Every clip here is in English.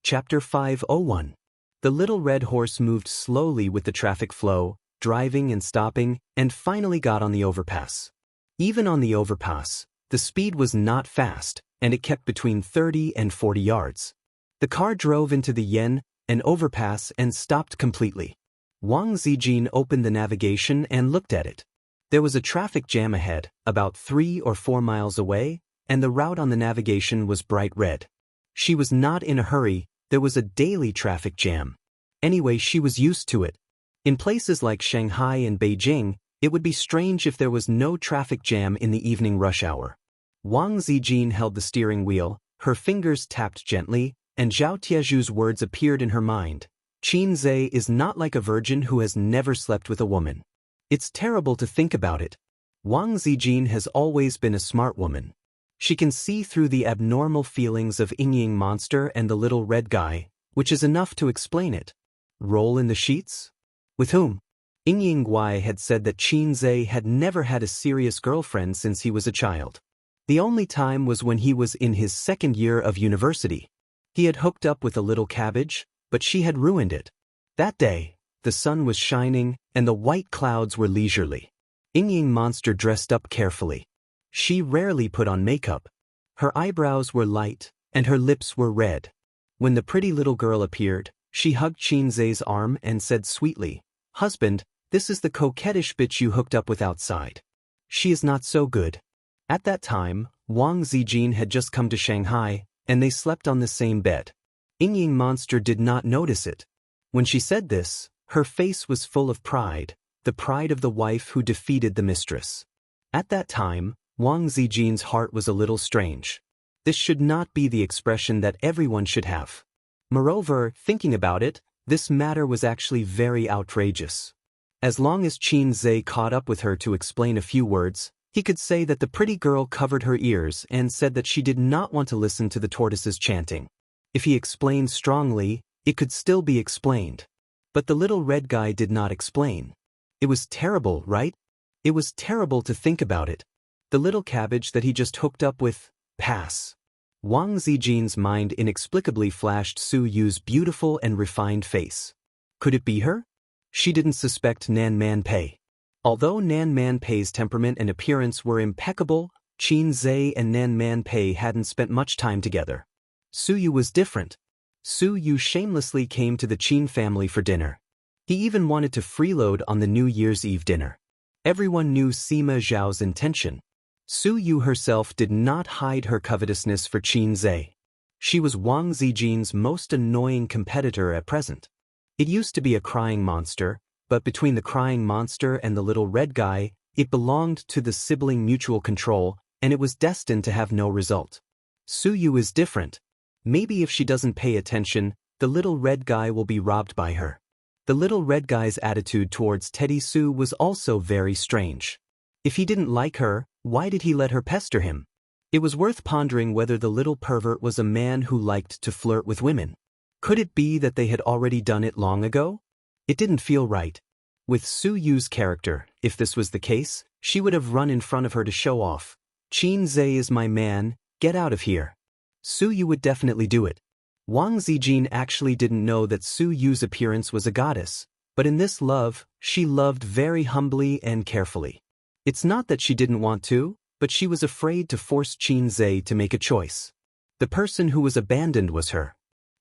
Chapter 501. The little red horse moved slowly with the traffic flow, driving and stopping, and finally got on the overpass. Even on the overpass, the speed was not fast, and it kept between 30 and 40 yards. The car drove into the Yen, an overpass, and stopped completely. Wang Zijin opened the navigation and looked at it. There was a traffic jam ahead, about 3 or 4 miles away, and the route on the navigation was bright red. She was not in a hurry. There was a daily traffic jam. Anyway, she was used to it. In places like Shanghai and Beijing, it would be strange if there was no traffic jam in the evening rush hour. Wang Zijin held the steering wheel, her fingers tapped gently, and Zhao Tieju's words appeared in her mind. Qin Zhe is not like a virgin who has never slept with a woman. It's terrible to think about it. Wang Zijin has always been a smart woman. She can see through the abnormal feelings of Ying monster and the little red guy, which is enough to explain it. Roll in the sheets? With whom? Ying Guai had said that Qin Zhe had never had a serious girlfriend since he was a child. The only time was when he was in his 2nd year of university. He had hooked up with a little cabbage, but she had ruined it. That day, the sun was shining, and the white clouds were leisurely. Ying monster dressed up carefully. She rarely put on makeup. Her eyebrows were light, and her lips were red. When the pretty little girl appeared, she hugged Qin Zhe's arm and said sweetly, "Husband, this is the coquettish bitch you hooked up with outside. She is not so good." At that time, Wang Zijin had just come to Shanghai, and they slept on the same bed. Ying monster did not notice it. When she said this, her face was full of pride, the pride of the wife who defeated the mistress. At that time, Wang Zijin's heart was a little strange. This should not be the expression that everyone should have. Moreover, thinking about it, this matter was actually very outrageous. As long as Qin Zhe caught up with her to explain a few words, he could say that the pretty girl covered her ears and said that she did not want to listen to the tortoises chanting. If he explained strongly, it could still be explained. But the little red guy did not explain. It was terrible, right? It was terrible to think about it. The little cabbage that he just hooked up with, pass. Wang Zijin's mind inexplicably flashed Su Yu's beautiful and refined face. Could it be her? She didn't suspect Nan Man Pei. Although Nan Man Pei's temperament and appearance were impeccable, Qin Zhe and Nan Man Pei hadn't spent much time together. Su Yu was different. Su Yu shamelessly came to the Qin family for dinner. He even wanted to freeload on the New Year's Eve dinner. Everyone knew Sima Zhao's intention. Su Yu herself did not hide her covetousness for Qin Zhe. She was Wang Zijin's most annoying competitor at present. It used to be a crying monster, but between the crying monster and the little red guy, it belonged to the sibling mutual control, and it was destined to have no result. Su Yu is different. Maybe if she doesn't pay attention, the little red guy will be robbed by her. The little red guy's attitude towards Teddy Su was also very strange. If he didn't like her, why did he let her pester him? It was worth pondering whether the little pervert was a man who liked to flirt with women. Could it be that they had already done it long ago? It didn't feel right. With Su Yu's character, if this was the case, she would have run in front of her to show off. "Qin Zhe is my man, get out of here." Su Yu would definitely do it. Wang Zijin actually didn't know that Su Yu's appearance was a goddess, but in this love, she loved very humbly and carefully. It's not that she didn't want to, but she was afraid to force Qin Zhe to make a choice. The person who was abandoned was her.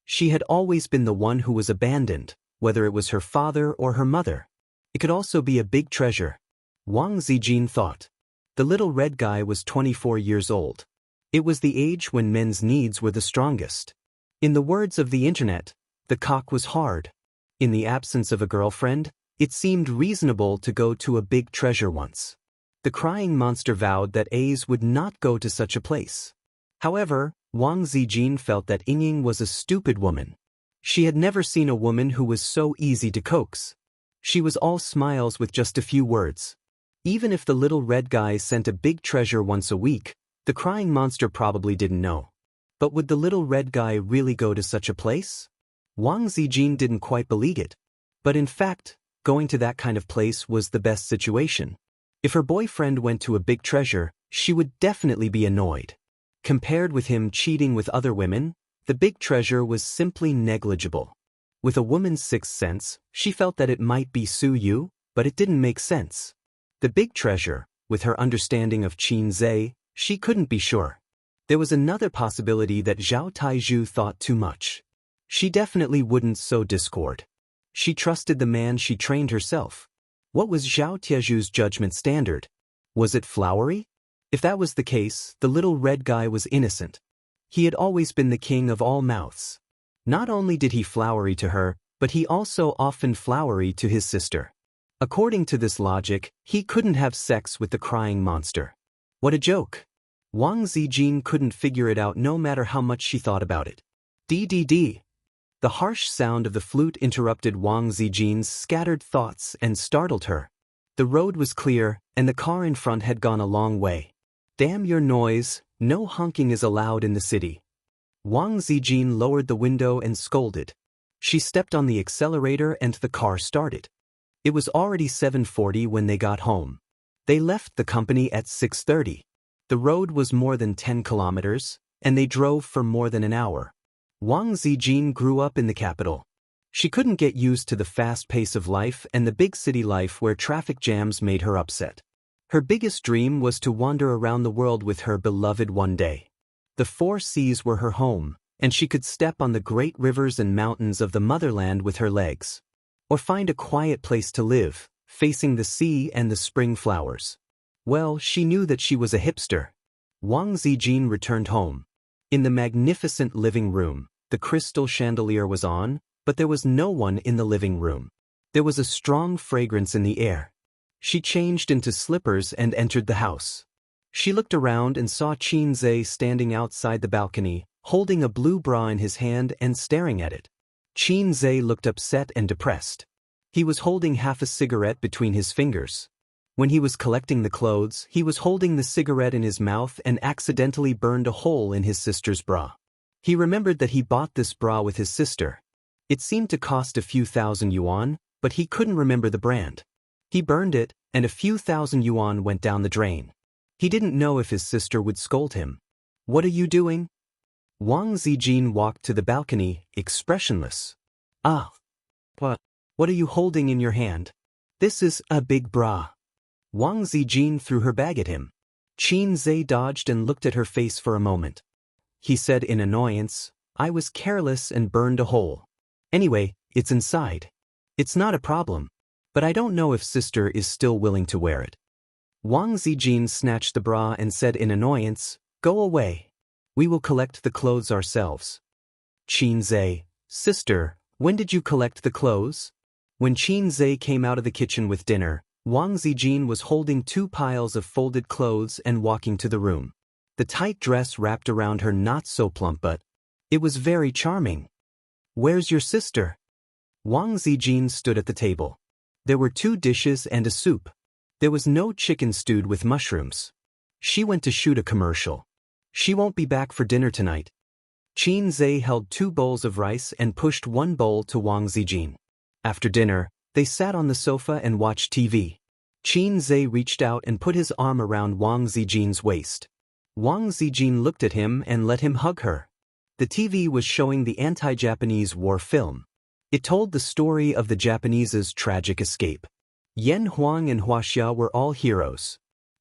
She had always been the one who was abandoned, whether it was her father or her mother. It could also be a big treasure. Wang Zijin thought. The little red guy was 24 years old. It was the age when men's needs were the strongest. In the words of the internet, the cock was hard. In the absence of a girlfriend, it seemed reasonable to go to a big treasure once. The crying monster vowed that A's would not go to such a place. However, Wang Zijin felt that Ying was a stupid woman. She had never seen a woman who was so easy to coax. She was all smiles with just a few words. Even if the little red guy sent a big treasure once a week, the crying monster probably didn't know. But would the little red guy really go to such a place? Wang Zijin didn't quite believe it. But in fact, going to that kind of place was the best situation. If her boyfriend went to a big treasure, she would definitely be annoyed. Compared with him cheating with other women, The big treasure was simply negligible. With a woman's sixth sense, she felt that it might be Su Yu, but it didn't make sense. The big treasure, with her understanding of Qin Zhe, she couldn't be sure. There was another possibility that Zhao Taizhu thought too much. She definitely wouldn't sow discord. She trusted the man she trained herself. What was Zhao Taizhu's judgment standard? Was it flowery? If that was the case, the little red guy was innocent. He had always been the king of all mouths. Not only did he flowery to her, but he also often flowery to his sister. According to this logic, he couldn't have sex with the crying monster. What a joke! Wang Zijin couldn't figure it out no matter how much she thought about it. DDD. The harsh sound of the flute interrupted Wang Zijin's scattered thoughts and startled her. The road was clear, and the car in front had gone a long way. Damn your noise, no honking is allowed in the city. Wang Zijin lowered the window and scolded. She stepped on the accelerator and the car started. It was already 7:40 when they got home. They left the company at 6:30. The road was more than 10 kilometers, and they drove for more than an hour. Wang Zijin grew up in the capital. She couldn't get used to the fast pace of life and the big city life where traffic jams made her upset. Her biggest dream was to wander around the world with her beloved one day. The four seas were her home, and she could step on the great rivers and mountains of the motherland with her legs. Or find a quiet place to live, facing the sea and the spring flowers. Well, she knew that she was a hipster. Wang Zijin returned home. In the magnificent living room, the crystal chandelier was on, but there was no one in the living room. There was a strong fragrance in the air. She changed into slippers and entered the house. She looked around and saw Qin Zhe standing outside the balcony, holding a blue bra in his hand and staring at it. Qin Zhe looked upset and depressed. He was holding half a cigarette between his fingers. When he was collecting the clothes, he was holding the cigarette in his mouth and accidentally burned a hole in his sister's bra. He remembered that he bought this bra with his sister. It seemed to cost a few thousand yuan, but he couldn't remember the brand. He burned it, and a few thousand yuan went down the drain. He didn't know if his sister would scold him. "What are you doing?" Wang Zijin walked to the balcony, expressionless. "Ah. What are you holding in your hand?" "This is a big bra." Wang Zijin threw her bag at him. Qin Zhe dodged and looked at her face for a moment. He said in annoyance, "I was careless and burned a hole. Anyway, it's inside. It's not a problem. But I don't know if sister is still willing to wear it." Wang Zijin snatched the bra and said in annoyance, "Go away. We will collect the clothes ourselves." Qin Zhe, "Sister, when did you collect the clothes?" When Qin Zhe came out of the kitchen with dinner, Wang Zijin was holding 2 piles of folded clothes and walking to the room. The tight dress wrapped around her not so plump, but it was very charming. "Where's your sister?" Wang Zijin stood at the table. There were 2 dishes and a soup. There was no chicken stewed with mushrooms. She went to shoot a commercial. She won't be back for dinner tonight. Qin Zhe held 2 bowls of rice and pushed 1 bowl to Wang Zijin. After dinner, they sat on the sofa and watched TV. Qin Zhe reached out and put his arm around Wang Zijin's waist. Wang Zijin looked at him and let him hug her. The TV was showing the anti-Japanese war film. It told the story of the Japanese's tragic escape. Yan Huang and Huaxia were all heroes.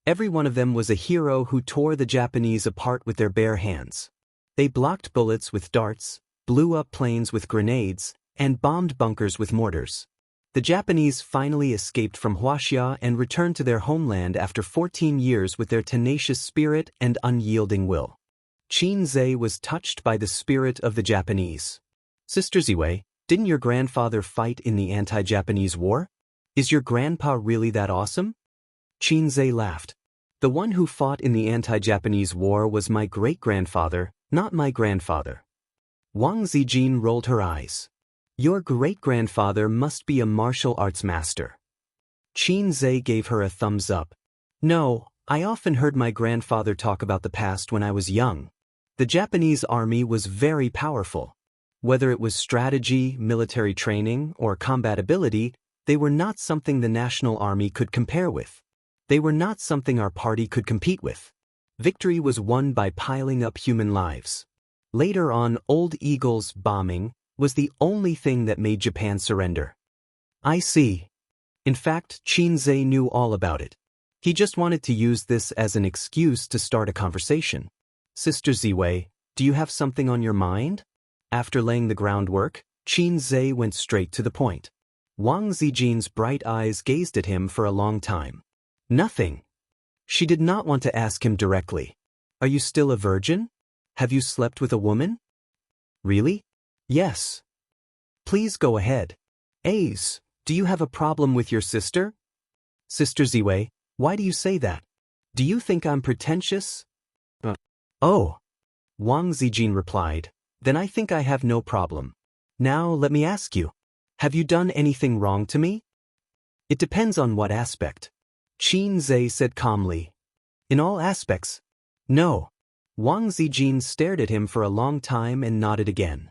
Every one of them was a hero who tore the Japanese apart with their bare hands. They blocked bullets with darts, blew up planes with grenades, and bombed bunkers with mortars. The Japanese finally escaped from Huaxia and returned to their homeland after 14 years with their tenacious spirit and unyielding will. Qin Zhe was touched by the spirit of the Japanese. "Sister Ziwei, didn't your grandfather fight in the anti-Japanese war? Is your grandpa really that awesome?" Qin Zhe laughed. "The one who fought in the anti-Japanese war was my great-grandfather, not my grandfather." Wang Zijin rolled her eyes. "Your great-grandfather must be a martial arts master." Qin Zhe gave her a thumbs up. "No, I often heard my grandfather talk about the past when I was young. The Japanese army was very powerful. Whether it was strategy, military training, or combat ability, they were not something the national army could compare with. They were not something our party could compete with. Victory was won by piling up human lives. Later on, Old Eagle's bombing was the only thing that made Japan surrender. I see. In fact, Qinzhe knew all about it. He just wanted to use this as an excuse to start a conversation. Sister Ziwei, do you have something on your mind? After laying the groundwork, Qinzhe went straight to the point. Wang Zijin's bright eyes gazed at him for a long time. Nothing. She did not want to ask him directly. Are you still a virgin? Have you slept with a woman? Really? Yes. Please go ahead. Ace, do you have a problem with your sister? Sister Ziwei, why do you say that? Do you think I'm pretentious? Oh. Wang Zijin replied, then I think I have no problem. Now let me ask you, have you done anything wrong to me? It depends on what aspect. Qinzhe said calmly. In all aspects? No. Wang Zijin stared at him for a long time and nodded again.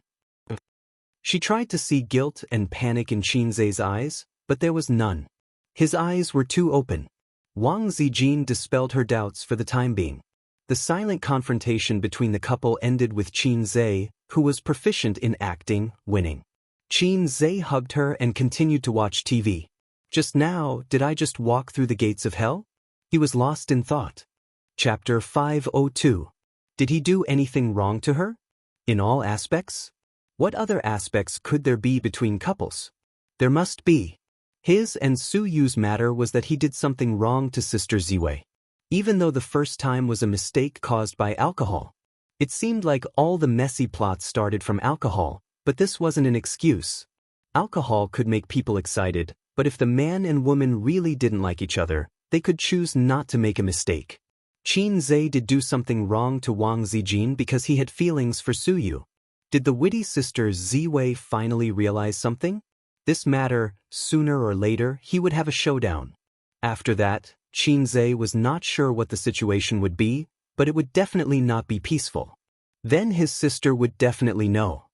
She tried to see guilt and panic in Qinzhe's eyes, but there was none. His eyes were too open. Wang Zijin dispelled her doubts for the time being. The silent confrontation between the couple ended with Qinzhe, who was proficient in acting, winning. Qinzhe hugged her and continued to watch TV. Just now, did I just walk through the gates of hell? He was lost in thought. Chapter 502. Did he do anything wrong to her? In all aspects? What other aspects could there be between couples? There must be. His and Su Yu's matter was that he did something wrong to Sister Ziwei. Even though the first time was a mistake caused by alcohol. It seemed like all the messy plots started from alcohol, but this wasn't an excuse. Alcohol could make people excited, but if the man and woman really didn't like each other, they could choose not to make a mistake. Qinzhe did do something wrong to Wang Zijin because he had feelings for Su Yu. Did the witty sister Ziwei finally realize something? This matter, sooner or later, he would have a showdown. After that, Qinzhe was not sure what the situation would be, but it would definitely not be peaceful. Then his sister would definitely know.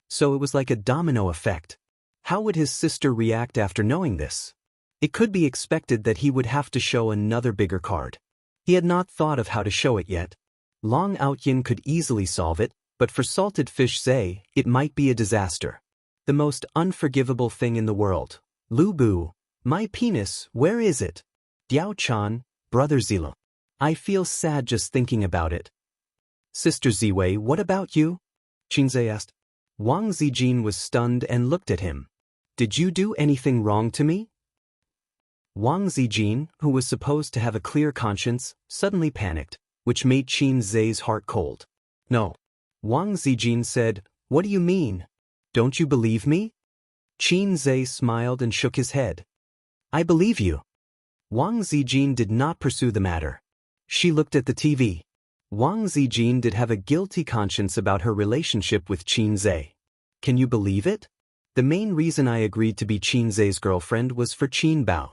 So it was like a domino effect. How would his sister react after knowing this? It could be expected that he would have to show another bigger card. He had not thought of how to show it yet. Long Outyin could easily solve it, but for Salted Fish Zhe, it might be a disaster. The most unforgivable thing in the world. Lu Bu, my penis, where is it? Diao Chan, Brother Zila. I feel sad just thinking about it. Sister Ziwei, what about you? Qinzhe asked. Wang Zijin was stunned and looked at him. Did you do anything wrong to me? Wang Zijin, who was supposed to have a clear conscience, suddenly panicked, which made Qinzhe's heart cold. No. Wang Zijin said, what do you mean? Don't you believe me? Qinzhe smiled and shook his head. I believe you. Wang Zijin did not pursue the matter. She looked at the TV. Wang Zijin did have a guilty conscience about her relationship with Qinzhe. Can you believe it? The main reason I agreed to be Qinzhe's girlfriend was for Qin Bao.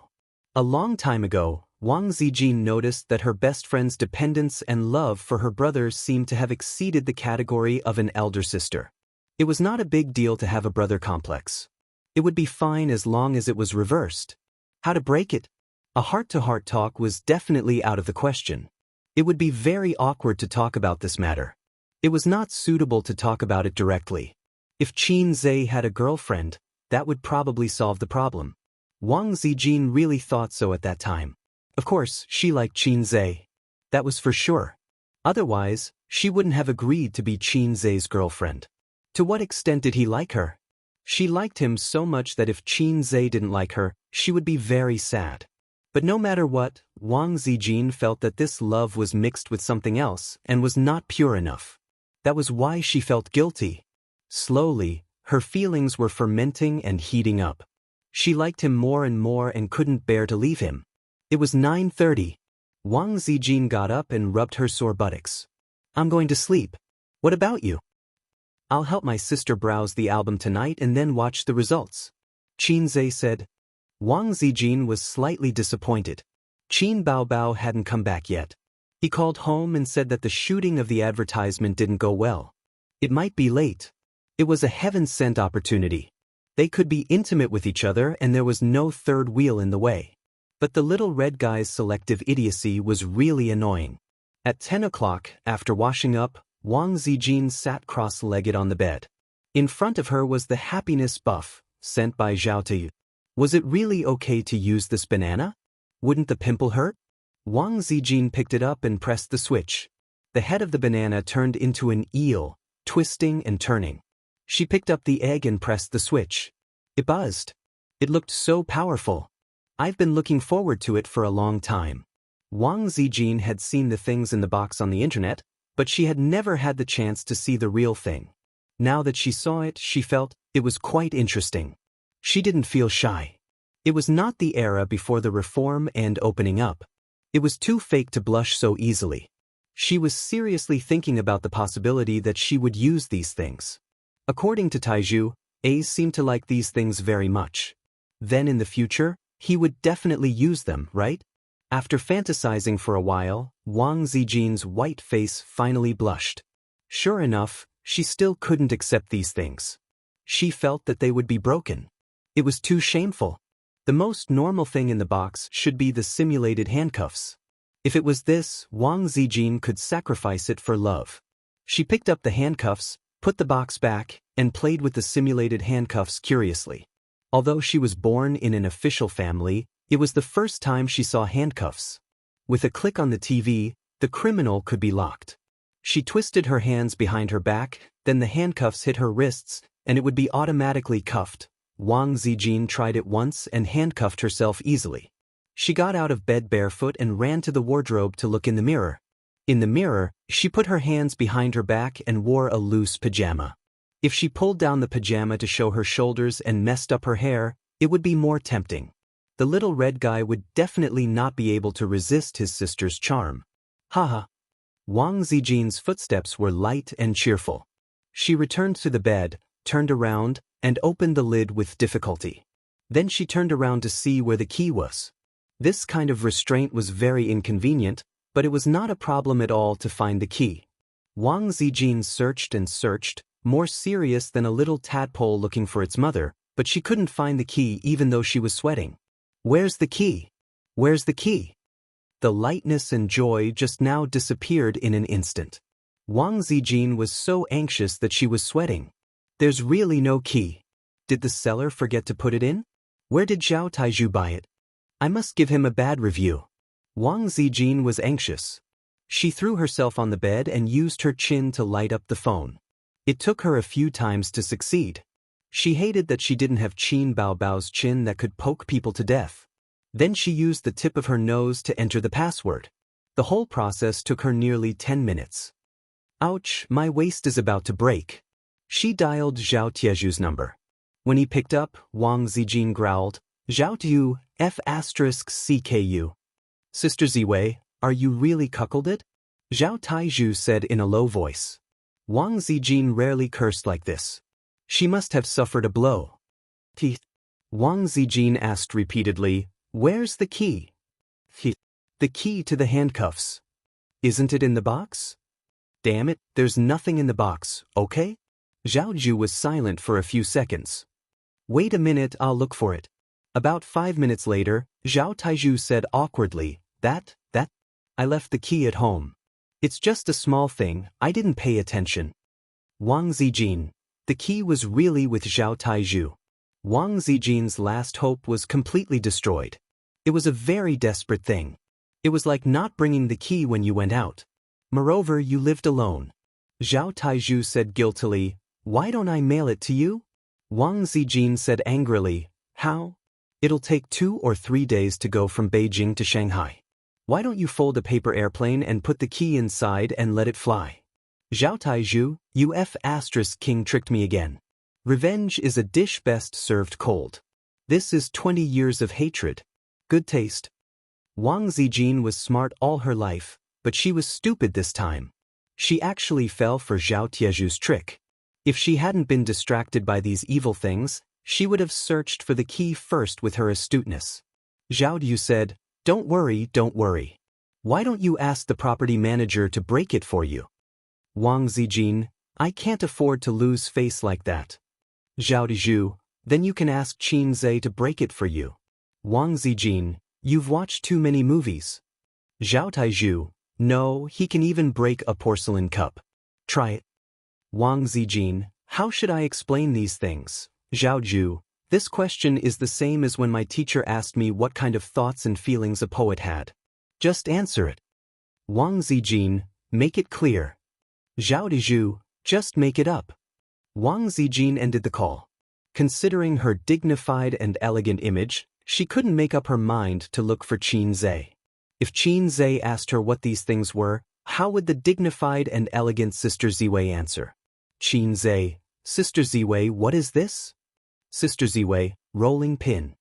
A long time ago, Wang Zijin noticed that her best friend's dependence and love for her brothers seemed to have exceeded the category of an elder sister. It was not a big deal to have a brother complex. It would be fine as long as it was reversed. How to break it? A heart-to-heart talk was definitely out of the question. It would be very awkward to talk about this matter. It was not suitable to talk about it directly. If Qinzhe had a girlfriend, that would probably solve the problem. Wang Zijin really thought so at that time. Of course, she liked Qinzhe. That was for sure. Otherwise, she wouldn't have agreed to be Qinzhe's girlfriend. To what extent did he like her? She liked him so much that if Qinzhe didn't like her, she would be very sad. But no matter what, Wang Zijin felt that this love was mixed with something else and was not pure enough. That was why she felt guilty. Slowly, her feelings were fermenting and heating up. She liked him more and more and couldn't bear to leave him. It was 9:30. Wang Zijin got up and rubbed her sore buttocks. I'm going to sleep. What about you? I'll help my sister browse the album tonight and then watch the results. Qinzhe said. Wang Zijin was slightly disappointed. Qin Baobao hadn't come back yet. He called home and said that the shooting of the advertisement didn't go well. It might be late. It was a heaven-sent opportunity. They could be intimate with each other and there was no third wheel in the way. But the little red guy's selective idiocy was really annoying. At 10 o'clock, after washing up, Wang Zijin sat cross-legged on the bed. In front of her was the happiness buff, sent by Zhao Tuyu. Was it really okay to use this banana? Wouldn't the pimple hurt? Wang Zijin picked it up and pressed the switch. The head of the banana turned into an eel, twisting and turning. She picked up the egg and pressed the switch. It buzzed. It looked so powerful. I've been looking forward to it for a long time. Wang Zijin had seen the things in the box on the internet, but she had never had the chance to see the real thing. Now that she saw it, she felt it was quite interesting. She didn't feel shy. It was not the era before the reform and opening up. It was too fake to blush so easily. She was seriously thinking about the possibility that she would use these things. According to Taiju, Ace seemed to like these things very much. Then in the future, he would definitely use them, right? After fantasizing for a while, Wang Zijin's white face finally blushed. Sure enough, she still couldn't accept these things. She felt that they would be broken. It was too shameful. The most normal thing in the box should be the simulated handcuffs. If it was this, Wang Zijin could sacrifice it for love. She picked up the handcuffs, put the box back, and played with the simulated handcuffs curiously. Although she was born in an official family, it was the first time she saw handcuffs. With a click on the TV, the criminal could be locked. She twisted her hands behind her back, then the handcuffs hit her wrists, and it would be automatically cuffed. Wang Zijin tried it once and handcuffed herself easily. She got out of bed barefoot and ran to the wardrobe to look in the mirror. In the mirror, she put her hands behind her back and wore a loose pajama. If she pulled down the pajama to show her shoulders and messed up her hair, it would be more tempting. The little red guy would definitely not be able to resist his sister's charm. Haha. Wang Zijin's footsteps were light and cheerful. She returned to the bed, turned around, and opened the lid with difficulty. Then she turned around to see where the key was. This kind of restraint was very inconvenient, but it was not a problem at all to find the key. Wang Zijin searched and searched, more serious than a little tadpole looking for its mother, but she couldn't find the key even though she was sweating. Where's the key? Where's the key? The lightness and joy just now disappeared in an instant. Wang Zijin was so anxious that she was sweating. There's really no key. Did the seller forget to put it in? Where did Zhao Taiju buy it? I must give him a bad review. Wang Zijin was anxious. She threw herself on the bed and used her chin to light up the phone. It took her a few times to succeed. She hated that she didn't have Qin Baobao's chin that could poke people to death. Then she used the tip of her nose to enter the password. The whole process took her nearly 10 minutes. Ouch, my waist is about to break. She dialed Zhao Tieju's number. When he picked up, Wang Zijin growled, Zhao Tiu, F***CKU. Sister Ziwei, are you really cuckolded? Zhao Taiju said in a low voice. Wang Zijin rarely cursed like this. She must have suffered a blow. Teeth. Wang Zijin asked repeatedly, where's the key? The key to the handcuffs. Isn't it in the box? Damn it, there's nothing in the box, okay? Zhao Ju was silent for a few seconds. Wait a minute, I'll look for it. About 5 minutes later, Zhao Taiju said awkwardly, that, I left the key at home. It's just a small thing, I didn't pay attention. Wang Zijin. The key was really with Zhao Taiju. Wang Zijin's last hope was completely destroyed. It was a very desperate thing. It was like not bringing the key when you went out. Moreover, you lived alone. Zhao Taiju said guiltily, why don't I mail it to you? Wang Zijin said angrily, how? It'll take 2 or 3 days to go from Beijing to Shanghai. Why don't you fold a paper airplane and put the key inside and let it fly? Zhao Taiju, you F***king tricked me again. Revenge is a dish best served cold. This is 20 years of hatred. Good taste. Wang Zijin was smart all her life, but she was stupid this time. She actually fell for Zhao Tieju's trick. If she hadn't been distracted by these evil things, she would have searched for the key first with her astuteness. Zhao Yu said, don't worry. Why don't you ask the property manager to break it for you? Wang Zijin, I can't afford to lose face like that. Zhao Diju, then you can ask Qin Zhe to break it for you. Wang Zijin, you've watched too many movies. Zhao Taiju, no, he can even break a porcelain cup. Try it. Wang Zijin, how should I explain these things? Zhao Ju, this question is the same as when my teacher asked me what kind of thoughts and feelings a poet had. Just answer it. Wang Zijin, make it clear. Zhao Diju, just make it up. Wang Zijin ended the call. Considering her dignified and elegant image, she couldn't make up her mind to look for Qin Zhe. If Qin Zhe asked her what these things were, how would the dignified and elegant Sister Ziwei answer? Qin Zhe, Sister Ziwei, what is this? Sister Ziwei, rolling pin.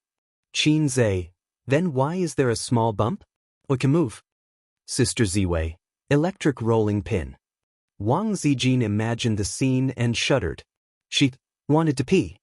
Qin Zhe, then why is there a small bump? We can move. Sister Ziwei, electric rolling pin. Wang Zijin imagined the scene and shuddered. She wanted to pee.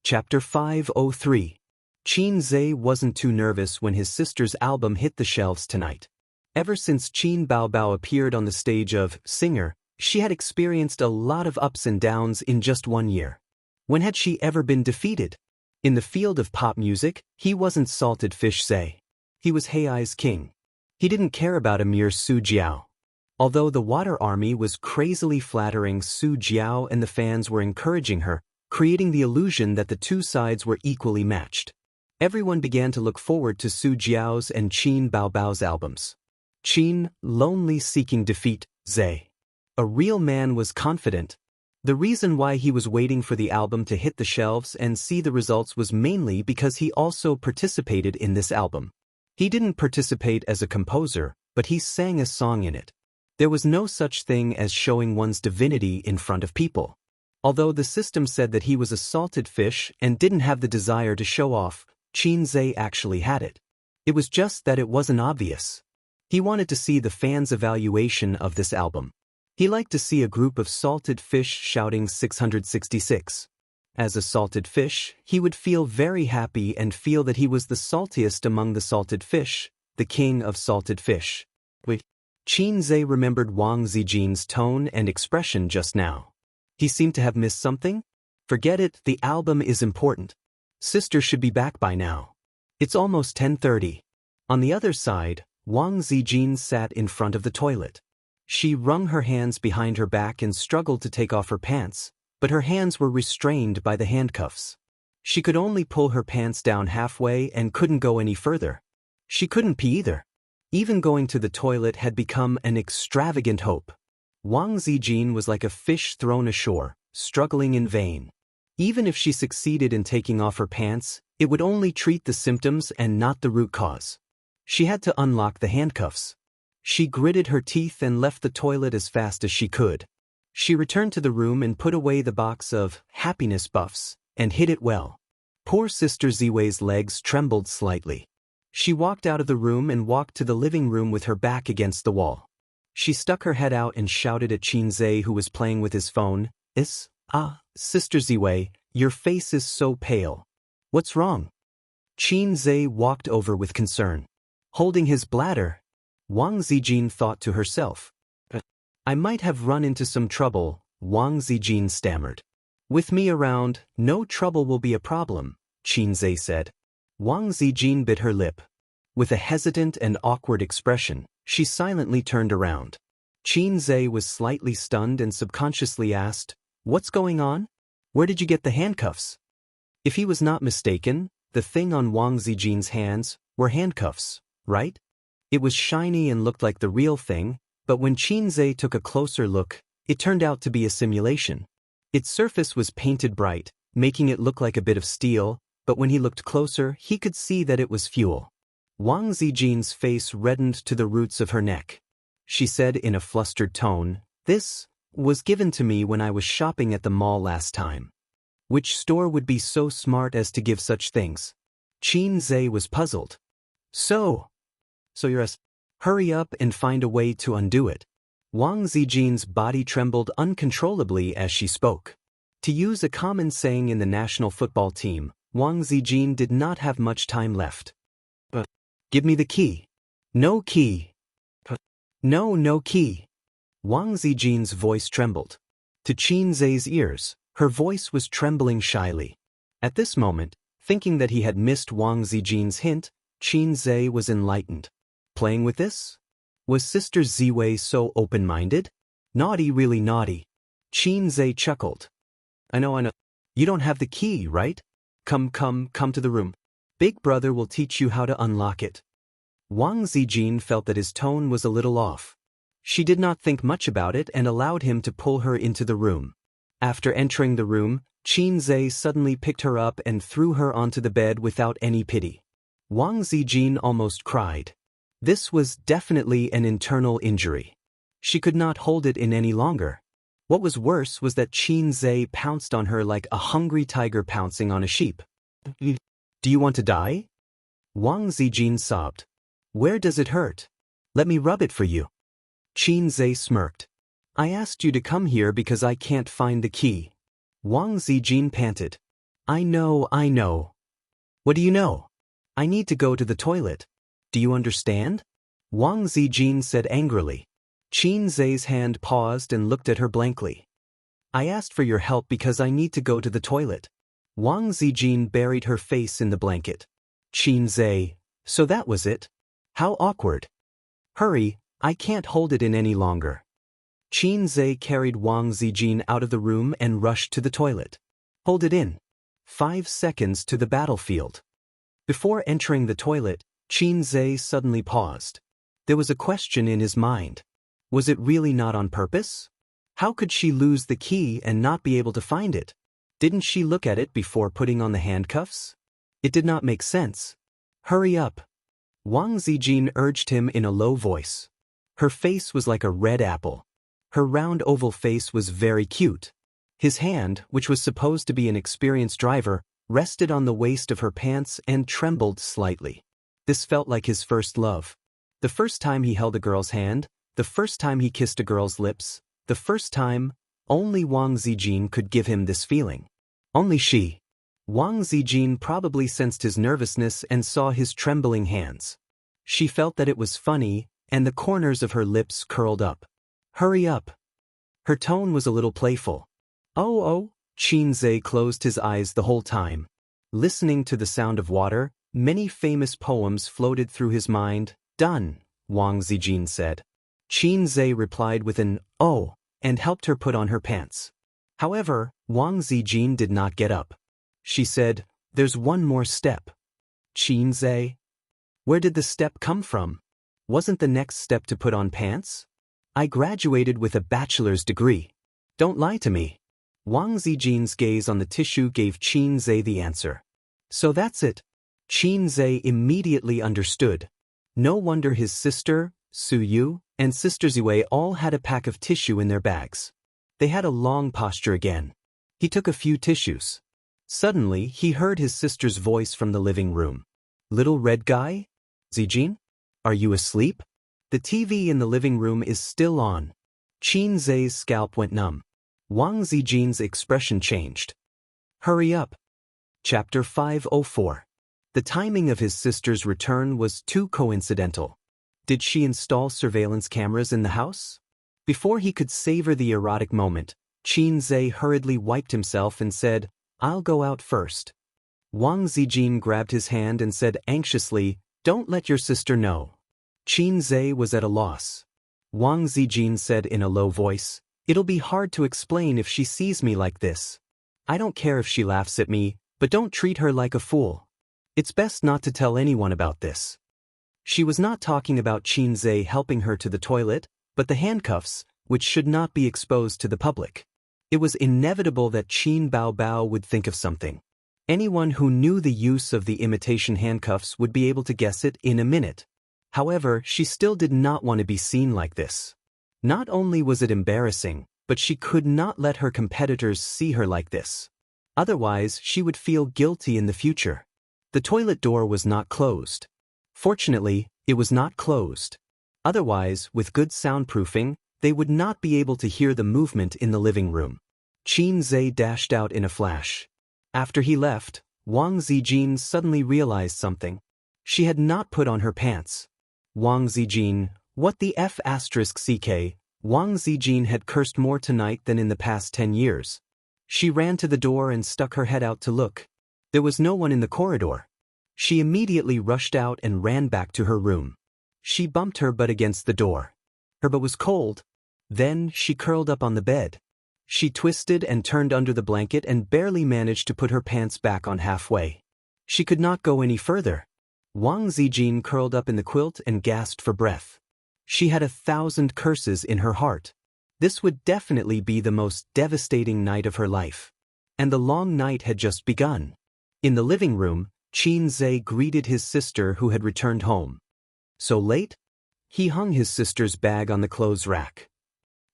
Chapter 503. Qin Zhe wasn't too nervous when his sister's album hit the shelves tonight. Ever since Qin Baobao appeared on the stage of Singer, she had experienced a lot of ups and downs in just 1 year. When had she ever been defeated? In the field of pop music, he wasn't Salted Fish Zhe. He was Hei's king. He didn't care about a mere Su Jiao. Although the Water Army was crazily flattering Su Jiao and the fans were encouraging her, creating the illusion that the two sides were equally matched. Everyone began to look forward to Su Jiao's and Qin Baobao's albums. Qin, lonely seeking defeat, Zhe. A real man was confident. The reason why he was waiting for the album to hit the shelves and see the results was mainly because he also participated in this album. He didn't participate as a composer, but he sang a song in it. There was no such thing as showing one's divinity in front of people. Although the system said that he was a salted fish and didn't have the desire to show off, Qin Zhe actually had it. It was just that it wasn't obvious. He wanted to see the fans' evaluation of this album. He liked to see a group of salted fish shouting 666. As a salted fish, he would feel very happy and feel that he was the saltiest among the salted fish, the king of salted fish. Qin Zhe remembered Wang Zijin's tone and expression just now. He seemed to have missed something? Forget it, the album is important. Sister should be back by now. It's almost 10:30. On the other side, Wang Zijin sat in front of the toilet. She wrung her hands behind her back and struggled to take off her pants, but her hands were restrained by the handcuffs. She could only pull her pants down halfway and couldn't go any further. She couldn't pee either. Even going to the toilet had become an extravagant hope. Wang Zijin was like a fish thrown ashore, struggling in vain. Even if she succeeded in taking off her pants, it would only treat the symptoms and not the root cause. She had to unlock the handcuffs. She gritted her teeth and left the toilet as fast as she could. She returned to the room and put away the box of happiness buffs and hid it well. Poor Sister Ziwei's legs trembled slightly. She walked out of the room and walked to the living room with her back against the wall. She stuck her head out and shouted at Qin Zhe, who was playing with his phone, Sister Ziwei, your face is so pale. What's wrong? Qin Zhe walked over with concern. Holding his bladder, Wang Zijin thought to herself. I might have run into some trouble, Wang Zijin stammered. With me around, no trouble will be a problem, Qin Zhe said. Wang Zijin bit her lip. With a hesitant and awkward expression, she silently turned around. Qin Zhe was slightly stunned and subconsciously asked, What's going on? Where did you get the handcuffs? If he was not mistaken, the thing on Wang Zijin's hands were handcuffs, right? It was shiny and looked like the real thing, but when Qin Zhe took a closer look, it turned out to be a simulation. Its surface was painted bright, making it look like a bit of steel, but when he looked closer, he could see that it was fuel. Wang Zijin's face reddened to the roots of her neck. She said in a flustered tone, This was given to me when I was shopping at the mall last time. Which store would be so smart as to give such things? Qin Zhe was puzzled. So you're hurry up and find a way to undo it. Wang Zijin's body trembled uncontrollably as she spoke. To use a common saying in the national football team, Wang Zijin did not have much time left. Give me the key. No key. No key. Wang Zijin's voice trembled. To Qin Zhe's ears, her voice was trembling shyly. At this moment, thinking that he had missed Wang Zijin's hint, Qin Zhe was enlightened. Playing with this? Was Sister Ziwei so open-minded? Naughty, really naughty. Xianxia chuckled. I know. You don't have the key, right? Come to the room. Big brother will teach you how to unlock it. Wang Zijin felt that his tone was a little off. She did not think much about it and allowed him to pull her into the room. After entering the room, Xianxia suddenly picked her up and threw her onto the bed without any pity. Wang Zijin almost cried. This was definitely an internal injury. She could not hold it in any longer. What was worse was that Xianxia pounced on her like a hungry tiger pouncing on a sheep. Do you want to die? Wang Zijin sobbed. Where does it hurt? Let me rub it for you. Xianxia smirked. I asked you to come here because I can't find the key. Wang Zijin panted. I know. What do you know? I need to go to the toilet. Do you understand? Wang Zijin said angrily. Xianxia's hand paused and looked at her blankly. I asked for your help because I need to go to the toilet. Wang Zijin buried her face in the blanket. Xianxia, so that was it? How awkward. Hurry, I can't hold it in any longer. Xianxia carried Wang Zijin out of the room and rushed to the toilet. Hold it in. 5 seconds to the battlefield. Before entering the toilet, Xianxia suddenly paused. There was a question in his mind. Was it really not on purpose? How could she lose the key and not be able to find it? Didn't she look at it before putting on the handcuffs? It did not make sense. Hurry up. Wang Zijin urged him in a low voice. Her face was like a red apple. Her round oval face was very cute. His hand, which was supposed to be an experienced driver, rested on the waist of her pants and trembled slightly. This felt like his first love. The first time he held a girl's hand, the first time he kissed a girl's lips, the first time, only Wang Zijin could give him this feeling. Only she. Wang Zijin probably sensed his nervousness and saw his trembling hands. She felt that it was funny, and the corners of her lips curled up. Hurry up. Her tone was a little playful. Oh. Xianxia closed his eyes the whole time. Listening to the sound of water, many famous poems floated through his mind. Done, Wang Zijin said. Xianxia replied with an oh, and helped her put on her pants. However, Wang Zijin did not get up. She said, there's one more step. Xianxia? Where did the step come from? Wasn't the next step to put on pants? I graduated with a bachelor's degree. Don't lie to me. Wang Zijin's gaze on the tissue gave Xianxia the answer. So that's it. Xianxia immediately understood. No wonder his sister, Su Yu, and Sister Ziwei all had a pack of tissue in their bags. They had a long posture again. He took a few tissues. Suddenly, he heard his sister's voice from the living room. Little red guy? Zijin? Are you asleep? The TV in the living room is still on. Xianxia's scalp went numb. Wang Zijin's expression changed. Hurry up. Chapter 504. The timing of his sister's return was too coincidental. Did she install surveillance cameras in the house? Before he could savor the erotic moment, Xianxia hurriedly wiped himself and said, I'll go out first. Wang Zijin grabbed his hand and said anxiously, Don't let your sister know. Xianxia was at a loss. Wang Zijin said in a low voice, It'll be hard to explain if she sees me like this. I don't care if she laughs at me, but don't treat her like a fool. It's best not to tell anyone about this. She was not talking about Xianxia helping her to the toilet, but the handcuffs, which should not be exposed to the public. It was inevitable that Qin Baobao would think of something. Anyone who knew the use of the imitation handcuffs would be able to guess it in a minute. However, she still did not want to be seen like this. Not only was it embarrassing, but she could not let her competitors see her like this. Otherwise, she would feel guilty in the future. The toilet door was not closed. Fortunately, it was not closed. Otherwise, with good soundproofing, they would not be able to hear the movement in the living room. Xianxia dashed out in a flash. After he left, Wang Zijin suddenly realized something. She had not put on her pants. Wang Zijin, what the F***ck? Wang Zijin had cursed more tonight than in the past 10 years. She ran to the door and stuck her head out to look. There was no one in the corridor. She immediately rushed out and ran back to her room. She bumped her butt against the door. Her butt was cold. Then she curled up on the bed. She twisted and turned under the blanket and barely managed to put her pants back on halfway. She could not go any further. Wang Zijin curled up in the quilt and gasped for breath. She had 1,000 curses in her heart. This would definitely be the most devastating night of her life. And the long night had just begun. In the living room, Qin Zhe greeted his sister who had returned home. So late? He hung his sister's bag on the clothes rack.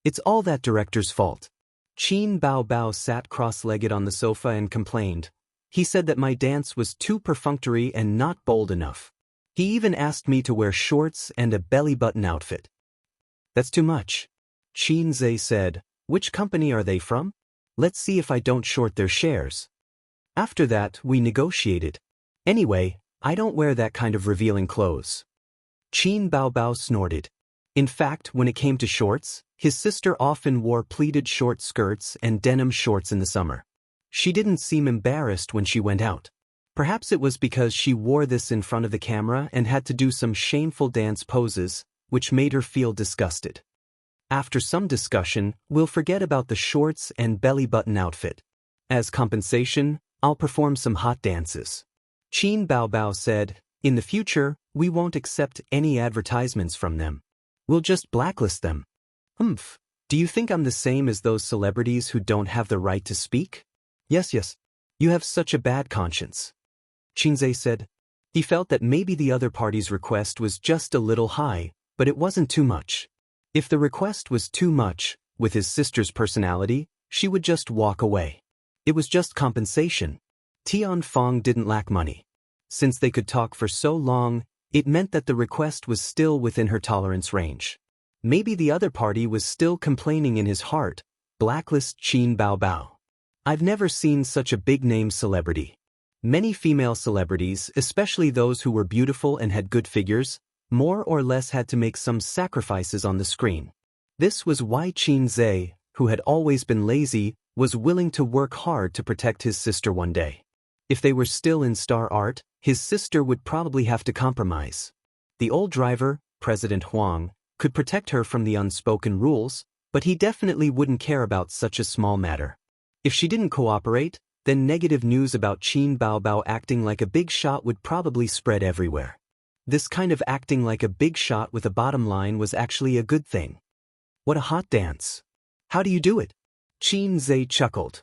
It's all that director's fault. Qin Baobao sat cross-legged on the sofa and complained. He said that my dance was too perfunctory and not bold enough. He even asked me to wear shorts and a belly-button outfit. That's too much. Qin Zhe said, which company are they from? Let's see if I don't short their shares. After that, we negotiated. Anyway, I don't wear that kind of revealing clothes. Qin Baobao snorted. In fact, when it came to shorts, his sister often wore pleated short skirts and denim shorts in the summer. She didn't seem embarrassed when she went out. Perhaps it was because she wore this in front of the camera and had to do some shameful dance poses, which made her feel disgusted. After some discussion, we'll forget about the shorts and belly-button outfit. As compensation, I'll perform some hot dances. Qin Baobao said, in the future, we won't accept any advertisements from them. We'll just blacklist them. Do you think I'm the same as those celebrities who don't have the right to speak? Yes. You have such a bad conscience. Qin Zhe said. He felt that maybe the other party's request was just a little high, but it wasn't too much. If the request was too much, with his sister's personality, she would just walk away. It was just compensation. Tianfeng didn't lack money. Since they could talk for so long, it meant that the request was still within her tolerance range. Maybe the other party was still complaining in his heart. Blacklist Qin Baobao. I've never seen such a big-name celebrity. Many female celebrities, especially those who were beautiful and had good figures, more or less had to make some sacrifices on the screen. This was why Qin Zhe, who had always been lazy, was willing to work hard to protect his sister one day. If they were still in star art, his sister would probably have to compromise. The old driver, President Huang, could protect her from the unspoken rules, but he definitely wouldn't care about such a small matter. If she didn't cooperate, then negative news about Qin Baobao acting like a big shot would probably spread everywhere. This kind of acting like a big shot with a bottom line was actually a good thing. What a hot dance. How do you do it? Qin Zhe chuckled.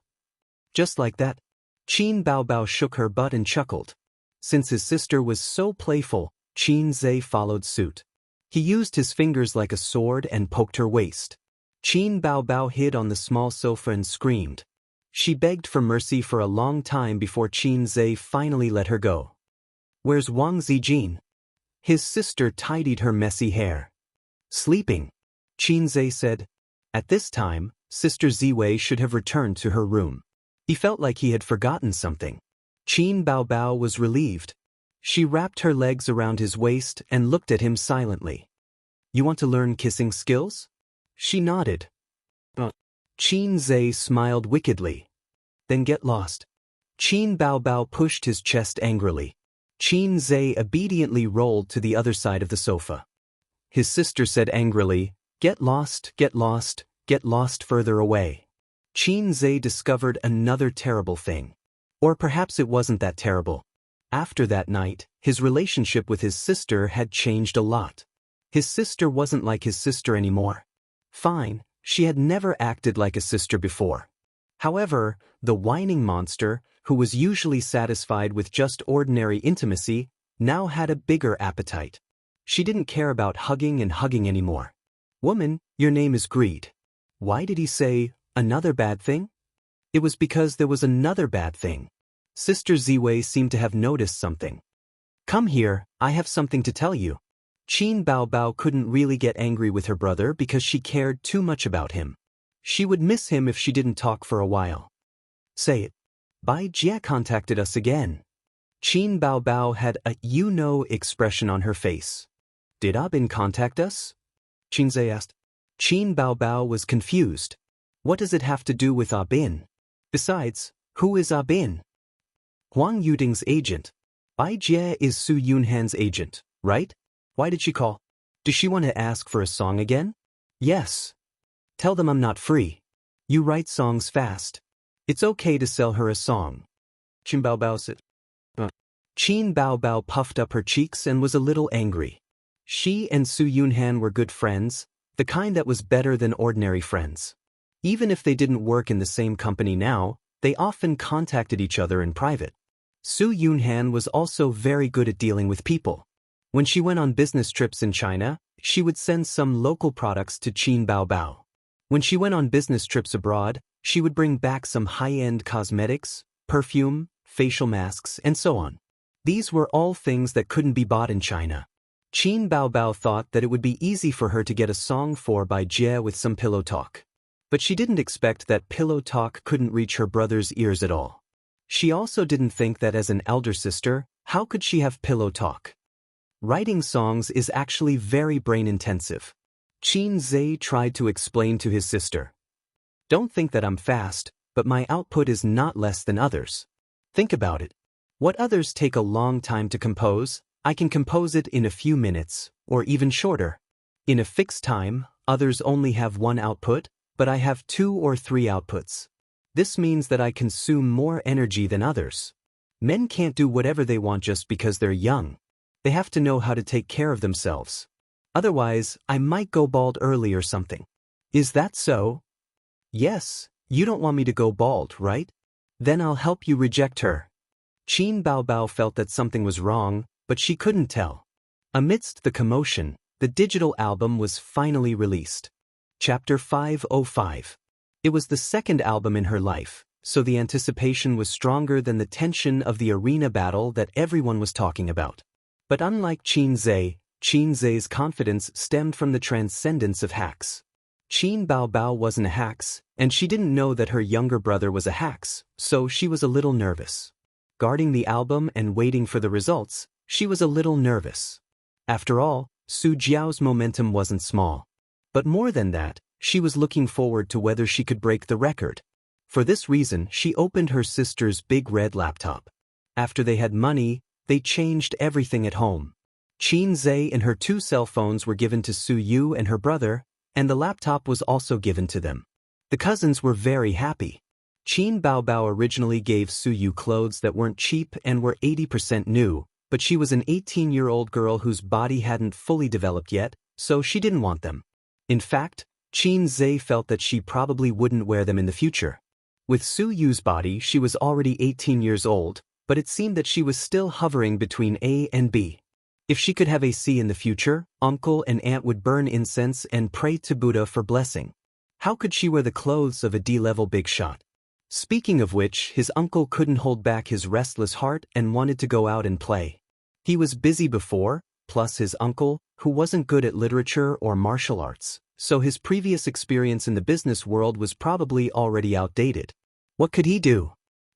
Just like that. Qin Baobao shook her butt and chuckled. Since his sister was so playful, Qin Zhe followed suit. He used his fingers like a sword and poked her waist. Qin Baobao hid on the small sofa and screamed. She begged for mercy for a long time before Qin Zhe finally let her go. Where's Wang Zijin? His sister tidied her messy hair. Sleeping. Qin Zhe said. At this time, Sister Ziwei should have returned to her room. He felt like he had forgotten something. Qin Baobao was relieved. She wrapped her legs around his waist and looked at him silently. You want to learn kissing skills? She nodded. Qin Zhe smiled wickedly. Then get lost. Qin Baobao pushed his chest angrily. Qin Zhe obediently rolled to the other side of the sofa. His sister said angrily, get lost, get lost, get lost further away. Qin Zhe discovered another terrible thing. Or perhaps it wasn't that terrible. After that night, his relationship with his sister had changed a lot. His sister wasn't like his sister anymore. Fine, she had never acted like a sister before. However, the whining monster, who was usually satisfied with just ordinary intimacy, now had a bigger appetite. She didn't care about hugging and hugging anymore. Woman, your name is greed. Why did he say, another bad thing? It was because there was another bad thing. Sister Ziwei seemed to have noticed something. Come here, I have something to tell you. Qin Baobao couldn't really get angry with her brother because she cared too much about him. She would miss him if she didn't talk for a while. Say it. Bai Jie contacted us again. Qin Baobao had a you-know expression on her face. Did Abin contact us? Qin Zhe asked. Qin Baobao was confused. What does it have to do with Abin? Besides, who is Abin? Huang Yuding's agent. Bai Jie is Su Yunhan's agent, right? Why did she call? Does she want to ask for a song again? Yes. Tell them I'm not free. You write songs fast. It's okay to sell her a song. Qin Baobao said. Qin Baobao puffed up her cheeks and was a little angry. She and Su Yunhan were good friends, the kind that was better than ordinary friends. Even if they didn't work in the same company now, they often contacted each other in private. Su Yunhan was also very good at dealing with people. When she went on business trips in China, she would send some local products to Qin Baobao. When she went on business trips abroad, she would bring back some high-end cosmetics, perfume, facial masks, and so on. These were all things that couldn't be bought in China. Qin Baobao thought that it would be easy for her to get a song for by Jie with some pillow talk. But she didn't expect that pillow talk couldn't reach her brother's ears at all. She also didn't think that as an elder sister, how could she have pillow talk? Writing songs is actually very brain-intensive. Qin Zhe tried to explain to his sister. Don't think that I'm fast, but my output is not less than others. Think about it. What others take a long time to compose, I can compose it in a few minutes, or even shorter. In a fixed time, others only have one output, but I have 2 or 3 outputs. This means that I consume more energy than others. Men can't do whatever they want just because they're young. They have to know how to take care of themselves. Otherwise, I might go bald early or something. Is that so? Yes, you don't want me to go bald, right? Then I'll help you reject her. Qin Baobao felt that something was wrong, but she couldn't tell. Amidst the commotion, the digital album was finally released. Chapter 505. It was the second album in her life, so the anticipation was stronger than the tension of the arena battle that everyone was talking about. But unlike Qin Zhe's confidence stemmed from the transcendence of hacks. Qin Baobao wasn't a hacks, and she didn't know that her younger brother was a hacks, so she was a little nervous. Guarding the album and waiting for the results, she was a little nervous. After all, Su Jiao's momentum wasn't small. But more than that, she was looking forward to whether she could break the record. For this reason, she opened her sister's big red laptop. After they had money, they changed everything at home. Qin Zhe and her 2 cell phones were given to Su Yu and her brother, and the laptop was also given to them. The cousins were very happy. Qin Baobao originally gave Su Yu clothes that weren't cheap and were 80% new, but she was an 18-year-old girl whose body hadn't fully developed yet, so she didn't want them. In fact, Qin Zhe felt that she probably wouldn't wear them in the future. With Su Yu's body, she was already 18 years old, but it seemed that she was still hovering between A and B. If she could have a C in the future, uncle and aunt would burn incense and pray to Buddha for blessing. How could she wear the clothes of a D-level big shot? Speaking of which, his uncle couldn't hold back his restless heart and wanted to go out and play. He was busy before, plus his uncle, who wasn't good at literature or martial arts, so his previous experience in the business world was probably already outdated. What could he do?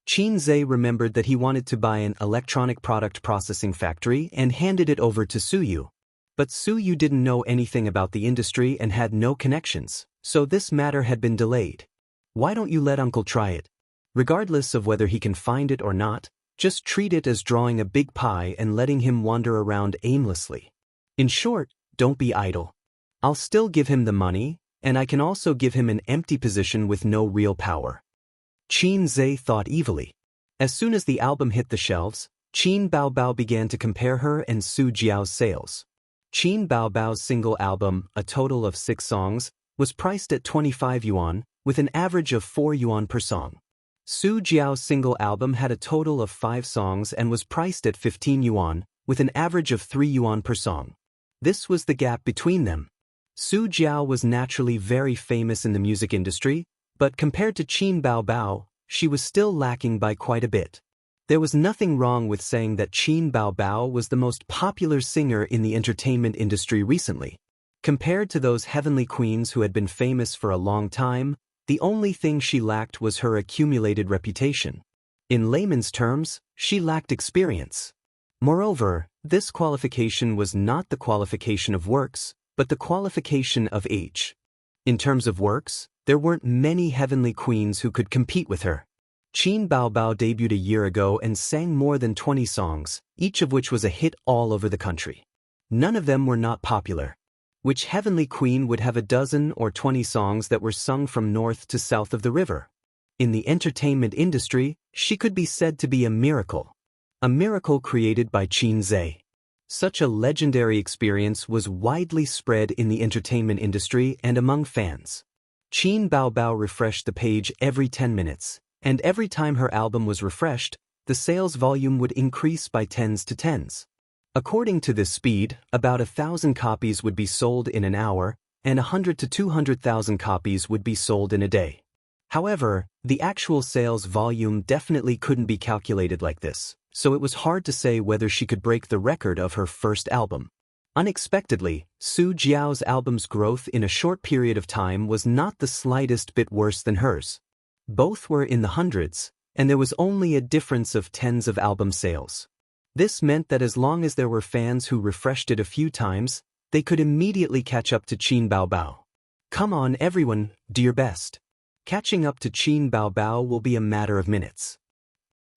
Qin Zhe remembered that he wanted to buy an electronic product processing factory and handed it over to Su Yu. But Su Yu didn't know anything about the industry and had no connections, so this matter had been delayed. Why don't you let Uncle try it? Regardless of whether he can find it or not, just treat it as drawing a big pie and letting him wander around aimlessly. In short, don't be idle. I'll still give him the money, and I can also give him an empty position with no real power. Qin Zhe thought evilly. As soon as the album hit the shelves, Qin Baobao began to compare her and Su Jiao's sales. Qin Baobao's single album, a total of 6 songs, was priced at 25 yuan, with an average of 4 yuan per song. Su Jiao's single album had a total of 5 songs and was priced at 15 yuan, with an average of 3 yuan per song. This was the gap between them. Su Jiao was naturally very famous in the music industry, but compared to Qin Baobao, she was still lacking by quite a bit. There was nothing wrong with saying that Qin Baobao was the most popular singer in the entertainment industry recently. Compared to those heavenly queens who had been famous for a long time, the only thing she lacked was her accumulated reputation. In layman's terms, she lacked experience. Moreover, this qualification was not the qualification of works, but the qualification of age. In terms of works, there weren't many heavenly queens who could compete with her. Qin Baobao debuted a year ago and sang more than 20 songs, each of which was a hit all over the country. None of them were not popular. Which heavenly queen would have a dozen or 20 songs that were sung from north to south of the river? In the entertainment industry, she could be said to be a miracle. A miracle created by Qin Zhe. Such a legendary experience was widely spread in the entertainment industry and among fans. Qin Baobao refreshed the page every 10 minutes, and every time her album was refreshed, the sales volume would increase by tens to tens. According to this speed, about 1,000 copies would be sold in an hour, and 100 to 200,000 copies would be sold in a day. However, the actual sales volume definitely couldn't be calculated like this, so it was hard to say whether she could break the record of her first album. Unexpectedly, Su Jiao's album's growth in a short period of time was not the slightest bit worse than hers. Both were in the hundreds, and there was only a difference of tens of album sales. This meant that as long as there were fans who refreshed it a few times, they could immediately catch up to Qin Baobao. Come on everyone, do your best. Catching up to Qin Baobao will be a matter of minutes.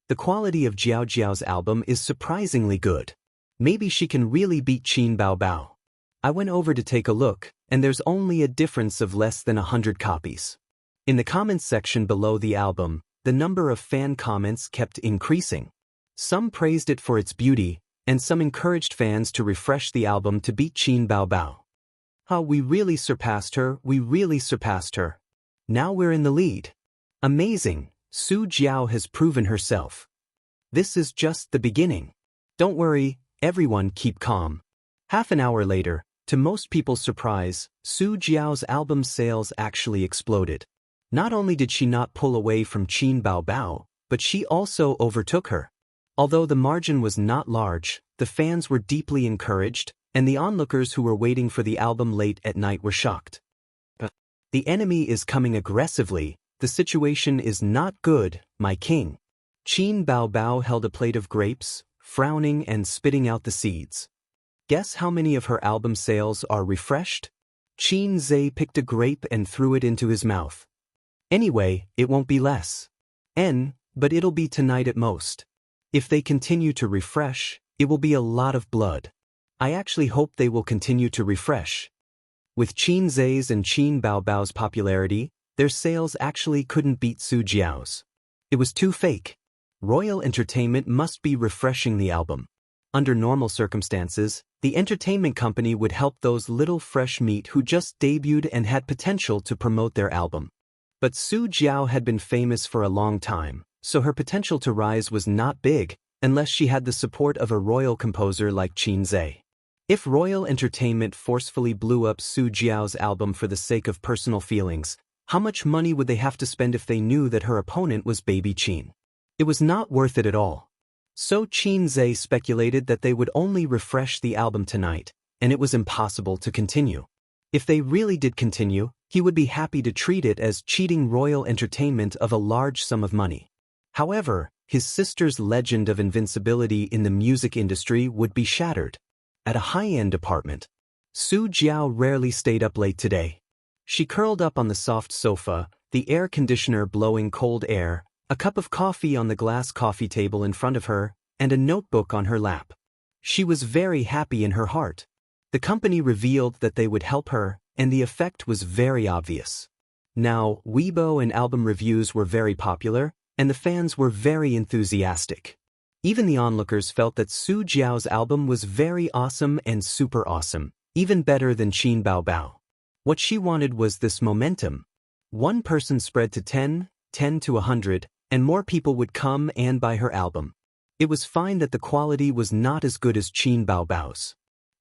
The quality of Jiao Jiao's album is surprisingly good. Maybe she can really beat Qin Baobao. I went over to take a look, and there's only a difference of less than 100 copies. In the comments section below the album, the number of fan comments kept increasing. Some praised it for its beauty, and some encouraged fans to refresh the album to beat Qin Baobao. We really surpassed her, we really surpassed her. Now we're in the lead. Amazing, Su Jiao has proven herself. This is just the beginning. Don't worry, everyone keep calm. Half an hour later, to most people's surprise, Su Jiao's album sales actually exploded. Not only did she not pull away from Qin Baobao, but she also overtook her. Although the margin was not large, the fans were deeply encouraged, and the onlookers who were waiting for the album late at night were shocked. The enemy is coming aggressively, the situation is not good, my king. Qin Baobao held a plate of grapes, frowning and spitting out the seeds. Guess how many of her album sales are refreshed? Qin Zhe picked a grape and threw it into his mouth. Anyway, it won't be less. But it'll be tonight at most. If they continue to refresh, it will be a lot of blood. I actually hope they will continue to refresh. With Qin Zhe's and Qin Baobao's popularity, their sales actually couldn't beat Su Jiao's. It was too fake. Royal Entertainment must be refreshing the album. Under normal circumstances, the entertainment company would help those little fresh meat who just debuted and had potential to promote their album. But Su Jiao had been famous for a long time, so her potential to rise was not big, unless she had the support of a royal composer like Qin Zhe. If Royal Entertainment forcefully blew up Su Jiao's album for the sake of personal feelings, how much money would they have to spend if they knew that her opponent was baby Qin? It was not worth it at all. So Qin Zhe speculated that they would only refresh the album tonight, and it was impossible to continue. If they really did continue, he would be happy to treat it as cheating Royal Entertainment of a large sum of money. However, his sister's legend of invincibility in the music industry would be shattered. At a high-end apartment, Su Jiao rarely stayed up late today. She curled up on the soft sofa, the air conditioner blowing cold air, a cup of coffee on the glass coffee table in front of her, and a notebook on her lap. She was very happy in her heart. The company revealed that they would help her, and the effect was very obvious. Now, Weibo and album reviews were very popular, and the fans were very enthusiastic. Even the onlookers felt that Su Jiao's album was very awesome and super awesome, even better than Qin Baobao. What she wanted was this momentum. One person spread to 10 to 100, and more people would come and buy her album. It was fine that the quality was not as good as Qin Baobao's.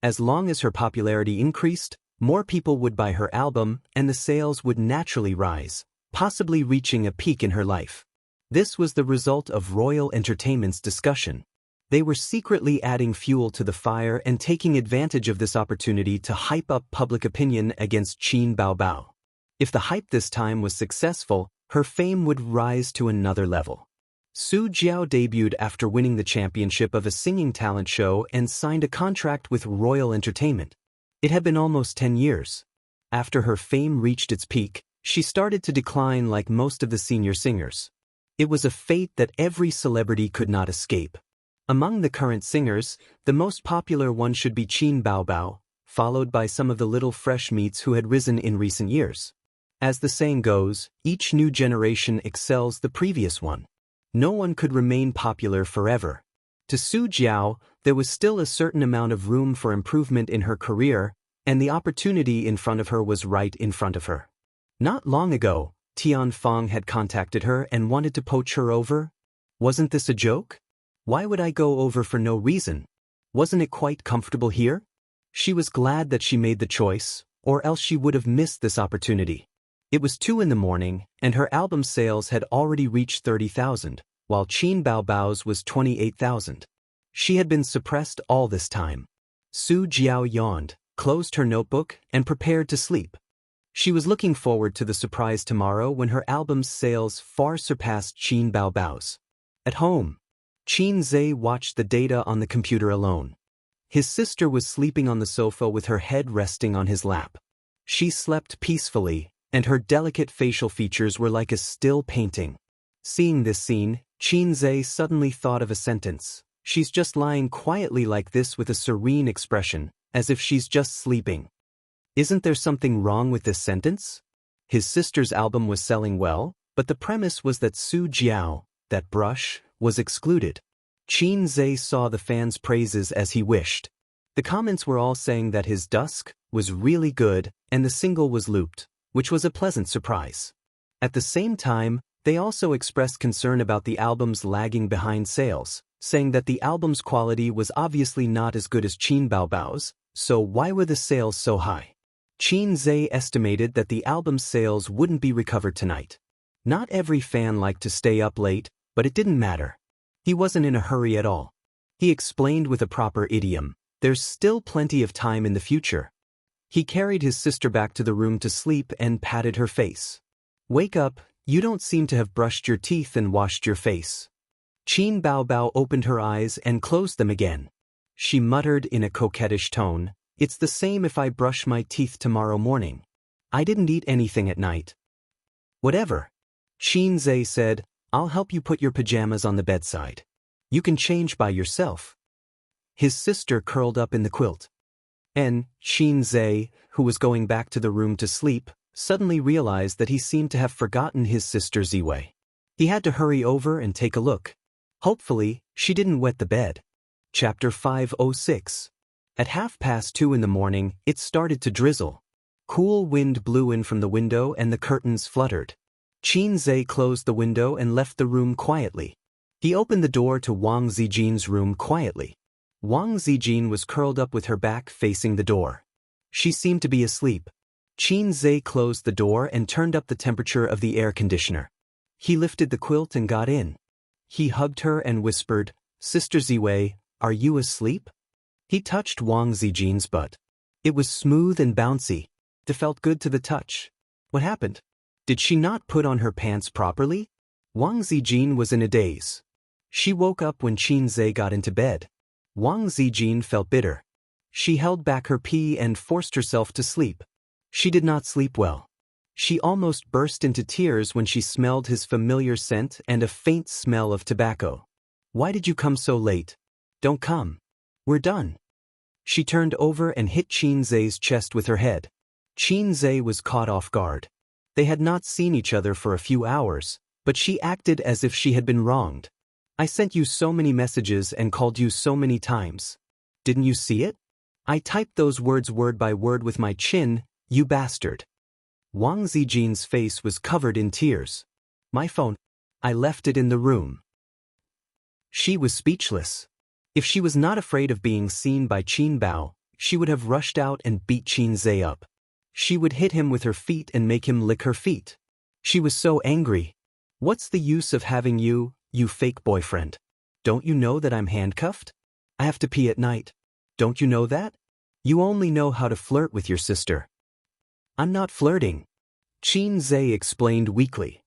As long as her popularity increased, more people would buy her album, and the sales would naturally rise, possibly reaching a peak in her life. This was the result of Royal Entertainment's discussion. They were secretly adding fuel to the fire and taking advantage of this opportunity to hype up public opinion against Qin Baobao. If the hype this time was successful, her fame would rise to another level. Su Jiao debuted after winning the championship of a singing talent show and signed a contract with Royal Entertainment. It had been almost 10 years. After her fame reached its peak, she started to decline like most of the senior singers. It was a fate that every celebrity could not escape. Among the current singers, the most popular one should be Qin Baobao, followed by some of the little fresh meats who had risen in recent years. As the saying goes, each new generation excels the previous one. No one could remain popular forever. To Su Jiao, there was still a certain amount of room for improvement in her career, and the opportunity in front of her was right in front of her. Not long ago, Tian Feng had contacted her and wanted to poach her over. Wasn't this a joke? Why would I go over for no reason? Wasn't it quite comfortable here? She was glad that she made the choice, or else she would have missed this opportunity. It was 2 in the morning, and her album sales had already reached 30,000, while Qin Baobao's was 28,000. She had been suppressed all this time. Su Jiao yawned, closed her notebook, and prepared to sleep. She was looking forward to the surprise tomorrow when her album's sales far surpassed Qin Baobao's. At home, Qin Zhe watched the data on the computer alone. His sister was sleeping on the sofa with her head resting on his lap. She slept peacefully, and her delicate facial features were like a still painting. Seeing this scene, Qin Zhe suddenly thought of a sentence. She's just lying quietly like this with a serene expression, as if she's just sleeping. Isn't there something wrong with this sentence? His sister's album was selling well, but the premise was that Su Jiao, that brush, was excluded. Qin Zhe saw the fans' praises as he wished. The comments were all saying that his dusk was really good and the single was looped, which was a pleasant surprise. At the same time, they also expressed concern about the album's lagging behind sales, saying that the album's quality was obviously not as good as Qin Baobao's, so why were the sales so high? Qin Zhe estimated that the album's sales wouldn't be recovered tonight. Not every fan liked to stay up late, but it didn't matter. He wasn't in a hurry at all. He explained with a proper idiom, there's still plenty of time in the future. He carried his sister back to the room to sleep and patted her face. Wake up, you don't seem to have brushed your teeth and washed your face. Qin Baobao opened her eyes and closed them again. She muttered in a coquettish tone, it's the same if I brush my teeth tomorrow morning. I didn't eat anything at night. Whatever. Qin Zhe said, I'll help you put your pajamas on the bedside. You can change by yourself. His sister curled up in the quilt. And Qin Zhe, who was going back to the room to sleep, suddenly realized that he seemed to have forgotten his sister Ziwei. He had to hurry over and take a look. Hopefully, she didn't wet the bed. Chapter 506. At 2:30 in the morning, it started to drizzle. Cool wind blew in from the window and the curtains fluttered. Qin Zhe closed the window and left the room quietly. He opened the door to Wang Zijin's room quietly. Wang Zijin was curled up with her back facing the door. She seemed to be asleep. Qin Zhe closed the door and turned up the temperature of the air conditioner. He lifted the quilt and got in. He hugged her and whispered, Sister Ziwei, are you asleep? He touched Wang Zijin's butt. It was smooth and bouncy. It felt good to the touch. What happened? Did she not put on her pants properly? Wang Zijin was in a daze. She woke up when Qin Zhe got into bed. Wang Zijin felt bitter. She held back her pee and forced herself to sleep. She did not sleep well. She almost burst into tears when she smelled his familiar scent and a faint smell of tobacco. Why did you come so late? Don't come. We're done. She turned over and hit Qin Zhe's chest with her head. Qin Zhe was caught off guard. They had not seen each other for a few hours, but she acted as if she had been wronged. I sent you so many messages and called you so many times. Didn't you see it? I typed those words word by word with my chin, you bastard. Wang Zijin's face was covered in tears. My phone. I left it in the room. She was speechless. If she was not afraid of being seen by Qin Bao, she would have rushed out and beat Qin Zhe up. She would hit him with her feet and make him lick her feet. She was so angry. What's the use of having you, you fake boyfriend? Don't you know that I'm handcuffed? I have to pee at night. Don't you know that? You only know how to flirt with your sister. I'm not flirting. Qin Zhe explained weakly.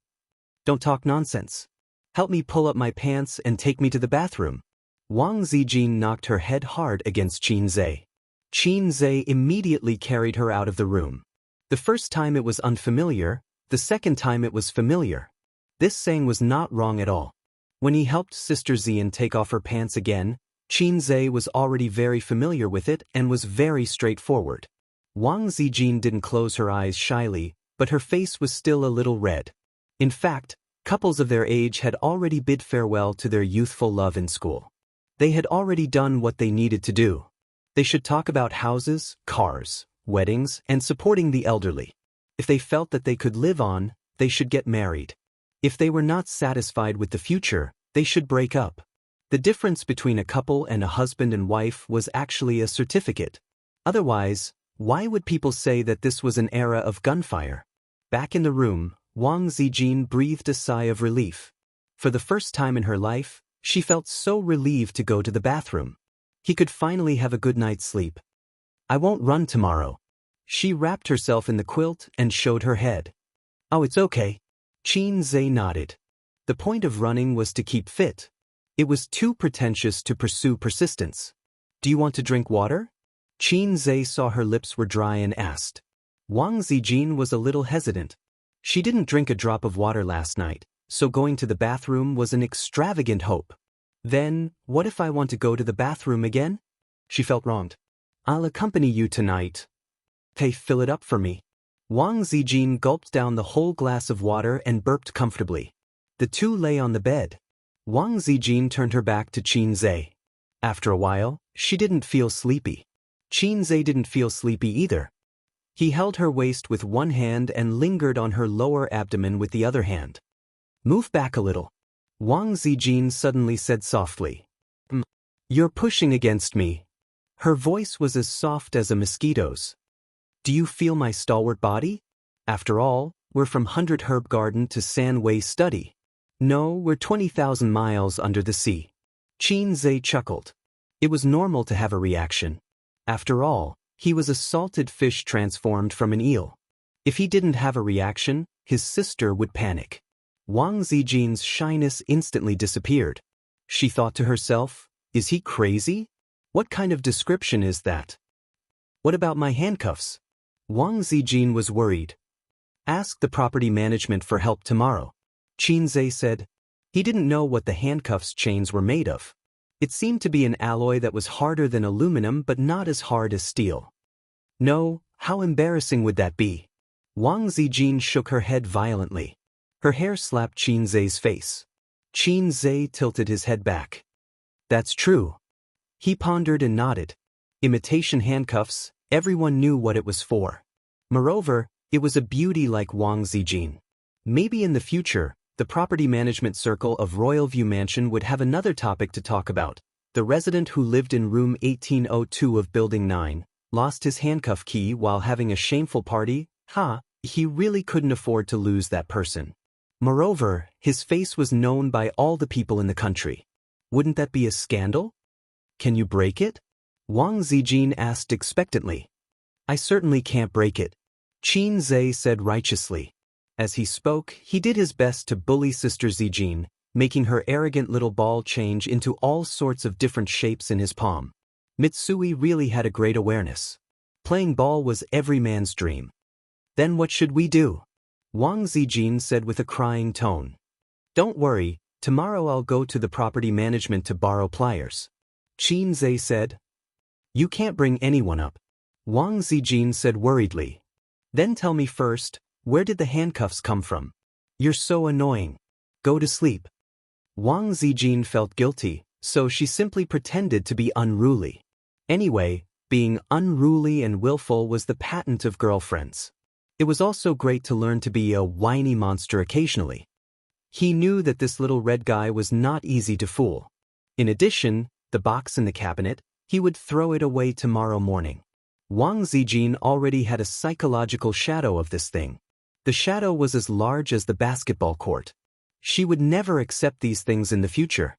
Don't talk nonsense. Help me pull up my pants and take me to the bathroom. Wang Zijin knocked her head hard against Qin Zhe. Qin Zhe immediately carried her out of the room. The first time it was unfamiliar, the second time it was familiar. This saying was not wrong at all. When he helped Sister Xian take off her pants again, Qinze was already very familiar with it and was very straightforward. Wang Zijin didn't close her eyes shyly, but her face was still a little red. In fact, couples of their age had already bid farewell to their youthful love in school. They had already done what they needed to do. They should talk about houses, cars, weddings, and supporting the elderly. If they felt that they could live on, they should get married. If they were not satisfied with the future, they should break up. The difference between a couple and a husband and wife was actually a certificate. Otherwise, why would people say that this was an era of gunfire? Back in the room, Wang Zijin breathed a sigh of relief. For the first time in her life, she felt so relieved to go to the bathroom. He could finally have a good night's sleep. I won't run tomorrow. She wrapped herself in the quilt and showed her head. Oh, it's okay. Qinze nodded. The point of running was to keep fit. It was too pretentious to pursue persistence. Do you want to drink water? Qinze saw her lips were dry and asked. Wang Zijin was a little hesitant. She didn't drink a drop of water last night, so going to the bathroom was an extravagant hope. Then, what if I want to go to the bathroom again? She felt wronged. I'll accompany you tonight. Hey, fill it up for me. Wang Zijin gulped down the whole glass of water and burped comfortably. The two lay on the bed. Wang Zijin turned her back to Qinze. After a while, she didn't feel sleepy. Qinze didn't feel sleepy either. He held her waist with one hand and lingered on her lower abdomen with the other hand. Move back a little. Wang Zijin suddenly said softly. You're pushing against me. Her voice was as soft as a mosquito's. Do you feel my stalwart body? After all, we're from 100 Herb Garden to Sanwei Study. No, we're 20,000 miles under the sea. Qinze chuckled. It was normal to have a reaction. After all, he was a salted fish transformed from an eel. If he didn't have a reaction, his sister would panic. Wang Zijin's shyness instantly disappeared. She thought to herself, is he crazy? What kind of description is that? What about my handcuffs? Wang Zijin was worried. Ask the property management for help tomorrow. Qinze said. He didn't know what the handcuffs chains were made of. It seemed to be an alloy that was harder than aluminum but not as hard as steel. No, how embarrassing would that be? Wang Zijin shook her head violently. Her hair slapped Qinze's face. Qinze tilted his head back. That's true. He pondered and nodded. Imitation handcuffs, everyone knew what it was for. Moreover, it was a beauty like Wang Zijin. Maybe in the future, the property management circle of Royal View Mansion would have another topic to talk about. The resident who lived in room 1802 of Building 9 lost his handcuff key while having a shameful party. He really couldn't afford to lose that person. Moreover, his face was known by all the people in the country. Wouldn't that be a scandal? Can you break it? Wang Zijin asked expectantly. I certainly can't break it. Qinze said righteously. As he spoke, he did his best to bully Sister Zijin, making her arrogant little ball change into all sorts of different shapes in his palm. Mitsui really had a great awareness. Playing ball was every man's dream. Then what should we do? Wang Zijin said with a crying tone. Don't worry, tomorrow I'll go to the property management to borrow pliers. Qinze said. You can't bring anyone up. Wang Zijin said worriedly. Then tell me first, where did the handcuffs come from? You're so annoying. Go to sleep. Wang Zijin felt guilty, so she simply pretended to be unruly. Anyway, being unruly and willful was the patent of girlfriends. It was also great to learn to be a whiny monster occasionally. He knew that this little red guy was not easy to fool. In addition, the box in the cabinet, he would throw it away tomorrow morning. Wang Zijin already had a psychological shadow of this thing. The shadow was as large as the basketball court. She would never accept these things in the future.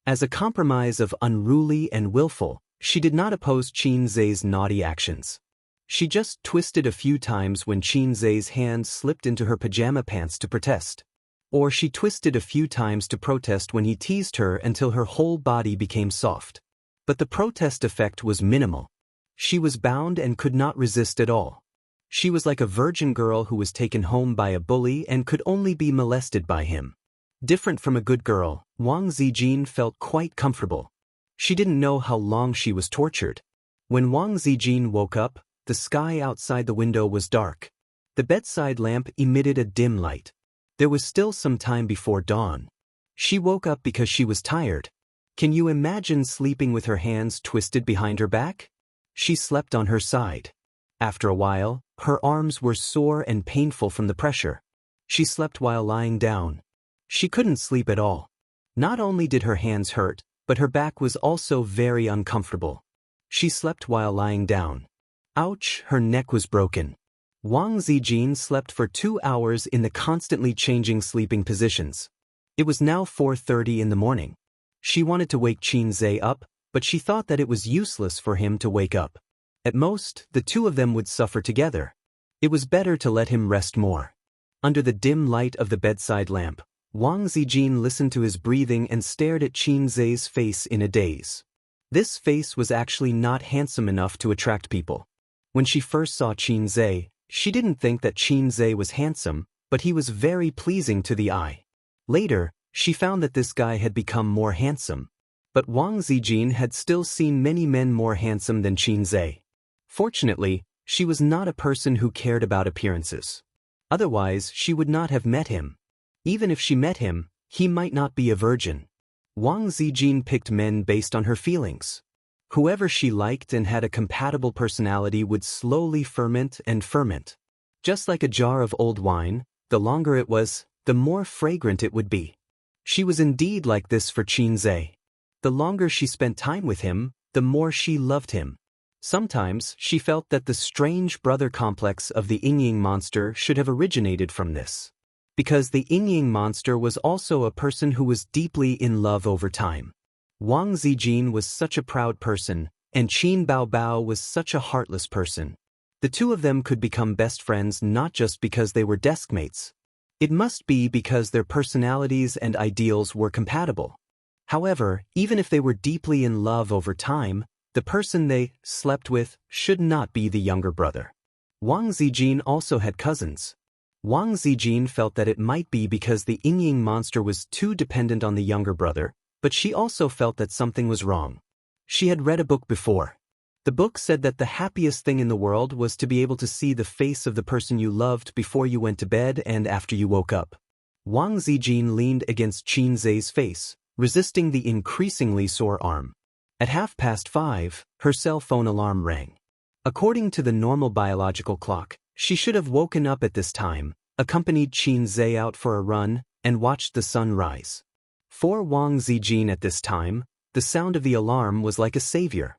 As a compromise of unruly and willful, she did not oppose Qinze's naughty actions. She just twisted a few times when Qinze's hand slipped into her pajama pants to protest. Or she twisted a few times to protest when he teased her until her whole body became soft. But the protest effect was minimal. She was bound and could not resist at all. She was like a virgin girl who was taken home by a bully and could only be molested by him. Different from a good girl, Wang Zijin felt quite comfortable. She didn't know how long she was tortured. When Wang Zijin woke up, the sky outside the window was dark. The bedside lamp emitted a dim light. There was still some time before dawn. She woke up because she was tired. Can you imagine sleeping with her hands twisted behind her back? She slept on her side. After a while, her arms were sore and painful from the pressure. She slept while lying down. She couldn't sleep at all. Not only did her hands hurt, but her back was also very uncomfortable. She slept while lying down. Ouch, her neck was broken. Wang Zijin slept for 2 hours in the constantly changing sleeping positions. It was now 4:30 in the morning. She wanted to wake Qin Zhe up, but she thought that it was useless for him to wake up. At most, the two of them would suffer together. It was better to let him rest more. Under the dim light of the bedside lamp, Wang Zijin listened to his breathing and stared at Qin Zhe's face in a daze. This face was actually not handsome enough to attract people. When she first saw Qin Zhe, she didn't think that Qin Zhe was handsome, but he was very pleasing to the eye. Later, she found that this guy had become more handsome. But Wang Zijin had still seen many men more handsome than Qin Zhe. Fortunately, she was not a person who cared about appearances. Otherwise, she would not have met him. Even if she met him, he might not be a virgin. Wang Zijin picked men based on her feelings. Whoever she liked and had a compatible personality would slowly ferment and ferment. Just like a jar of old wine, the longer it was, the more fragrant it would be. She was indeed like this for Qin Zhe. The longer she spent time with him, the more she loved him. Sometimes she felt that the strange brother complex of the Ying monster should have originated from this. Because the Ying monster was also a person who was deeply in love over time. Wang Zijin was such a proud person, and Qin Baobao was such a heartless person. The two of them could become best friends not just because they were deskmates. It must be because their personalities and ideals were compatible. However, even if they were deeply in love over time, the person they slept with should not be the younger brother. Wang Zijin also had cousins. Wang Zijin felt that it might be because the Ying monster was too dependent on the younger brother, but she also felt that something was wrong. She had read a book before. The book said that the happiest thing in the world was to be able to see the face of the person you loved before you went to bed and after you woke up. Wang Zijin leaned against Qin Zhe's face, resisting the increasingly sore arm. At 5:30, her cell phone alarm rang. According to the normal biological clock, she should have woken up at this time, accompanied Qin Zhe out for a run, and watched the sun rise. For Wang Zijin at this time, the sound of the alarm was like a savior.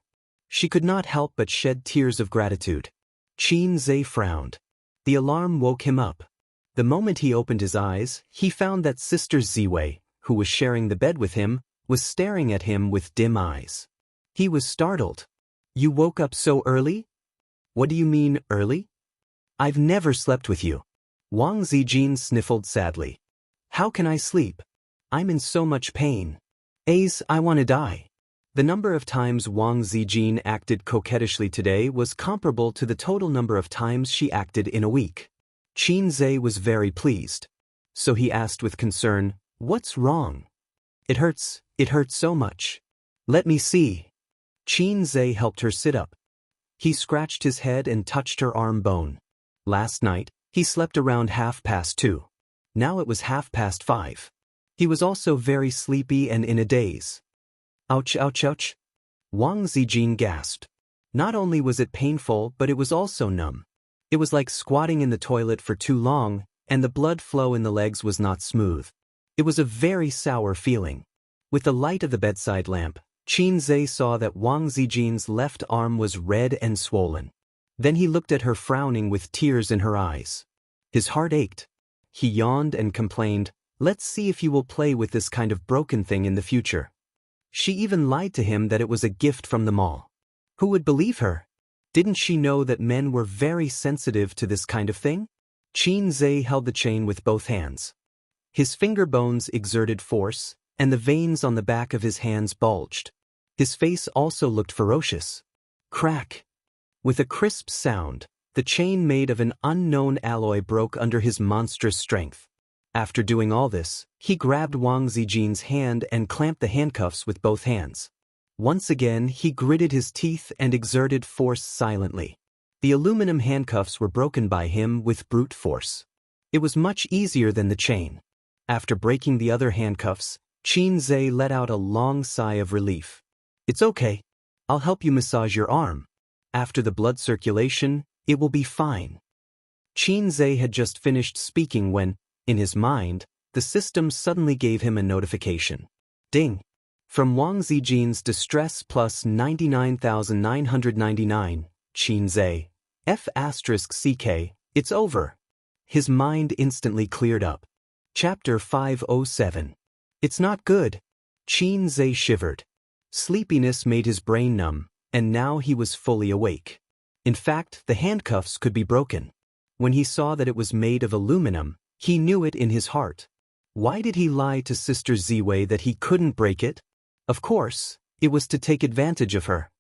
She could not help but shed tears of gratitude. Qin Zhe frowned. The alarm woke him up. The moment he opened his eyes, he found that Sister Ziwei, who was sharing the bed with him, was staring at him with dim eyes. He was startled. "You woke up so early?" "What do you mean, early? I've never slept with you." Wang Zijin sniffled sadly. "How can I sleep? I'm in so much pain. Ace, I want to die." The number of times Wang Zijin acted coquettishly today was comparable to the total number of times she acted in a week. Qin Zhe was very pleased. So he asked with concern, "What's wrong?" It hurts so much." "Let me see." Qin Zhe helped her sit up. He scratched his head and touched her arm bone. Last night, he slept around 2:30. Now it was 5:30. He was also very sleepy and in a daze. "Ouch, ouch, ouch." Wang Zijin gasped. Not only was it painful, but it was also numb. It was like squatting in the toilet for too long, and the blood flow in the legs was not smooth. It was a very sour feeling. With the light of the bedside lamp, Qin Zhe saw that Wang Zijin's left arm was red and swollen. Then he looked at her frowning with tears in her eyes. His heart ached. He yawned and complained, "Let's see if you will play with this kind of broken thing in the future." She even lied to him that it was a gift from the mall. Who would believe her? Didn't she know that men were very sensitive to this kind of thing? Qin Zhe held the chain with both hands. His finger bones exerted force, and the veins on the back of his hands bulged. His face also looked ferocious. Crack! With a crisp sound, the chain made of an unknown alloy broke under his monstrous strength. After doing all this, he grabbed Wang Zijin's hand and clamped the handcuffs with both hands. Once again, he gritted his teeth and exerted force silently. The aluminum handcuffs were broken by him with brute force. It was much easier than the chain. After breaking the other handcuffs, Xianxia let out a long sigh of relief. It's okay. I'll help you massage your arm. After the blood circulation, it will be fine. Xianxia had just finished speaking when, in his mind, the system suddenly gave him a notification. Ding! From Wang Zijin's distress plus 99,999, Xianxia, F*CK, it's over. His mind instantly cleared up. Chapter 507. It's not good. Xianxia shivered. Sleepiness made his brain numb, and now he was fully awake. In fact, the handcuffs could be broken. When he saw that it was made of aluminum, he knew it in his heart. Why did he lie to Sister Ziwei that he couldn't break it? Of course, it was to take advantage of her.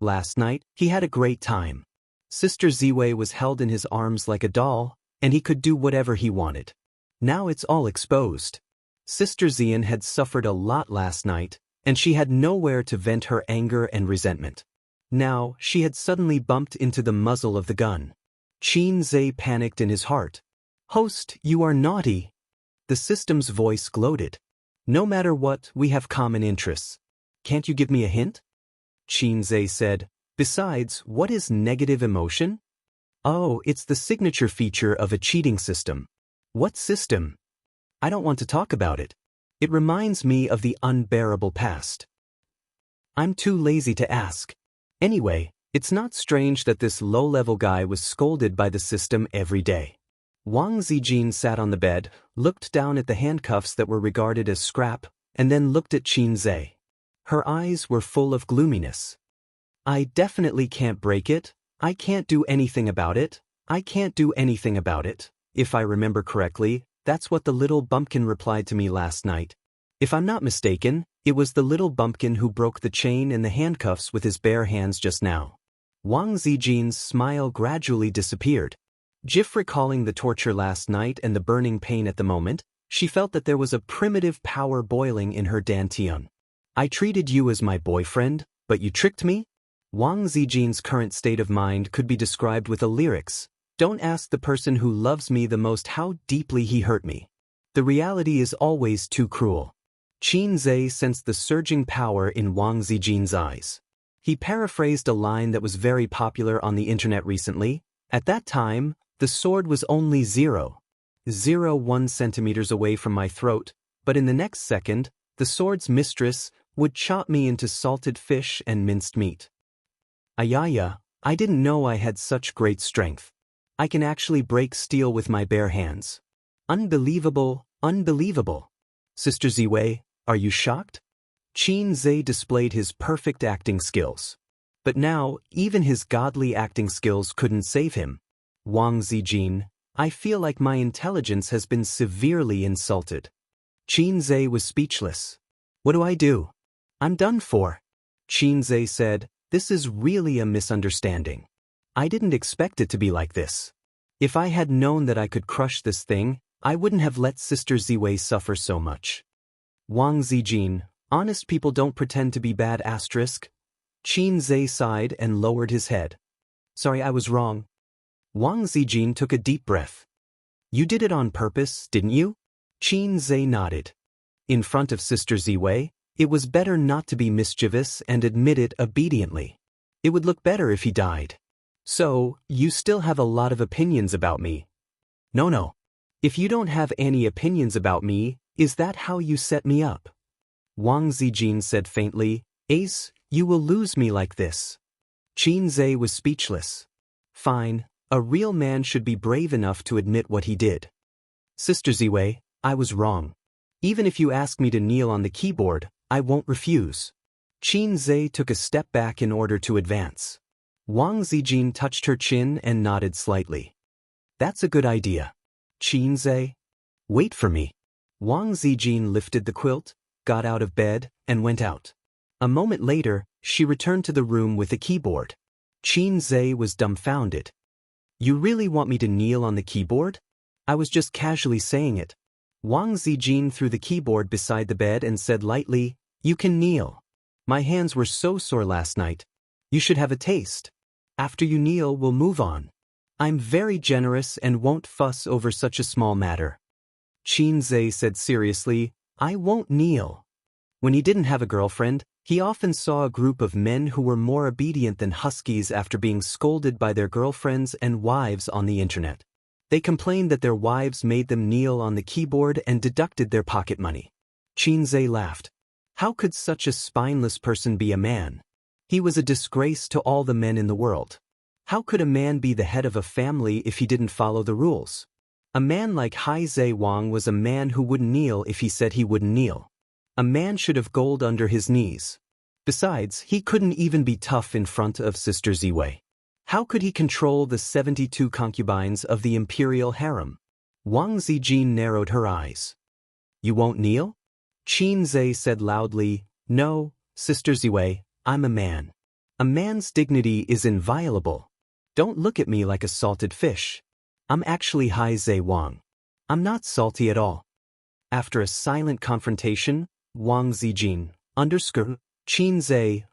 Last night, he had a great time. Sister Ziwei was held in his arms like a doll, and he could do whatever he wanted. Now it's all exposed. Sister Xian had suffered a lot last night, and she had nowhere to vent her anger and resentment. Now, she had suddenly bumped into the muzzle of the gun. Xianxia panicked in his heart. Host, you are naughty. The system's voice gloated. No matter what, we have common interests. Can't you give me a hint? Xianxia said. Besides, what is negative emotion? Oh, it's the signature feature of a cheating system. What system? I don't want to talk about it. It reminds me of the unbearable past. I'm too lazy to ask. Anyway, it's not strange that this low-level guy was scolded by the system every day. Wang Zijin sat on the bed, looked down at the handcuffs that were regarded as scrap, and then looked at Xianxia. Her eyes were full of gloominess. I definitely can't break it. I can't do anything about it. I can't do anything about it. If I remember correctly, that's what the little bumpkin replied to me last night. If I'm not mistaken, it was the little bumpkin who broke the chain and the handcuffs with his bare hands just now. Wang Zijin's smile gradually disappeared. Jiff recalling the torture last night and the burning pain at the moment, she felt that there was a primitive power boiling in her dantian. I treated you as my boyfriend, but you tricked me? Wang Zijin's current state of mind could be described with a lyrics. Don't ask the person who loves me the most how deeply he hurt me. The reality is always too cruel. Xianxia sensed the surging power in Wang Zijin's eyes. He paraphrased a line that was very popular on the internet recently. At that time, the sword was only 0.01 centimeters away from my throat, but in the next second, the sword's mistress would chop me into salted fish and minced meat. Ayaya, I didn't know I had such great strength. I can actually break steel with my bare hands. Unbelievable, unbelievable. Sister Ziwei, are you shocked? Xianxia displayed his perfect acting skills. But now, even his godly acting skills couldn't save him. Wang Zijin, I feel like my intelligence has been severely insulted. Xianxia was speechless. What do I do? I'm done for. Xianxia said, this is really a misunderstanding. I didn't expect it to be like this. If I had known that I could crush this thing, I wouldn't have let Sister Ziwei suffer so much. Wang Zijin, honest people don't pretend to be bad asterisk. Xianxia sighed and lowered his head. Sorry, I was wrong. Wang Zijin took a deep breath. You did it on purpose, didn't you? Xianxia nodded. In front of Sister Ziwei, it was better not to be mischievous and admit it obediently. It would look better if he died. So, you still have a lot of opinions about me. No. If you don't have any opinions about me, is that how you set me up? Wang Zijin said faintly, Ace, you will lose me like this. Xianxia was speechless. Fine, a real man should be brave enough to admit what he did. Sister Ziwei, I was wrong. Even if you ask me to kneel on the keyboard, I won't refuse. Xianxia took a step back in order to advance. Wang Zijin touched her chin and nodded slightly. That's a good idea. Xianxia, wait for me. Wang Zijin lifted the quilt, got out of bed, and went out. A moment later, she returned to the room with a keyboard. Xianxia was dumbfounded. You really want me to kneel on the keyboard? I was just casually saying it. Wang Zijin threw the keyboard beside the bed and said lightly, You can kneel. My hands were so sore last night. You should have a taste. After you kneel, we'll move on. I'm very generous and won't fuss over such a small matter. Xianxia said seriously, I won't kneel. When he didn't have a girlfriend, he often saw a group of men who were more obedient than huskies after being scolded by their girlfriends and wives on the internet. They complained that their wives made them kneel on the keyboard and deducted their pocket money. Xianxia laughed. How could such a spineless person be a man? He was a disgrace to all the men in the world. How could a man be the head of a family if he didn't follow the rules? A man like Hai Wang was a man who wouldn't kneel if he said he wouldn't kneel. A man should have gold under his knees. Besides, he couldn't even be tough in front of Sister Ziwei. How could he control the 72 concubines of the imperial harem? Wang Zijin narrowed her eyes. You won't kneel? Xianxia said loudly, No, Sister Ziwei, I'm a man. A man's dignity is inviolable. Don't look at me like a salted fish. I'm actually Hai Wang. I'm not salty at all. After a silent confrontation, Wang Zijin, Xianxia,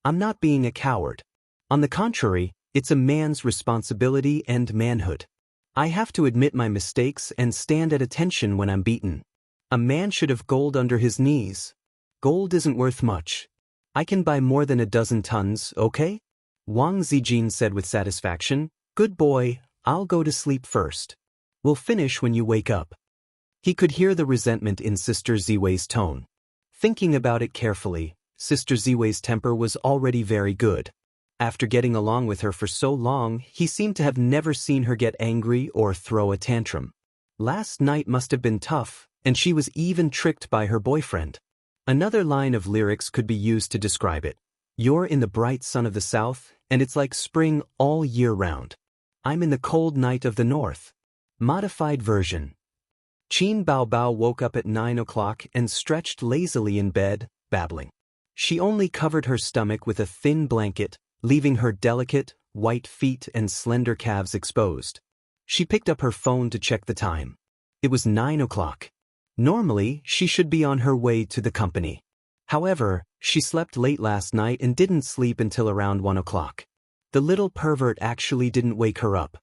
I'm not being a coward. On the contrary, it's a man's responsibility and manhood. I have to admit my mistakes and stand at attention when I'm beaten. A man should have gold under his knees. Gold isn't worth much. I can buy more than a dozen tons, okay? Wang Zijin said with satisfaction, Good boy, I'll go to sleep first. We'll finish when you wake up. He could hear the resentment in Sister Ziwei's tone. Thinking about it carefully, Sister Ziwei's temper was already very good. After getting along with her for so long, he seemed to have never seen her get angry or throw a tantrum. Last night must have been tough, and she was even tricked by her boyfriend. Another line of lyrics could be used to describe it. You're in the bright sun of the south, and it's like spring all year round. I'm in the cold night of the north. Modified version. Qin Baobao woke up at 9 o'clock and stretched lazily in bed, babbling. She only covered her stomach with a thin blanket, leaving her delicate, white feet and slender calves exposed. She picked up her phone to check the time. It was 9 o'clock. Normally, she should be on her way to the company. However, she slept late last night and didn't sleep until around 1 o'clock. The little pervert actually didn't wake her up.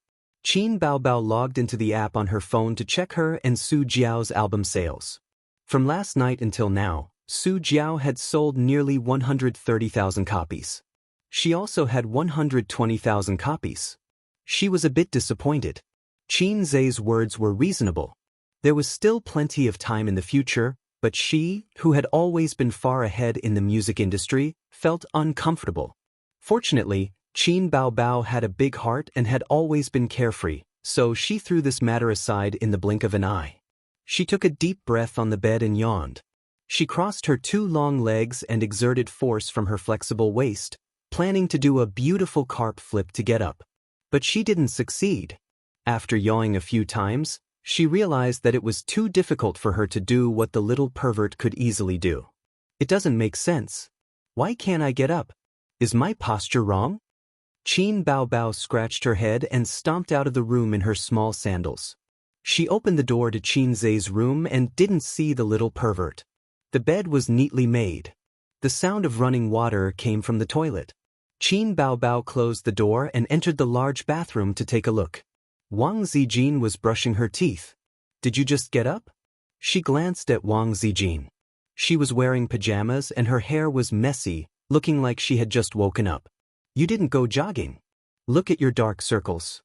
Qin Baobao logged into the app on her phone to check her and Su Jiao's album sales. From last night until now, Su Jiao had sold nearly 130,000 copies. She also had 120,000 copies. She was a bit disappointed. Xianxia's words were reasonable. There was still plenty of time in the future, but she, who had always been far ahead in the music industry, felt uncomfortable. Fortunately, Qin Baobao had a big heart and had always been carefree, so she threw this matter aside in the blink of an eye. She took a deep breath on the bed and yawned. She crossed her 2 long legs and exerted force from her flexible waist, planning to do a beautiful carp flip to get up. But she didn't succeed. After yawing a few times, she realized that it was too difficult for her to do what the little pervert could easily do. It doesn't make sense. Why can't I get up? Is my posture wrong? Qin Baobao scratched her head and stomped out of the room in her small sandals. She opened the door to Xianxia's room and didn't see the little pervert. The bed was neatly made. The sound of running water came from the toilet. Qin Baobao closed the door and entered the large bathroom to take a look. Wang Zijin was brushing her teeth. Did you just get up? She glanced at Wang Zijin. She was wearing pajamas and her hair was messy, looking like she had just woken up. You didn't go jogging. Look at your dark circles.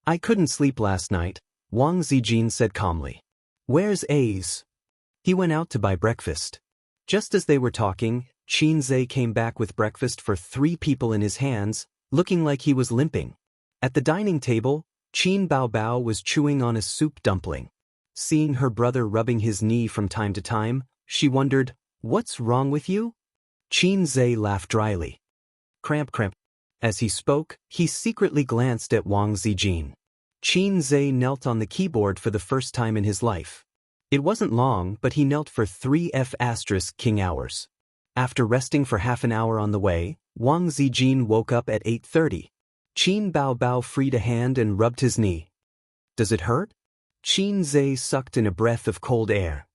I couldn't sleep last night, Wang Zijin said calmly. Where's Ace? He went out to buy breakfast. Just as they were talking, Xianxia came back with breakfast for 3 people in his hands, looking like he was limping. At the dining table, Qin Baobao was chewing on a soup dumpling. Seeing her brother rubbing his knee from time to time, she wondered, What's wrong with you? Xianxia laughed dryly. Cramp. As he spoke, he secretly glanced at Wang Zijin. Xianxia knelt on the keyboard for the first time in his life. It wasn't long, but he knelt for 3F** king hours. After resting for half an hour on the way, Wang Zijin woke up at 8:30. Qin Baobao freed a hand and rubbed his knee. Does it hurt? Xianxia sucked in a breath of cold air.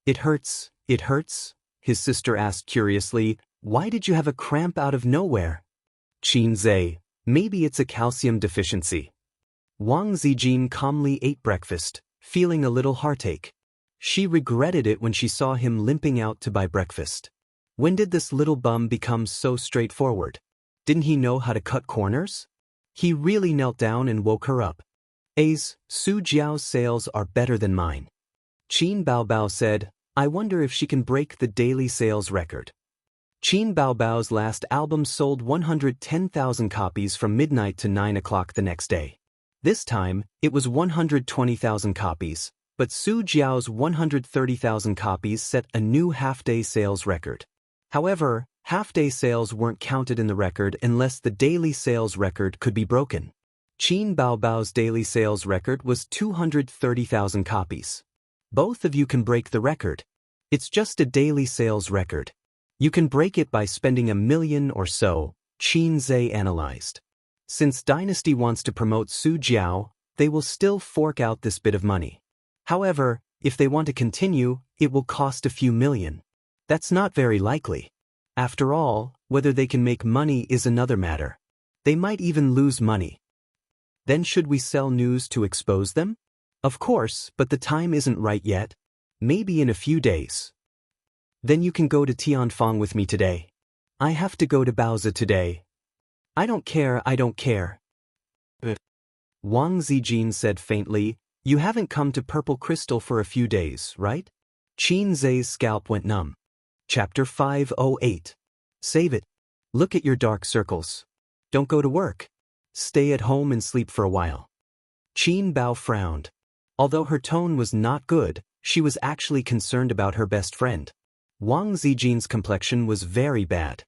It hurts. his sister asked curiously. Why did you have a cramp out of nowhere? Qin Zhe, maybe it's a calcium deficiency. Wang Zijin calmly ate breakfast, feeling a little heartache. She regretted it when she saw him limping out to buy breakfast. When did this little bum become so straightforward? Didn't he know how to cut corners? He really knelt down and woke her up. Su Jiao's sales are better than mine. Qin Baobao said, I wonder if she can break the daily sales record. Qin Baobao's last album sold 110,000 copies from midnight to 9 o'clock the next day. This time, it was 120,000 copies, but Su Jiao's 130,000 copies set a new half-day sales record. However, half-day sales weren't counted in the record unless the daily sales record could be broken. Qin Baobao's daily sales record was 230,000 copies. Both of you can break the record. It's just a daily sales record. You can break it by spending $1 million or so, Qin Zhe analyzed. Since Dynasty wants to promote Su Jiao, they will still fork out this bit of money. However, if they want to continue, it will cost a few million. That's not very likely. After all, whether they can make money is another matter. They might even lose money. Then should we sell news to expose them? Of course, but the time isn't right yet. Maybe in a few days. Then you can go to Tianfang with me today. I have to go to Baozi today. I don't care. Wang Zijin said faintly, you haven't come to Purple Crystal for a few days, right? Qin Zhe's scalp went numb. Chapter 508. Save it. Look at your dark circles. Don't go to work. Stay at home and sleep for a while. Qin Bao frowned. Although her tone was not good, she was actually concerned about her best friend. Wang Zijin's complexion was very bad.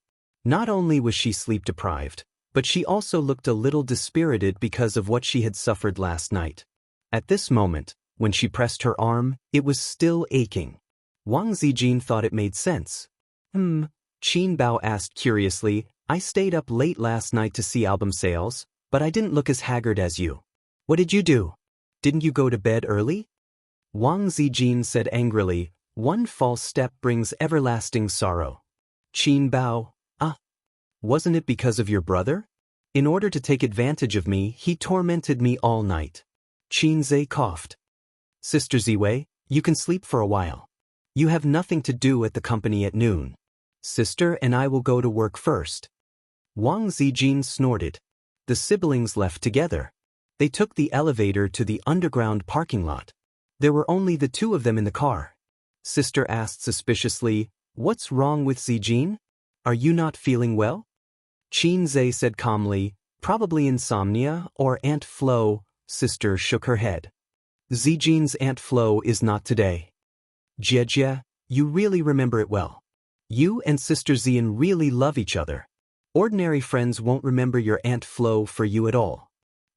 Not only was she sleep-deprived, but she also looked a little dispirited because of what she had suffered last night. At this moment, when she pressed her arm, it was still aching. Wang Zijin thought it made sense. Qin Bao asked curiously, I stayed up late last night to see album sales, but I didn't look as haggard as you. What did you do? Didn't you go to bed early? Wang Zijin said angrily, one false step brings everlasting sorrow. Qin Bao, wasn't it because of your brother? In order to take advantage of me, he tormented me all night. Qin Zhe coughed. Sister Ziwei, you can sleep for a while. You have nothing to do at the company at noon. Sister and I will go to work first. Wang Zijin snorted. The siblings left together. They took the elevator to the underground parking lot. There were only the two of them in the car. Sister asked suspiciously, what's wrong with Zijin? Are you not feeling well? Qin Zhe said calmly, probably insomnia or Aunt Flo. Sister shook her head. Zijin's Aunt Flo is not today. Jie, you really remember it well. You and Sister Zian really love each other. Ordinary friends won't remember your Aunt Flo for you at all.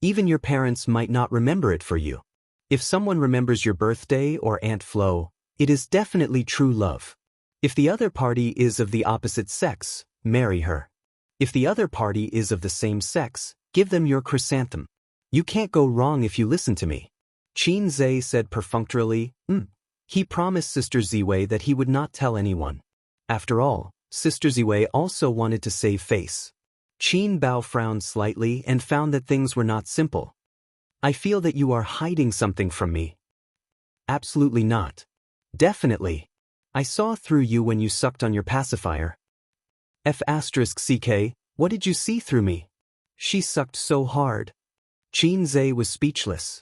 Even your parents might not remember it for you. If someone remembers your birthday or Aunt Flo, it is definitely true love. If the other party is of the opposite sex, marry her. If the other party is of the same sex, give them your chrysanthemum. You can't go wrong if you listen to me. Qin Zhe said perfunctorily, He promised Sister Ziwei that he would not tell anyone. After all, Sister Ziwei also wanted to save face. Qin Bao frowned slightly and found that things were not simple. I feel that you are hiding something from me. Absolutely not. Definitely. I saw through you when you sucked on your pacifier. F***ck, what did you see through me? She sucked so hard. Qin Zhe was speechless.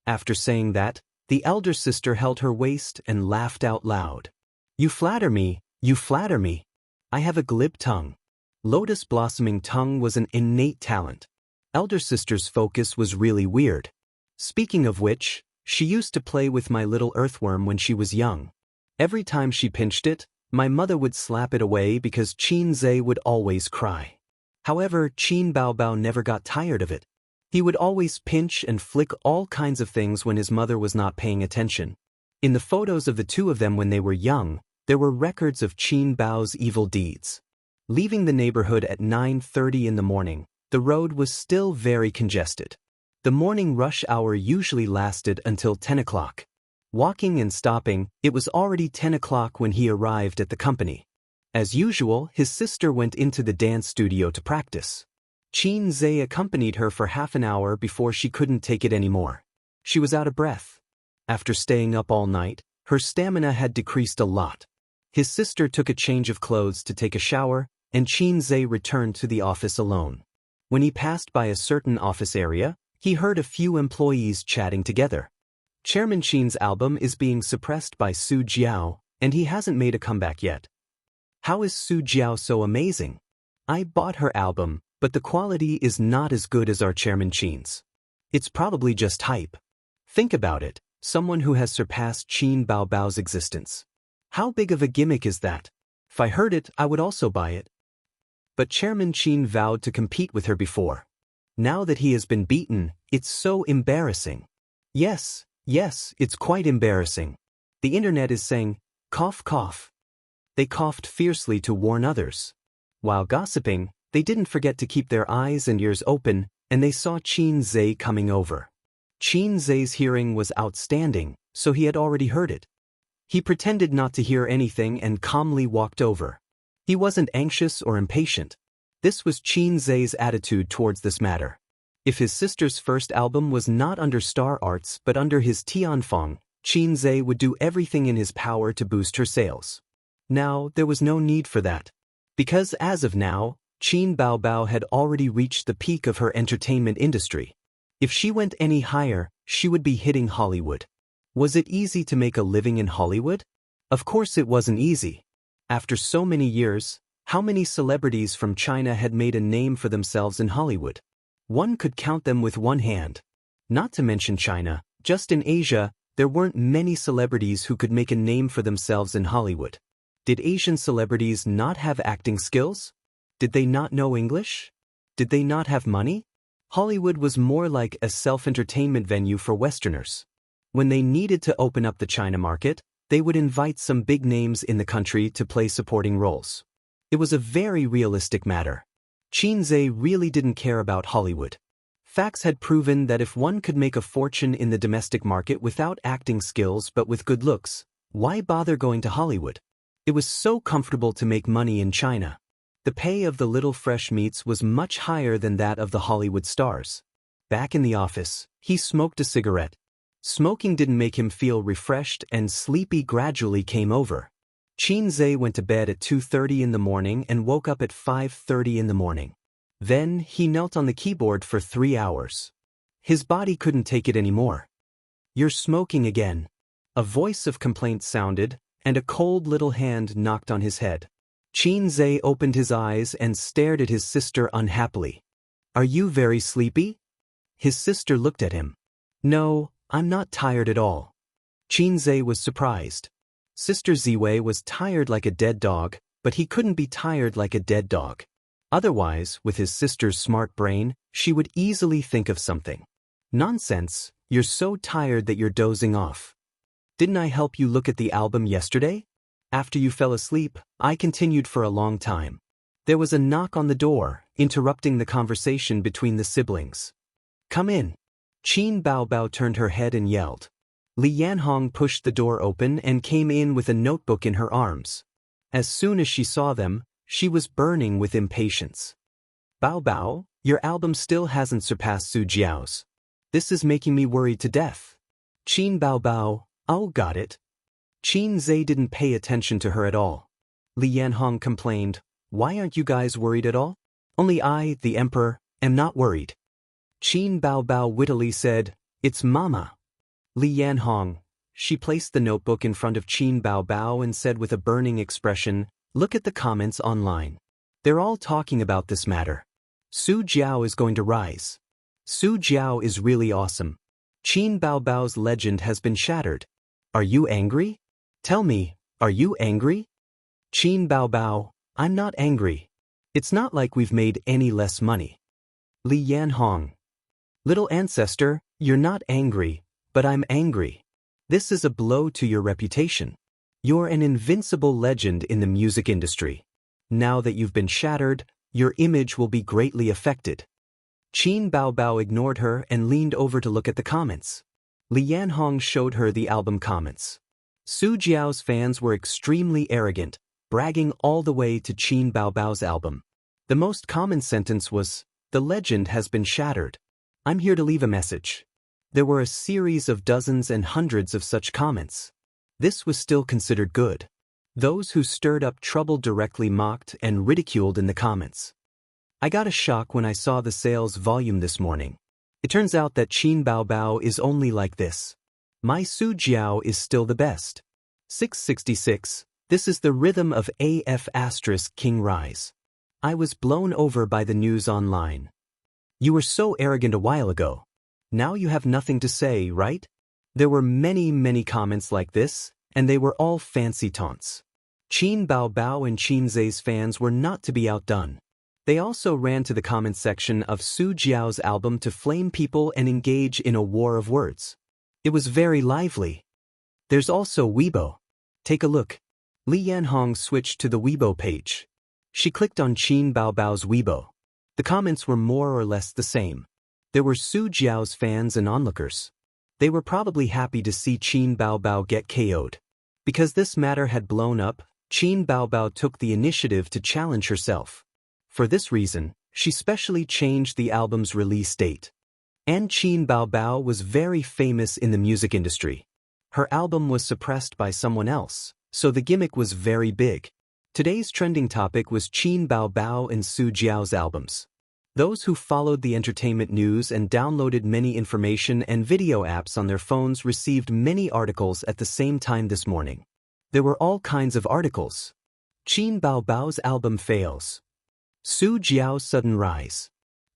After saying that, the elder sister held her waist and laughed out loud. You flatter me, you flatter me. I have a glib tongue. Lotus blossoming tongue was an innate talent. Elder sister's focus was really weird. Speaking of which, she used to play with my little earthworm when she was young. Every time she pinched it, my mother would slap it away because Qin Zhe would always cry. However, Qin Baobao never got tired of it. He would always pinch and flick all kinds of things when his mother was not paying attention. In the photos of the two of them when they were young, there were records of Qin Bao's evil deeds. Leaving the neighborhood at 9:30 in the morning, the road was still very congested. The morning rush hour usually lasted until 10 o'clock. Walking and stopping, it was already 10 o'clock when he arrived at the company. As usual, his sister went into the dance studio to practice. Xianxia accompanied her for half an hour before she couldn't take it anymore. She was out of breath. After staying up all night, her stamina had decreased a lot. His sister took a change of clothes to take a shower, and Xianxia returned to the office alone. When he passed by a certain office area, he heard a few employees chatting together. Chairman Qin's album is being suppressed by Su Jiao, and he hasn't made a comeback yet. How is Su Jiao so amazing? I bought her album, but the quality is not as good as our Chairman Qin's. It's probably just hype. Think about it, someone who has surpassed Qin Baobao's existence. How big of a gimmick is that? If I heard it, I would also buy it. But Chairman Qin vowed to compete with her before. Now that he has been beaten, it's so embarrassing. Yes, it's quite embarrassing. The internet is saying, cough cough. They coughed fiercely to warn others. While gossiping, they didn't forget to keep their eyes and ears open, and they saw Xianxia coming over. Xianxia's hearing was outstanding, so he had already heard it. He pretended not to hear anything and calmly walked over. He wasn't anxious or impatient. This was Xianxia's attitude towards this matter. If his sister's first album was not under Star Arts but under his Tianfeng, Xianxia would do everything in his power to boost her sales. Now, there was no need for that. Because as of now, Qin Baobao had already reached the peak of her entertainment industry. If she went any higher, she would be hitting Hollywood. Was it easy to make a living in Hollywood? Of course it wasn't easy. After so many years, how many celebrities from China had made a name for themselves in Hollywood? One could count them with one hand. Not to mention China, just in Asia, there weren't many celebrities who could make a name for themselves in Hollywood. Did Asian celebrities not have acting skills? Did they not know English? Did they not have money? Hollywood was more like a self-entertainment venue for Westerners. When they needed to open up the China market, they would invite some big names in the country to play supporting roles. It was a very realistic matter. Xianxia really didn't care about Hollywood. Facts had proven that if one could make a fortune in the domestic market without acting skills but with good looks, why bother going to Hollywood? It was so comfortable to make money in China. The pay of the little fresh meats was much higher than that of the Hollywood stars. Back in the office, he smoked a cigarette. Smoking didn't make him feel refreshed, and sleepy gradually came over. Xianxia went to bed at 2:30 in the morning and woke up at 5:30 in the morning. Then, he knelt on the keyboard for 3 hours. His body couldn't take it anymore. "You're smoking again." A voice of complaint sounded, and a cold little hand knocked on his head. Xianxia opened his eyes and stared at his sister unhappily. "Are you very sleepy?" His sister looked at him. "No, I'm not tired at all." Xianxia was surprised. Sister Ziwei was tired like a dead dog, but he couldn't be tired like a dead dog. Otherwise, with his sister's smart brain, she would easily think of something. "Nonsense, you're so tired that you're dozing off. Didn't I help you look at the album yesterday? After you fell asleep, I continued for a long time." There was a knock on the door, interrupting the conversation between the siblings. "Come in." Qin Baobao turned her head and yelled. Li Yanhong pushed the door open and came in with a notebook in her arms. As soon as she saw them, she was burning with impatience. "Baobao, your album still hasn't surpassed Su Jiao's. This is making me worried to death." Qin Baobao, "Oh, got it." Xianxia didn't pay attention to her at all. Li Yanhong complained, "Why aren't you guys worried at all?" "Only I, the emperor, am not worried." Qin Baobao wittily said, "It's Mama." Li Yanhong. She placed the notebook in front of Qin Baobao and said with a burning expression, "Look at the comments online. They're all talking about this matter. Su Jiao is going to rise. Su Jiao is really awesome. Qin Baobao's legend has been shattered. Are you angry? Tell me, are you angry?" Qin Baobao, "I'm not angry. It's not like we've made any less money." Li Yanhong. "Little ancestor, you're not angry, but I'm angry. This is a blow to your reputation. You're an invincible legend in the music industry. Now that you've been shattered, your image will be greatly affected." Qin Baobao ignored her and leaned over to look at the comments. Li Yanhong showed her the album comments. Su Jiao's fans were extremely arrogant, bragging all the way to Qin Baobao's album. The most common sentence was, "The legend has been shattered. I'm here to leave a message." There were a series of dozens and hundreds of such comments. This was still considered good. Those who stirred up trouble directly mocked and ridiculed in the comments. I got a shock when I saw the sales volume this morning. It turns out that Qin Baobao is only like this. My Su Jiao is still the best. 666, this is the rhythm of AF * King Rise. I was blown over by the news online. You were so arrogant a while ago. Now you have nothing to say, right? There were many comments like this, and they were all fancy taunts. Qin Baobao and Qin Zhe's fans were not to be outdone. They also ran to the comment section of Su Jiao's album to flame people and engage in a war of words. It was very lively. There's also Weibo. Take a look. Li Yanhong switched to the Weibo page. She clicked on Qin Baobao's Weibo. The comments were more or less the same. There were Su Jiao's fans and onlookers. They were probably happy to see Qin Baobao get KO'd. Because this matter had blown up, Qin Baobao took the initiative to challenge herself. For this reason, she specially changed the album's release date. And Qin Baobao was very famous in the music industry. Her album was suppressed by someone else, so the gimmick was very big. Today's trending topic was Qin Baobao and Su Jiao's albums. Those who followed the entertainment news and downloaded many information and video apps on their phones received many articles at the same time this morning. There were all kinds of articles. Qin Baobao's album fails. Su Jiao's sudden rise.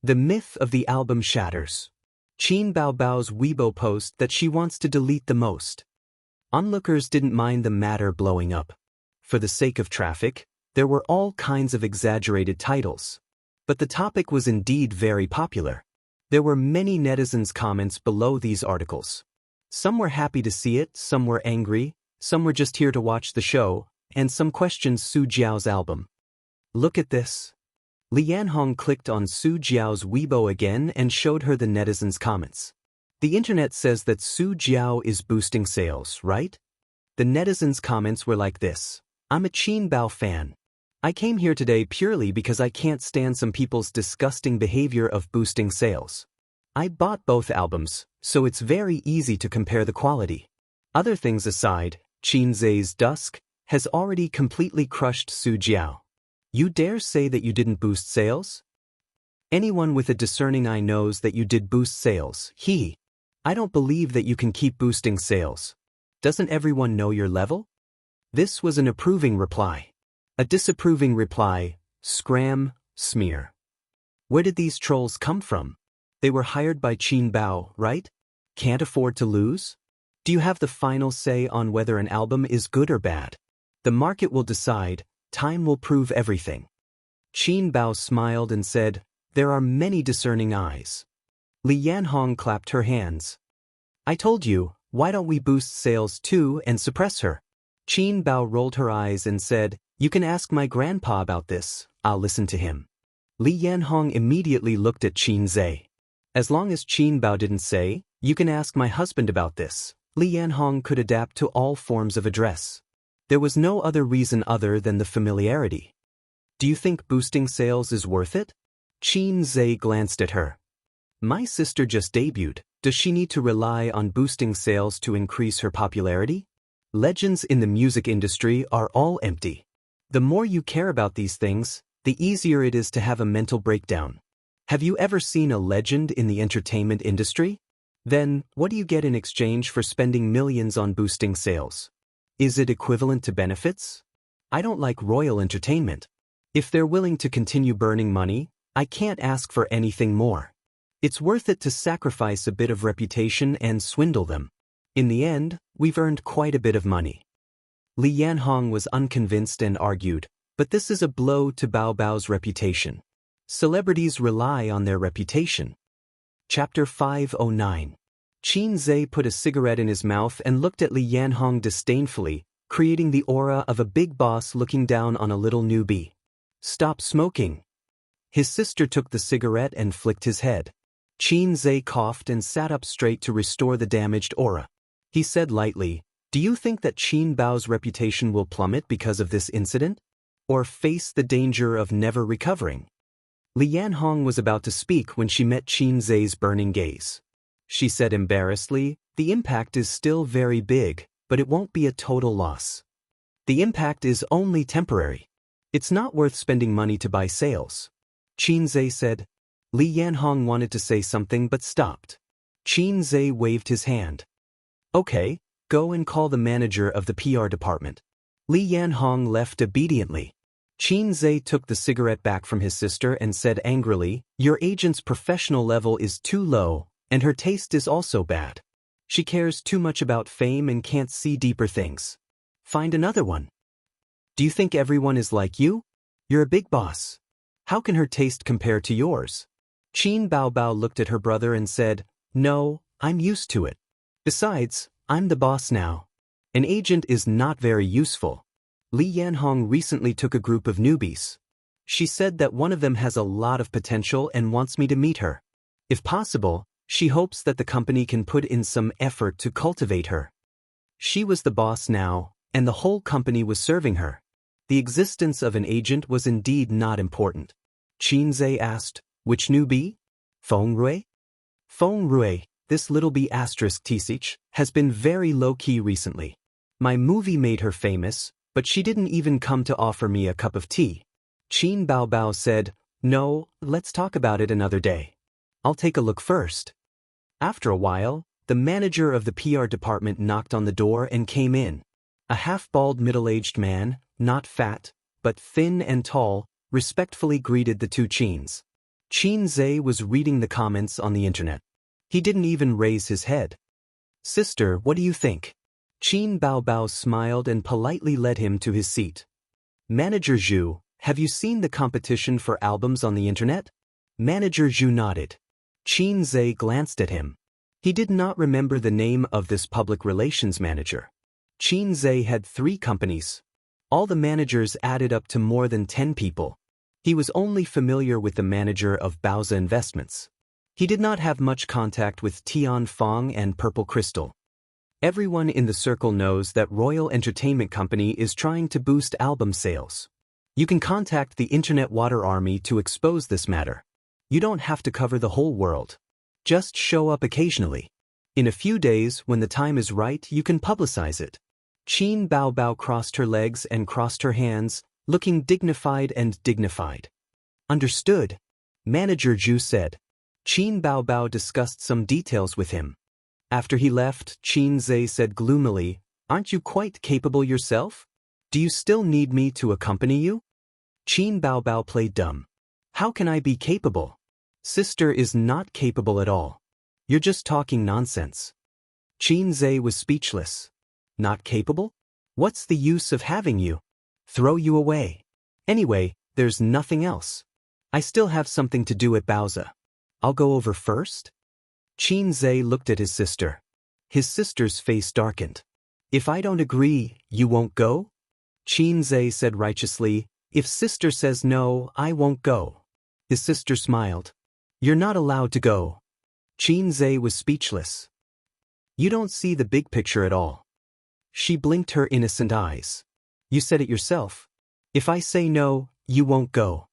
The myth of the album shatters. Qin Baobao's Weibo post that she wants to delete the most. Onlookers didn't mind the matter blowing up. For the sake of traffic, there were all kinds of exaggerated titles. But the topic was indeed very popular. There were many netizens' comments below these articles. Some were happy to see it, some were angry, some were just here to watch the show, and some questioned Su Jiao's album. Look at this. Li Yanhong clicked on Su Jiao's Weibo again and showed her the netizens' comments. The internet says that Su Jiao is boosting sales, right? The netizens' comments were like this. I'm a Qin Bao fan. I came here today purely because I can't stand some people's disgusting behavior of boosting sales. I bought both albums, so it's very easy to compare the quality. Other things aside, Qin Zhe's Dusk has already completely crushed Su Jiao. You dare say that you didn't boost sales? Anyone with a discerning eye knows that you did boost sales. I don't believe that you can keep boosting sales. Doesn't everyone know your level? This was an approving reply. A disapproving reply, scram, smear. Where did these trolls come from? They were hired by Qin Bao, right? Can't afford to lose? Do you have the final say on whether an album is good or bad? The market will decide, time will prove everything. Qin Bao smiled and said, there are many discerning eyes. Li Yanhong clapped her hands. I told you, why don't we boost sales too and suppress her? Qin Bao rolled her eyes and said, you can ask my grandpa about this, I'll listen to him. Li Yanhong immediately looked at Qin Zhe. As long as Qin Bao didn't say, you can ask my husband about this, Li Yanhong could adapt to all forms of address. There was no other reason other than the familiarity. Do you think boosting sales is worth it? Qin Zhe glanced at her. My sister just debuted. Does she need to rely on boosting sales to increase her popularity? Legends in the music industry are all empty. The more you care about these things, the easier it is to have a mental breakdown. Have you ever seen a legend in the entertainment industry? Then, what do you get in exchange for spending millions on boosting sales? Is it equivalent to benefits? I don't like royal entertainment. If they're willing to continue burning money, I can't ask for anything more. It's worth it to sacrifice a bit of reputation and swindle them. In the end, we've earned quite a bit of money. Li Yanhong was unconvinced and argued, but this is a blow to Baobao's reputation. Celebrities rely on their reputation. Chapter 509. Qin Zhe put a cigarette in his mouth and looked at Li Yanhong disdainfully, creating the aura of a big boss looking down on a little newbie. Stop smoking. His sister took the cigarette and flicked his head. Qin Zhe coughed and sat up straight to restore the damaged aura. He said lightly, "Do you think that Qin Bao's reputation will plummet because of this incident? Or face the danger of never recovering?" Li Yanhong was about to speak when she met Qin Zhe's burning gaze. She said embarrassedly, "The impact is still very big, but it won't be a total loss. The impact is only temporary. It's not worth spending money to buy sales." Qin Zhe said. Li Yanhong wanted to say something but stopped. Qin Zhe waved his hand. "Okay, go and call the manager of the PR department." Li Yanhong left obediently. Qin Zhe took the cigarette back from his sister and said angrily, "Your agent's professional level is too low, and her taste is also bad. She cares too much about fame and can't see deeper things. Find another one." "Do you think everyone is like you? You're a big boss. How can her taste compare to yours?" Qin Baobao looked at her brother and said, "No, I'm used to it. Besides, I'm the boss now. An agent is not very useful." Li Yanhong recently took a group of newbies. She said that one of them has a lot of potential and wants me to meet her. If possible, she hopes that the company can put in some effort to cultivate her. She was the boss now, and the whole company was serving her. The existence of an agent was indeed not important. Qin Zhe asked, "Which newbie?" "Feng Rui?" "Feng Rui, this little bee *TCH, has been very low-key recently. My movie made her famous, but she didn't even come to offer me a cup of tea." Qin Baobao said, "No, let's talk about it another day. I'll take a look first." After a while, the manager of the PR department knocked on the door and came in. A half-bald middle-aged man, not fat, but thin and tall, respectfully greeted the two Qins. Qin Zhe was reading the comments on the internet. He didn't even raise his head. "Sister, what do you think?" Qin Baobao smiled and politely led him to his seat. "Manager Zhu, have you seen the competition for albums on the internet?" Manager Zhu nodded. Qin Zhe glanced at him. He did not remember the name of this public relations manager. Qin Zhe had 3 companies. All the managers added up to more than 10 people. He was only familiar with the manager of Baoza Investments. He did not have much contact with Tian Fong and Purple Crystal. Everyone in the circle knows that Royal Entertainment Company is trying to boost album sales. You can contact the Internet Water Army to expose this matter. You don't have to cover the whole world. Just show up occasionally. In a few days, when the time is right, you can publicize it." Qin Baobao crossed her legs and crossed her hands, looking dignified and dignified. "Understood," Manager Zhu said. Qin Baobao discussed some details with him. After he left, Qin Zhe said gloomily, "Aren't you quite capable yourself? Do you still need me to accompany you?" Qin Baobao played dumb. "How can I be capable? Sister is not capable at all. You're just talking nonsense." Qin Zhe was speechless. "Not capable? What's the use of having you? Throw you away. Anyway, there's nothing else. I still have something to do at Baoza. I'll go over first?" Qin Zhe looked at his sister. His sister's face darkened. "If I don't agree, you won't go?" Qin Zhe said righteously, "If sister says no, I won't go." His sister smiled. "You're not allowed to go." Qin Zhe was speechless. "You don't see the big picture at all." She blinked her innocent eyes. "You said it yourself. If I say no, you won't go."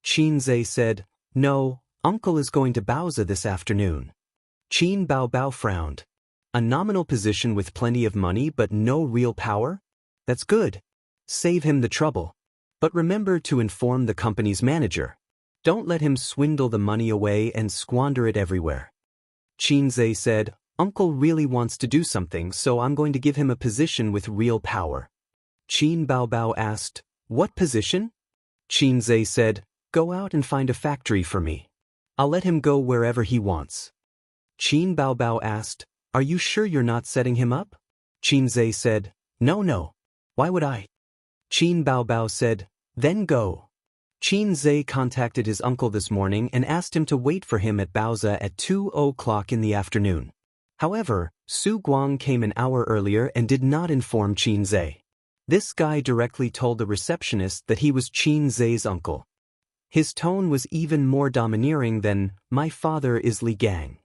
Qin Zhe said, "No, Uncle is going to Baoza this afternoon." Qin Baobao frowned. "A nominal position with plenty of money but no real power? That's good. Save him the trouble. But remember to inform the company's manager. Don't let him swindle the money away and squander it everywhere." Qin Zhe said, "Uncle really wants to do something, so I'm going to give him a position with real power." Qin Baobao asked, "What position?" Qin Zhe said, "Go out and find a factory for me. I'll let him go wherever he wants." Qin Baobao asked, "Are you sure you're not setting him up?" Qin Zhe said, No. Why would I?" Qin Baobao said, "Then go." Qin Zhe contacted his uncle this morning and asked him to wait for him at Baoza at 2:00 in the afternoon. However, Su Guang came an hour earlier and did not inform Qin Zhe. This guy directly told the receptionist that he was Qin Zhe's uncle. His tone was even more domineering than, "My father is Li Gang."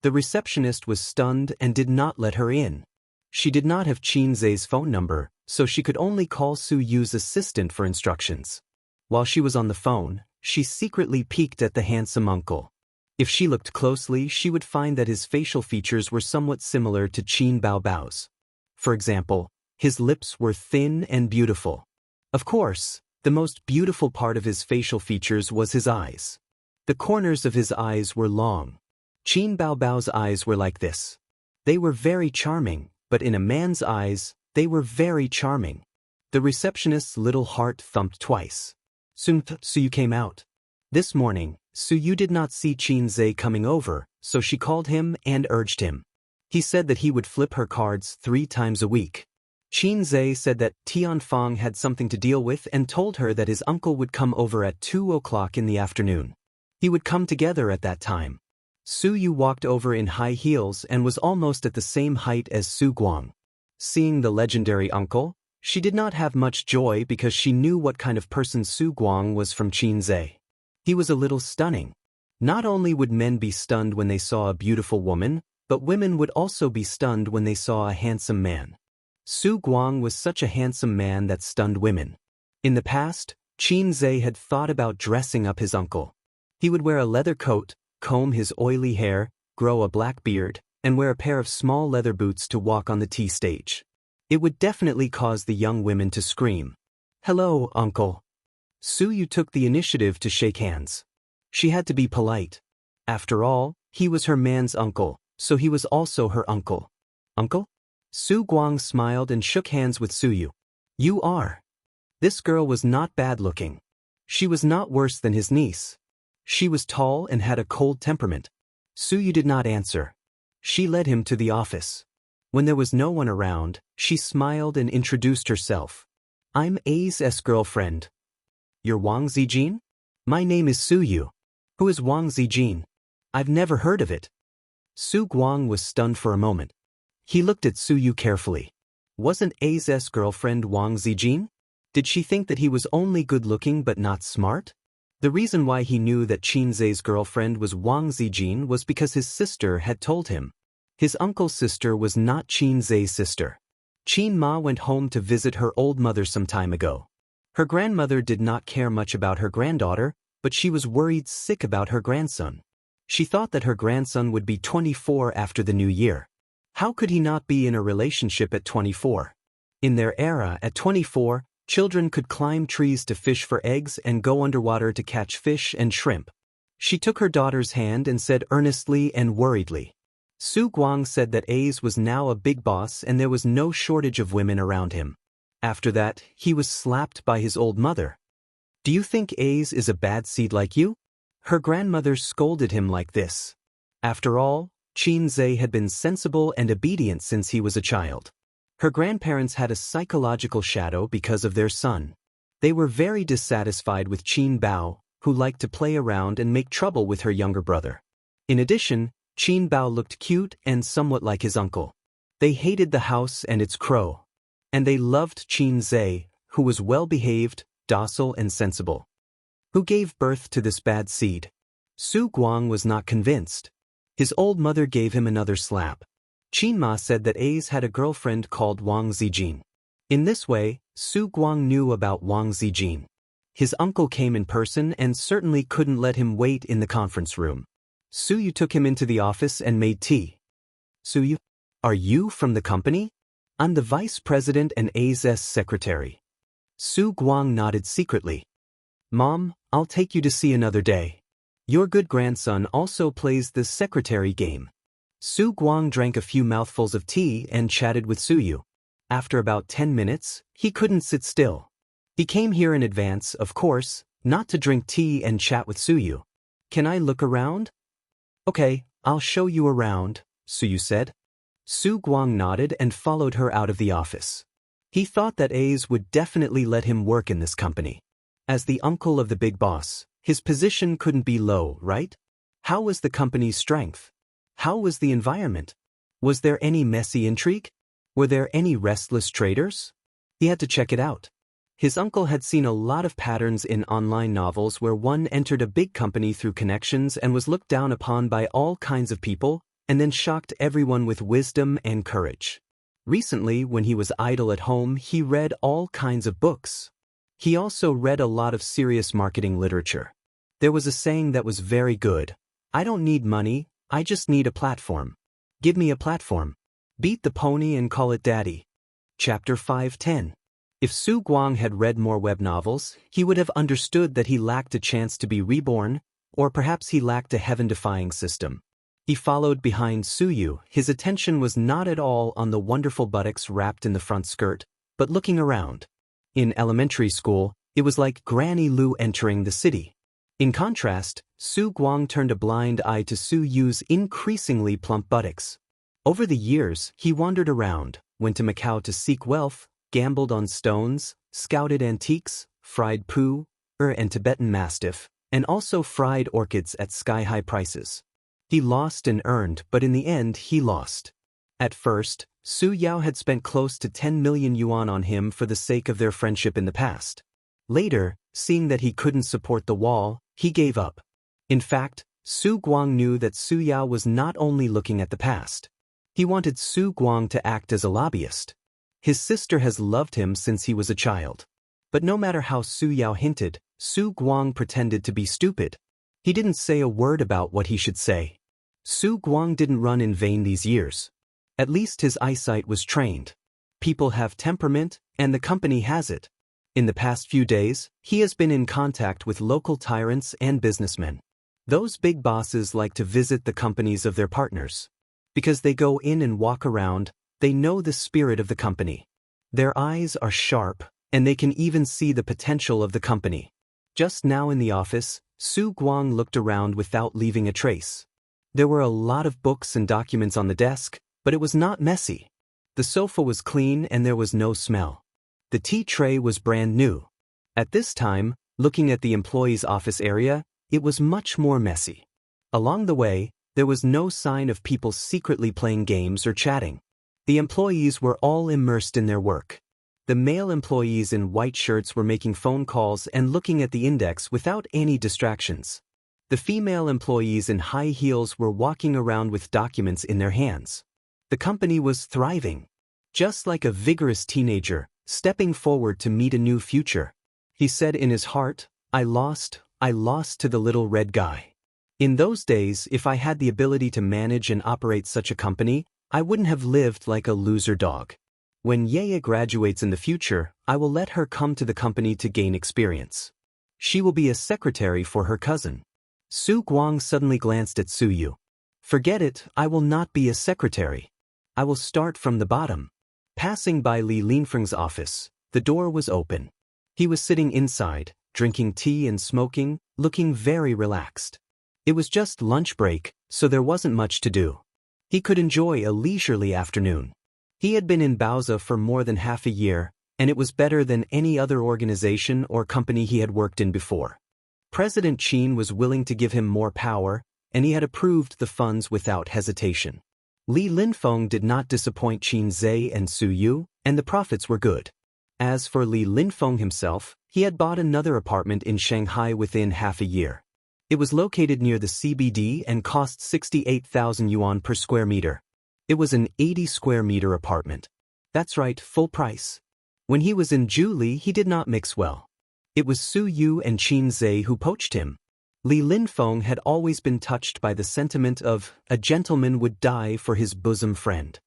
The receptionist was stunned and did not let her in. She did not have Qin Zhe's phone number, so she could only call Su Yu's assistant for instructions. While she was on the phone, she secretly peeked at the handsome uncle. If she looked closely, she would find that his facial features were somewhat similar to Qin Baobao's. For example, his lips were thin and beautiful. Of course, the most beautiful part of his facial features was his eyes. The corners of his eyes were long. Qin Baobao's eyes were like this. They were very charming, but in a man's eyes, they were very charming. The receptionist's little heart thumped twice. Suyu came out. This morning, Suyu did not see Qin Zhe coming over, so she called him and urged him. He said that he would flip her cards 3 times a week. Qin Zhe said that Tianfang had something to deal with and told her that his uncle would come over at 2 o'clock in the afternoon. He would come together at that time. Suyu walked over in high heels and was almost at the same height as Su Guang. Seeing the legendary uncle, she did not have much joy because she knew what kind of person Su Guang was from Qin Zhe. He was a little stunning. Not only would men be stunned when they saw a beautiful woman, but women would also be stunned when they saw a handsome man. Su Guang was such a handsome man that stunned women. In the past, Qin Zhe had thought about dressing up his uncle. He would wear a leather coat, comb his oily hair, grow a black beard, and wear a pair of small leather boots to walk on the tea stage. It would definitely cause the young women to scream, "Hello, uncle." Suyu took the initiative to shake hands. She had to be polite. After all, he was her man's uncle, so he was also her uncle. "Uncle?" Su Guang smiled and shook hands with Suyu. "You are." This girl was not bad-looking. She was not worse than his niece. She was tall and had a cold temperament. Suyu did not answer. She led him to the office. When there was no one around, she smiled and introduced herself. "I'm A's girlfriend." "You're Wang Zijin?" "My name is Suyu." "Who is Wang Zijin?" "I've never heard of it." Su Guang was stunned for a moment. He looked at Suyu carefully. Wasn't A's girlfriend Wang Zijin? Did she think that he was only good-looking but not smart? The reason why he knew that Qin Zhe's girlfriend was Wang Zijin was because his sister had told him. His uncle's sister was not Qin Zhe's sister. Qin Ma went home to visit her old mother some time ago. Her grandmother did not care much about her granddaughter, but she was worried sick about her grandson. She thought that her grandson would be 24 after the new year. How could he not be in a relationship at 24? In their era, at 24, children could climb trees to fish for eggs and go underwater to catch fish and shrimp. She took her daughter's hand and said earnestly and worriedly. Su Guang said that A's was now a big boss and there was no shortage of women around him. After that, he was slapped by his old mother. "Do you think A's is a bad seed like you?" Her grandmother scolded him like this. After all, Qin Zhe had been sensible and obedient since he was a child. Her grandparents had a psychological shadow because of their son. They were very dissatisfied with Qin Bao, who liked to play around and make trouble with her younger brother. In addition, Qin Bao looked cute and somewhat like his uncle. They hated the house and its crow. And they loved Qin Zhe, who was well-behaved, docile and sensible. Who gave birth to this bad seed? Su Guang was not convinced. His old mother gave him another slap. Qin Ma said that A's had a girlfriend called Wang Zijin. In this way, Su Guang knew about Wang Zijin. His uncle came in person and certainly couldn't let him wait in the conference room. Suyu took him into the office and made tea. "Suyu, are you from the company?" "I'm the vice president and A's secretary." Su Guang nodded secretly. "Mom, I'll take you to see another day. Your good grandson also plays the secretary game." Su Guang drank a few mouthfuls of tea and chatted with Suyu. After about 10 minutes, he couldn't sit still. He came here in advance, of course, not to drink tea and chat with Suyu. "Can I look around?" "Okay, I'll show you around," Suyu said. Su Guang nodded and followed her out of the office. He thought that A's would definitely let him work in this company. As the uncle of the big boss, his position couldn't be low, right? How was the company's strength? How was the environment? Was there any messy intrigue? Were there any restless traders? He had to check it out. His uncle had seen a lot of patterns in online novels where one entered a big company through connections and was looked down upon by all kinds of people, and then shocked everyone with wisdom and courage. Recently, when he was idle at home, he read all kinds of books. He also read a lot of serious marketing literature. There was a saying that was very good: "I don't need money, I just need a platform. Give me a platform. Beat the pony and call it daddy." Chapter 5:10. If Su Guang had read more web novels, he would have understood that he lacked a chance to be reborn, or perhaps he lacked a heaven-defying system. He followed behind Su Yu. His attention was not at all on the wonderful buttocks wrapped in the front skirt, but looking around. In elementary school, it was like Granny Lu entering the city. In contrast, Su Guang turned a blind eye to Su Yu's increasingly plump buttocks. Over the years, he wandered around, went to Macau to seek wealth, gambled on stones, scouted antiques, fried poo, and Tibetan mastiff, and also fried orchids at sky-high prices. He lost and earned, but in the end he lost. At first, Su Yao had spent close to 10 million yuan on him for the sake of their friendship in the past. Later, seeing that he couldn't support the wall, he gave up. In fact, Su Guang knew that Su Yao was not only looking at the past. He wanted Su Guang to act as a lobbyist. His sister has loved him since he was a child. But no matter how Su Yao hinted, Su Guang pretended to be stupid. He didn't say a word about what he should say. Su Guang didn't run in vain these years. At least his eyesight was trained. People have temperament, and the company has it. In the past few days, he has been in contact with local tyrants and businessmen. Those big bosses like to visit the companies of their partners. Because they go in and walk around, they know the spirit of the company. Their eyes are sharp, and they can even see the potential of the company. Just now in the office, Su Guang looked around without leaving a trace. There were a lot of books and documents on the desk, but it was not messy. The sofa was clean and there was no smell. The tea tray was brand new. At this time, looking at the employee's office area, it was much more messy. Along the way, there was no sign of people secretly playing games or chatting. The employees were all immersed in their work. The male employees in white shirts were making phone calls and looking at the index without any distractions. The female employees in high heels were walking around with documents in their hands. The company was thriving. Just like a vigorous teenager, stepping forward to meet a new future. He said in his heart, I lost to the little red guy. In those days, if I had the ability to manage and operate such a company, I wouldn't have lived like a loser dog. When Yeye graduates in the future, I will let her come to the company to gain experience. She will be a secretary for her cousin. Su Guang suddenly glanced at Su Yu. Forget it, I will not be a secretary. I will start from the bottom. Passing by Li Linfeng's office, the door was open. He was sitting inside, drinking tea and smoking, looking very relaxed. It was just lunch break, so there wasn't much to do. He could enjoy a leisurely afternoon. He had been in Baoza for more than half a year, and it was better than any other organization or company he had worked in before. President Qin was willing to give him more power, and he had approved the funds without hesitation. Li Linfeng did not disappoint Qin Zhe and Su Yu, and the profits were good. As for Li Linfeng himself, he had bought another apartment in Shanghai within half a year. It was located near the CBD and cost 68,000 yuan per square meter. It was an 80 square meter apartment. That's right, full price. When he was in Zhuli, he did not mix well. It was Su Yu and Qin Zhe who poached him. Li Linfeng had always been touched by the sentiment of, a gentleman would die for his bosom friend.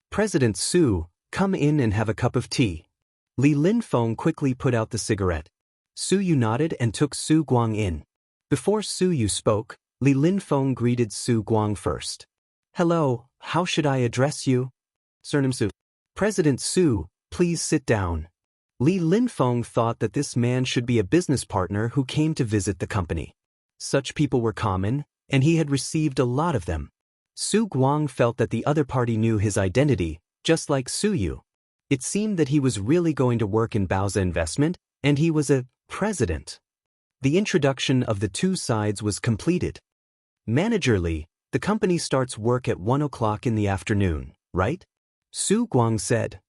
President Su, come in and have a cup of tea. Li Linfeng quickly put out the cigarette. Su Yu nodded and took Su Guang in. Before Su Yu spoke, Li Linfeng greeted Su Guang first. Hello, how should I address you? Surname Su. President Su, please sit down. Li Linfeng thought that this man should be a business partner who came to visit the company. Such people were common, and he had received a lot of them. Su Guang felt that the other party knew his identity, just like Su Yu. It seemed that he was really going to work in Baoza Investment, and he was a president. The introduction of the two sides was completed. Managerly, the company starts work at 1 o'clock in the afternoon, right? Su Guang said.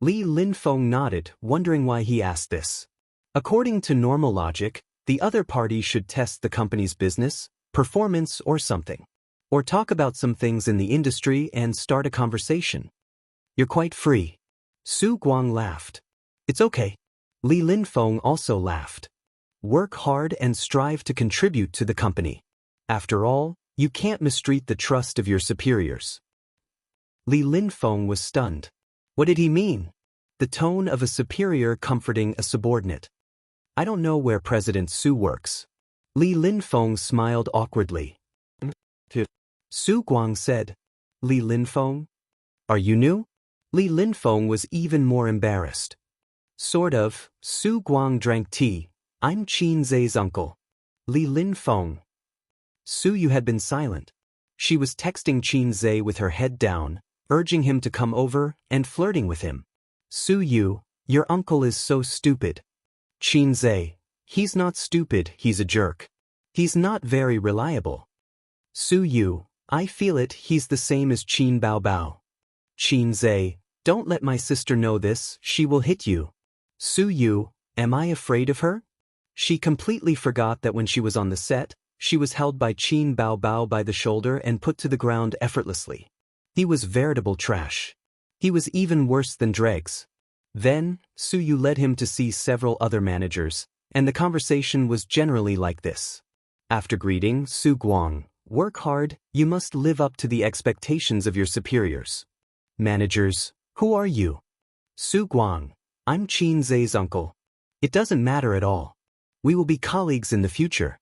Li Linfeng nodded, wondering why he asked this. According to normal logic, the other party should test the company's business, performance or something. Or talk about some things in the industry and start a conversation. You're quite free. Su Guang laughed. It's okay. Li Linfeng also laughed. Work hard and strive to contribute to the company. After all, you can't mistreat the trust of your superiors. Li Linfeng was stunned. What did he mean? The tone of a superior comforting a subordinate. I don't know where President Su works. Li Linfeng smiled awkwardly. Su Guang said, Li Linfeng? Are you new? Li Linfeng was even more embarrassed. Sort of. Su Guang drank tea. I'm Qin Zhe's uncle. Li Linfeng. Su Yu had been silent. She was texting Qin Zhe with her head down, urging him to come over and flirting with him. Su Yu, your uncle is so stupid. Qin Zhe, he's not stupid, he's a jerk. He's not very reliable. Su Yu, I feel it, he's the same as Qin Bao Bao. Qin Zhe, don't let my sister know this, she will hit you. Su Yu, am I afraid of her? She completely forgot that when she was on the set, she was held by Qin Bao Bao by the shoulder and put to the ground effortlessly. He was veritable trash. He was even worse than dregs. Then, Su Yu led him to see several other managers, and the conversation was generally like this. After greeting, Su Guang, work hard, you must live up to the expectations of your superiors. Managers, who are you? Su Guang, I'm Qin Zhe's uncle. It doesn't matter at all. We will be colleagues in the future.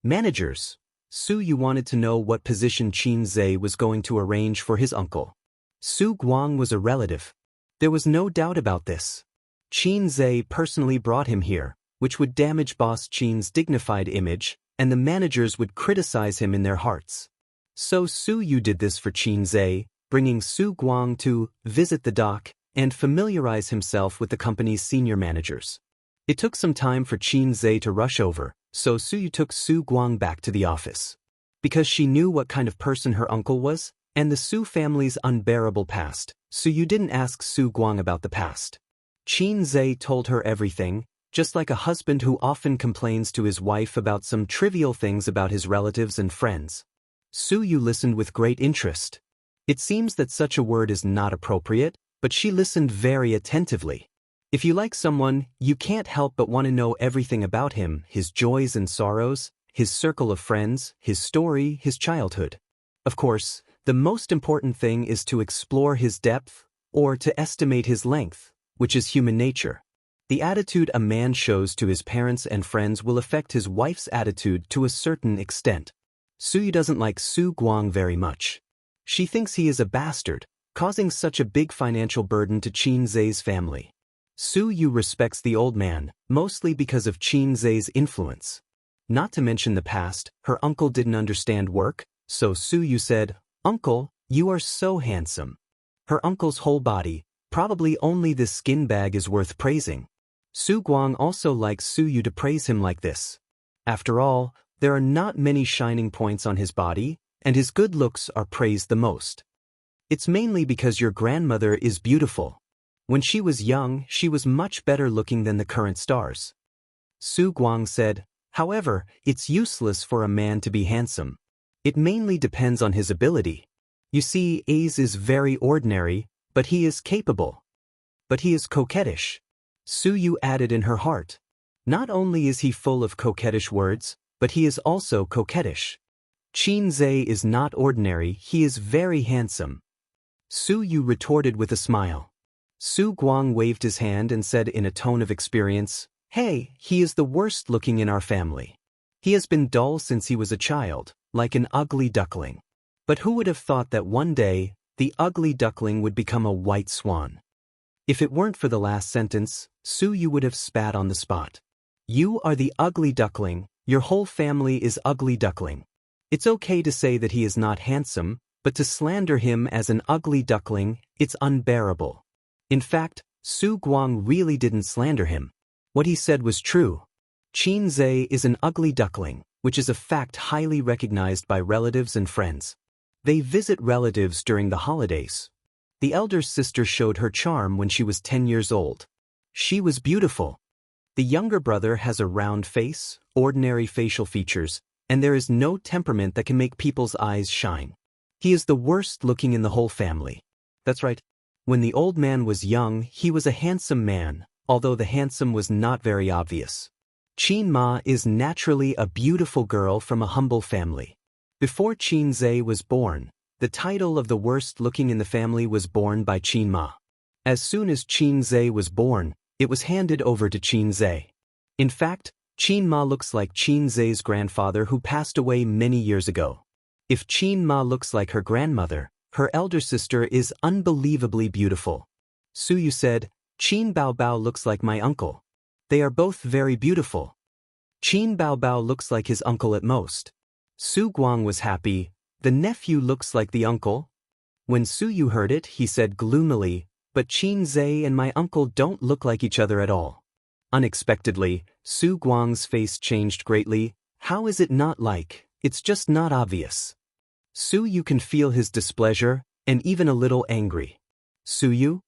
Managers, Su Yu wanted to know what position Qin Zhe was going to arrange for his uncle. Su Guang was a relative. There was no doubt about this. Qin Zhe personally brought him here, which would damage Boss Qin's dignified image, and the managers would criticize him in their hearts. So Su Yu did this for Qin Zhe, bringing Su Guang to visit the dock and familiarize himself with the company's senior managers. It took some time for Qin Zhe to rush over, so Su Yu took Su Guang back to the office. Because she knew what kind of person her uncle was, and the Su family's unbearable past, Su Yu didn't ask Su Guang about the past. Qin Zhe told her everything, just like a husband who often complains to his wife about some trivial things about his relatives and friends. Su Yu listened with great interest. It seems that such a word is not appropriate, but she listened very attentively. If you like someone, you can't help but want to know everything about him, his joys and sorrows, his circle of friends, his story, his childhood. Of course, the most important thing is to explore his depth, or to estimate his length, which is human nature. The attitude a man shows to his parents and friends will affect his wife's attitude to a certain extent. Su Yu doesn't like Su Guang very much. She thinks he is a bastard, causing such a big financial burden to Qin Zhe's family. Su Yu respects the old man, mostly because of Qin Zhe's influence. Not to mention the past, her uncle didn't understand work, so Su Yu said, "Uncle, you are so handsome." Her uncle's whole body, probably only the skin bag is worth praising. Su Guang also likes Su Yu to praise him like this. After all, there are not many shining points on his body, and his good looks are praised the most. It's mainly because your grandmother is beautiful. When she was young, she was much better looking than the current stars. Su Guang said, however, it's useless for a man to be handsome. It mainly depends on his ability. You see, Ace is very ordinary, but he is capable. But he is coquettish. Su Yu added in her heart. Not only is he full of coquettish words, but he is also coquettish. Qin Zhe is not ordinary, he is very handsome. Su Yu retorted with a smile. Su Guang waved his hand and said in a tone of experience, "Hey, he is the worst looking in our family. He has been dull since he was a child, like an ugly duckling. But who would have thought that one day, the ugly duckling would become a white swan?" If it weren't for the last sentence, Su Yu would have spat on the spot. You are the ugly duckling, your whole family is ugly duckling. It's okay to say that he is not handsome, but to slander him as an ugly duckling, it's unbearable. In fact, Su Guang really didn't slander him. What he said was true. Qin Zhe is an ugly duckling, which is a fact highly recognized by relatives and friends. They visit relatives during the holidays. The elder sister showed her charm when she was 10 years old. She was beautiful. The younger brother has a round face, ordinary facial features, and there is no temperament that can make people's eyes shine. He is the worst looking in the whole family. That's right. When the old man was young, he was a handsome man, although the handsome was not very obvious. Qin Ma is naturally a beautiful girl from a humble family. Before Qin Zhe was born, the title of the worst looking in the family was borne by Qin Ma. As soon as Qin Zhe was born, it was handed over to Qin Zhe. In fact, Qin Ma looks like Qin Zhe's grandfather who passed away many years ago. If Qin Ma looks like her grandmother, her elder sister is unbelievably beautiful. Su Yu said, Qin Bao Bao looks like my uncle. They are both very beautiful. Qin Bao Bao looks like his uncle at most. Su Guang was happy. The nephew looks like the uncle. When Su Yu heard it, he said gloomily, but Qin Zhe and my uncle don't look like each other at all. Unexpectedly, Su Guang's face changed greatly. How is it not like? It's just not obvious. Su Yu can feel his displeasure, and even a little angry. Su Yu?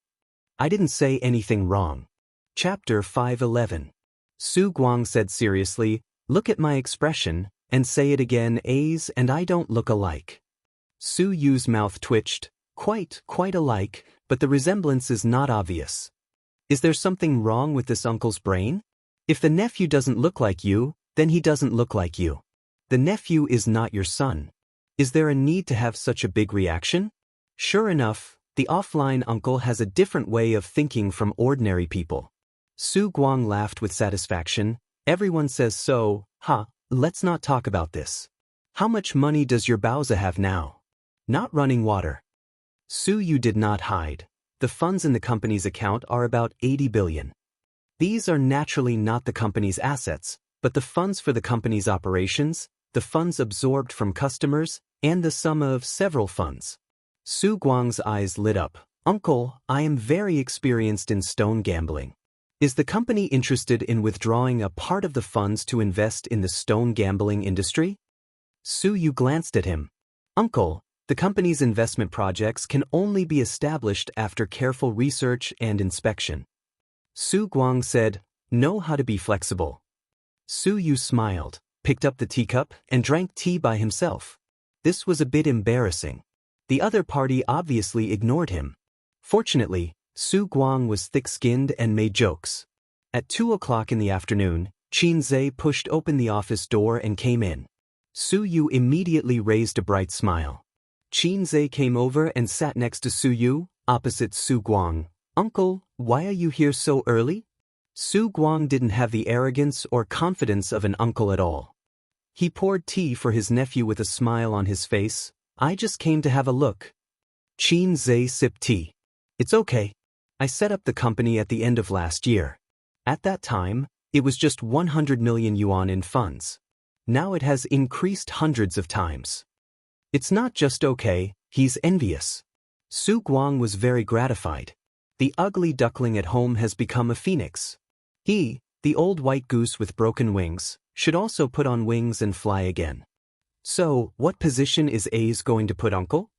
I didn't say anything wrong. Chapter 511. Su Guang said seriously, look at my expression, and say it again, A's and I don't look alike. Su Yu's mouth twitched, quite alike, but the resemblance is not obvious. Is there something wrong with this uncle's brain? If the nephew doesn't look like you, then he doesn't look like you. The nephew is not your son. Is there a need to have such a big reaction? Sure enough, the offline uncle has a different way of thinking from ordinary people. Su Guang laughed with satisfaction. Everyone says so, let's not talk about this. How much money does your Baozi have now? Not running water. Su Yu did not hide. The funds in the company's account are about 80 billion. These are naturally not the company's assets, but the funds for the company's operations, the funds absorbed from customers, and the sum of several funds. Su Guang's eyes lit up. Uncle, I am very experienced in stone gambling. Is the company interested in withdrawing a part of the funds to invest in the stone gambling industry? Su Yu glanced at him. Uncle, the company's investment projects can only be established after careful research and inspection. Su Guang said, know how to be flexible. Su Yu smiled, picked up the teacup, and drank tea by himself. This was a bit embarrassing. The other party obviously ignored him. Fortunately, Su Guang was thick-skinned and made jokes. At 2 o'clock in the afternoon, Qin Zhe pushed open the office door and came in. Su Yu immediately raised a bright smile. Qin Zhe came over and sat next to Su Yu, opposite Su Guang. Uncle, why are you here so early? Su Guang didn't have the arrogance or confidence of an uncle at all. He poured tea for his nephew with a smile on his face. I just came to have a look. Qin Zhe sipped tea. It's okay. I set up the company at the end of last year. At that time, it was just 100 million yuan in funds. Now it has increased hundreds of times. It's not just okay, he's envious. Su Guang was very gratified. The ugly duckling at home has become a phoenix. He, the old white goose with broken wings, should also put on wings and fly again. So, what position is A's going to put uncle?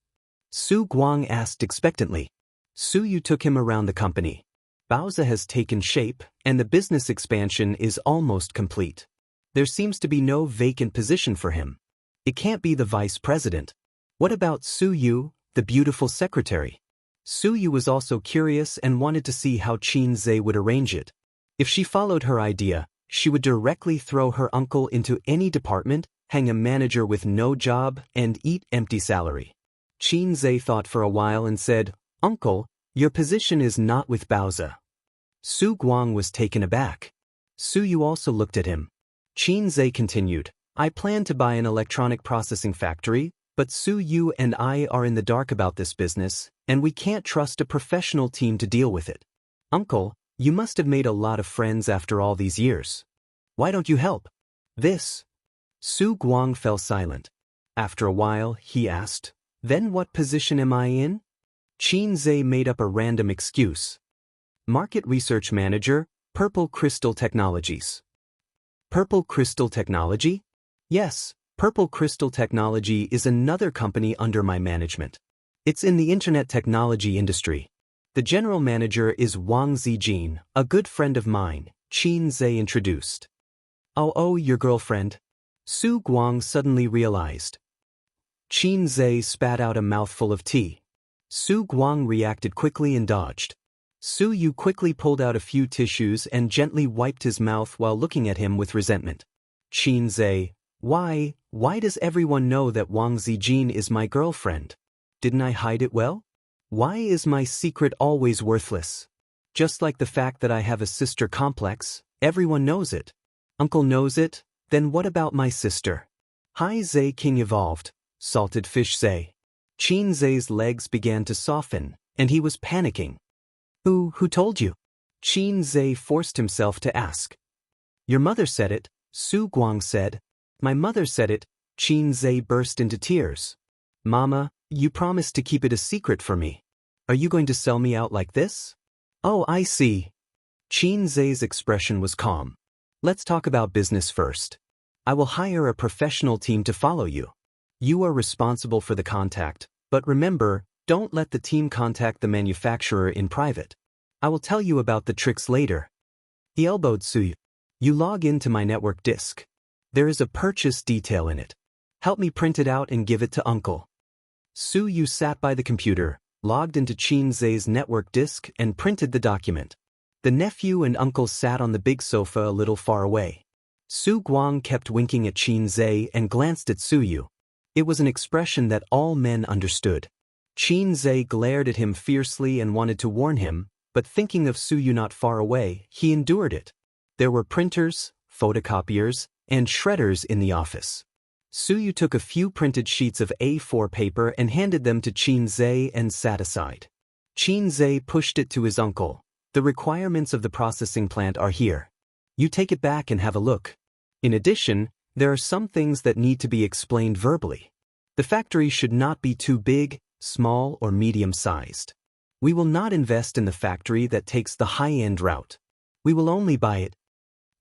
Su Guang asked expectantly. Su Yu took him around the company. Baozi has taken shape, and the business expansion is almost complete. There seems to be no vacant position for him. It can't be the vice president. What about Su Yu, the beautiful secretary? Su Yu was also curious and wanted to see how Qin Zhe would arrange it. If she followed her idea, she would directly throw her uncle into any department, hang a manager with no job, and eat empty salary. Qin Zhe thought for a while and said, Uncle, your position is not with Baozi. Su Guang was taken aback. Su Yu also looked at him. Qin Zhe continued, I plan to buy an electronic processing factory, but Su Yu and I are in the dark about this business, and we can't trust a professional team to deal with it. Uncle, you must have made a lot of friends after all these years. Why don't you help? This. Su Guang fell silent. After a while, he asked, Then what position am I in? Qin Zhe made up a random excuse. Market Research Manager, Purple Crystal Technologies. Purple Crystal Technology? Yes, Purple Crystal Technology is another company under my management. It's in the internet technology industry. The general manager is Wang Zijin, a good friend of mine, Qin Zhe introduced. Oh, your girlfriend? Su Guang suddenly realized. Qin Zhe spat out a mouthful of tea. Su Guang reacted quickly and dodged. Su Yu quickly pulled out a few tissues and gently wiped his mouth while looking at him with resentment. Qin Zhe, why does everyone know that Wang Zijin is my girlfriend? Didn't I hide it well? Why is my secret always worthless? Just like the fact that I have a sister complex, everyone knows it. Uncle knows it, then what about my sister? Hai Zhe King evolved, salted fish Zhe. Qin Zhe's legs began to soften, and he was panicking. Who told you? Qin Zhe forced himself to ask. Your mother said it, Su Guang said. My mother said it. Qin Zhe burst into tears. Mama, you promised to keep it a secret for me. Are you going to sell me out like this? Oh, I see. Qin Zhe's expression was calm. Let's talk about business first. I will hire a professional team to follow you. You are responsible for the contact, but remember, don't let the team contact the manufacturer in private. I will tell you about the tricks later. He elbowed Su. You log into my network disk. There is a purchase detail in it. Help me print it out and give it to Uncle. Su Yu sat by the computer, logged into Qin Zhe's network disk and printed the document. The nephew and uncle sat on the big sofa a little far away. Su Guang kept winking at Qin Zhe and glanced at Su Yu. It was an expression that all men understood. Qin Zhe glared at him fiercely and wanted to warn him, but thinking of Su Yu not far away, he endured it. There were printers, photocopiers, and shredders in the office. Su Yu took a few printed sheets of A4 paper and handed them to Qin Zhe and sat aside. Qin Zhe pushed it to his uncle. The requirements of the processing plant are here. You take it back and have a look. In addition, there are some things that need to be explained verbally. The factory should not be too big, small, or medium-sized. We will not invest in the factory that takes the high-end route. We will only buy it.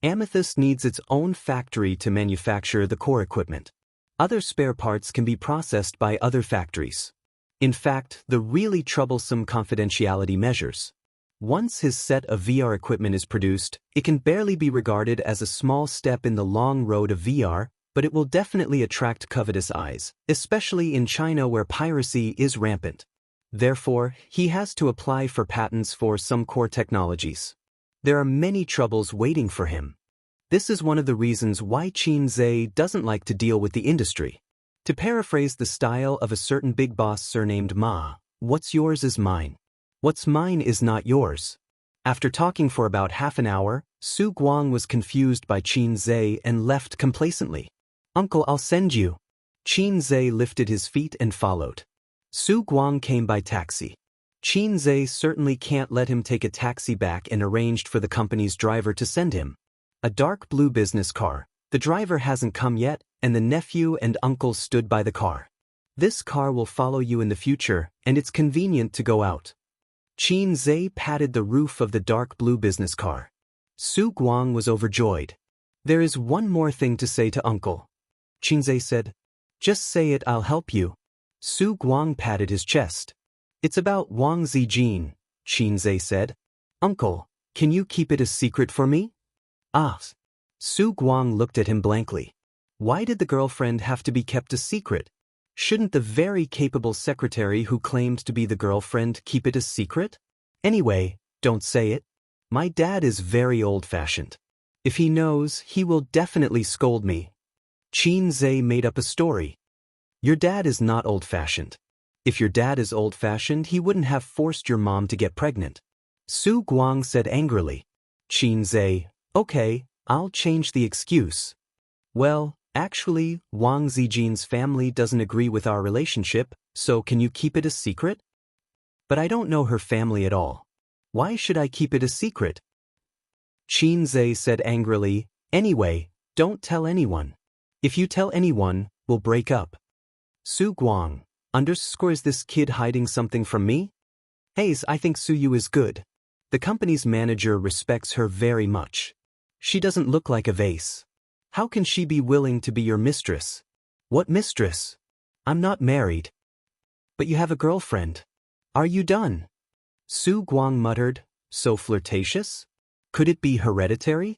Amethyst needs its own factory to manufacture the core equipment. Other spare parts can be processed by other factories. In fact, the really troublesome confidentiality measures. Once his set of VR equipment is produced, it can barely be regarded as a small step in the long road of VR, but it will definitely attract covetous eyes, especially in China where piracy is rampant. Therefore, he has to apply for patents for some core technologies. There are many troubles waiting for him. This is one of the reasons why Qin Zhe doesn't like to deal with the industry. To paraphrase the style of a certain big boss surnamed Ma, what's yours is mine. What's mine is not yours. After talking for about half an hour, Su Guang was confused by Qin Zhe and left complacently. Uncle, I'll send you. Qin Zhe lifted his feet and followed. Su Guang came by taxi. Qin Zhe certainly can't let him take a taxi back and arranged for the company's driver to send him. A dark blue business car. The driver hasn't come yet, and the nephew and uncle stood by the car. This car will follow you in the future, and it's convenient to go out. Qin Zhe patted the roof of the dark blue business car. Su Guang was overjoyed. There is one more thing to say to Uncle. Qin Zhe said. Just say it, I'll help you. Su Guang patted his chest. It's about Wang Zijin, Qin Zhe said. Uncle, can you keep it a secret for me? Ah. Su Guang looked at him blankly. Why did the girlfriend have to be kept a secret? Shouldn't the very capable secretary who claimed to be the girlfriend keep it a secret? Anyway, don't say it. My dad is very old-fashioned. If he knows, he will definitely scold me. Qin Zhe made up a story. Your dad is not old-fashioned. If your dad is old-fashioned, he wouldn't have forced your mom to get pregnant. Su Guang said angrily. Qin Zhe, okay, I'll change the excuse. Well, actually, Wang Zijin's family doesn't agree with our relationship, so can you keep it a secret? But I don't know her family at all. Why should I keep it a secret? Qin Zhe said angrily, anyway, don't tell anyone. If you tell anyone, we'll break up. Su Guang, is this kid hiding something from me? Hayes, I think Su Yu is good. The company's manager respects her very much. She doesn't look like a vase. How can she be willing to be your mistress? What mistress? I'm not married. But you have a girlfriend. Are you done? Su Guang muttered, so flirtatious? Could it be hereditary?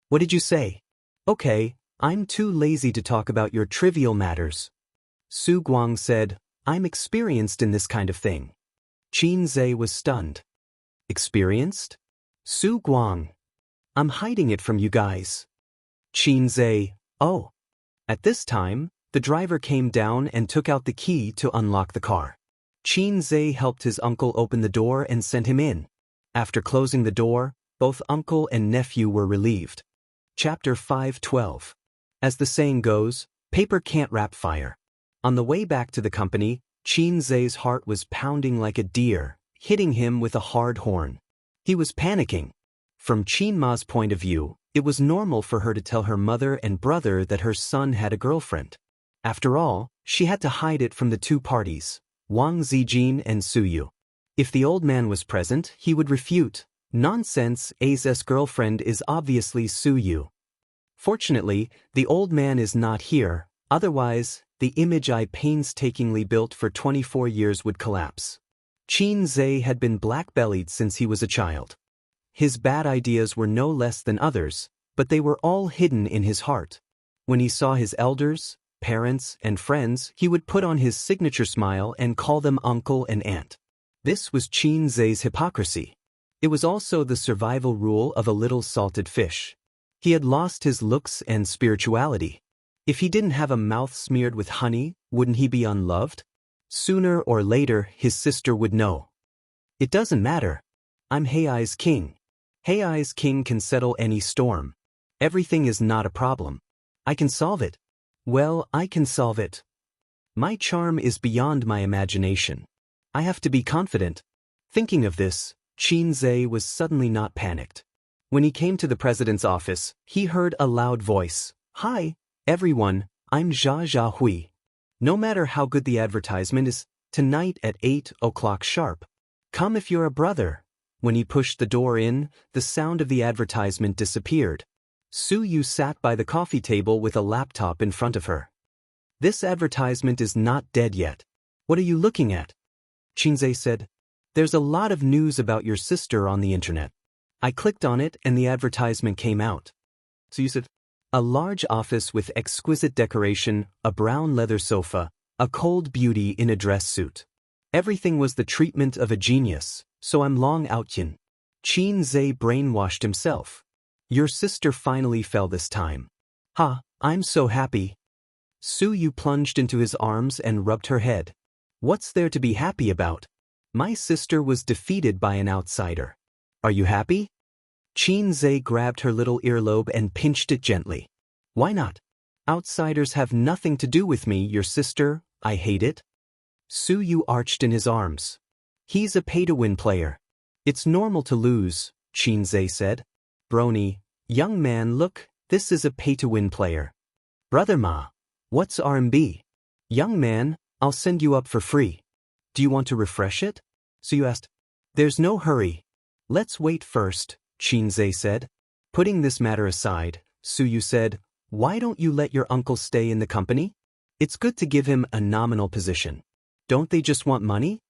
What did you say? Okay, I'm too lazy to talk about your trivial matters. Su Guang said, I'm experienced in this kind of thing. Qin Zhe was stunned. Experienced? Su Guang. I'm hiding it from you guys. Qin Zhe, oh. At this time, the driver came down and took out the key to unlock the car. Qin Zhe helped his uncle open the door and sent him in. After closing the door, both uncle and nephew were relieved. Chapter 5:12. As the saying goes, paper can't wrap fire. On the way back to the company, Qin Zhe's heart was pounding like a deer, hitting him with a hard horn. He was panicking. From Qin Ma's point of view, it was normal for her to tell her mother and brother that her son had a girlfriend. After all, she had to hide it from the two parties, Wang Zijin and Su Yu. If the old man was present, he would refute. Nonsense, A's girlfriend is obviously Su Yu. Fortunately, the old man is not here, otherwise, the image I painstakingly built for 24 years would collapse. Qin Zhe had been black-bellied since he was a child. His bad ideas were no less than others, but they were all hidden in his heart. When he saw his elders, parents, and friends, he would put on his signature smile and call them uncle and aunt. This was Qin Zhe's hypocrisy. It was also the survival rule of a little salted fish. He had lost his looks and spirituality. If he didn't have a mouth smeared with honey, wouldn't he be unloved? Sooner or later, his sister would know. It doesn't matter. I'm Hei's king. Hei's king can settle any storm. Everything is not a problem. I can solve it. Well, I can solve it. My charm is beyond my imagination. I have to be confident. Thinking of this, Qin Zhe was suddenly not panicked. When he came to the president's office, he heard a loud voice. Hi, everyone, I'm Jia Hui. No matter how good the advertisement is, tonight at 8 o'clock sharp. Come if you're a brother. When he pushed the door in, the sound of the advertisement disappeared. Su Yu sat by the coffee table with a laptop in front of her. This advertisement is not dead yet. What are you looking at? Qin Zhe said. There's a lot of news about your sister on the internet. I clicked on it and the advertisement came out. So you said, a large office with exquisite decoration, a brown leather sofa, a cold beauty in a dress suit. Everything was the treatment of a genius, so I'm Long Outyin. Qin Zhe brainwashed himself. Your sister finally fell this time. Ha, I'm so happy. Su Yu plunged into his arms and rubbed her head. What's there to be happy about? My sister was defeated by an outsider. Are you happy? Qin Zhe grabbed her little earlobe and pinched it gently. Why not? Outsiders have nothing to do with me, your sister, I hate it. Su Yu arched in his arms. He's a pay-to-win player. It's normal to lose, Qin Zhe said. Brony, young man, look, this is a pay-to-win player. Brother Ma, what's RMB? Young man, I'll send you up for free. Do you want to refresh it? Su Yu asked. There's no hurry. Let's wait first, Qin Zhe said. Putting this matter aside, Su Yu said, why don't you let your uncle stay in the company? It's good to give him a nominal position. Don't they just want money?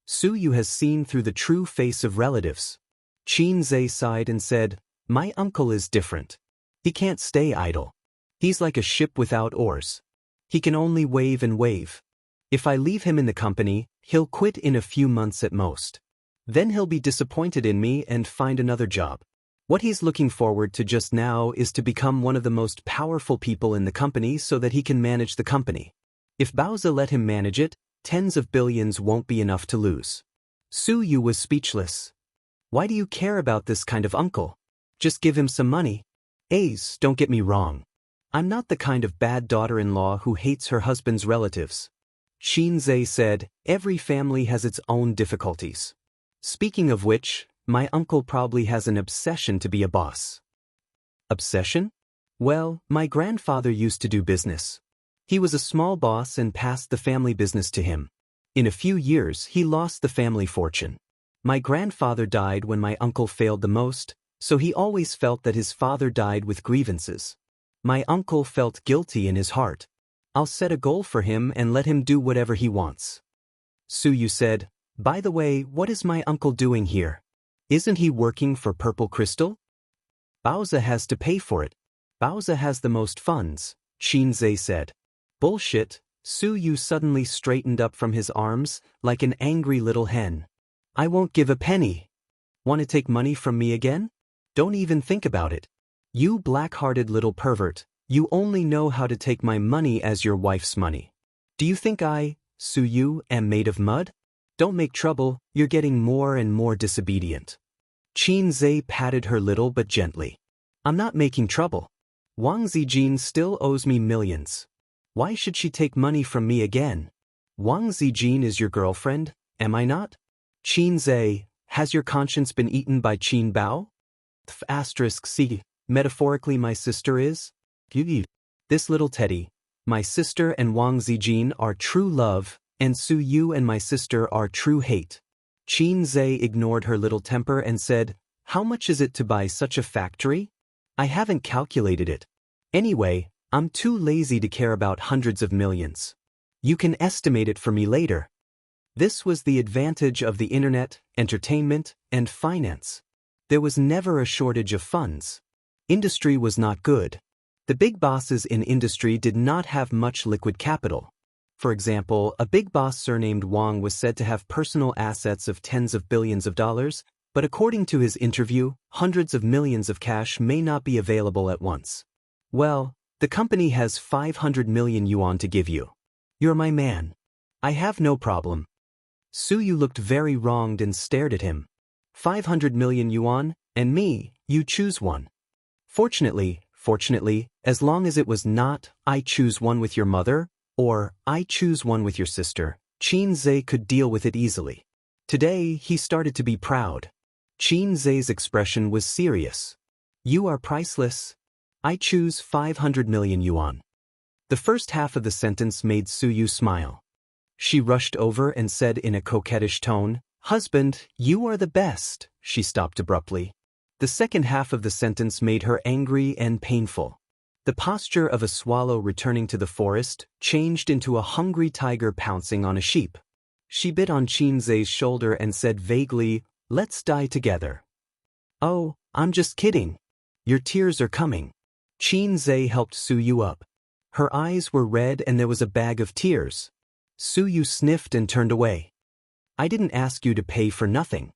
Su Yu has seen through the true face of relatives. Qin Zhe sighed and said, my uncle is different. He can't stay idle. He's like a ship without oars. He can only wave and wave. If I leave him in the company, he'll quit in a few months at most. Then he'll be disappointed in me and find another job. What he's looking forward to just now is to become one of the most powerful people in the company so that he can manage the company. If Baozi let him manage it, tens of billions won't be enough to lose. Su Yu was speechless. Why do you care about this kind of uncle? Just give him some money. Ace, don't get me wrong. I'm not the kind of bad daughter-in-law who hates her husband's relatives. Qin Zhe said, every family has its own difficulties. Speaking of which, my uncle probably has an obsession to be a boss. Obsession? Well, my grandfather used to do business. He was a small boss and passed the family business to him. In a few years, he lost the family fortune. My grandfather died when my uncle failed the most, so he always felt that his father died with grievances. My uncle felt guilty in his heart. I'll set a goal for him and let him do whatever he wants. Su Yu said, "By the way, what is my uncle doing here? Isn't he working for Purple Crystal? Baozi has to pay for it. Baozi has the most funds," Xianxia said. "Bullshit." Su Yu suddenly straightened up from his arms, like an angry little hen. "I won't give a penny. Want to take money from me again? Don't even think about it. You black-hearted little pervert, you only know how to take my money as your wife's money. Do you think I, Su Yu, am made of mud? Don't make trouble, you're getting more and more disobedient." Xianxia patted her little but gently. "I'm not making trouble. Wang Zijin still owes me millions. Why should she take money from me again? Wang Zijin is your girlfriend, am I not? Xianxia, has your conscience been eaten by Qin Bao? *C. Metaphorically my sister is? This little teddy. My sister and Wang Zijin are true love, and Su Yu and my sister are true hate." Xianxia ignored her little temper and said, "How much is it to buy such a factory? I haven't calculated it. Anyway, I'm too lazy to care about hundreds of millions. You can estimate it for me later." This was the advantage of the internet, entertainment, and finance. There was never a shortage of funds. Industry was not good. The big bosses in industry did not have much liquid capital. For example, a big boss surnamed Wang was said to have personal assets of tens of billions of dollars, but according to his interview, hundreds of millions of cash may not be available at once. "Well, the company has 500 million yuan to give you. You're my man. I have no problem." Su Yu looked very wronged and stared at him. 500 million yuan, and me, you choose one. Fortunately, as long as it was not, "I choose one with your mother," or "I choose one with your sister," Xianxia could deal with it easily. Today, he started to be proud. Xianxia's expression was serious. "You are priceless. I choose 500 million yuan." The first half of the sentence made Su Yu smile. She rushed over and said in a coquettish tone, "Husband, you are the best." She stopped abruptly. The second half of the sentence made her angry and painful. The posture of a swallow returning to the forest changed into a hungry tiger pouncing on a sheep. She bit on Xianxia's shoulder and said vaguely, "Let's die together." "Oh, I'm just kidding. Your tears are coming." Xianxia helped Su Yu up. Her eyes were red and there was a bag of tears. Su Yu sniffed and turned away. "I didn't ask you to pay for nothing.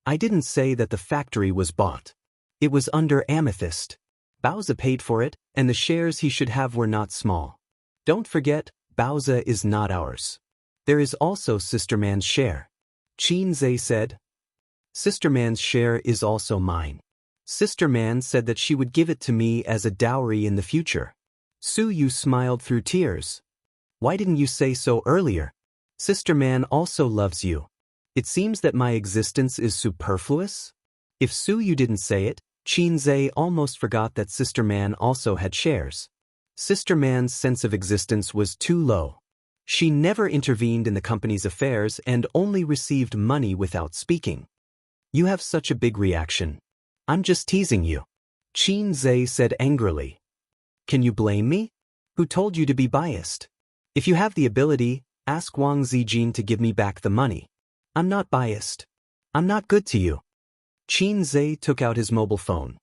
I didn't say that the factory was bought. It was under amethyst. Baozi paid for it, and the shares he should have were not small. Don't forget, Baozi is not ours. There is also Sister Man's share." Xianxia said. "Sister Man's share is also mine. Sister Man said that she would give it to me as a dowry in the future." Su Yu smiled through tears. "Why didn't you say so earlier? Sister Man also loves you. It seems that my existence is superfluous?" If Su Yu didn't say it, Xianxia almost forgot that Sister Man also had shares. Sister Man's sense of existence was too low. She never intervened in the company's affairs and only received money without speaking. "You have such a big reaction. I'm just teasing you," Xianxia said angrily. "Can you blame me? Who told you to be biased? If you have the ability, ask Wang Zijin to give me back the money. I'm not biased. I'm not good to you." Xianxia took out his mobile phone.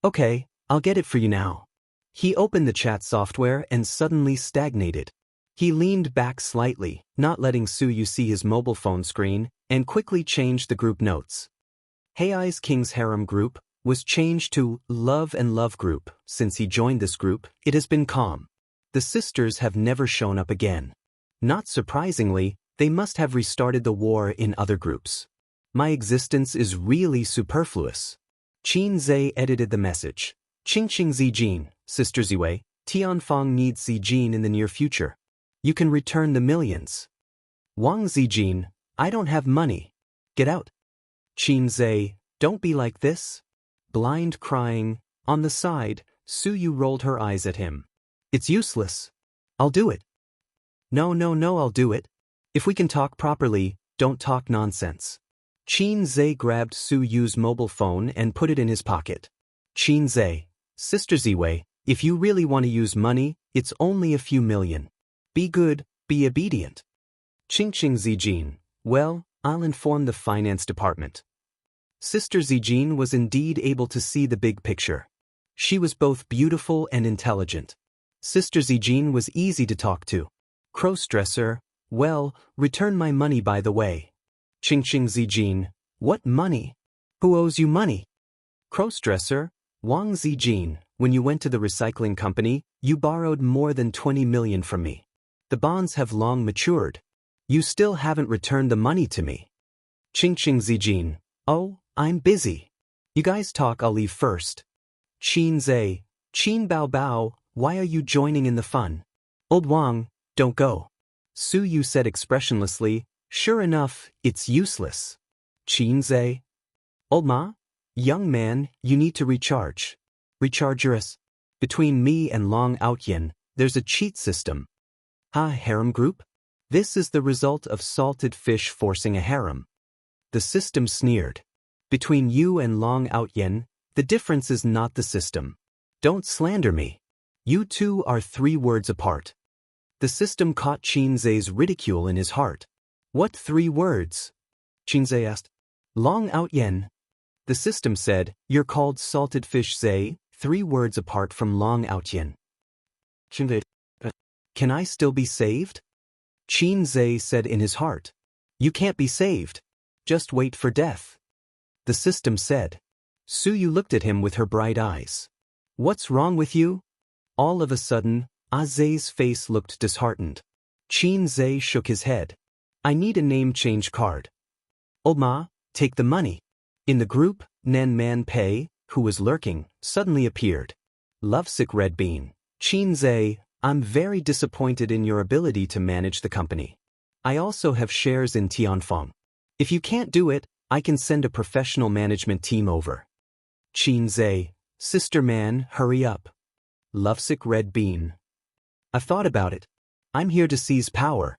"Okay, I'll get it for you now." He opened the chat software and suddenly stagnated. He leaned back slightly, not letting Su Yu see his mobile phone screen, and quickly changed the group notes. Hei's King's Harem group was changed to Love and Love group. Since he joined this group, it has been calm. The sisters have never shown up again. Not surprisingly, they must have restarted the war in other groups. My existence is really superfluous. Xianxia edited the message. Qingqing Zijin, Sister Ziwei, Tianfang needs Zijin in the near future. You can return the millions. Wang Zijin, I don't have money. Get out. Xianxia, don't be like this. Blind crying. On the side, Su Yu rolled her eyes at him. It's useless. I'll do it. No, I'll do it. If we can talk properly, don't talk nonsense. Xianxia grabbed Su Yu's mobile phone and put it in his pocket. Xianxia, Sister Ziwei, if you really want to use money, it's only a few million. Be good, be obedient. Ching Zijin. Well, I'll inform the finance department. Sister Zijin was indeed able to see the big picture. She was both beautiful and intelligent. Sister Zijin was easy to talk to. Crossdresser. Well, return my money by the way. Ching Zijin. What money? Who owes you money? Crossdresser. Wang Zijin. When you went to the recycling company, you borrowed more than 20 million from me. The bonds have long matured. You still haven't returned the money to me. Ching Zijin. Oh, I'm busy. You guys talk, I'll leave first. Qin Zhe. Qin Bao Bao, why are you joining in the fun? Old Wang, don't go. Su Yu said expressionlessly, sure enough, it's useless. Qin Zhe. Old Ma? Young man, you need to recharge. Recharge yours. Between me and Long Outyin, there's a cheat system. Ha, harem group? This is the result of salted fish forcing a harem. The system sneered. Between you and Long Outyin, the difference is not the system. Don't slander me. You two are 3 words apart. The system caught Qin Zhe's ridicule in his heart. What 3 words? Qin Zhe asked. Long Outyin. The system said, you're called salted fish Zhe, 3 words apart from Long Outyin. Qin Zhe. Can I still be saved? Qin Zhe said in his heart. You can't be saved. Just wait for death. The system said. Su Yu looked at him with her bright eyes. What's wrong with you? All of a sudden, Zhe's face looked disheartened. Qin Zhe shook his head. I need a name change card. Old Ma, take the money. In the group, Nan Man Pei, who was lurking, suddenly appeared. Lovesick Red Bean. Qin Zhe, I'm very disappointed in your ability to manage the company. I also have shares in Tianfeng. If you can't do it, I can send a professional management team over. Qin Zhe, Sister Man, hurry up. Lovesick Red Bean. I've thought about it. I'm here to seize power.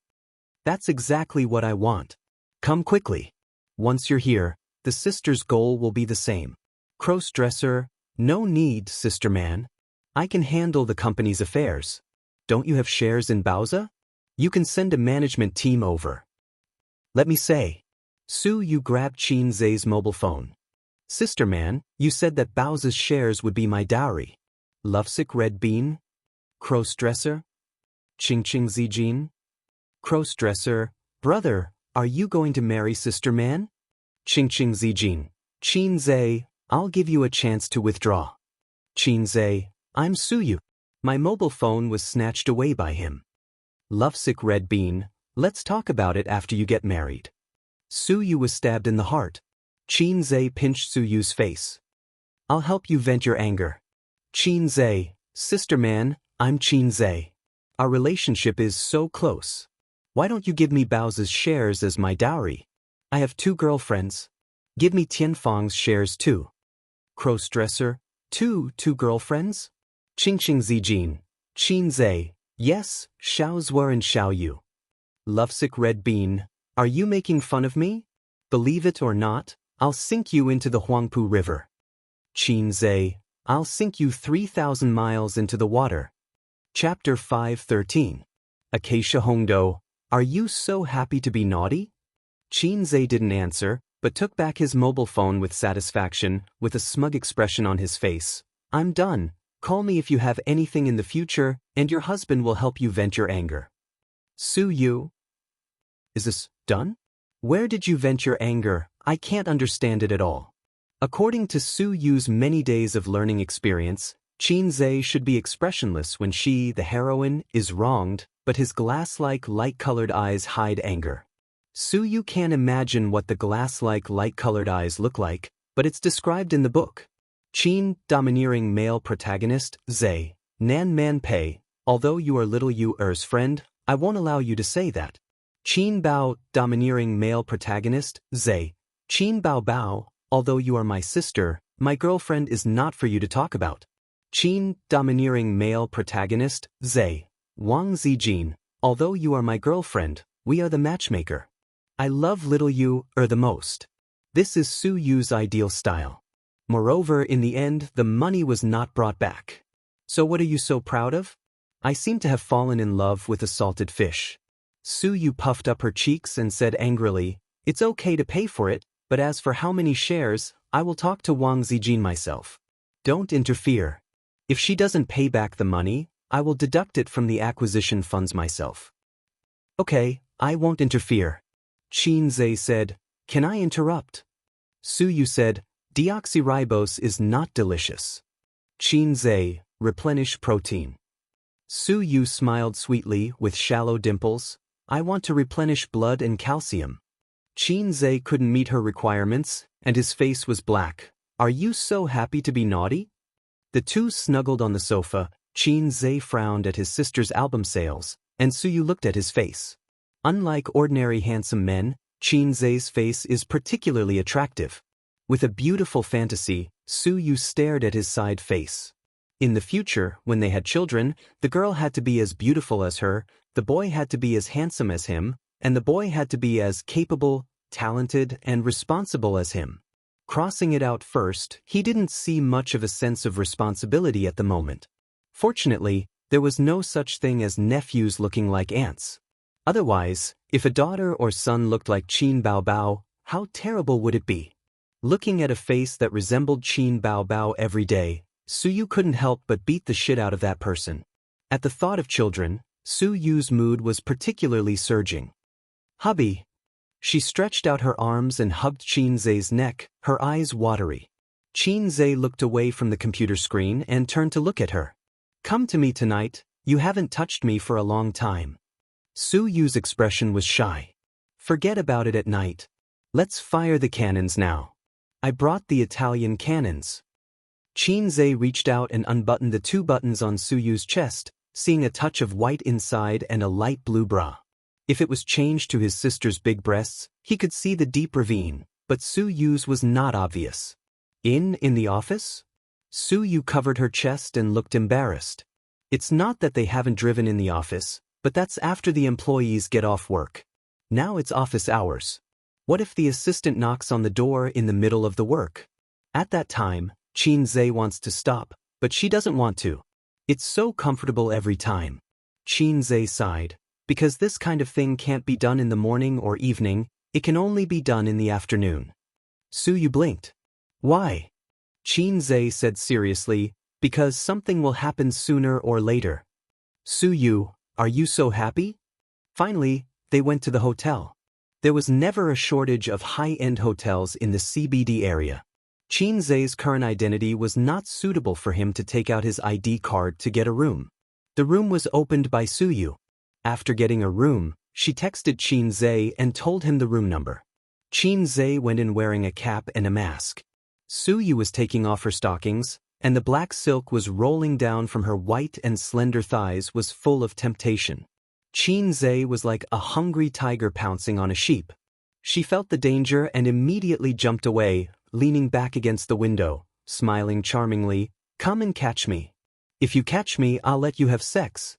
That's exactly what I want. Come quickly. Once you're here, the sister's goal will be the same. Crossdresser, no need, Sister Man. I can handle the company's affairs. Don't you have shares in Baoza? You can send a management team over. Let me say. Su Yu grabbed Qin Zhe's mobile phone. Sister Man, you said that Baoza's shares would be my dowry. Lovesick Red Bean? Crossdresser? Ching Zijin? Crossdresser, brother, are you going to marry Sister Man? Ching Zijin. Qin Zhe, I'll give you a chance to withdraw. Qin Zhe, I'm Su Yu. My mobile phone was snatched away by him. Lovesick Red Bean, let's talk about it after you get married. Su Yu was stabbed in the heart. Qin Zhe pinched Su Yu's face. I'll help you vent your anger. Qin Zhe, Sister Man, I'm Qin Zhe. Our relationship is so close. Why don't you give me Baoza's shares as my dowry? I have 2 girlfriends. Give me Tianfeng's shares too. Crossdresser, two girlfriends? Ching Zijin. Qin Zhe, yes, Xiaozhuo and Xiaoyu. Lovesick Red Bean, are you making fun of me? Believe it or not, I'll sink you into the Huangpu River. Qin Zhe, I'll sink you 3,000 miles into the water. Chapter 5:13. Acacia Hongdo, are you so happy to be naughty? Qin Zhe didn't answer, but took back his mobile phone with satisfaction, with a smug expression on his face. I'm done. Call me if you have anything in the future, and your husband will help you vent your anger. Su Yu. Is this done? Where did you vent your anger? I can't understand it at all. According to Su Yu's many days of learning experience, Qin Zhe should be expressionless when she, the heroine, is wronged, but his glass-like light-colored eyes hide anger. Su Yu can't imagine what the glass-like light-colored eyes look like, but it's described in the book. Qin, domineering male protagonist, Zhe, Nan Man Pei, although you are little Yu Er's friend, I won't allow you to say that. Qin Bao, domineering male protagonist, Zhe, Qin Bao Bao, although you are my sister, my girlfriend is not for you to talk about. Qin, domineering male protagonist, Zhe, Wang Zijin, although you are my girlfriend, we are the matchmaker. I love little Yu Er the most. This is Su Yu's ideal style. Moreover, in the end, the money was not brought back. So what are you so proud of? I seem to have fallen in love with a salted fish. Su Yu puffed up her cheeks and said angrily, "It's okay to pay for it, but as for how many shares, I will talk to Wang Zijin myself. Don't interfere. If she doesn't pay back the money, I will deduct it from the acquisition funds myself." "Okay, I won't interfere." Qin Zhe said, "Can I interrupt?" Su Yu said, "Deoxyribose is not delicious." Qin Zhe, replenish protein. Su Yu smiled sweetly with shallow dimples. "I want to replenish blood and calcium." Qin Zhe couldn't meet her requirements, and his face was black. "Are you so happy to be naughty?" The two snuggled on the sofa. Qin Zhe frowned at his sister's album sales, and Su Yu looked at his face. Unlike ordinary handsome men, Qin Zhe's face is particularly attractive. With a beautiful fantasy, Su Yu stared at his side face. In the future, when they had children, the girl had to be as beautiful as her, the boy had to be as handsome as him, and the boy had to be as capable, talented, and responsible as him. Crossing it out first, he didn't see much of a sense of responsibility at the moment. Fortunately, there was no such thing as nephews looking like aunts. Otherwise, if a daughter or son looked like Qin Baobao, how terrible would it be? Looking at a face that resembled Qin Baobao every day, Su Yu couldn't help but beat the shit out of that person. At the thought of children, Su Yu's mood was particularly surging. "Hubby." She stretched out her arms and hugged Qin Zhe's neck, her eyes watery. Qin Zhe looked away from the computer screen and turned to look at her. "Come to me tonight, you haven't touched me for a long time." Su Yu's expression was shy. "Forget about it at night. Let's fire the cannons now. I brought the Italian cannons." Qin Zhe reached out and unbuttoned the two buttons on Su Yu's chest, seeing a touch of white inside and a light blue bra. If it was changed to his sister's big breasts, he could see the deep ravine, but Su Yu's was not obvious. In the office?" Su Yu covered her chest and looked embarrassed. "It's not that they haven't driven in the office, but that's after the employees get off work. Now it's office hours. What if the assistant knocks on the door in the middle of the work? At that time, Qin Zhe wants to stop, but she doesn't want to. It's so comfortable every time." Qin Zhe sighed. "Because this kind of thing can't be done in the morning or evening, it can only be done in the afternoon." Su Yu blinked. "Why?" Qin Zhe said seriously, "Because something will happen sooner or later." "Su Yu, are you so happy?" Finally, they went to the hotel. There was never a shortage of high-end hotels in the CBD area. Qin Zhe's current identity was not suitable for him to take out his ID card to get a room. The room was opened by Su Yu. After getting a room, she texted Qin Zhe and told him the room number. Qin Zhe went in wearing a cap and a mask. Su Yu was taking off her stockings, and the black silk was rolling down from her white and slender thighs was full of temptation. Qin Zhe was like a hungry tiger pouncing on a sheep. She felt the danger and immediately jumped away, leaning back against the window, smiling charmingly. "Come and catch me. If you catch me, I'll let you have sex."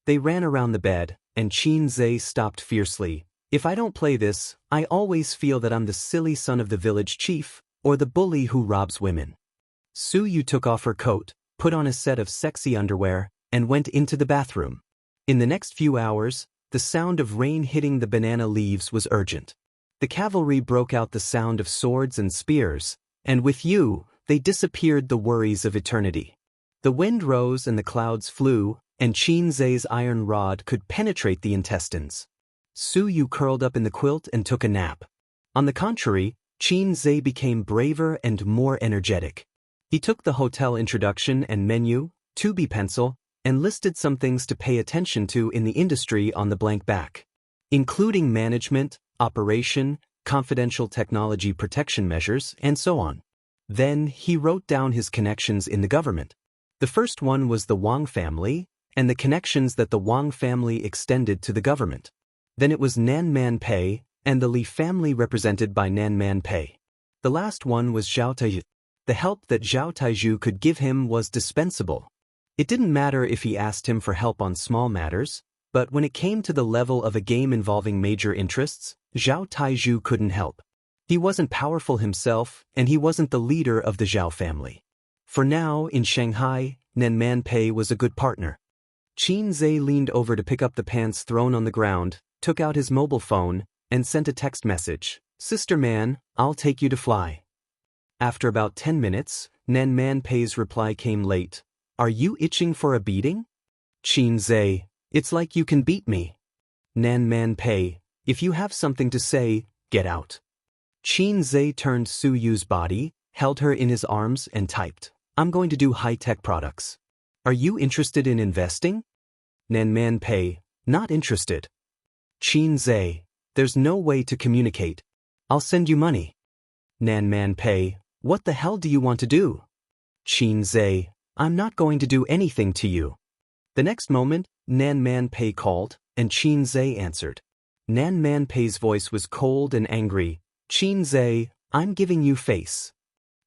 They ran around the bed, and Qin Zhe stopped fiercely. "If I don't play this, I always feel that I'm the silly son of the village chief, or the bully who robs women." Su Yu took off her coat, put on a set of sexy underwear, and went into the bathroom. In the next few hours, the sound of rain hitting the banana leaves was urgent. The cavalry broke out the sound of swords and spears, and with you, they disappeared the worries of eternity. The wind rose and the clouds flew, and Qin Zhe's iron rod could penetrate the intestines. Su Yu curled up in the quilt and took a nap. On the contrary, Qin Zhe became braver and more energetic. He took the hotel introduction and menu, 2B pencil, and listed some things to pay attention to in the industry on the blank back, including management, operation, confidential technology protection measures, and so on. Then he wrote down his connections in the government. The first one was the Wang family, and the connections that the Wang family extended to the government. Then it was Nan Man Pei, and the Li family represented by Nan Man Pei. The last one was Zhao Taizhu. The help that Zhao Taizhu could give him was dispensable. It didn't matter if he asked him for help on small matters, but when it came to the level of a game involving major interests, Zhao Taizhu couldn't help. He wasn't powerful himself, and he wasn't the leader of the Zhao family. For now, in Shanghai, Nan Man Pei was a good partner. Qin Zhe leaned over to pick up the pants thrown on the ground, took out his mobile phone, and sent a text message. Sister Man, I'll take you to fly. After about 10 minutes, Nan Man Pei's reply came late. Are you itching for a beating? Qin Zhe, it's like you can beat me. Nan Man Pei, if you have something to say, get out. Qin Zhe turned Su Yu's body, held her in his arms and typed, I'm going to do high-tech products. Are you interested in investing? Nan Man Pei, not interested. Qin Zhe, there's no way to communicate. I'll send you money. Nan Man Pei, what the hell do you want to do? Qin Zhe, I'm not going to do anything to you. The next moment, Nan Man Pei called, and Qin Zhe answered. Nan Man Pei's voice was cold and angry. Qin Zhe, I'm giving you face.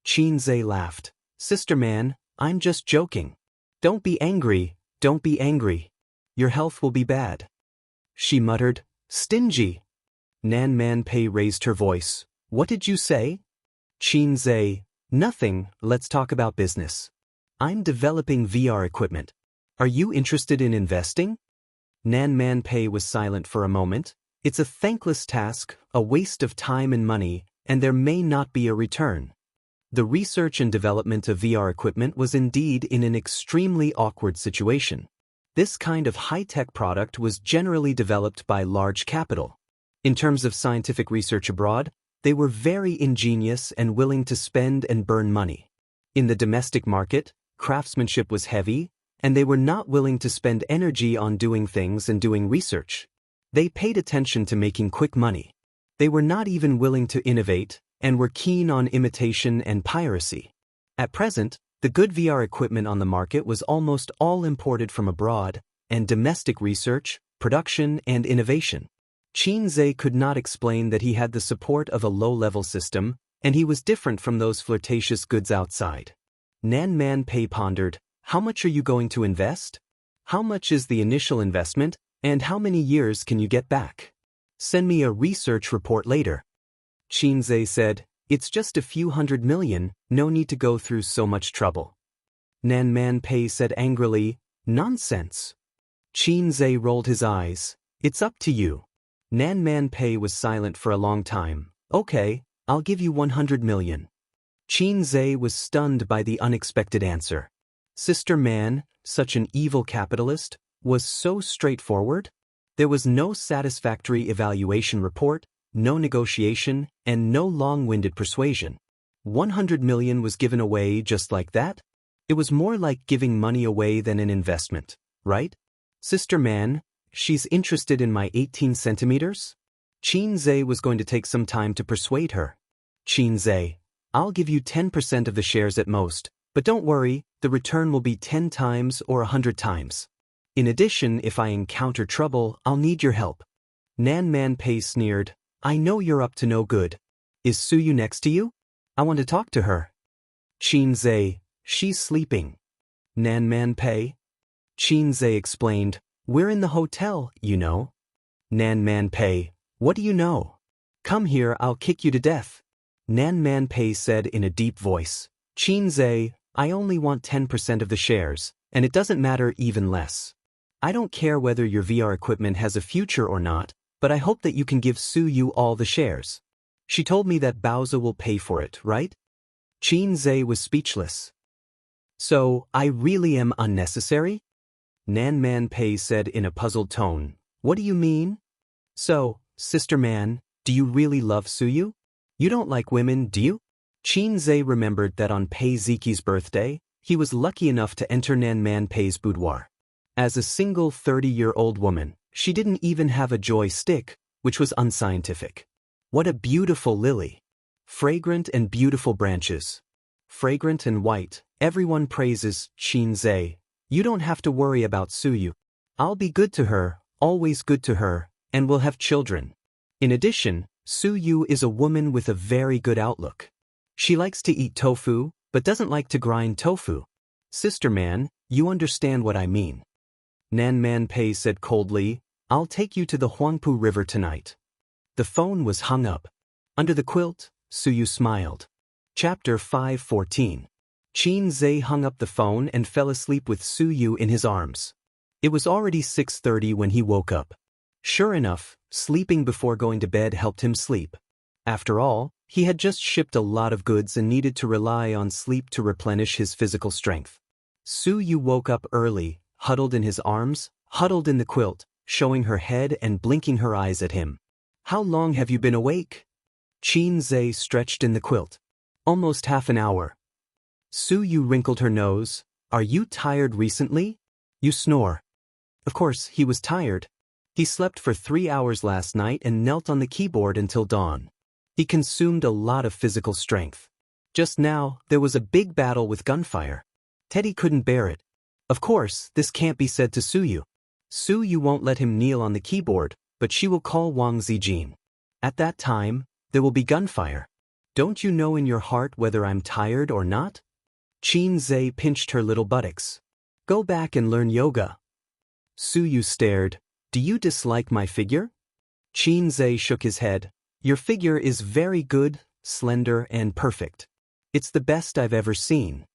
Qin Zhe laughed. Sister Man, I'm just joking. Don't be angry, don't be angry. Your health will be bad. She muttered, stingy. Nan Man Pei raised her voice. What did you say? Qin Zhe, nothing, let's talk about business. I'm developing VR equipment. Are you interested in investing? Nan Man Pei was silent for a moment. It's a thankless task, a waste of time and money, and there may not be a return. The research and development of VR equipment was indeed in an extremely awkward situation. This kind of high-tech product was generally developed by large capital. In terms of scientific research abroad, they were very ingenious and willing to spend and burn money. In the domestic market, craftsmanship was heavy, and they were not willing to spend energy on doing things and doing research. They paid attention to making quick money. They were not even willing to innovate, and were keen on imitation and piracy. At present, the good VR equipment on the market was almost all imported from abroad, and domestic research, production, and innovation. Qin Zhe could not explain that he had the support of a low-level system, and he was different from those flirtatious goods outside. Nan Man Pei pondered, how much are you going to invest? How much is the initial investment, and how many years can you get back? Send me a research report later. Qin Zhe said, it's just a few $100 million, no need to go through so much trouble. Nan Man Pei said angrily, nonsense. Qin Zhe rolled his eyes, it's up to you. Nan Man Pei was silent for a long time. Okay, I'll give you $100 million. Qin Zhe was stunned by the unexpected answer. Sister Man, such an evil capitalist, was so straightforward. There was no satisfactory evaluation report, no negotiation, and no long-winded persuasion. $100 million was given away just like that? It was more like giving money away than an investment, right? Sister Man, she's interested in my 18 centimeters? Qin Zhe was going to take some time to persuade her. Qin Zhe, I'll give you 10% of the shares at most, but don't worry, the return will be 10 times or 100 times. In addition, if I encounter trouble, I'll need your help. Nan Man Pei sneered, I know you're up to no good. Is Su Yu next to you? I want to talk to her. Qin Zhe, she's sleeping. Nan Man Pei? Qin Zhe explained, we're in the hotel, you know. Nan Man Pei, what do you know? Come here, I'll kick you to death. Nan Man Pei said in a deep voice, Qin Zhe, I only want 10% of the shares, and it doesn't matter even less. I don't care whether your VR equipment has a future or not, but I hope that you can give Su Yu all the shares. She told me that Baozi will pay for it, right? Qin Zhe was speechless. So, I really am unnecessary? Nan Man Pei said in a puzzled tone, what do you mean? So, Sister Man, do you really love Su Yu? You don't like women, do you? Qin Zhe remembered that on Pei Ziqi's birthday, he was lucky enough to enter Nan Man Pei's boudoir. As a single 30-year-old woman, she didn't even have a joy stick, which was unscientific. What a beautiful lily. Fragrant and beautiful branches. Fragrant and white, everyone praises Qin Zhe. You don't have to worry about Su Yu. I'll be good to her, always good to her, and we'll have children. In addition, Su Yu is a woman with a very good outlook. She likes to eat tofu, but doesn't like to grind tofu. Sister Man, you understand what I mean. Nan Man Pei said coldly, I'll take you to the Huangpu River tonight. The phone was hung up. Under the quilt, Su Yu smiled. Chapter 5:14. Qin Zhe hung up the phone and fell asleep with Su Yu in his arms. It was already 6:30 when he woke up. Sure enough, sleeping before going to bed helped him sleep. After all, he had just shipped a lot of goods and needed to rely on sleep to replenish his physical strength. Su Yu woke up early, huddled in his arms, huddled in the quilt, showing her head and blinking her eyes at him. How long have you been awake? Qin Zhe stretched in the quilt. Almost half an hour. Su Yu wrinkled her nose. Are you tired recently? You snore. Of course, he was tired. He slept for 3 hours last night and knelt on the keyboard until dawn. He consumed a lot of physical strength. Just now, there was a big battle with gunfire. Teddy couldn't bear it. Of course, this can't be said to Su Yu. Su Yu won't let him kneel on the keyboard, but she will call Wang Zijin. At that time, there will be gunfire. Don't you know in your heart whether I'm tired or not? Qin Zhe pinched her little buttocks. Go back and learn yoga. Su Yu stared. Do you dislike my figure? Qin Zhe shook his head. Your figure is very good, slender, and perfect. It's the best I've ever seen.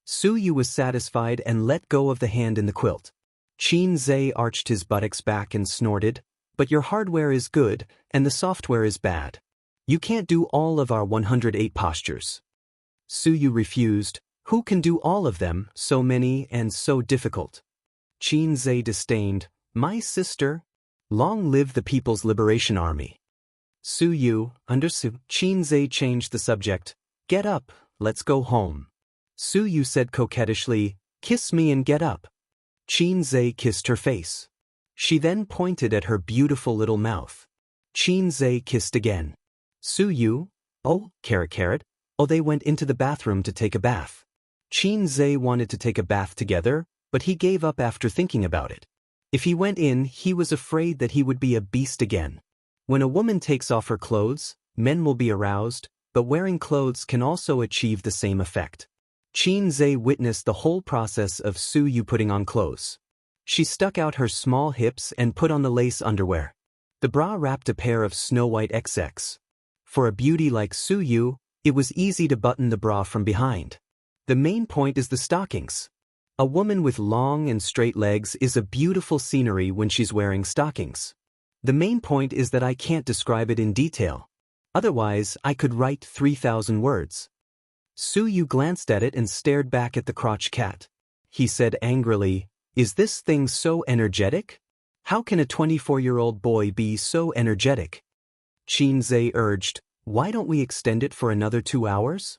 Su Yu was satisfied and let go of the hand in the quilt. Qin Zhe arched his buttocks back and snorted, but your hardware is good, and the software is bad. You can't do all of our 108 postures. Su Yu refused. Who can do all of them, so many and so difficult? Qin Zhe disdained. My sister. Long live the People's Liberation Army. Su Yu, understood. Qin Zhe changed the subject. Get up, let's go home. Su Yu said coquettishly, kiss me and get up. Qin Zhe kissed her face. She then pointed at her beautiful little mouth. Qin Zhe kissed again. Su Yu, oh, carrot. Oh, they went into the bathroom to take a bath. Qin Zhe wanted to take a bath together, but he gave up after thinking about it. If he went in, he was afraid that he would be a beast again. When a woman takes off her clothes, men will be aroused, but wearing clothes can also achieve the same effect. Qin Zhe witnessed the whole process of Su Yu putting on clothes. She stuck out her small hips and put on the lace underwear. The bra wrapped a pair of snow-white XX. For a beauty like Su Yu, it was easy to button the bra from behind. The main point is the stockings. A woman with long and straight legs is a beautiful scenery when she's wearing stockings. The main point is that I can't describe it in detail. Otherwise, I could write 3,000 words. Su Yu glanced at it and stared back at the crotch cat. He said angrily, is this thing so energetic? How can a 24-year-old boy be so energetic? Qin Zhe urged, why don't we extend it for another 2 hours?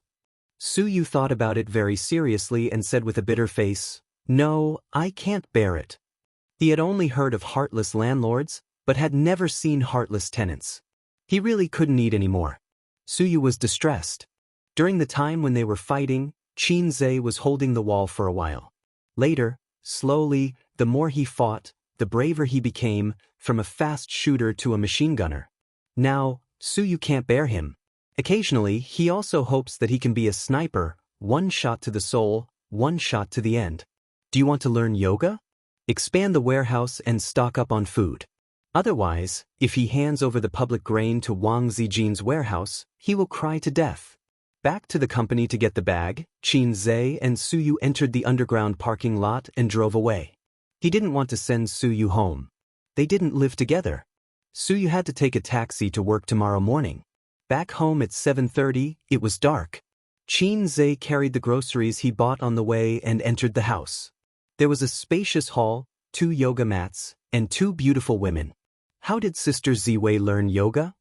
Su Yu thought about it very seriously and said with a bitter face, no, I can't bear it. He had only heard of heartless landlords, but had never seen heartless tenants. He really couldn't eat anymore. Su Yu was distressed. During the time when they were fighting, Qin Zhe was holding the wall for a while. Later, slowly, the more he fought, the braver he became, from a fast shooter to a machine gunner. Now, Su Yu can't bear him. Occasionally, he also hopes that he can be a sniper, one shot to the soul, one shot to the end. Do you want to learn yoga? Expand the warehouse and stock up on food. Otherwise, if he hands over the public grain to Wang Zijin's warehouse, he will cry to death. Back to the company to get the bag, Qin Zhe and Su Yu entered the underground parking lot and drove away. He didn't want to send Su Yu home. They didn't live together. Su Yu had to take a taxi to work tomorrow morning. Back home at 7:30, it was dark. Qin Zhe carried the groceries he bought on the way and entered the house. There was a spacious hall, 2 yoga mats, and 2 beautiful women. How did Sister Ziwei learn yoga?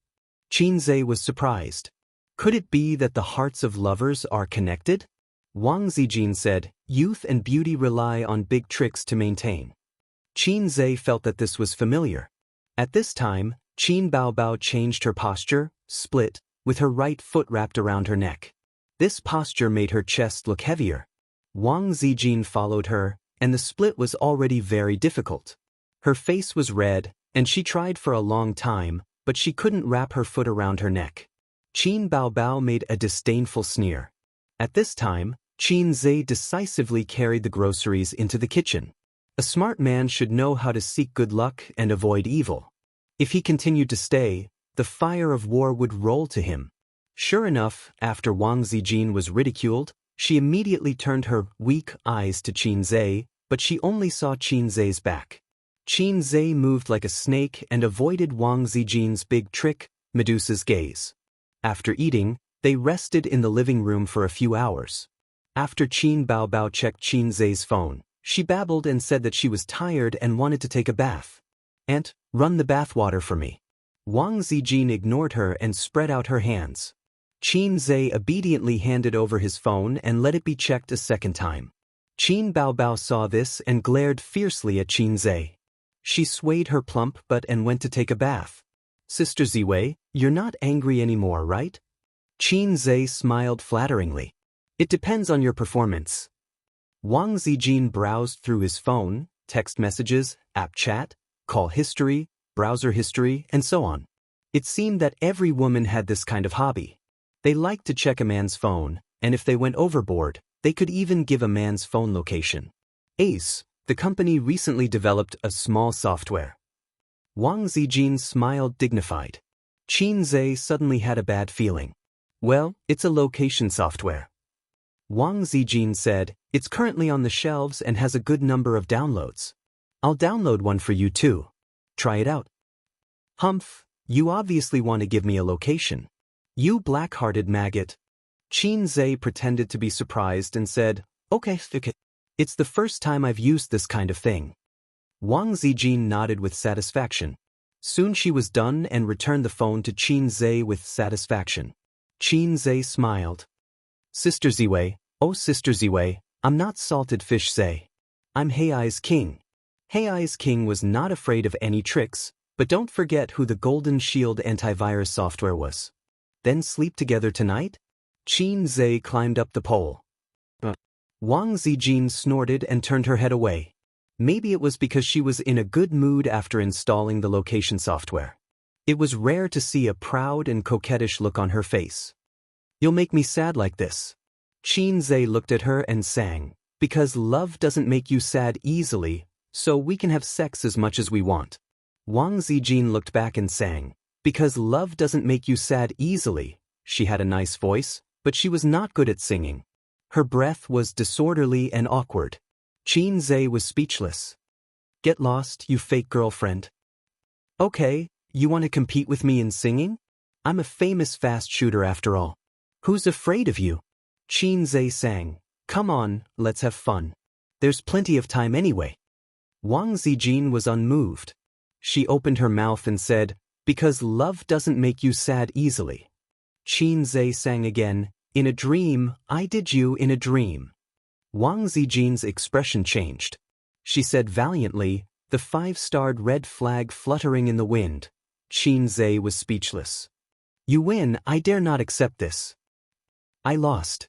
Qin Zhe was surprised. Could it be that the hearts of lovers are connected? Wang Zijin said, youth and beauty rely on big tricks to maintain. Qin Zhe felt that this was familiar. At this time, Qin Baobao changed her posture, split, with her right foot wrapped around her neck. This posture made her chest look heavier. Wang Zijin followed her, and the split was already very difficult. Her face was red, and she tried for a long time, but she couldn't wrap her foot around her neck. Qin Baobao made a disdainful sneer. At this time, Qin Zhe decisively carried the groceries into the kitchen. A smart man should know how to seek good luck and avoid evil. If he continued to stay, the fire of war would roll to him. Sure enough, after Wang Zijin was ridiculed, she immediately turned her weak eyes to Qin Zhe, but she only saw Qin Zhe's back. Qin Zhe moved like a snake and avoided Wang Zijin's big trick, Medusa's gaze. After eating, they rested in the living room for a few hours. After Qin Baobao checked Qin Zhe's phone, she babbled and said that she was tired and wanted to take a bath. "Aunt, run the bathwater for me." Wang Zijin ignored her and spread out her hands. Qin Zhe obediently handed over his phone and let it be checked a second time. Qin Baobao saw this and glared fiercely at Qin Zhe. She swayed her plump butt and went to take a bath. "Sister Ziwei, you're not angry anymore, right?" Qin Zhe smiled flatteringly. "It depends on your performance." Wang Zijin browsed through his phone, text messages, app chat, call history, browser history, and so on. It seemed that every woman had this kind of hobby. They liked to check a man's phone, and if they went overboard, they could even give a man's phone location. Ace, the company recently developed a small software. Wang Zijin smiled dignified. Qin Zhe suddenly had a bad feeling. "Well, it's a location software." Wang Zijin said, "It's currently on the shelves and has a good number of downloads. I'll download one for you too. Try it out." "Humph, you obviously want to give me a location. You black-hearted maggot." Qin Zhe pretended to be surprised and said, Okay. It's the first time I've used this kind of thing." Wang Zijin nodded with satisfaction. Soon she was done and returned the phone to Qin Zhe with satisfaction. Qin Zhe smiled. "Sister Ziwei, oh Sister Ziwei, I'm not salted fish Zhe. I'm Hei's king." Hei's king was not afraid of any tricks, but don't forget who the Golden Shield antivirus software was. "Then sleep together tonight?" Qin Zhe climbed up the pole. Wang Zijin snorted and turned her head away. Maybe it was because she was in a good mood after installing the location software. It was rare to see a proud and coquettish look on her face. "You'll make me sad like this." Qin Zhe looked at her and sang, "Because love doesn't make you sad easily, so we can have sex as much as we want." Wang Zijin looked back and sang, "Because love doesn't make you sad easily." She had a nice voice, but she was not good at singing. Her breath was disorderly and awkward. Qin Zhe was speechless. "Get lost, you fake girlfriend." "Okay, you want to compete with me in singing? I'm a famous fast shooter after all. Who's afraid of you?" Qin Zhe sang, "Come on, let's have fun. There's plenty of time anyway." Wang Zijin was unmoved. She opened her mouth and said, "Because love doesn't make you sad easily." Qin Zhe sang again, "In a dream, I did you in a dream." Wang Zijin's expression changed. She said valiantly, the 5-starred red flag fluttering in the wind. Qin Zhe was speechless. "You win, I dare not accept this." "I lost."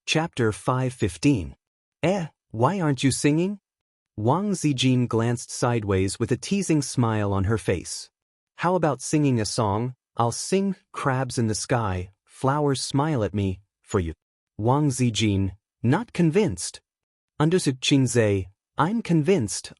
Chapter 5:15. Why aren't you singing?" Wang Zijin glanced sideways with a teasing smile on her face. "How about singing a song? I'll sing, crabs in the sky, flowers smile at me, for you." Wang Zijin, not convinced. Understood Qin Zhe, I'm convinced.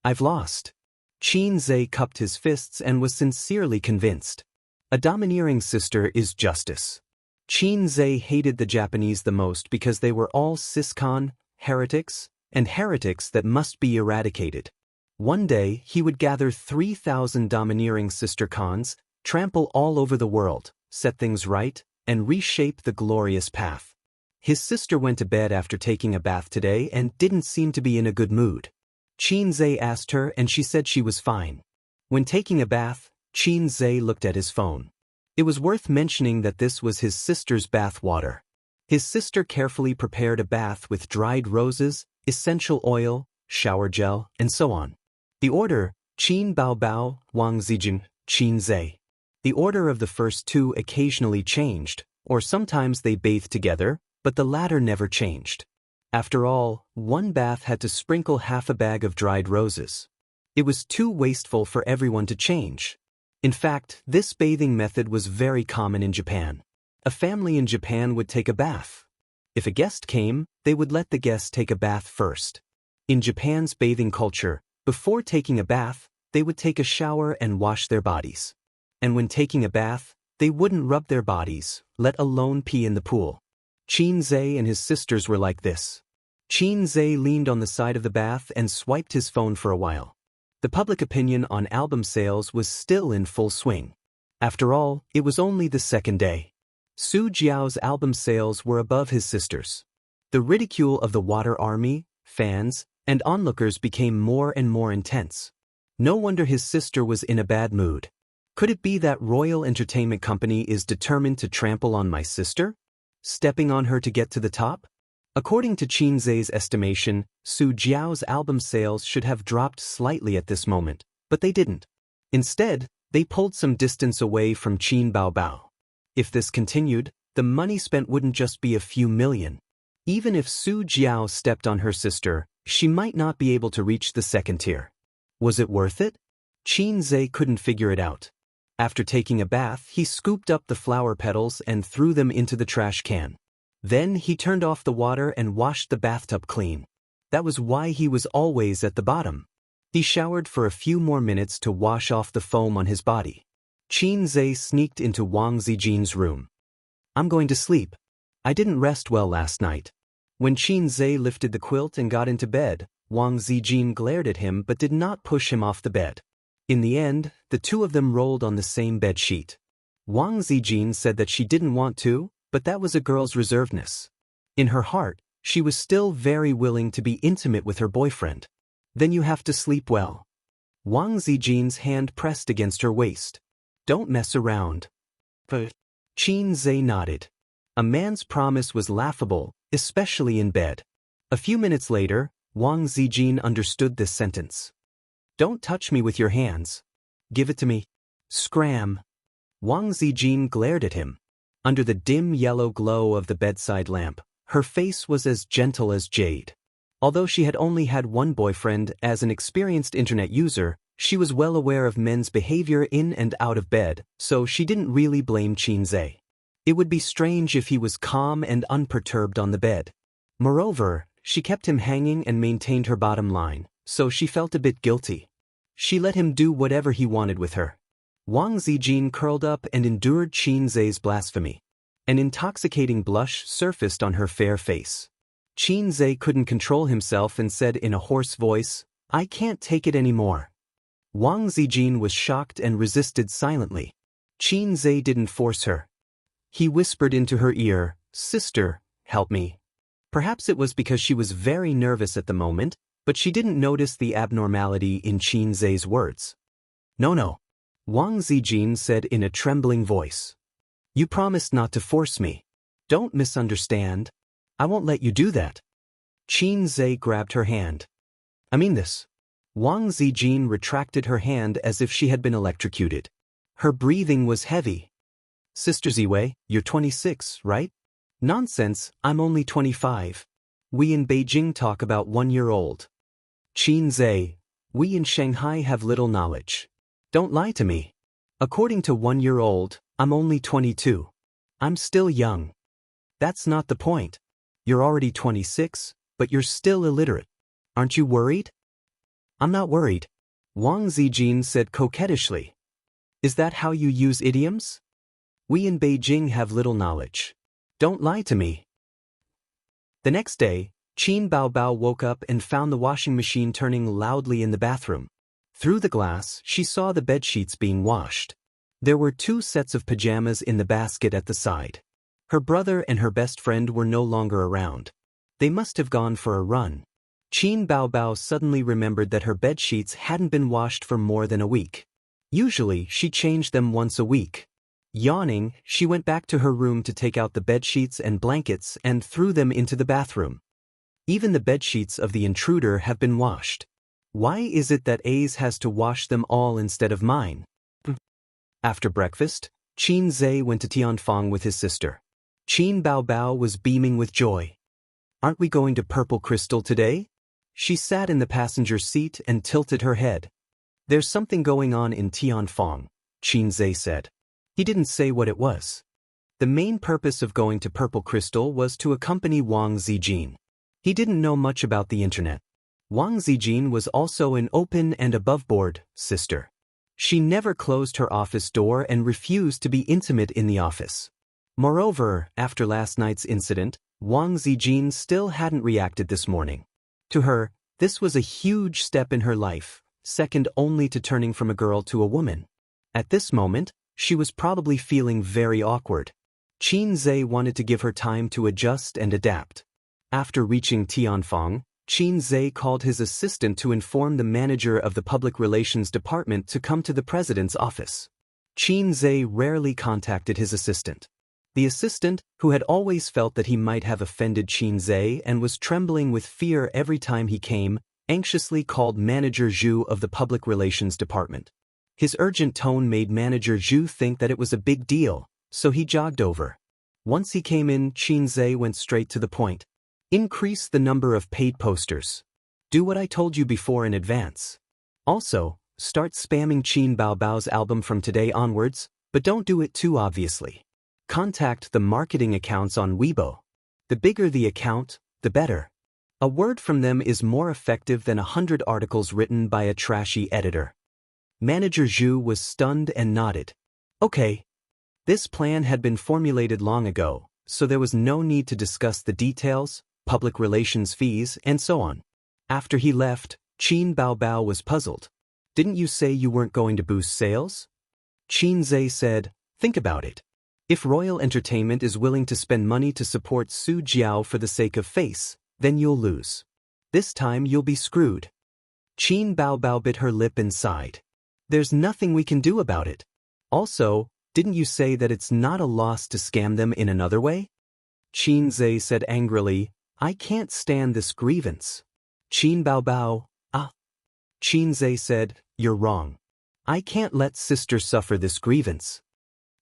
I've lost." Qin Zhe cupped his fists and was sincerely convinced. A domineering sister is justice. Qin Zhe hated the Japanese the most because they were all ciscon, heretics, and heretics that must be eradicated. One day, he would gather 3,000 domineering sister cons, trample all over the world, set things right, and reshape the glorious path. His sister went to bed after taking a bath today and didn't seem to be in a good mood. Qin Zhe asked her and she said she was fine. When taking a bath, Qin Zhe looked at his phone. It was worth mentioning that this was his sister's bath water. His sister carefully prepared a bath with dried roses, essential oil, shower gel, and so on. The order, Qin Baobao, Wang Zijin, Qin Zhe. The order of the first two occasionally changed, or sometimes they bathed together, but the latter never changed. After all, one bath had to sprinkle half a bag of dried roses. It was too wasteful for everyone to change. In fact, this bathing method was very common in Japan. A family in Japan would take a bath. If a guest came, they would let the guest take a bath first. In Japan's bathing culture, before taking a bath, they would take a shower and wash their bodies. And when taking a bath, they wouldn't rub their bodies, let alone pee in the pool. Qin Zhe and his sisters were like this. Xianxia leaned on the side of the bath and swiped his phone for a while. The public opinion on album sales was still in full swing. After all, it was only the second day. Su Jiao's album sales were above his sister's. The ridicule of the Water Army, fans, and onlookers became more and more intense. No wonder his sister was in a bad mood. Could it be that Royal Entertainment Company is determined to trample on my sister? Stepping on her to get to the top? According to Xianxia's estimation, Su Jiao's album sales should have dropped slightly at this moment, but they didn't. Instead, they pulled some distance away from Qin Baobao. If this continued, the money spent wouldn't just be a few million. Even if Su Jiao stepped on her sister, she might not be able to reach the second tier. Was it worth it? Xianxia couldn't figure it out. After taking a bath, he scooped up the flower petals and threw them into the trash can. Then he turned off the water and washed the bathtub clean. That was why he was always at the bottom. He showered for a few more minutes to wash off the foam on his body. Xianxia sneaked into Wang Zijin's room. "I'm going to sleep. I didn't rest well last night." When Xianxia lifted the quilt and got into bed, Wang Zijin glared at him but did not push him off the bed. In the end, the two of them rolled on the same bed sheet. Wang Zijin said that she didn't want to, but that was a girl's reservedness. In her heart, she was still very willing to be intimate with her boyfriend. "Then you have to sleep well." Wang Zijin's hand pressed against her waist. "Don't mess around." Xianxia nodded. A man's promise was laughable, especially in bed. A few minutes later, Wang Zijin understood this sentence. "Don't touch me with your hands. Give it to me." Scram. Wang Zijin glared at him. Under the dim yellow glow of the bedside lamp, her face was as gentle as jade. Although she had only had one boyfriend, as an experienced internet user, she was well aware of men's behavior in and out of bed, so she didn't really blame Xianxia. It would be strange if he was calm and unperturbed on the bed. Moreover, she kept him hanging and maintained her bottom line, so she felt a bit guilty. She let him do whatever he wanted with her. Wang Zijin curled up and endured Xianxia's blasphemy. An intoxicating blush surfaced on her fair face. Xianxia couldn't control himself and said in a hoarse voice, "I can't take it anymore." Wang Zijin was shocked and resisted silently. Xianxia didn't force her. He whispered into her ear, "Sister, help me." Perhaps it was because she was very nervous at the moment, but she didn't notice the abnormality in Xianxia's words. No, Wang Zijin said in a trembling voice. "You promised not to force me. Don't misunderstand. I won't let you do that." Xianxia grabbed her hand. "I mean this." Wang Zijin retracted her hand as if she had been electrocuted. Her breathing was heavy. "Sister Ziwei, you're 26, right?" "Nonsense, I'm only 25. We in Beijing talk about 1-year-old. Xianxia, we in Shanghai have little knowledge. Don't lie to me. According to 1-year-old, I'm only 22. I'm still young." "That's not the point. You're already 26, but you're still illiterate. Aren't you worried?" "I'm not worried," Wang Zijin said coquettishly. "Is that how you use idioms? We in Beijing have little knowledge. Don't lie to me." The next day, Qin Baobao woke up and found the washing machine turning loudly in the bathroom. Through the glass, she saw the bedsheets being washed. There were 2 sets of pajamas in the basket at the side. Her brother and her best friend were no longer around. They must have gone for a run. Qin Baobao suddenly remembered that her bedsheets hadn't been washed for more than a week. Usually, she changed them once a week. Yawning, she went back to her room to take out the bedsheets and blankets and threw them into the bathroom. Even the bedsheets of the intruder have been washed. Why is it that A's has to wash them all instead of mine? After breakfast, Xianxia went to Tianfang with his sister. Qin Baobao was beaming with joy. "Aren't we going to Purple Crystal today?" She sat in the passenger seat and tilted her head. "There's something going on in Tianfang," Xianxia said. He didn't say what it was. The main purpose of going to Purple Crystal was to accompany Wang Zijin. He didn't know much about the internet. Wang Zijin was also an open and above-board sister. She never closed her office door and refused to be intimate in the office. Moreover, after last night's incident, Wang Zijin still hadn't reacted this morning. To her, this was a huge step in her life, second only to turning from a girl to a woman. At this moment, she was probably feeling very awkward. Qin Zhe wanted to give her time to adjust and adapt. After reaching Tianfang, Qin Zhe called his assistant to inform the manager of the public relations department to come to the president's office. Qin Zhe rarely contacted his assistant. The assistant, who had always felt that he might have offended Qin Zhe and was trembling with fear every time he came, anxiously called Manager Zhu of the public relations department. His urgent tone made Manager Zhu think that it was a big deal, so he jogged over. Once he came in, Qin Zhe went straight to the point. Increase the number of paid posters. Do what I told you before in advance. Also, start spamming Qin Baobao's album from today onwards, but don't do it too obviously. Contact the marketing accounts on Weibo. The bigger the account, the better. A word from them is more effective than 100 articles written by a trashy editor. Manager Zhu was stunned and nodded. Okay. This plan had been formulated long ago, so there was no need to discuss the details, public relations fees, and so on. After he left, Qin Baobao was puzzled. Didn't you say you weren't going to boost sales? Qin Zhe said, think about it. If Royal Entertainment is willing to spend money to support Su Jiao for the sake of face, then you'll lose. This time you'll be screwed. Qin Baobao bit her lip and sighed. There's nothing we can do about it. Also, didn't you say that it's not a loss to scam them in another way? Qin Zhe said angrily, I can't stand this grievance. Qin Baobao, Qin Zhe said, you're wrong. I can't let sister suffer this grievance.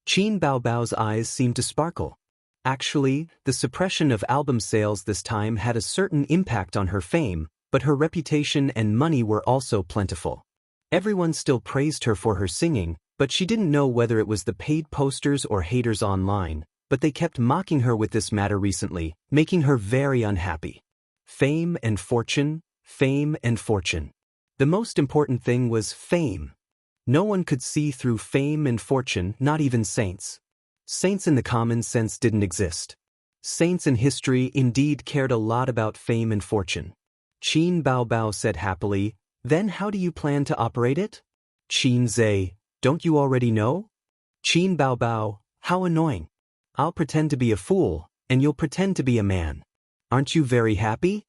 Qin Baobao's eyes seemed to sparkle. Actually, the suppression of album sales this time had a certain impact on her fame, but her reputation and money were also plentiful. Everyone still praised her for her singing, but she didn't know whether it was the paid posters or haters online, but they kept mocking her with this matter recently, making her very unhappy. Fame and fortune, fame and fortune. The most important thing was fame. No one could see through fame and fortune, not even saints. Saints in the common sense didn't exist. Saints in history indeed cared a lot about fame and fortune. Qin Baobao said happily, then how do you plan to operate it? Qin Zhe, don't you already know? Qin Baobao, how annoying. I'll pretend to be a fool, and you'll pretend to be a man. Aren't you very happy?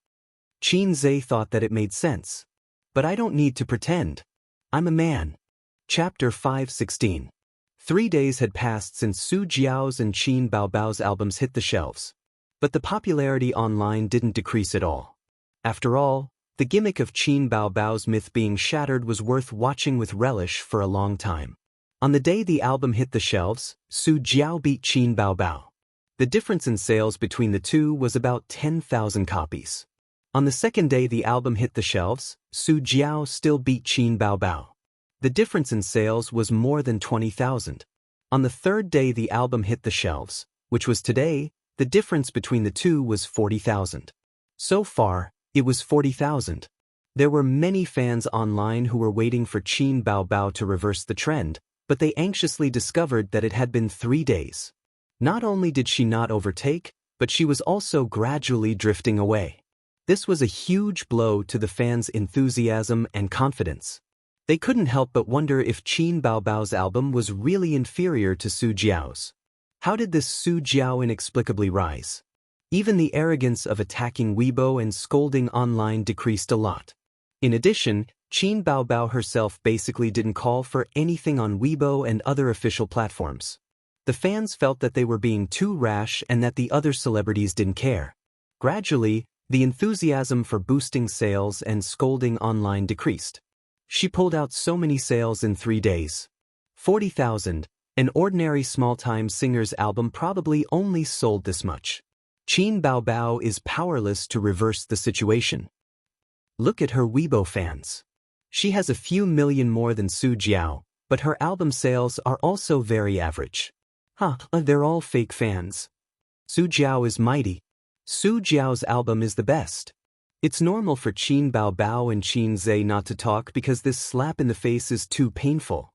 Qin Zhe thought that it made sense. But I don't need to pretend. I'm a man. Chapter 5:16. 3 days had passed since Su Jiao's and Qin Baobao's albums hit the shelves. But the popularity online didn't decrease at all. After all, the gimmick of Qin Baobao's myth being shattered was worth watching with relish for a long time. On the day the album hit the shelves, Su Jiao beat Qin Baobao. The difference in sales between the two was about 10,000 copies. On the second day the album hit the shelves, Su Jiao still beat Qin Baobao. The difference in sales was more than 20,000. On the third day the album hit the shelves, which was today, the difference between the two was 40,000. So far, it was 40,000. There were many fans online who were waiting for Qin Baobao to reverse the trend, but they anxiously discovered that it had been 3 days. Not only did she not overtake, but she was also gradually drifting away. This was a huge blow to the fans' enthusiasm and confidence. They couldn't help but wonder if Qin Baobao's album was really inferior to Su Jiao's. How did this Su Jiao inexplicably rise? Even the arrogance of attacking Weibo and scolding online decreased a lot. In addition, Qin Baobao herself basically didn't call for anything on Weibo and other official platforms. The fans felt that they were being too rash and that the other celebrities didn't care. Gradually, the enthusiasm for boosting sales and scolding online decreased. She pulled out so many sales in 3 days. 40,000, an ordinary small-time singer's album probably only sold this much. Qin Baobao is powerless to reverse the situation. Look at her Weibo fans. She has a few million more than Su Jiao, but her album sales are also very average. They're all fake fans. Su Jiao is mighty. Su Jiao's album is the best. It's normal for Qin Baobao and Qin Zhe not to talk because this slap in the face is too painful.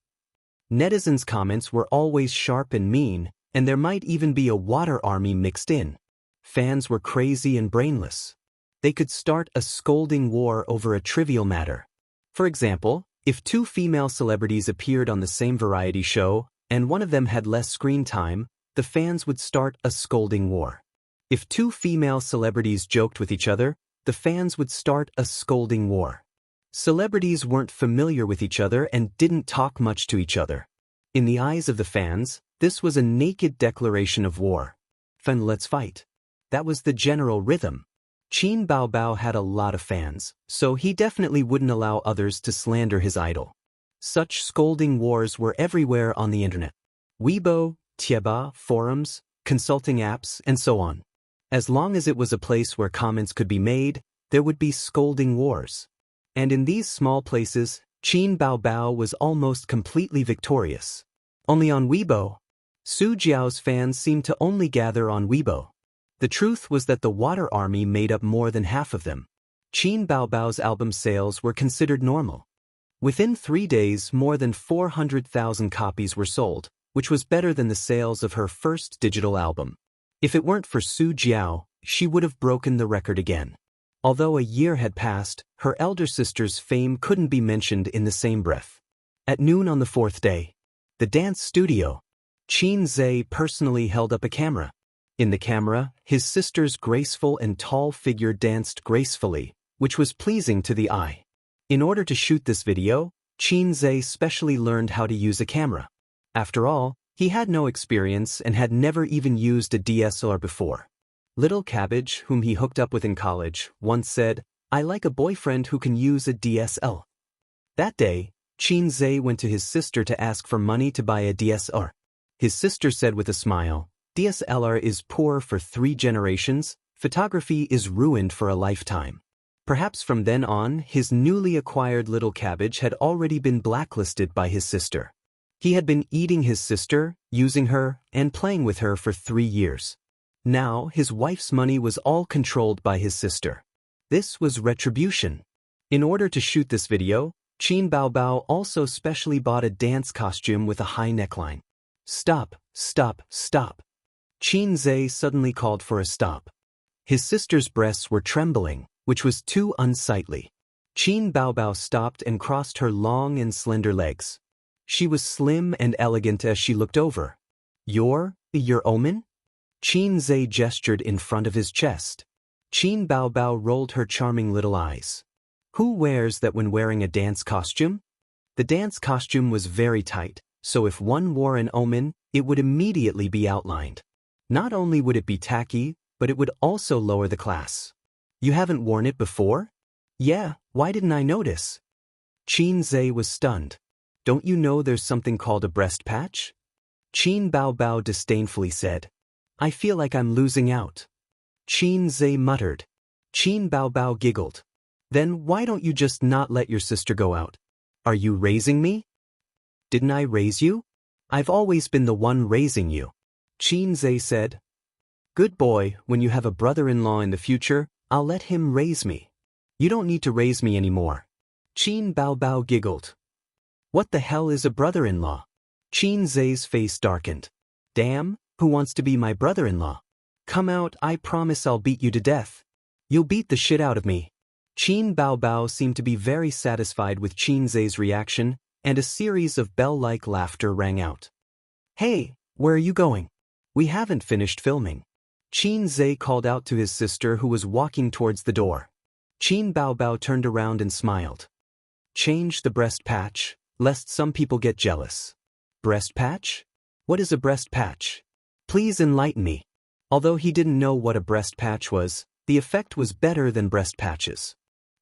Netizens' comments were always sharp and mean, and there might even be a water army mixed in. Fans were crazy and brainless. They could start a scolding war over a trivial matter. For example, if two female celebrities appeared on the same variety show, and one of them had less screen time, the fans would start a scolding war. If two female celebrities joked with each other, the fans would start a scolding war. Celebrities weren't familiar with each other and didn't talk much to each other. In the eyes of the fans, this was a naked declaration of war. Fan, let's fight. That was the general rhythm. Qin Baobao had a lot of fans, so he definitely wouldn't allow others to slander his idol. Such scolding wars were everywhere on the internet. Weibo, Tieba, forums, consulting apps, and so on. As long as it was a place where comments could be made, there would be scolding wars. And in these small places, Qin Baobao was almost completely victorious. Only on Weibo. Su Jiao's fans seemed to only gather on Weibo. The truth was that the Water Army made up more than half of them. Qin Baobao's album sales were considered normal. Within 3 days, more than 400,000 copies were sold, which was better than the sales of her first digital album. If it weren't for Su Jiao, she would have broken the record again. Although a year had passed, her elder sister's fame couldn't be mentioned in the same breath. At noon on the 4th day, the dance studio, Qin Zhe personally held up a camera. In the camera, his sister's graceful and tall figure danced gracefully, which was pleasing to the eye. In order to shoot this video, Qin Zhe specially learned how to use a camera. After all, he had no experience and had never even used a DSLR before. Little Cabbage, whom he hooked up with in college, once said, "I like a boyfriend who can use a DSLR." That day, Qin Zhe went to his sister to ask for money to buy a DSLR. His sister said with a smile, "DSLR is poor for 3 generations, photography is ruined for a lifetime." Perhaps from then on, his newly acquired Little Cabbage had already been blacklisted by his sister. He had been eating his sister, using her, and playing with her for 3 years. Now, his wife's money was all controlled by his sister. This was retribution. In order to shoot this video, Qin Baobao also specially bought a dance costume with a high neckline. "Stop, stop, stop." Qin Zhe suddenly called for a stop. His sister's breasts were trembling, which was too unsightly. Qin Baobao stopped and crossed her long and slender legs. She was slim and elegant as she looked over. Your omen?" Qin Zhe gestured in front of his chest. Qin Baobao rolled her charming little eyes. Who wears that when wearing a dance costume? The dance costume was very tight, so if one wore an omen, it would immediately be outlined. Not only would it be tacky, but it would also lower the class. "You haven't worn it before?" "Yeah, why didn't I notice?" Qin Zhe was stunned. "Don't you know there's something called a breast patch?" Qin Baobao disdainfully said. "I feel like I'm losing out." Qin Zhe muttered. Qin Baobao giggled. "Then why don't you just not let your sister go out? Are you raising me?" "Didn't I raise you? I've always been the one raising you." Qin Zhe said. "Good boy, when you have a brother-in-law in the future, I'll let him raise me. You don't need to raise me anymore." Qin Baobao giggled. "What the hell is a brother-in-law?" Qin Zhe's face darkened. "Damn, who wants to be my brother-in-law? Come out, I promise I'll beat you to death. You'll beat the shit out of me." Qin Baobao seemed to be very satisfied with Qin Zhe's reaction, and a series of bell-like laughter rang out. "Hey, where are you going? We haven't finished filming." Qin Zhe called out to his sister who was walking towards the door. Qin Baobao turned around and smiled. "Change the breast patch, lest some people get jealous." "Breast patch? What is a breast patch? Please enlighten me." Although he didn't know what a breast patch was, the effect was better than breast patches.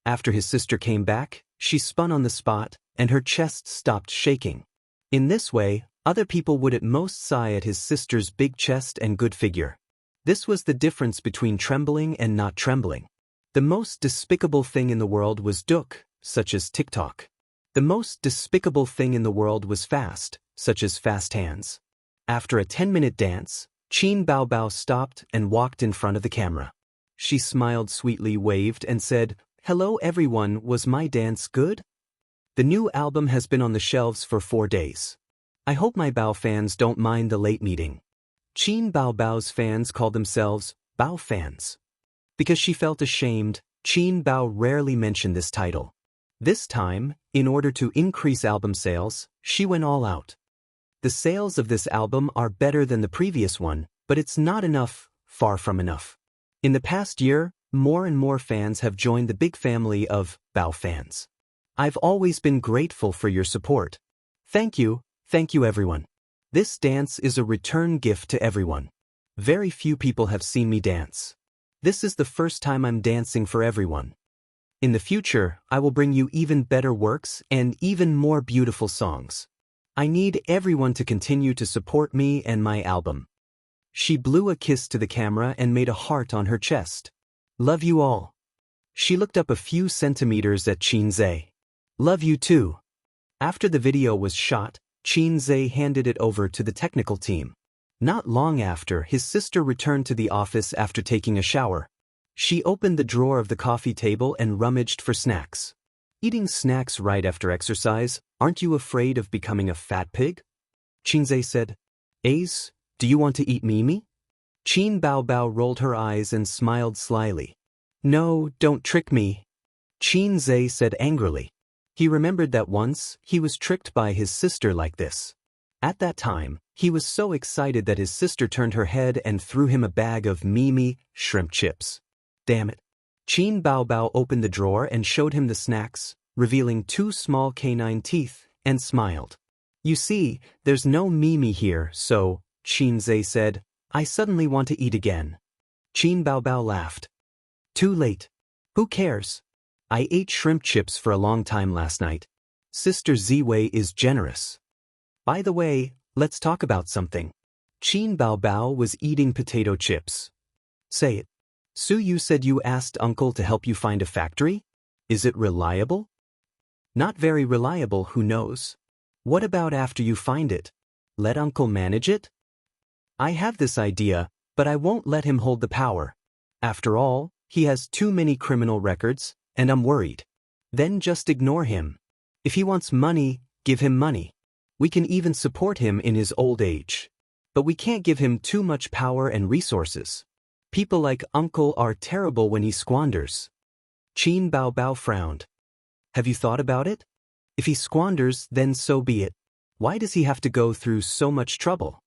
After his sister came back, she spun on the spot, and her chest stopped shaking. In this way, other people would at most sigh at his sister's big chest and good figure. This was the difference between trembling and not trembling. The most despicable thing in the world was duk, such as TikTok. The most despicable thing in the world was fast, such as fast hands. After a 10-minute dance, Qin Baobao stopped and walked in front of the camera. She smiled sweetly, waved, and said, "Hello everyone, was my dance good? The new album has been on the shelves for 4 days. I hope my Bao fans don't mind the late meeting." Qin Baobao's fans called themselves Bao fans. Because she felt ashamed, Qin Bao rarely mentioned this title. This time, in order to increase album sales, she went all out. The sales of this album are better than the previous one, but it's not enough, far from enough. In the past year, more and more fans have joined the big family of Bao fans. I've always been grateful for your support. Thank you everyone. This dance is a return gift to everyone. Very few people have seen me dance. This is the first time I'm dancing for everyone. In the future, I will bring you even better works and even more beautiful songs. I need everyone to continue to support me and my album. She blew a kiss to the camera and made a heart on her chest. Love you all. She looked up a few centimeters at Qin. Love you too. After the video was shot, Qin handed it over to the technical team. Not long after, his sister returned to the office after taking a shower. She opened the drawer of the coffee table and rummaged for snacks. Eating snacks right after exercise, aren't you afraid of becoming a fat pig? Qin said. Ace, do you want to eat Mimi? Qin Bao rolled her eyes and smiled slyly. No, don't trick me. Qin said angrily. He remembered that once, he was tricked by his sister like this. At that time, he was so excited that his sister turned her head and threw him a bag of Mimi shrimp chips. Damn it. Qin Bao opened the drawer and showed him the snacks, revealing 2 small canine teeth, and smiled. You see, there's no Mimi here, so, Qin said, I suddenly want to eat again. Qin Bao laughed. Too late. Who cares? I ate shrimp chips for a long time last night. Sister Ziwei is generous. By the way, let's talk about something. Qin Bao was eating potato chips. Say it. Su Yu said you asked Uncle to help you find a factory? Is it reliable? Not very reliable, who knows? What about after you find it? Let Uncle manage it? I have this idea, but I won't let him hold the power. After all, he has too many criminal records, and I'm worried. Then just ignore him. If he wants money, give him money. We can even support him in his old age. But we can't give him too much power and resources. People like Uncle are terrible when he squanders. Qin Bao frowned. Have you thought about it? If he squanders, then so be it. Why does he have to go through so much trouble?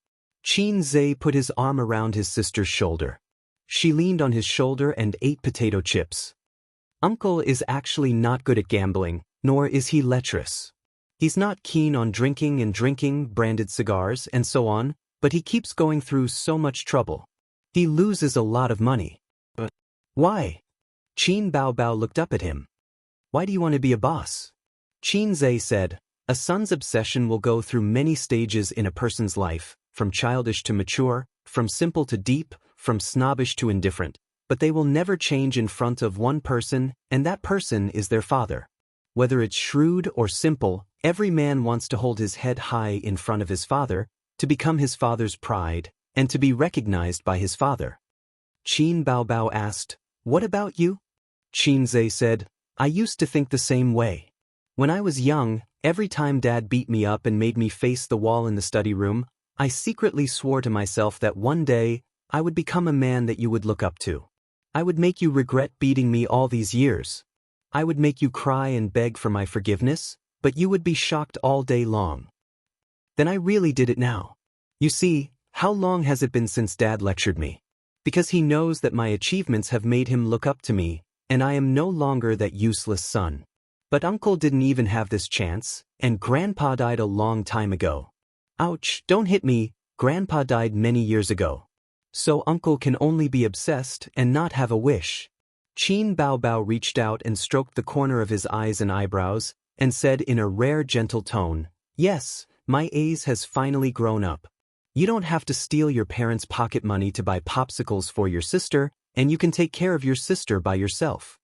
Qin put his arm around his sister's shoulder. She leaned on his shoulder and ate potato chips. Uncle is actually not good at gambling, nor is he lecherous. He's not keen on drinking branded cigars and so on, but he keeps going through so much trouble. He loses a lot of money. But why? Qin Bao looked up at him. Why do you want to be a boss? Qin said, a son's obsession will go through many stages in a person's life, from childish to mature, from simple to deep, from snobbish to indifferent, but they will never change in front of one person, and that person is their father. Whether it's shrewd or simple, every man wants to hold his head high in front of his father, to become his father's pride, and to be recognized by his father. Qin Bao asked, what about you? Qin said, I used to think the same way. When I was young, every time Dad beat me up and made me face the wall in the study room, I secretly swore to myself that one day, I would become a man that you would look up to. I would make you regret beating me all these years. I would make you cry and beg for my forgiveness, but you would be shocked all day long. Then I really did it now. You see, how long has it been since Dad lectured me? Because he knows that my achievements have made him look up to me, and I am no longer that useless son. But Uncle didn't even have this chance, and Grandpa died a long time ago. Ouch, don't hit me, Grandpa died many years ago. So Uncle can only be obsessed and not have a wish. Qin Bao reached out and stroked the corner of his eyes and eyebrows, and said in a rare gentle tone, yes, my Ace has finally grown up. You don't have to steal your parents' pocket money to buy popsicles for your sister, and you can take care of your sister by yourself.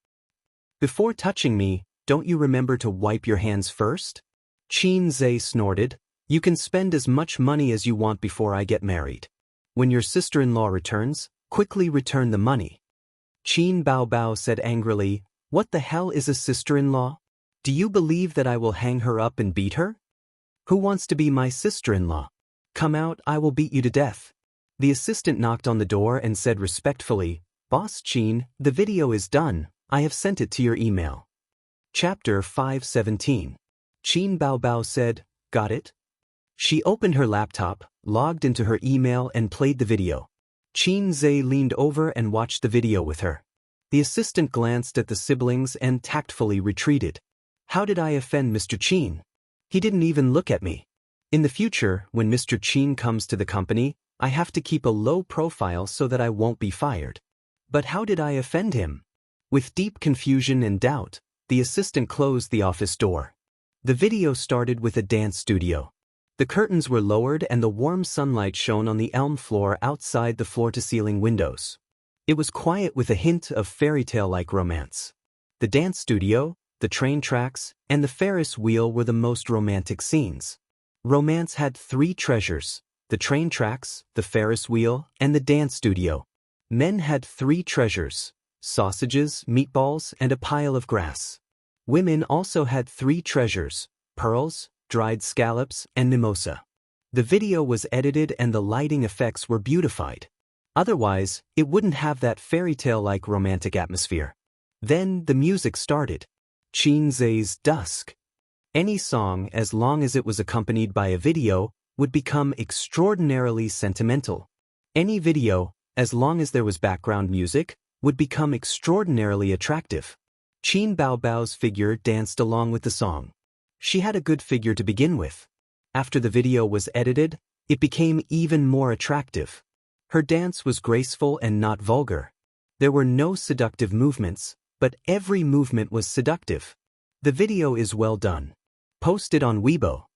Before touching me, don't you remember to wipe your hands first? Qin snorted, you can spend as much money as you want before I get married. When your sister-in-law returns, quickly return the money. Qin Bao said angrily, what the hell is a sister-in-law? Do you believe that I will hang her up and beat her? Who wants to be my sister-in-law? Come out, I will beat you to death. The assistant knocked on the door and said respectfully, "Boss Qin, the video is done. I have sent it to your email." Chapter 517. Qin Baobao said, "Got it?" She opened her laptop, logged into her email and played the video. Qin Zhe leaned over and watched the video with her. The assistant glanced at the siblings and tactfully retreated. How did I offend Mr. Qin? He didn't even look at me. In the future, when Mr. Qin comes to the company, I have to keep a low profile so that I won't be fired. But how did I offend him? With deep confusion and doubt, the assistant closed the office door. The video started with a dance studio. The curtains were lowered and the warm sunlight shone on the elm floor outside the floor-to-ceiling windows. It was quiet with a hint of fairy tale-like romance. The dance studio, the train tracks, and the Ferris wheel were the most romantic scenes. Romance had three treasures: the train tracks, the Ferris wheel, and the dance studio. Men had three treasures: sausages, meatballs, and a pile of grass. Women also had three treasures: pearls, dried scallops, and mimosa. The video was edited and the lighting effects were beautified. Otherwise, it wouldn't have that fairy tale-like romantic atmosphere. Then the music started. Qin Zhe's Dusk. Any song, as long as it was accompanied by a video, would become extraordinarily sentimental. Any video, as long as there was background music, would become extraordinarily attractive. Qin Baobao's figure danced along with the song. She had a good figure to begin with. After the video was edited, it became even more attractive. Her dance was graceful and not vulgar. There were no seductive movements, but every movement was seductive. The video is well done. Posted on Weibo.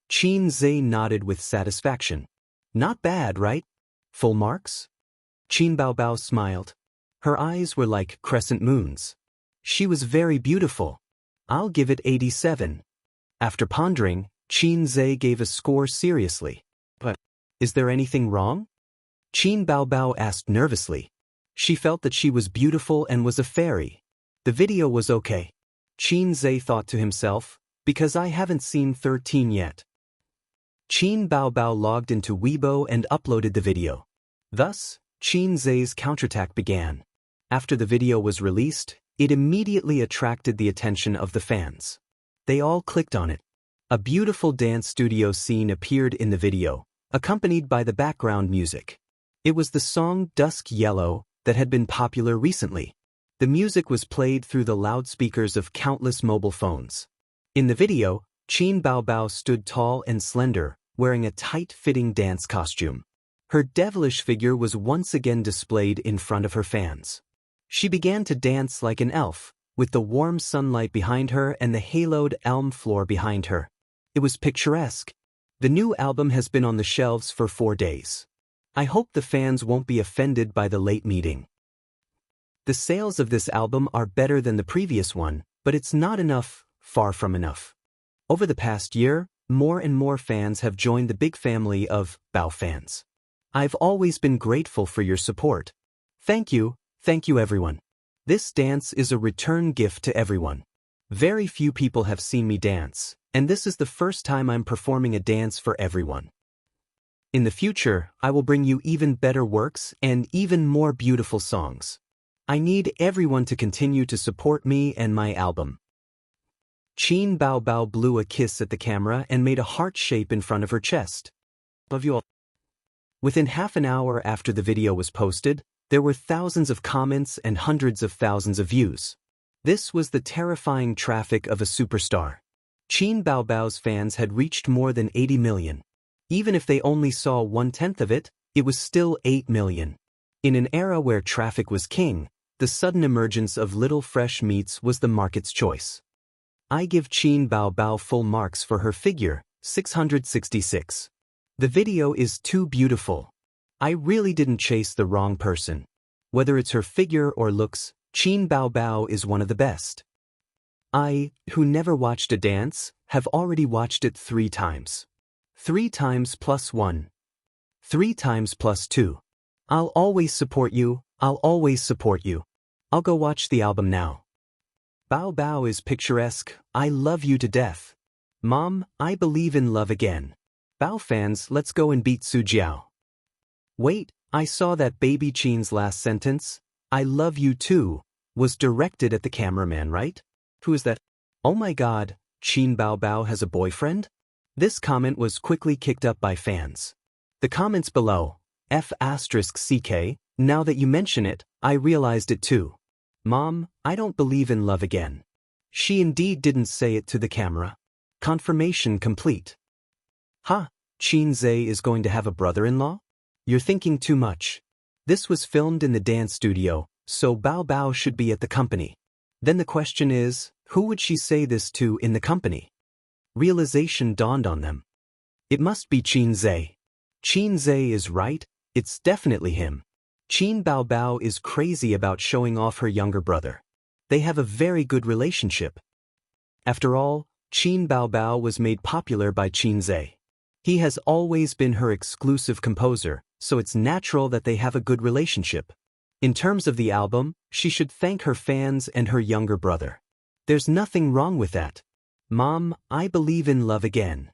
Qin Zhe nodded with satisfaction. Not bad, right? Full marks? Qin Baobao smiled. Her eyes were like crescent moons. She was very beautiful. I'll give it 87. After pondering, Qin Zhe gave a score seriously. But, is there anything wrong? Qin Baobao asked nervously. She felt that she was beautiful and was a fairy. The video was okay. Qin Zhe thought to himself, because I haven't seen 13 yet. Qin Baobao logged into Weibo and uploaded the video. Thus, Qin Zhe's counterattack began. After the video was released, it immediately attracted the attention of the fans. They all clicked on it. A beautiful dance studio scene appeared in the video, accompanied by the background music. It was the song Dusk Yellow that had been popular recently. The music was played through the loudspeakers of countless mobile phones. In the video, Qin Baobao stood tall and slender, wearing a tight-fitting dance costume. Her devilish figure was once again displayed in front of her fans. She began to dance like an elf, with the warm sunlight behind her and the haloed elm floor behind her. It was picturesque. The new album has been on the shelves for 4 days. I hope the fans won't be offended by the late meeting. The sales of this album are better than the previous one, but it's not enough, far from enough. Over the past year, more and more fans have joined the big family of Bao fans. I've always been grateful for your support. Thank you everyone. This dance is a return gift to everyone. Very few people have seen me dance, and this is the first time I'm performing a dance for everyone. In the future, I will bring you even better works and even more beautiful songs. I need everyone to continue to support me and my album. Qin Baobao blew a kiss at the camera and made a heart shape in front of her chest. Love you all. Within half an hour after the video was posted, there were thousands of comments and hundreds of thousands of views. This was the terrifying traffic of a superstar. Qin Baobao's fans had reached more than 80 million. Even if they only saw 1/10 of it, it was still 8 million. In an era where traffic was king, the sudden emergence of little fresh meats was the market's choice. I give Qin Baobao full marks for her figure, 666. The video is too beautiful. I really didn't chase the wrong person. Whether it's her figure or looks, Qin Baobao is one of the best. I, who never watched a dance, have already watched it 3 times. 3 times plus 1. 3 times plus 2. I'll always support you, I'll always support you. I'll go watch the album now. Bao Bao is picturesque, I love you to death. Mom, I believe in love again. Bao fans, let's go and beat Su Jiao. Wait, I saw that Baby Chin's last sentence, "I love you too," was directed at the cameraman, right? Who is that? Oh my god, Qin Bao Bao has a boyfriend? This comment was quickly kicked up by fans. The comments below, F***CK, now that you mention it, I realized it too. Mom, I don't believe in love again. She indeed didn't say it to the camera. Confirmation complete. Ha, Qin Zhe is going to have a brother-in-law? You're thinking too much. This was filmed in the dance studio, so Bao Bao should be at the company. Then the question is, who would she say this to in the company? Realization dawned on them. It must be Qin Zhe. Qin Zhe is right, it's definitely him. Qin Bao Bao is crazy about showing off her younger brother. They have a very good relationship. After all, Qin Bao Bao was made popular by Qin Zhe. He has always been her exclusive composer, so it's natural that they have a good relationship. In terms of the album, she should thank her fans and her younger brother. There's nothing wrong with that. Mom, I believe in love again.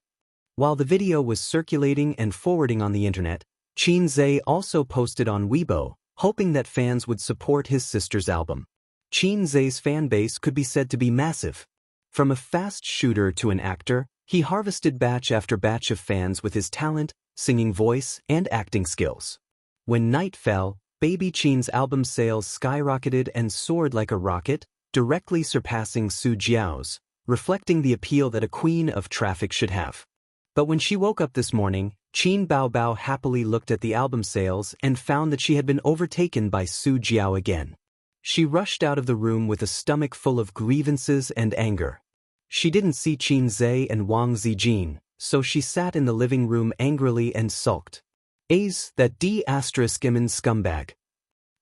While the video was circulating and forwarding on the internet, Qin Zhe also posted on Weibo, hoping that fans would support his sister's album. Qin Zhe's fanbase could be said to be massive. From a fast shooter to an actor, he harvested batch after batch of fans with his talent, singing voice, and acting skills. When night fell, Baby Qin's album sales skyrocketed and soared like a rocket, directly surpassing Su Jiao's, reflecting the appeal that a queen of traffic should have. But when she woke up this morning, Qin Bao Bao happily looked at the album sales and found that she had been overtaken by Su Jiao again. She rushed out of the room with a stomach full of grievances and anger. She didn't see Qin Zhe and Wang Zijin, so she sat in the living room angrily and sulked. That D***imin scumbag.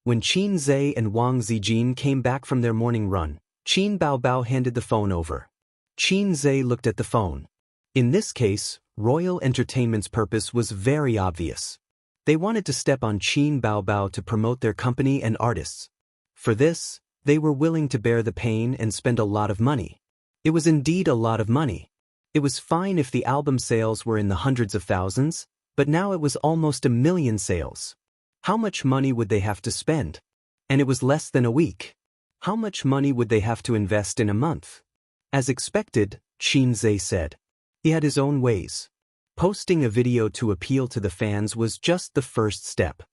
When Qin Zhe and Wang Zijin came back from their morning run, Qin Bao Bao handed the phone over. Qin Zhe looked at the phone. In this case, Royal Entertainment's purpose was very obvious. They wanted to step on Qin Bao Bao to promote their company and artists. For this, they were willing to bear the pain and spend a lot of money. It was indeed a lot of money. It was fine if the album sales were in the hundreds of thousands, but now it was almost 1 million sales. How much money would they have to spend? And it was less than a week. How much money would they have to invest in a month? As expected, Qin Zhe said. He had his own ways. Posting a video to appeal to the fans was just the first step.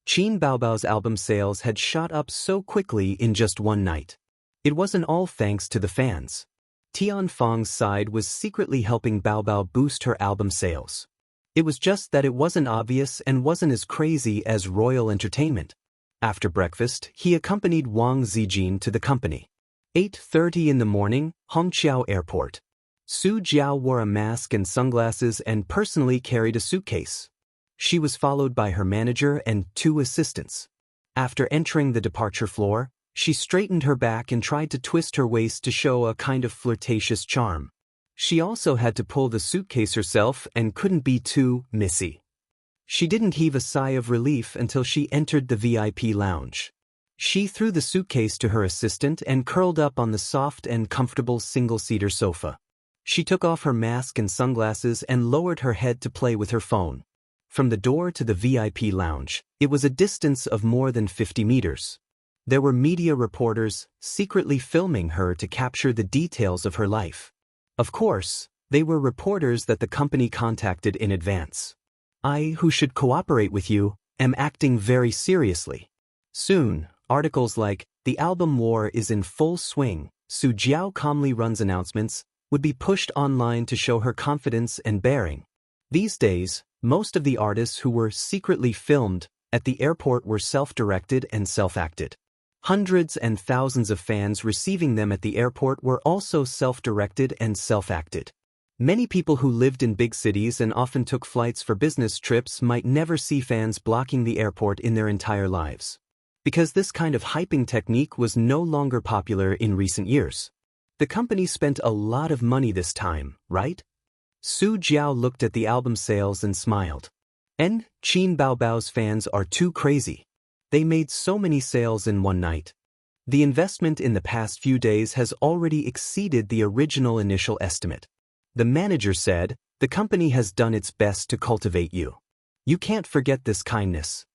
Qin Bao Bao's album sales had shot up so quickly in just one night. It wasn't all thanks to the fans. Tian Feng's side was secretly helping Bao Bao boost her album sales. It was just that it wasn't obvious and wasn't as crazy as Royal Entertainment. After breakfast, he accompanied Wang Zijin to the company. 8:30 in the morning, Hongqiao Airport. Su Jiao wore a mask and sunglasses and personally carried a suitcase. She was followed by her manager and 2 assistants. After entering the departure floor, she straightened her back and tried to twist her waist to show a kind of flirtatious charm. She also had to pull the suitcase herself and couldn't be too missy. She didn't heave a sigh of relief until she entered the VIP lounge. She threw the suitcase to her assistant and curled up on the soft and comfortable single-seater sofa. She took off her mask and sunglasses and lowered her head to play with her phone. From the door to the VIP lounge, it was a distance of more than 50 meters. There were media reporters secretly filming her to capture the details of her life. Of course, they were reporters that the company contacted in advance. I, who should cooperate with you, am acting very seriously. Soon, articles like, "The album war is in full swing, Su Jiao calmly runs announcements," would be pushed online to show her confidence and bearing. These days, most of the artists who were secretly filmed at the airport were self-directed and self-acted. Hundreds and thousands of fans receiving them at the airport were also self-directed and self-acted. Many people who lived in big cities and often took flights for business trips might never see fans blocking the airport in their entire lives. Because this kind of hyping technique was no longer popular in recent years. The company spent a lot of money this time, right? Su Jiao looked at the album sales and smiled. And Qin Bao Bao's fans are too crazy. They made so many sales in one night. The investment in the past few days has already exceeded the original initial estimate. The manager said, "The company has done its best to cultivate you. You can't forget this kindness.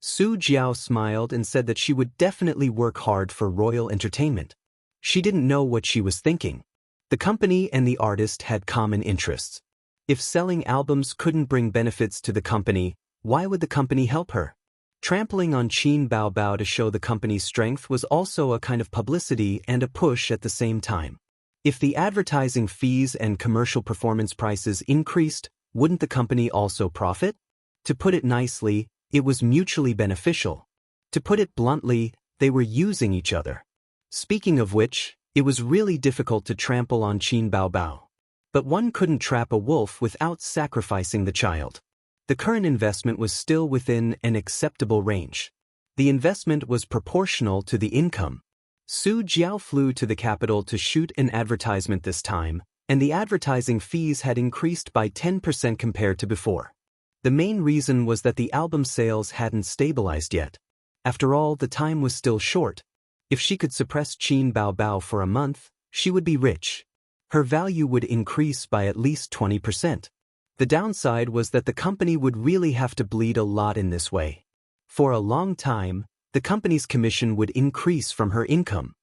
Su Jiao smiled and said that she would definitely work hard for Royal Entertainment. She didn't know what she was thinking. The company and the artist had common interests. If selling albums couldn't bring benefits to the company, why would the company help her? Trampling on Qin Baobao to show the company's strength was also a kind of publicity and a push at the same time. If the advertising fees and commercial performance prices increased, wouldn't the company also profit? To put it nicely, it was mutually beneficial. To put it bluntly, they were using each other. Speaking of which, it was really difficult to trample on Qin Baobao. But one couldn't trap a wolf without sacrificing the child. The current investment was still within an acceptable range. The investment was proportional to the income. Su Jiao flew to the capital to shoot an advertisement this time, and the advertising fees had increased by 10% compared to before. The main reason was that the album sales hadn't stabilized yet. After all, the time was still short. If she could suppress Qin Baobao for a month, she would be rich. Her value would increase by at least 20%. The downside was that the company would really have to bleed a lot in this way. For a long time, the company's commission would increase from her income.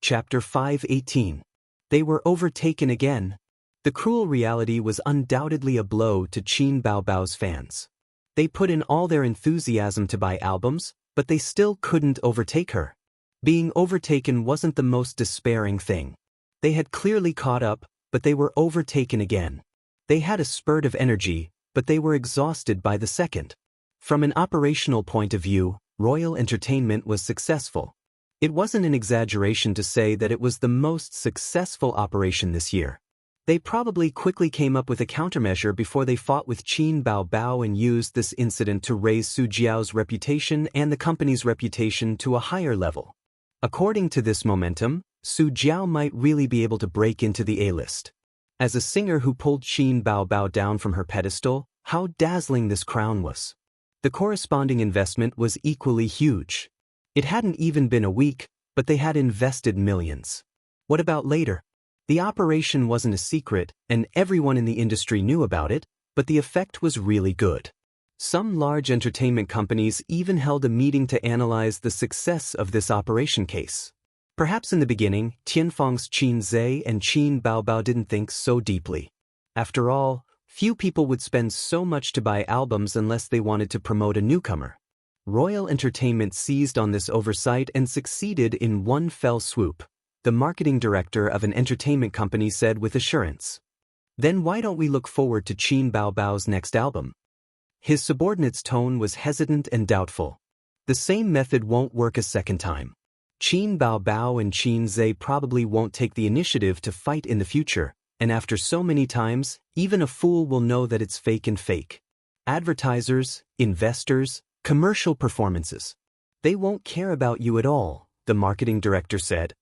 Chapter 518. They were overtaken again. The cruel reality was undoubtedly a blow to Qin Baobao's fans. They put in all their enthusiasm to buy albums, but they still couldn't overtake her. Being overtaken wasn't the most despairing thing. They had clearly caught up, but they were overtaken again. They had a spurt of energy, but they were exhausted by the second. From an operational point of view, Royal Entertainment was successful. It wasn't an exaggeration to say that it was the most successful operation this year. They probably quickly came up with a countermeasure before they fought with Qin Baobao and used this incident to raise Su Jiao's reputation and the company's reputation to a higher level. According to this momentum, Su Jiao might really be able to break into the A-list. As a singer who pulled Qin Baobao down from her pedestal, how dazzling this crown was. The corresponding investment was equally huge. It hadn't even been a week, but they had invested millions. What about later? The operation wasn't a secret, and everyone in the industry knew about it, but the effect was really good. Some large entertainment companies even held a meeting to analyze the success of this operation case. Perhaps in the beginning, Tianfeng's Qin Zhe and Qin Baobao didn't think so deeply. After all, few people would spend so much to buy albums unless they wanted to promote a newcomer. Royal Entertainment seized on this oversight and succeeded in one fell swoop, the marketing director of an entertainment company said with assurance. Then why don't we look forward to Qin Baobao's next album? His subordinate's tone was hesitant and doubtful. The same method won't work a second time. Qin Baobao and Qin Zhe probably won't take the initiative to fight in the future, and after so many times, even a fool will know that it's fake and fake. Advertisers, investors, commercial performances. They won't care about you at all, the marketing director said.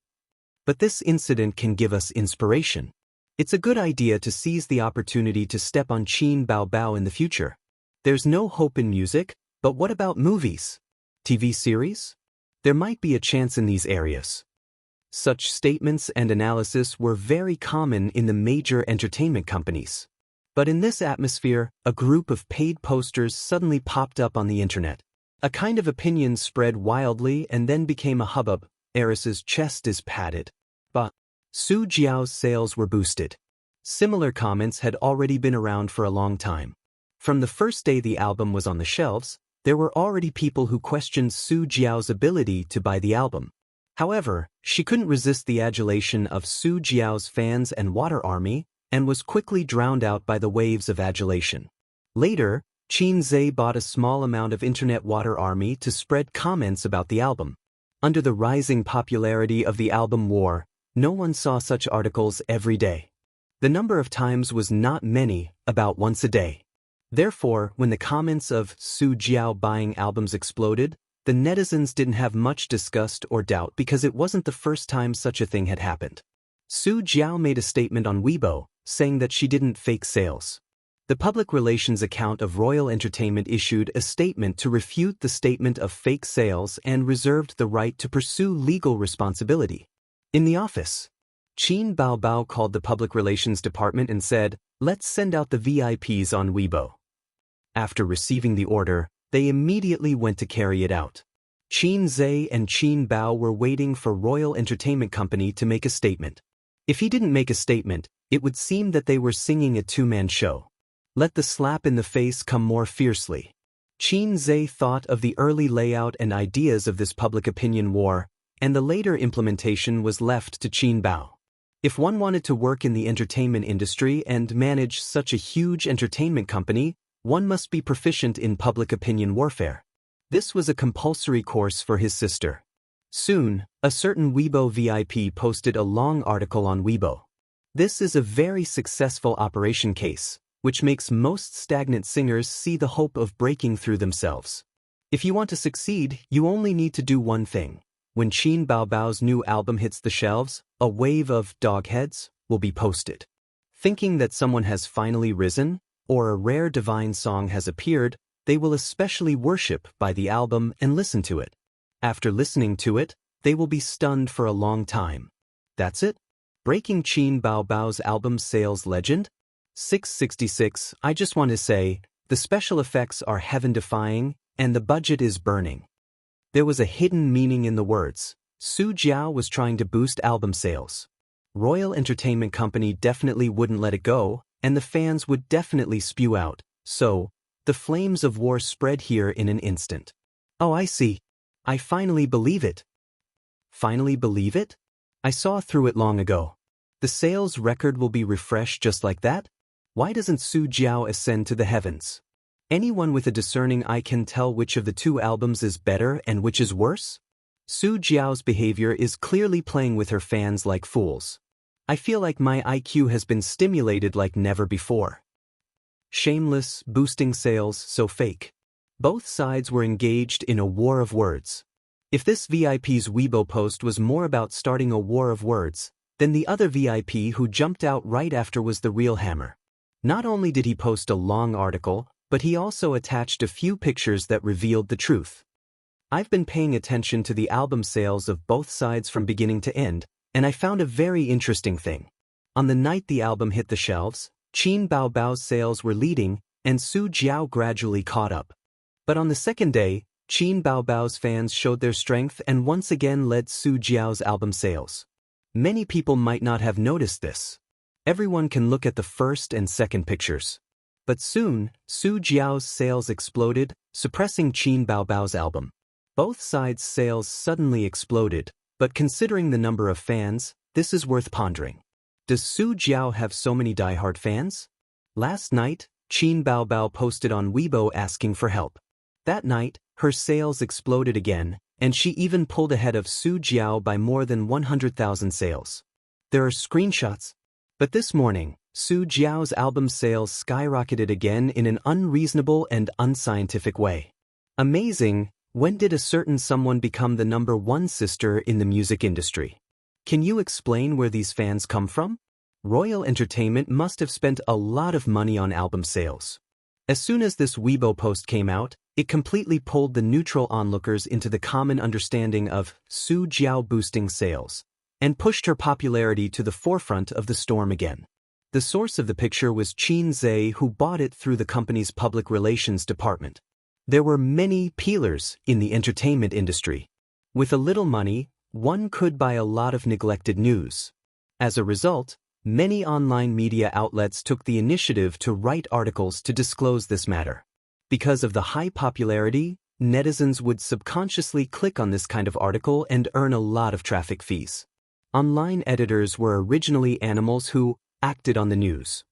But this incident can give us inspiration. It's a good idea to seize the opportunity to step on Qin Baobao in the future. There's no hope in music, but what about movies? TV series? There might be a chance in these areas. Such statements and analysis were very common in the major entertainment companies. But in this atmosphere, a group of paid posters suddenly popped up on the internet. A kind of opinion spread wildly and then became a hubbub. Eris's chest is padded. But Su Jiao's sales were boosted. Similar comments had already been around for a long time. From the first day the album was on the shelves, there were already people who questioned Su Jiao's ability to buy the album. However, she couldn't resist the adulation of Su Jiao's fans and water army, and was quickly drowned out by the waves of adulation. Later, Qin Zhe bought a small amount of internet water army to spread comments about the album. Under the rising popularity of the album war, no one saw such articles every day. The number of times was not many, about once a day. Therefore, when the comments of Su Jiao buying albums exploded, the netizens didn't have much disgust or doubt because it wasn't the first time such a thing had happened. Su Jiao made a statement on Weibo, saying that she didn't fake sales. The public relations account of Royal Entertainment issued a statement to refute the statement of fake sales and reserved the right to pursue legal responsibility. In the office, Qin Baobao called the public relations department and said, "Let's send out the VIPs on Weibo." After receiving the order, they immediately went to carry it out. Qin Zhe and Qin Bao were waiting for Royal Entertainment Company to make a statement. If he didn't make a statement, it would seem that they were singing a two-man show. Let the slap in the face come more fiercely. Qin Zhe thought of the early layout and ideas of this public opinion war, and the later implementation was left to Qin Bao. If one wanted to work in the entertainment industry and manage such a huge entertainment company, one must be proficient in public opinion warfare. This was a compulsory course for his sister. Soon, a certain Weibo VIP posted a long article on Weibo. This is a very successful operation case, which makes most stagnant singers see the hope of breaking through themselves. If you want to succeed, you only need to do one thing. When Qin Baobao's new album hits the shelves, a wave of dog heads will be posted. Thinking that someone has finally risen, or a rare divine song has appeared, they will especially worship by the album and listen to it. After listening to it, they will be stunned for a long time. That's it? Breaking Qin Baobao's album sales legend? 666. I just want to say, the special effects are heaven-defying, and the budget is burning. There was a hidden meaning in the words. Su Jiao was trying to boost album sales. Royal Entertainment Company definitely wouldn't let it go, and the fans would definitely spew out. So, the flames of war spread here in an instant. Oh, I see. I finally believe it. Finally believe it? I saw through it long ago. The sales record will be refreshed just like that? Why doesn't Su Jiao ascend to the heavens? Anyone with a discerning eye can tell which of the two albums is better and which is worse? Su Jiao's behavior is clearly playing with her fans like fools. I feel like my IQ has been stimulated like never before. Shameless, boosting sales, so fake. Both sides were engaged in a war of words. If this VIP's Weibo post was more about starting a war of words, then the other VIP who jumped out right after was the real hammer. Not only did he post a long article, but he also attached a few pictures that revealed the truth. I've been paying attention to the album sales of both sides from beginning to end, and I found a very interesting thing. On the night the album hit the shelves, Qin Baobao's sales were leading, and Su Jiao gradually caught up. But on the second day, Qin Baobao's fans showed their strength and once again led Su Jiao's album sales. Many people might not have noticed this. Everyone can look at the first and second pictures. But soon, Su Jiao's sales exploded, suppressing Qin Baobao's album. Both sides' sales suddenly exploded, but considering the number of fans, this is worth pondering. Does Su Jiao have so many diehard fans? Last night, Qin Baobao posted on Weibo asking for help. That night, her sales exploded again, and she even pulled ahead of Su Jiao by more than 100,000 sales. There are screenshots. But this morning, Su Jiao's album sales skyrocketed again in an unreasonable and unscientific way. Amazing, when did a certain someone become the #1 sister in the music industry? Can you explain where these fans come from? Royal Entertainment must have spent a lot of money on album sales. As soon as this Weibo post came out, it completely pulled the neutral onlookers into the common understanding of Su Jiao boosting sales, and pushed her popularity to the forefront of the storm again. The source of the picture was Qin Zhe, who bought it through the company's public relations department. There were many peelers in the entertainment industry. With a little money, one could buy a lot of neglected news. As a result, many online media outlets took the initiative to write articles to disclose this matter. Because of the high popularity, netizens would subconsciously click on this kind of article and earn a lot of traffic fees. Online editors were originally animals who acted on the news.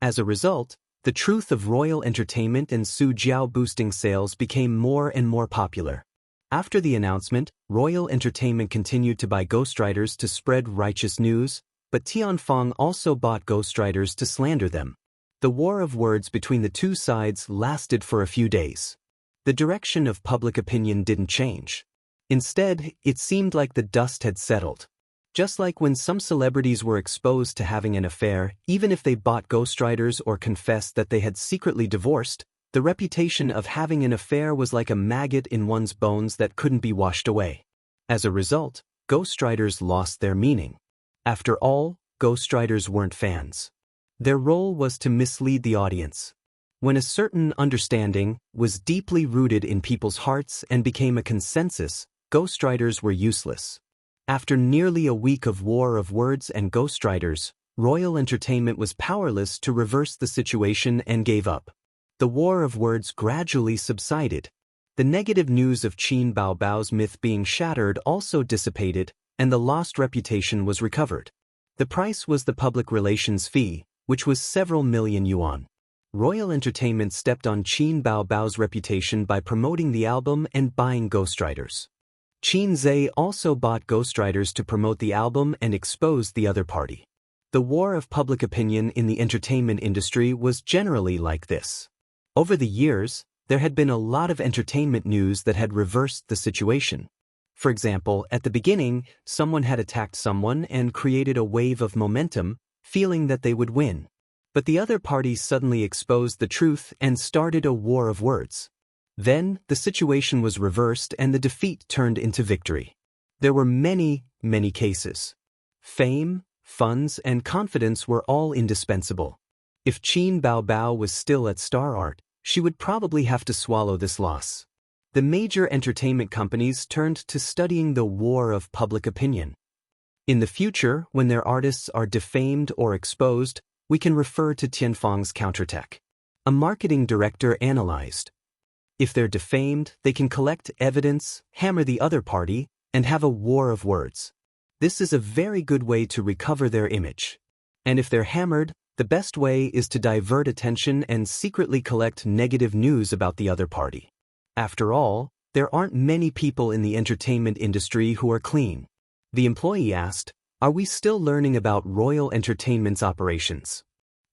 As a result, the truth of Royal Entertainment and Su Jiao boosting sales became more and more popular. After the announcement, Royal Entertainment continued to buy ghostwriters to spread righteous news, but Tianfeng also bought ghostwriters to slander them. The war of words between the two sides lasted for a few days. The direction of public opinion didn't change. Instead, it seemed like the dust had settled. Just like when some celebrities were exposed to having an affair, even if they bought ghostwriters or confessed that they had secretly divorced, the reputation of having an affair was like a maggot in one's bones that couldn't be washed away. As a result, ghostwriters lost their meaning. After all, ghostwriters weren't fans. Their role was to mislead the audience. When a certain understanding was deeply rooted in people's hearts and became a consensus, ghostwriters were useless. After nearly a week of war of words and ghostwriters, Royal Entertainment was powerless to reverse the situation and gave up. The war of words gradually subsided. The negative news of Qin Baobao's myth being shattered also dissipated, and the lost reputation was recovered. The price was the public relations fee, which was several million yuan. Royal Entertainment stepped on Qin Baobao's reputation by promoting the album and buying ghostwriters. Qin Zhe also bought ghostwriters to promote the album and expose the other party. The war of public opinion in the entertainment industry was generally like this. Over the years, there had been a lot of entertainment news that had reversed the situation. For example, at the beginning, someone had attacked someone and created a wave of momentum, feeling that they would win. But the other party suddenly exposed the truth and started a war of words. Then, the situation was reversed and the defeat turned into victory. There were many cases. Fame, funds, and confidence were all indispensable. If Qin Baobao was still at Star Art, she would probably have to swallow this loss. The major entertainment companies turned to studying the war of public opinion. In the future, when their artists are defamed or exposed, we can refer to Tianfang's counterattack. A marketing director analyzed. If they're defamed, they can collect evidence, hammer the other party, and have a war of words. This is a very good way to recover their image. And if they're hammered, the best way is to divert attention and secretly collect negative news about the other party. After all, there aren't many people in the entertainment industry who are clean. The employee asked, "Are we still learning about Royal Entertainment's operations?"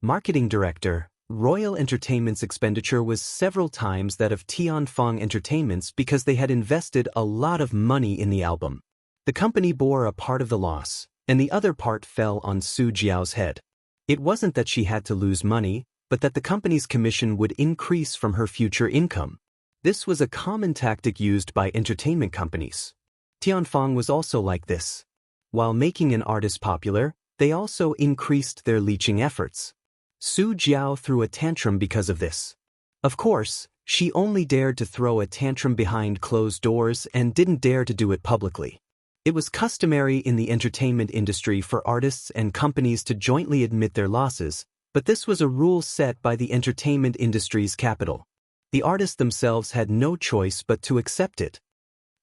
Marketing director, Royal Entertainment's expenditure was several times that of Tianfang Entertainment's because they had invested a lot of money in the album. The company bore a part of the loss, and the other part fell on Su Jiao's head. It wasn't that she had to lose money, but that the company's commission would increase from her future income. This was a common tactic used by entertainment companies. Tianfang was also like this. While making an artist popular, they also increased their leeching efforts. Su Jiao threw a tantrum because of this. Of course, she only dared to throw a tantrum behind closed doors and didn't dare to do it publicly. It was customary in the entertainment industry for artists and companies to jointly admit their losses, but this was a rule set by the entertainment industry's capital. The artists themselves had no choice but to accept it.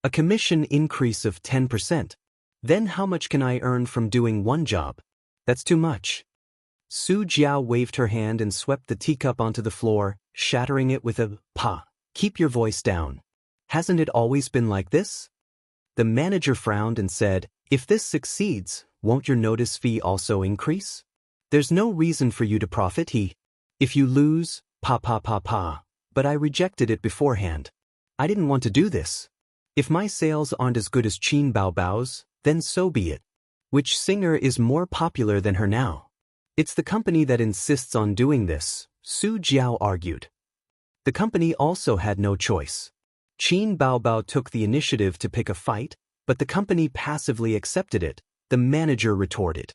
A commission increase of 10%. Then how much can I earn from doing one job? That's too much. Su Jiao waved her hand and swept the teacup onto the floor, shattering it with a "Pa, keep your voice down. Hasn't it always been like this?" The manager frowned and said, "If this succeeds, won't your notice fee also increase? There's no reason for you to profit, If you lose, pa. But I rejected it beforehand. I didn't want to do this. If my sales aren't as good as Qin Baobao's, then so be it. Which singer is more popular than her now? It's the company that insists on doing this," Su Jiao argued. The company also had no choice. Qin Baobao took the initiative to pick a fight, but the company passively accepted it, the manager retorted.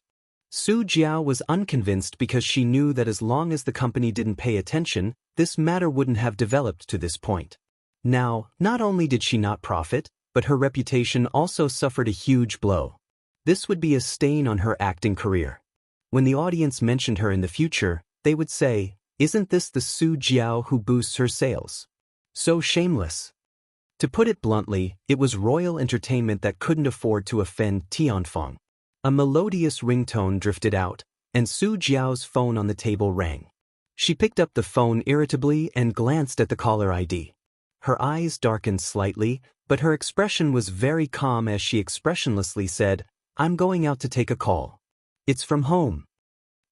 Su Jiao was unconvinced because she knew that as long as the company didn't pay attention, this matter wouldn't have developed to this point. Now, not only did she not profit, but her reputation also suffered a huge blow. This would be a stain on her acting career. When the audience mentioned her in the future, they would say, "Isn't this the Su Jiao who boosts her sales? So shameless." To put it bluntly, it was Royal Entertainment that couldn't afford to offend Tianfang. A melodious ringtone drifted out, and Su Jiao's phone on the table rang. She picked up the phone irritably and glanced at the caller ID. Her eyes darkened slightly, but her expression was very calm as she expressionlessly said, "I'm going out to take a call. It's from home."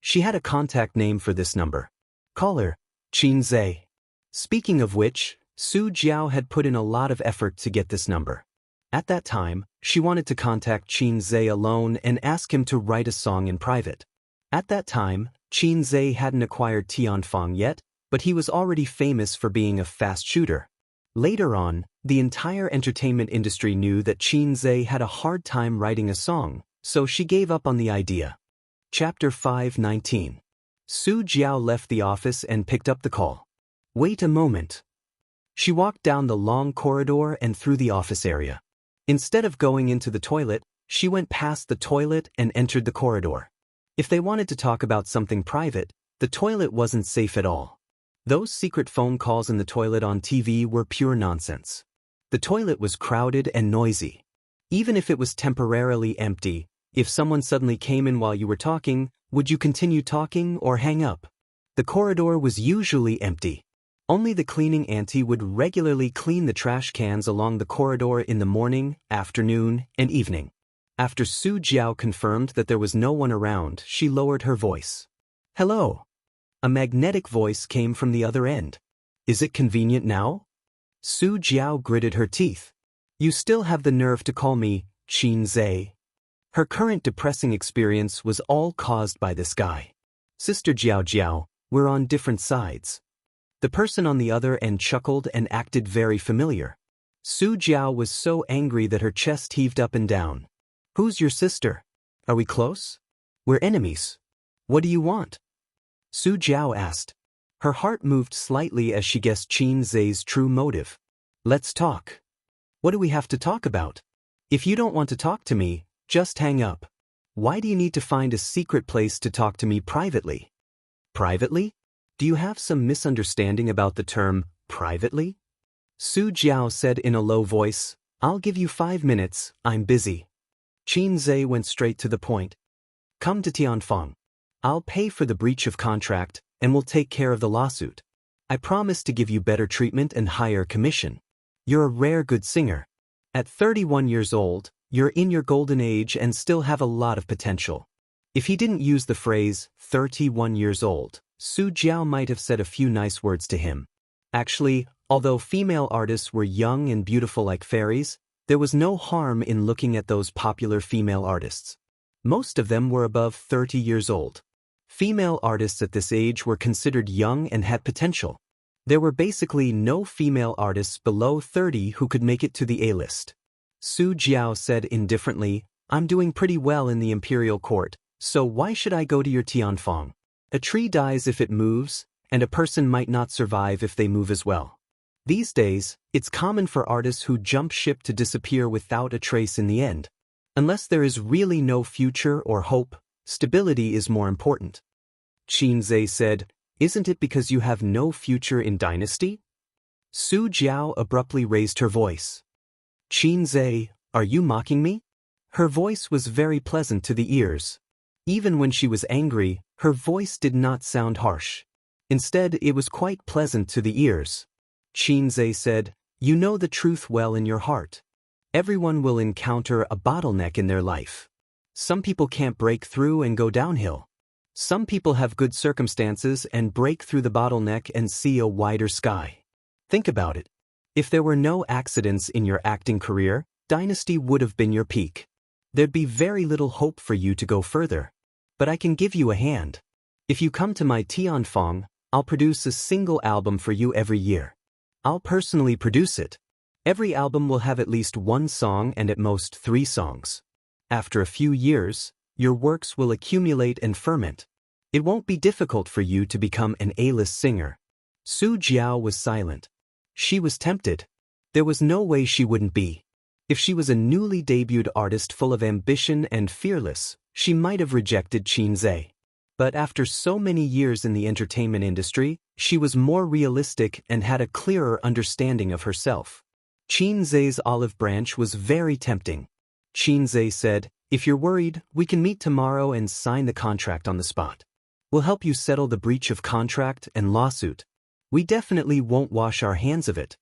She had a contact name for this number. Caller, Qin Zhe. Speaking of which, Su Jiao had put in a lot of effort to get this number. At that time, she wanted to contact Qin Zhe alone and ask him to write a song in private. At that time, Qin Zhe hadn't acquired Tianfang yet, but he was already famous for being a fast shooter. Later on, the entire entertainment industry knew that Qin Zhe had a hard time writing a song, so she gave up on the idea. Chapter 519. Su Jiao left the office and picked up the call. Wait a moment. She walked down the long corridor and through the office area. Instead of going into the toilet, she went past the toilet and entered the corridor. If they wanted to talk about something private, the toilet wasn't safe at all. Those secret phone calls in the toilet on TV were pure nonsense. The toilet was crowded and noisy. Even if it was temporarily empty, if someone suddenly came in while you were talking, would you continue talking or hang up? The corridor was usually empty. Only the cleaning auntie would regularly clean the trash cans along the corridor in the morning, afternoon, and evening. After Su Jiao confirmed that there was no one around, she lowered her voice. Hello. A magnetic voice came from the other end. Is it convenient now? Su Jiao gritted her teeth. You still have the nerve to call me Qin Zhe. Her current depressing experience was all caused by this guy. Sister Jiao Jiao, we're on different sides. The person on the other end chuckled and acted very familiar. Su Jiao was so angry that her chest heaved up and down. Who's your sister? Are we close? We're enemies. What do you want? Su Jiao asked. Her heart moved slightly as she guessed Qin Zhe's true motive. Let's talk. What do we have to talk about? If you don't want to talk to me, just hang up. Why do you need to find a secret place to talk to me privately? Privately? Do you have some misunderstanding about the term privately? Su Jiao said in a low voice, I'll give you 5 minutes, I'm busy. Qin Zhe went straight to the point. Come to Tianfang. I'll pay for the breach of contract, and we'll take care of the lawsuit. I promise to give you better treatment and higher commission. You're a rare good singer. At 31 years old, you're in your golden age and still have a lot of potential. If he didn't use the phrase, 31 years old, Su Jiao might have said a few nice words to him. Actually, although female artists were young and beautiful like fairies, there was no harm in looking at those popular female artists. Most of them were above 30 years old. Female artists at this age were considered young and had potential. There were basically no female artists below 30 who could make it to the A-list. Su Jiao said indifferently, I'm doing pretty well in the imperial court, so why should I go to your Tianfang? A tree dies if it moves, and a person might not survive if they move as well. These days, it's common for artists who jump ship to disappear without a trace in the end. Unless there is really no future or hope, stability is more important. Qin Zhe said, Isn't it because you have no future in dynasty? Su Jiao abruptly raised her voice. Qin Zhe, are you mocking me? Her voice was very pleasant to the ears. Even when she was angry, her voice did not sound harsh. Instead, it was quite pleasant to the ears. Qin Zhe said, You know the truth well in your heart. Everyone will encounter a bottleneck in their life. Some people can't break through and go downhill. Some people have good circumstances and break through the bottleneck and see a wider sky. Think about it. If there were no accidents in your acting career, Dynasty would have been your peak. There'd be very little hope for you to go further. But I can give you a hand. If you come to my Tianfang, I'll produce a single album for you every year. I'll personally produce it. Every album will have at least 1 song and at most 3 songs. After a few years, your works will accumulate and ferment. It won't be difficult for you to become an A-list singer. Su Jiao was silent. She was tempted. There was no way she wouldn't be. If she was a newly debuted artist full of ambition and fearless, she might have rejected Qin Zhe. But after so many years in the entertainment industry, she was more realistic and had a clearer understanding of herself. Qin Zhe's olive branch was very tempting. Qin Zhe said, If you're worried, we can meet tomorrow and sign the contract on the spot. We'll help you settle the breach of contract and lawsuit. We definitely won't wash our hands of it.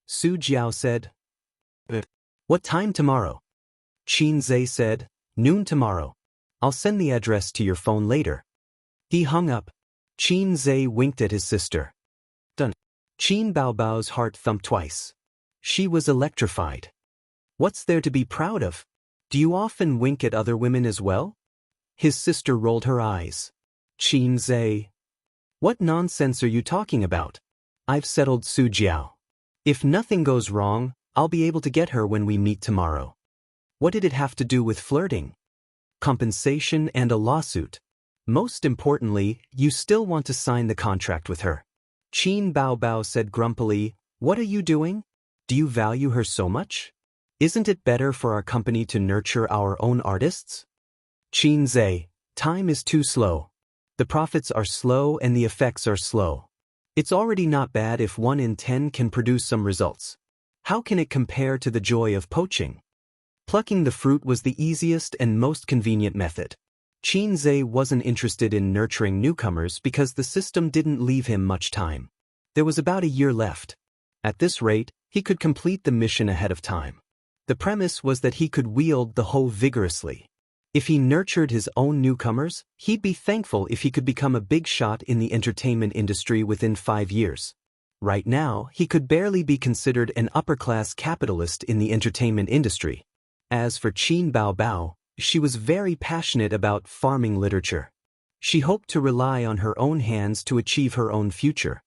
Su Jiao said, What time tomorrow? Qin Zhe said, Noon tomorrow. I'll send the address to your phone later. He hung up. Qin Zhe winked at his sister. Done. Qin Baobao's heart thumped twice. She was electrified. What's there to be proud of? Do you often wink at other women as well? His sister rolled her eyes. Qin Zhe. What nonsense are you talking about? I've settled Su Jiao. If nothing goes wrong, I'll be able to get her when we meet tomorrow. What did it have to do with flirting? Compensation and a lawsuit. Most importantly, you still want to sign the contract with her. Qin Baobao said grumpily, "What are you doing? Do you value her so much? Isn't it better for our company to nurture our own artists?" Qin Zhe, "Time is too slow. The profits are slow and the effects are slow. It's already not bad if 1 in 10 can produce some results. How can it compare to the joy of poaching?" Plucking the fruit was the easiest and most convenient method. Qin Zhe wasn't interested in nurturing newcomers because the system didn't leave him much time. There was about a year left. At this rate, he could complete the mission ahead of time. The premise was that he could wield the hoe vigorously. If he nurtured his own newcomers, he'd be thankful if he could become a big shot in the entertainment industry within 5 years. Right now, he could barely be considered an upper-class capitalist in the entertainment industry. As for Qin Baobao, she was very passionate about farming literature. She hoped to rely on her own hands to achieve her own future.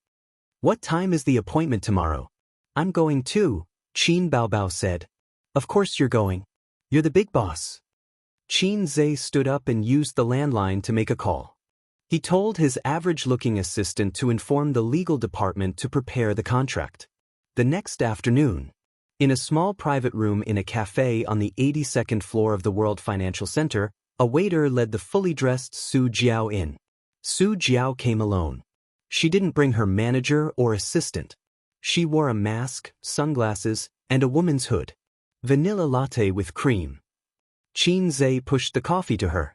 "What time is the appointment tomorrow?" "I'm going too," Qin Baobao said. "Of course you're going. You're the big boss." Qin Zhe stood up and used the landline to make a call. He told his average-looking assistant to inform the legal department to prepare the contract. The next afternoon, in a small private room in a cafe on the 82nd floor of the World Financial Center, a waiter led the fully dressed Su Jiao in. Su Jiao came alone. She didn't bring her manager or assistant. She wore a mask, sunglasses, and a woman's hood. "Vanilla latte with cream." Qin Zhe pushed the coffee to her.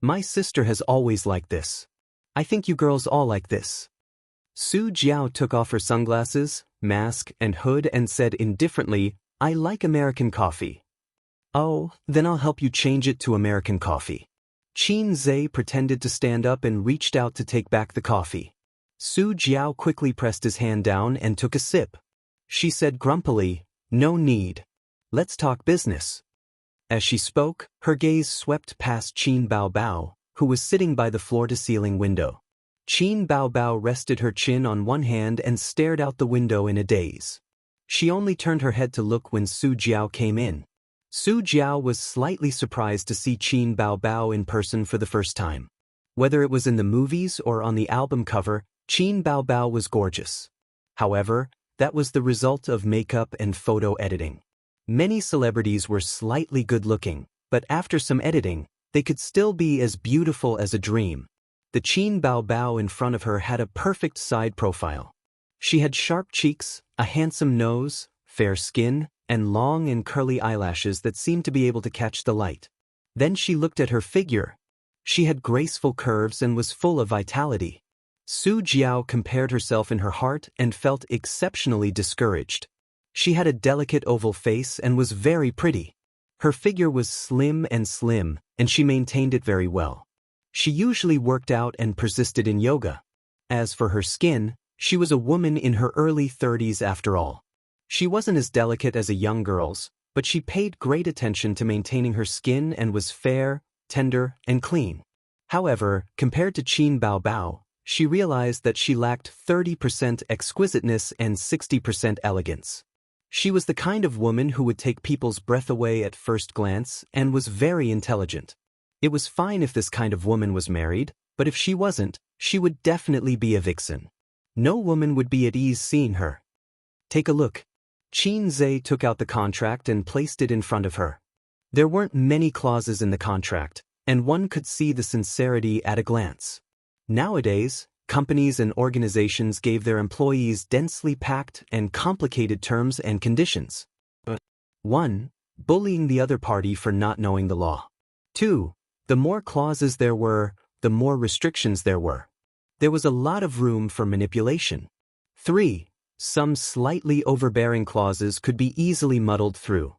"My sister has always liked this. I think you girls all like this." Su Jiao took off her sunglasses, mask, and hood and said indifferently, "I like American coffee." "Oh, then I'll help you change it to American coffee." Qin Zhe pretended to stand up and reached out to take back the coffee. Su Jiao quickly pressed his hand down and took a sip. She said grumpily, "No need. Let's talk business." As she spoke, her gaze swept past Qin Baobao, who was sitting by the floor-to-ceiling window. Qin Baobao rested her chin on one hand and stared out the window in a daze. She only turned her head to look when Su Jiao came in. Su Jiao was slightly surprised to see Qin Baobao in person for the first time. Whether it was in the movies or on the album cover, Qin Baobao was gorgeous. However, that was the result of makeup and photo editing. Many celebrities were slightly good-looking, but after some editing, they could still be as beautiful as a dream. The Qin Baobao in front of her had a perfect side profile. She had sharp cheeks, a handsome nose, fair skin, and long and curly eyelashes that seemed to be able to catch the light. Then she looked at her figure. She had graceful curves and was full of vitality. Su Jiao compared herself in her heart and felt exceptionally discouraged. She had a delicate oval face and was very pretty. Her figure was slim, and she maintained it very well. She usually worked out and persisted in yoga. As for her skin, she was a woman in her early 30s after all. She wasn't as delicate as a young girl's, but she paid great attention to maintaining her skin and was fair, tender, and clean. However, compared to Qin Baobao, she realized that she lacked 30% exquisiteness and 60% elegance. She was the kind of woman who would take people's breath away at first glance and was very intelligent. It was fine if this kind of woman was married, but if she wasn't, she would definitely be a vixen. No woman would be at ease seeing her. "Take a look." Qin Zhe took out the contract and placed it in front of her. There weren't many clauses in the contract, and one could see the sincerity at a glance. Nowadays, companies and organizations gave their employees densely packed and complicated terms and conditions. 1. Bullying the other party for not knowing the law. 2. The more clauses there were, the more restrictions there were. There was a lot of room for manipulation. 3. Some slightly overbearing clauses could be easily muddled through.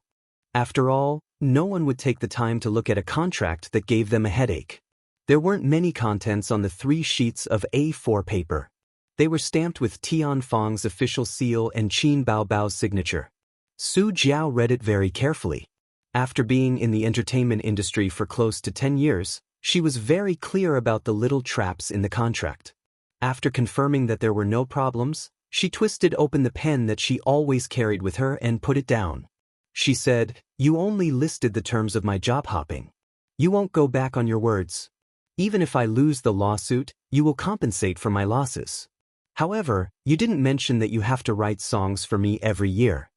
After all, no one would take the time to look at a contract that gave them a headache. There weren't many contents on the 3 sheets of A4 paper. They were stamped with Tian Feng's official seal and Qin Baobao's signature. Su Jiao read it very carefully. After being in the entertainment industry for close to 10 years, she was very clear about the little traps in the contract. After confirming that there were no problems, she twisted open the pen that she always carried with her and put it down. She said, "You only listed the terms of my job hopping. You won't go back on your words. Even if I lose the lawsuit, you will compensate for my losses. However, you didn't mention that you have to write songs for me every year.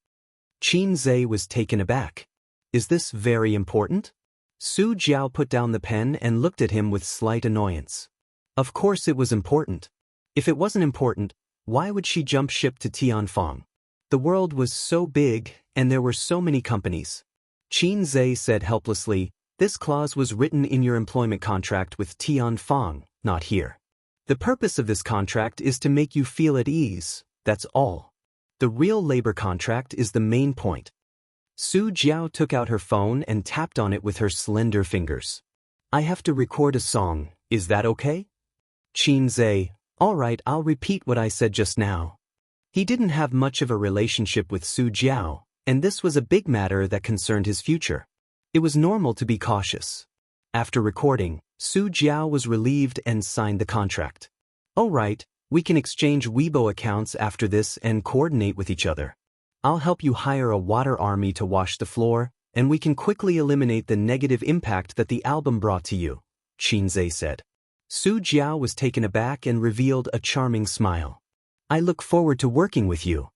Qin Zhe was taken aback. Is this very important? Su Jiao put down the pen and looked at him with slight annoyance. Of course it was important. If it wasn't important, why would she jump ship to Tianfang? The world was so big, and there were so many companies. Qin Zhe said helplessly, this clause was written in your employment contract with Tianfang, not here. The purpose of this contract is to make you feel at ease, that's all. The real labor contract is the main point. Su Jiao took out her phone and tapped on it with her slender fingers. I have to record a song, is that okay? Qin Zhe, all right, I'll repeat what I said just now. He didn't have much of a relationship with Su Jiao, and this was a big matter that concerned his future. It was normal to be cautious. After recording, Su Jiao was relieved and signed the contract. All right, we can exchange Weibo accounts after this and coordinate with each other. I'll help you hire a water army to wash the floor, and we can quickly eliminate the negative impact that the album brought to you, Qin Zhe said. Su Jiao was taken aback and revealed a charming smile. I look forward to working with you.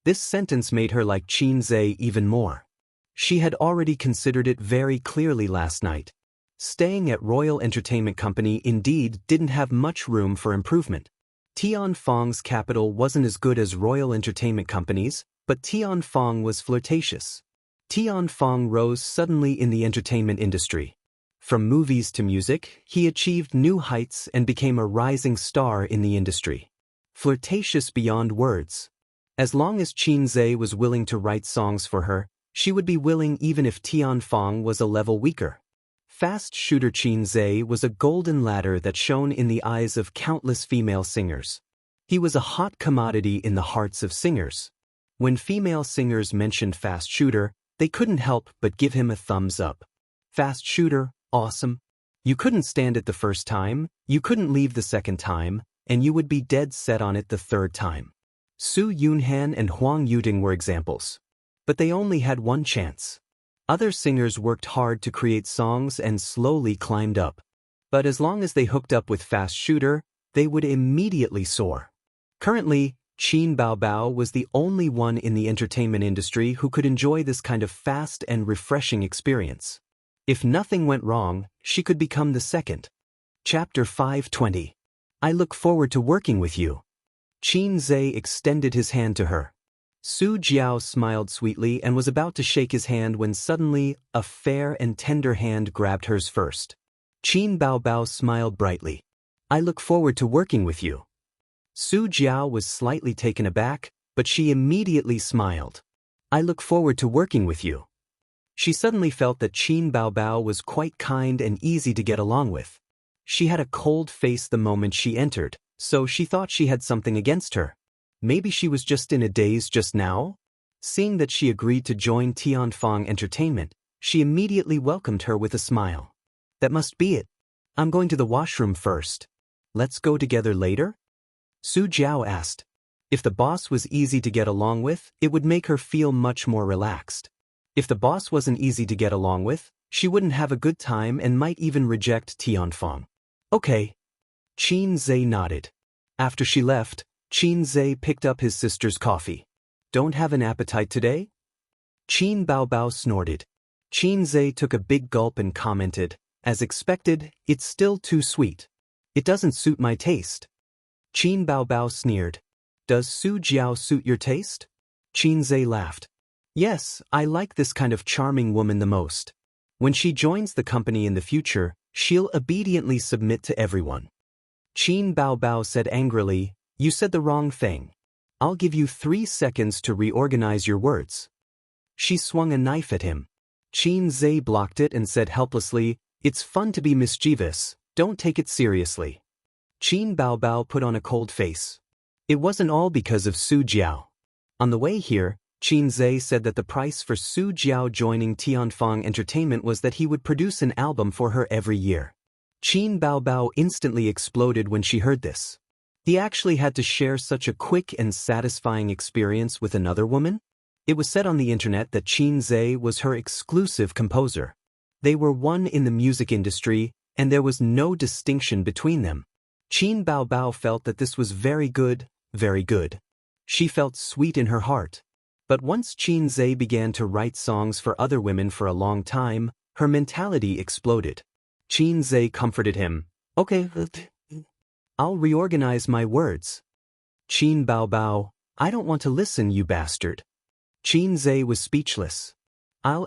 This sentence made her like Qin Zhe even more. She had already considered it very clearly last night. Staying at Royal Entertainment Company indeed didn't have much room for improvement. Tianfang's capital wasn't as good as Royal Entertainment Company's, but Tianfang was flirtatious. Tianfang rose suddenly in the entertainment industry. From movies to music, he achieved new heights and became a rising star in the industry. Flirtatious beyond words. As long as Qin Zhe was willing to write songs for her, she would be willing even if Tianfang was a level weaker. Fast shooter Qin Zhe was a golden ladder that shone in the eyes of countless female singers. He was a hot commodity in the hearts of singers. When female singers mentioned Fast Shooter, they couldn't help but give him a thumbs up. Fast Shooter, awesome. You couldn't stand it the first time, you couldn't leave the second time, and you would be dead set on it the third time. Su Yunhan and Huang Yuding were examples. But they only had one chance. Other singers worked hard to create songs and slowly climbed up. But as long as they hooked up with Fast Shooter, they would immediately soar. Currently, Qin Baobao was the only one in the entertainment industry who could enjoy this kind of fast and refreshing experience. If nothing went wrong, she could become the second. Chapter 520. I look forward to working with you. Qin Zhe extended his hand to her. Su Jiao smiled sweetly and was about to shake his hand when suddenly, a fair and tender hand grabbed hers first. Qin Baobao smiled brightly. I look forward to working with you. Su Jiao was slightly taken aback, but she immediately smiled. I look forward to working with you. She suddenly felt that Qin Baobao was quite kind and easy to get along with. She had a cold face the moment she entered, so she thought she had something against her. Maybe she was just in a daze just now? Seeing that she agreed to join Tianfang Entertainment, she immediately welcomed her with a smile. That must be it. I'm going to the washroom first. Let's go together later? Su Jiao asked. If the boss was easy to get along with, it would make her feel much more relaxed. If the boss wasn't easy to get along with, she wouldn't have a good time and might even reject Tianfang. Okay. Qin Zhe nodded. After she left, Qin Zhe picked up his sister's coffee. Don't have an appetite today? Qin Baobao snorted. Qin Zhe took a big gulp and commented, as expected, it's still too sweet. It doesn't suit my taste. Qin Baobao sneered. Does Su Jiao suit your taste? Qin Zhe laughed. Yes, I like this kind of charming woman the most. When she joins the company in the future, she'll obediently submit to everyone. Qin Baobao said angrily, you said the wrong thing. I'll give you 3 seconds to reorganize your words. She swung a knife at him. Qin Zhe blocked it and said helplessly, it's fun to be mischievous, don't take it seriously. Qin Baobao put on a cold face. It wasn't all because of Su Jiao. On the way here, Qin Zhe said that the price for Su Jiao joining Tianfang Entertainment was that he would produce an album for her every year. Qin Baobao instantly exploded when she heard this. He actually had to share such a quick and satisfying experience with another woman? It was said on the internet that Qin Zhe was her exclusive composer. They were one in the music industry, and there was no distinction between them. Qin Baobao felt that this was very good, very good. She felt sweet in her heart. But once Qin Zhe began to write songs for other women for a long time, her mentality exploded. Qin Zhe comforted him. Okay, I'll reorganize my words. Qin Bao Bao, I don't want to listen, you bastard. Qin Zhe was speechless. I'll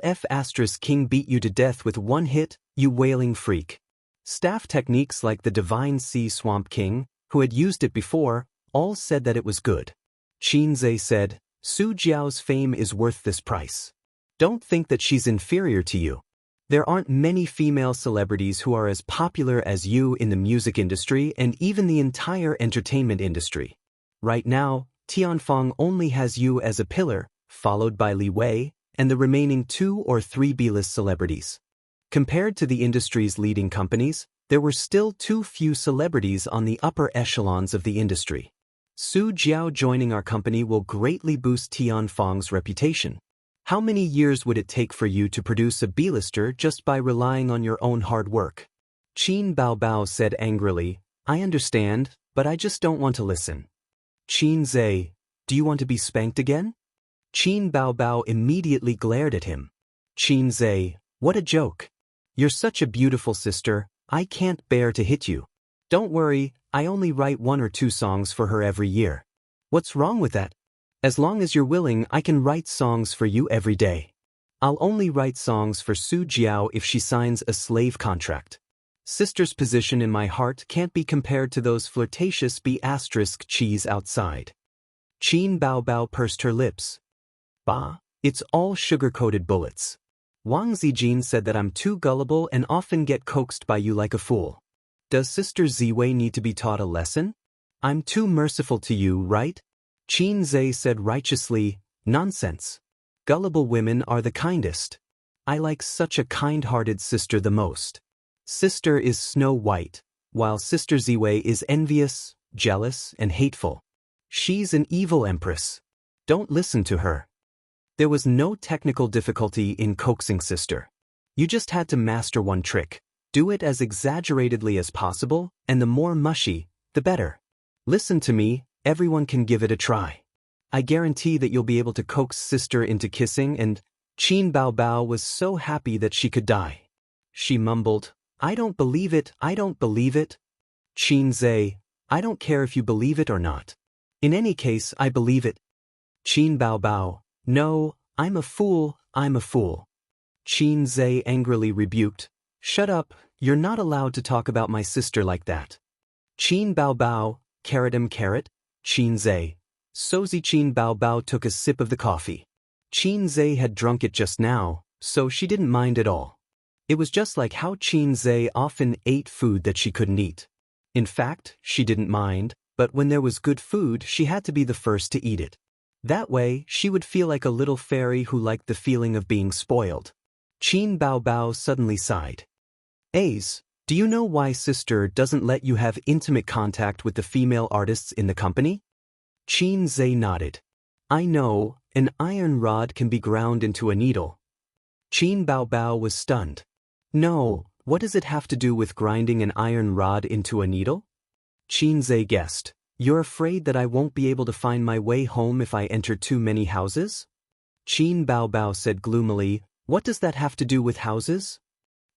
King beat you to death with one hit, you wailing freak. Staff techniques like the Divine Sea Swamp King, who had used it before, all said that it was good. Qin Zhe said, Su Jiao's fame is worth this price. Don't think that she's inferior to you. There aren't many female celebrities who are as popular as you in the music industry and even the entire entertainment industry. Right now, Tianfeng only has you as a pillar, followed by Li Wei, and the remaining 2 or 3 B-list celebrities. Compared to the industry's leading companies, there were still too few celebrities on the upper echelons of the industry. Su Jiao joining our company will greatly boost Tianfeng's reputation. How many years would it take for you to produce a B-lister just by relying on your own hard work? Qin Bao Bao said angrily, I understand, but I just don't want to listen. Qin Zhe, do you want to be spanked again? Qin Bao Bao immediately glared at him. Qin Zhe, what a joke. You're such a beautiful sister, I can't bear to hit you. Don't worry, I only write 1 or 2 songs for her every year. What's wrong with that? As long as you're willing, I can write songs for you every day. I'll only write songs for Su Jiao if she signs a slave contract. Sister's position in my heart can't be compared to those flirtatious B*cheese outside. Qin Bao Bao pursed her lips. Bah, it's all sugar-coated bullets. Wang Zijin said that I'm too gullible and often get coaxed by you like a fool. Does Sister Ziwei need to be taught a lesson? I'm too merciful to you, right? Qin Zhe said righteously, nonsense. Gullible women are the kindest. I like such a kind-hearted sister the most. Sister is Snow White, while Sister Ziwei is envious, jealous, and hateful. She's an evil empress. Don't listen to her. There was no technical difficulty in coaxing Sister. You just had to master one trick. Do it as exaggeratedly as possible, and the more mushy, the better. Listen to me, everyone can give it a try. I guarantee that you'll be able to coax Sister into kissing, and Qin Bao Bao was so happy that she could die. She mumbled, I don't believe it, I don't believe it. Qin Zhe, I don't care if you believe it or not. In any case, I believe it. Qin Bao Bao, no, I'm a fool, I'm a fool. Qin Zhe angrily rebuked, shut up, you're not allowed to talk about my sister like that. Qin Bao Bao, carrot, Qin Zhe. Sozi Qin Bao Bao took a sip of the coffee. Qin Zhe had drunk it just now, so she didn't mind at all. It was just like how Qin Zhe often ate food that she couldn't eat. In fact, she didn't mind, but when there was good food, she had to be the first to eat it. That way, she would feel like a little fairy who liked the feeling of being spoiled. Qin Bao Bao suddenly sighed. Ace, do you know why Sister doesn't let you have intimate contact with the female artists in the company? Qin Zhe nodded. I know, an iron rod can be ground into a needle. Qin Bao Bao was stunned. No, what does it have to do with grinding an iron rod into a needle? Qin Zhe guessed. You're afraid that I won't be able to find my way home if I enter too many houses? Qin Bao Bao said gloomily, what does that have to do with houses?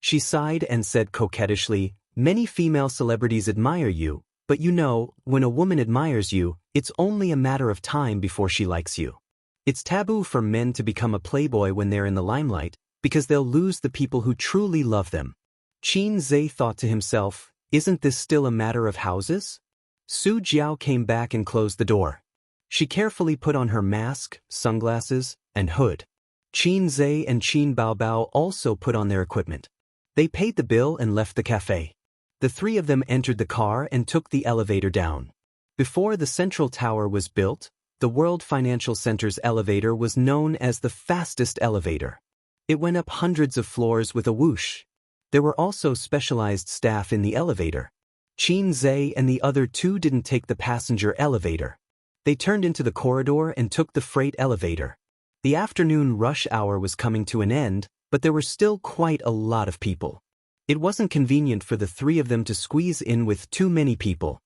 She sighed and said coquettishly, many female celebrities admire you, but you know, when a woman admires you, it's only a matter of time before she likes you. It's taboo for men to become a playboy when they're in the limelight, because they'll lose the people who truly love them. Qin Zhe thought to himself, isn't this still a matter of houses? Su Jiao came back and closed the door. She carefully put on her mask, sunglasses, and hood. Qin Zhe and Qin Bao Bao also put on their equipment. They paid the bill and left the cafe. The 3 of them entered the car and took the elevator down. Before the central tower was built, the World Financial Center's elevator was known as the fastest elevator. It went up hundreds of floors with a whoosh. There were also specialized staff in the elevator. Qin Zhe and the other 2 didn't take the passenger elevator. They turned into the corridor and took the freight elevator. The afternoon rush hour was coming to an end, but there were still quite a lot of people. It wasn't convenient for the 3 of them to squeeze in with too many people.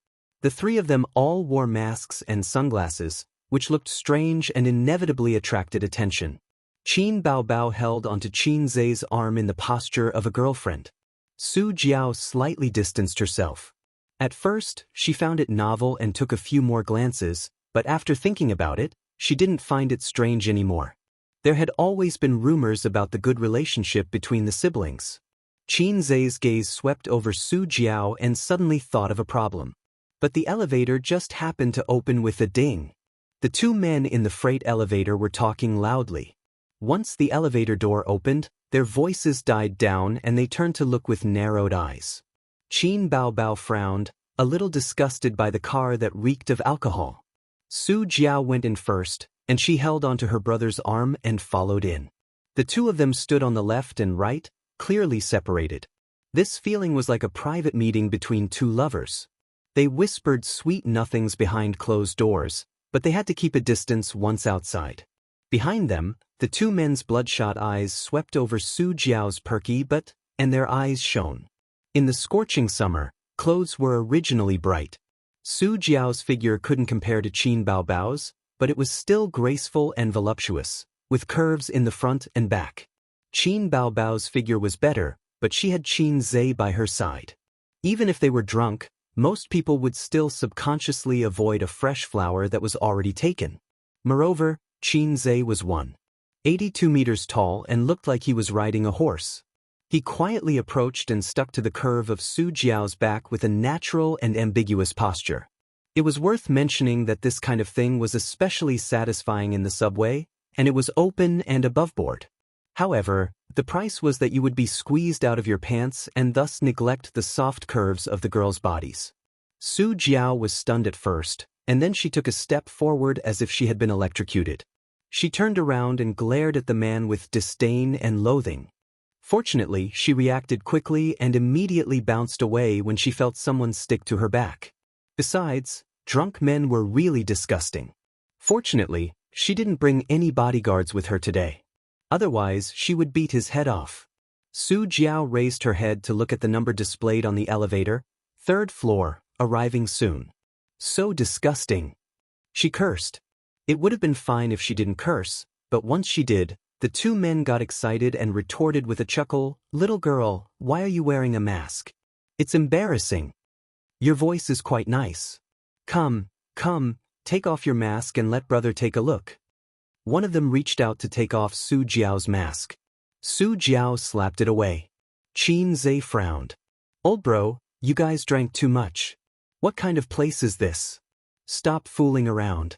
The three of them all wore masks and sunglasses, which looked strange and inevitably attracted attention. Qin Baobao held onto Qin Zai's arm in the posture of a girlfriend. Su Jiao slightly distanced herself. At first, she found it novel and took a few more glances, but after thinking about it, she didn't find it strange anymore. There had always been rumors about the good relationship between the siblings. Qin Zai's gaze swept over Su Jiao and suddenly thought of a problem. But the elevator just happened to open with a ding. The two men in the freight elevator were talking loudly. Once the elevator door opened, their voices died down and they turned to look with narrowed eyes. Qin Baobao frowned, a little disgusted by the car that reeked of alcohol. Su Jiao went in first, and she held onto her brother's arm and followed in. The two of them stood on the left and right, clearly separated. This feeling was like a private meeting between two lovers. They whispered sweet nothings behind closed doors, but they had to keep a distance once outside. Behind them, the two men's bloodshot eyes swept over Su Jiao's perky and their eyes shone. In the scorching summer, clothes were originally bright. Su Jiao's figure couldn't compare to Qin Baobao's, but it was still graceful and voluptuous, with curves in the front and back. Qin Baobao's figure was better, but she had Qin Zai by her side. Even if they were drunk, most people would still subconsciously avoid a fresh flower that was already taken. Moreover, Qin Zai was 182 meters tall and looked like he was riding a horse. He quietly approached and stuck to the curve of Su Jiao's back with a natural and ambiguous posture. It was worth mentioning that this kind of thing was especially satisfying in the subway, and it was open and aboveboard. However, the price was that you would be squeezed out of your pants and thus neglect the soft curves of the girls' bodies. Su Jiao was stunned at first, and then she took a step forward as if she had been electrocuted. She turned around and glared at the man with disdain and loathing. Fortunately, she reacted quickly and immediately bounced away when she felt someone stick to her back. Besides, drunk men were really disgusting. Fortunately, she didn't bring any bodyguards with her today. Otherwise, she would beat his head off. Su Jiao raised her head to look at the number displayed on the elevator. 3rd floor, arriving soon. So disgusting. She cursed. It would have been fine if she didn't curse, but once she did, the two men got excited and retorted with a chuckle, "Little girl, why are you wearing a mask? It's embarrassing. Your voice is quite nice. Come, take off your mask and let brother take a look." One of them reached out to take off Su Jiao's mask. Su Jiao slapped it away. Qin Zai frowned. "Old bro, you guys drank too much. What kind of place is this? Stop fooling around."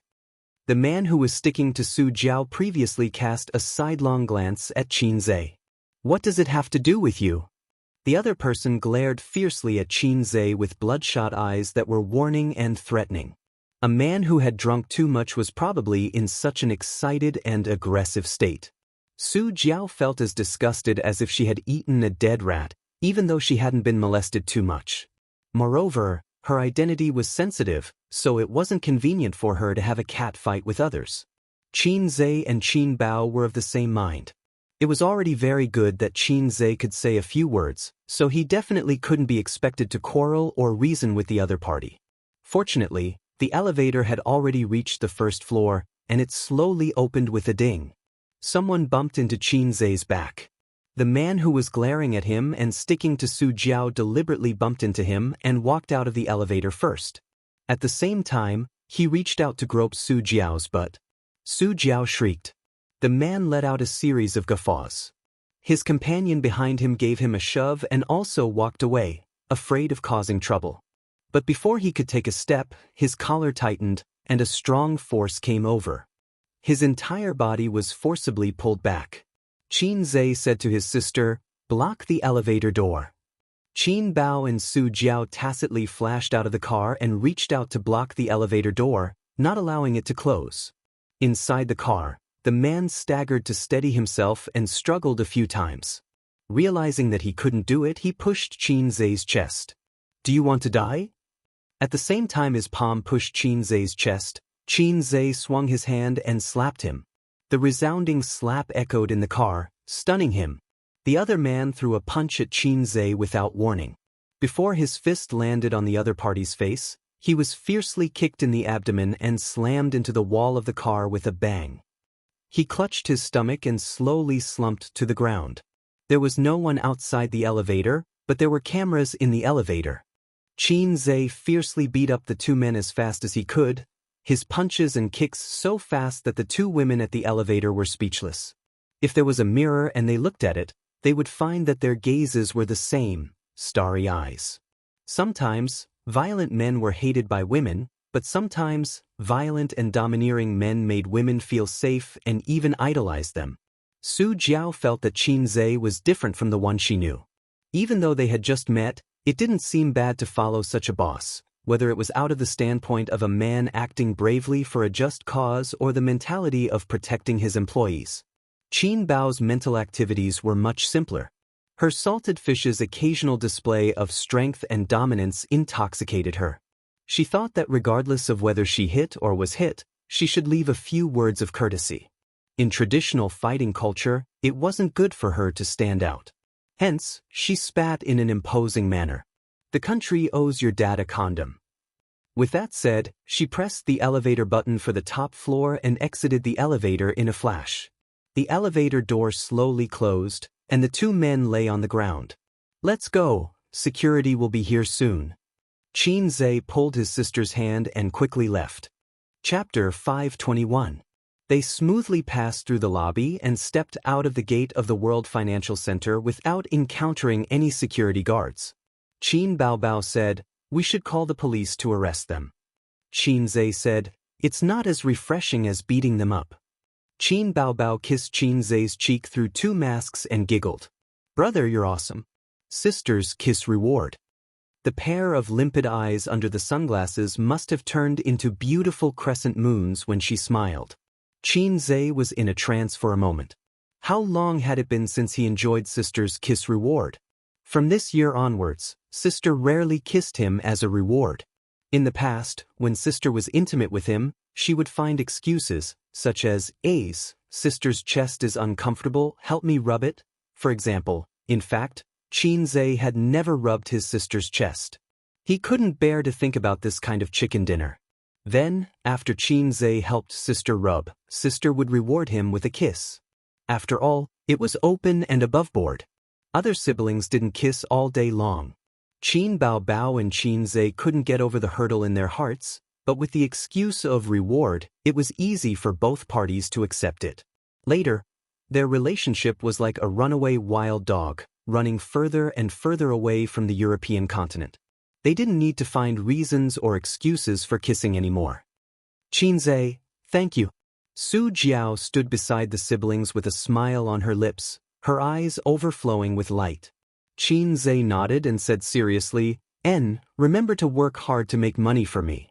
The man who was sticking to Su Jiao previously cast a sidelong glance at Qin Zai. "What does it have to do with you?" The other person glared fiercely at Qin Zai with bloodshot eyes that were warning and threatening. A man who had drunk too much was probably in such an excited and aggressive state. Su Jiao felt as disgusted as if she had eaten a dead rat, even though she hadn't been molested too much. Moreover, her identity was sensitive, so it wasn't convenient for her to have a cat fight with others. Qin Zai and Qin Bao were of the same mind. It was already very good that Qin Zai could say a few words, so he definitely couldn't be expected to quarrel or reason with the other party. Fortunately, the elevator had already reached the 1st floor, and it slowly opened with a ding. Someone bumped into Qin Zai's back. The man who was glaring at him and sticking to Su Jiao deliberately bumped into him and walked out of the elevator first. At the same time, he reached out to grope Su Jiao's butt. Su Jiao shrieked. The man let out a series of guffaws. His companion behind him gave him a shove and also walked away, afraid of causing trouble. But before he could take a step, his collar tightened, and a strong force came over. His entire body was forcibly pulled back. Qin Zai said to his sister, "Block the elevator door." Qin Bao and Su Jiao tacitly flashed out of the car and reached out to block the elevator door, not allowing it to close. Inside the car, the man staggered to steady himself and struggled a few times. Realizing that he couldn't do it, he pushed Qin Zai's chest. "Do you want to die?" At the same time his palm pushed Qin Zai's chest, Qin Zai swung his hand and slapped him. The resounding slap echoed in the car, stunning him. The other man threw a punch at Qin Zai without warning. Before his fist landed on the other party's face, He was fiercely kicked in the abdomen and slammed into the wall of the car with a bang. He clutched his stomach and slowly slumped to the ground. There was no one outside the elevator, but there were cameras in the elevator. Qin Zhe fiercely beat up the two men as fast as he could, his punches and kicks so fast that the two women at the elevator were speechless. If there was a mirror and they looked at it, they would find that their gazes were the same, starry eyes. Sometimes, violent men were hated by women, but sometimes, violent and domineering men made women feel safe and even idolized them. Su Jiao felt that Qin Zhe was different from the one she knew. Even though they had just met, it didn't seem bad to follow such a boss, whether it was out of the standpoint of a man acting bravely for a just cause or the mentality of protecting his employees. Qin Bao's mental activities were much simpler. Her salted fish's occasional display of strength and dominance intoxicated her. She thought that regardless of whether she hit or was hit, she should leave a few words of courtesy. In traditional fighting culture, it wasn't good for her to stand out. Hence, she spat in an imposing manner. The country owes your dad a condom. With that said, she pressed the elevator button for the top floor and exited the elevator in a flash. The elevator door slowly closed, and the two men lay on the ground. Let's go, security will be here soon. Qin Zhe pulled his sister's hand and quickly left. Chapter 521. They smoothly passed through the lobby and stepped out of the gate of the World Financial Center without encountering any security guards. Qin Baobao said, "We should call the police to arrest them." Qin Zhe said, "It's not as refreshing as beating them up." Qin Baobao kissed Qin Zhe's cheek through two masks and giggled. "Brother, you're awesome." Sister's kiss reward. The pair of limpid eyes under the sunglasses must have turned into beautiful crescent moons when she smiled. Qin Zhe was in a trance for a moment. How long had it been since he enjoyed Sister's kiss reward? From this year onwards, Sister rarely kissed him as a reward. In the past, when Sister was intimate with him, she would find excuses, such as, Sister's chest is uncomfortable, help me rub it, for example. In fact, Qin Zhe had never rubbed his sister's chest. He couldn't bear to think about this kind of chicken dinner. Then, after Qin Zhe helped Sister rub, Sister would reward him with a kiss. After all, it was open and above board. Other siblings didn't kiss all day long. Qin Baobao and Qin Zhe couldn't get over the hurdle in their hearts, but with the excuse of reward, it was easy for both parties to accept it. Later, their relationship was like a runaway wild dog, running further and further away from the European continent. They didn't need to find reasons or excuses for kissing anymore. Qin Zhe, thank you. Su Jiao stood beside the siblings with a smile on her lips, her eyes overflowing with light. Qin Zhe nodded and said seriously, remember to work hard to make money for me.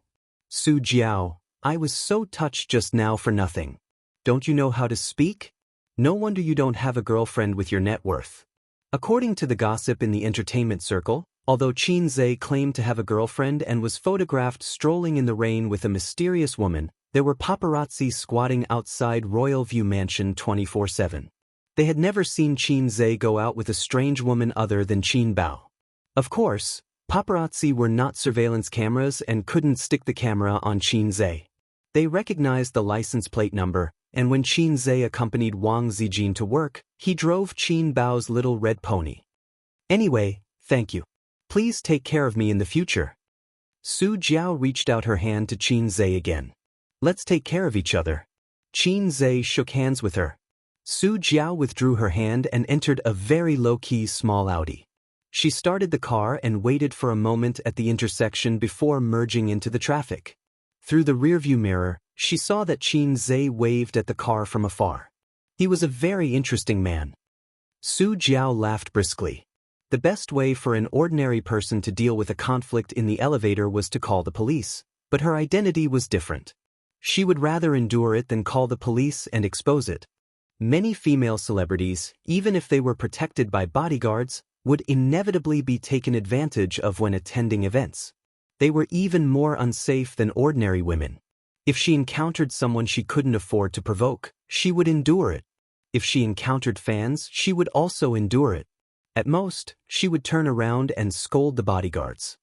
Su Jiao, I was so touched just now for nothing. Don't you know how to speak? No wonder you don't have a girlfriend with your net worth. According to the gossip in the entertainment circle, although Qin Zhe claimed to have a girlfriend and was photographed strolling in the rain with a mysterious woman, there were paparazzi squatting outside Royal View Mansion 24/7. They had never seen Qin Zhe go out with a strange woman other than Qin Bao. Of course, paparazzi were not surveillance cameras and couldn't stick the camera on Qin Zhe. They recognized the license plate number, and when Qin Zhe accompanied Wang Zijin to work, he drove Qin Bao's little red pony. Anyway, thank you. Please take care of me in the future. Su Jiao reached out her hand to Qin Zhe again. Let's take care of each other. Qin Zhe shook hands with her. Su Jiao withdrew her hand and entered a very low-key small Audi. She started the car and waited for a moment at the intersection before merging into the traffic. Through the rearview mirror, she saw that Qin Zhe waved at the car from afar. He was a very interesting man. Su Jiao laughed briskly. The best way for an ordinary person to deal with a conflict in the elevator was to call the police, but her identity was different. She would rather endure it than call the police and expose it. Many female celebrities, even if they were protected by bodyguards, would inevitably be taken advantage of when attending events. They were even more unsafe than ordinary women. If she encountered someone she couldn't afford to provoke, she would endure it. If she encountered fans, she would also endure it. At most, she would turn around and scold the bodyguards.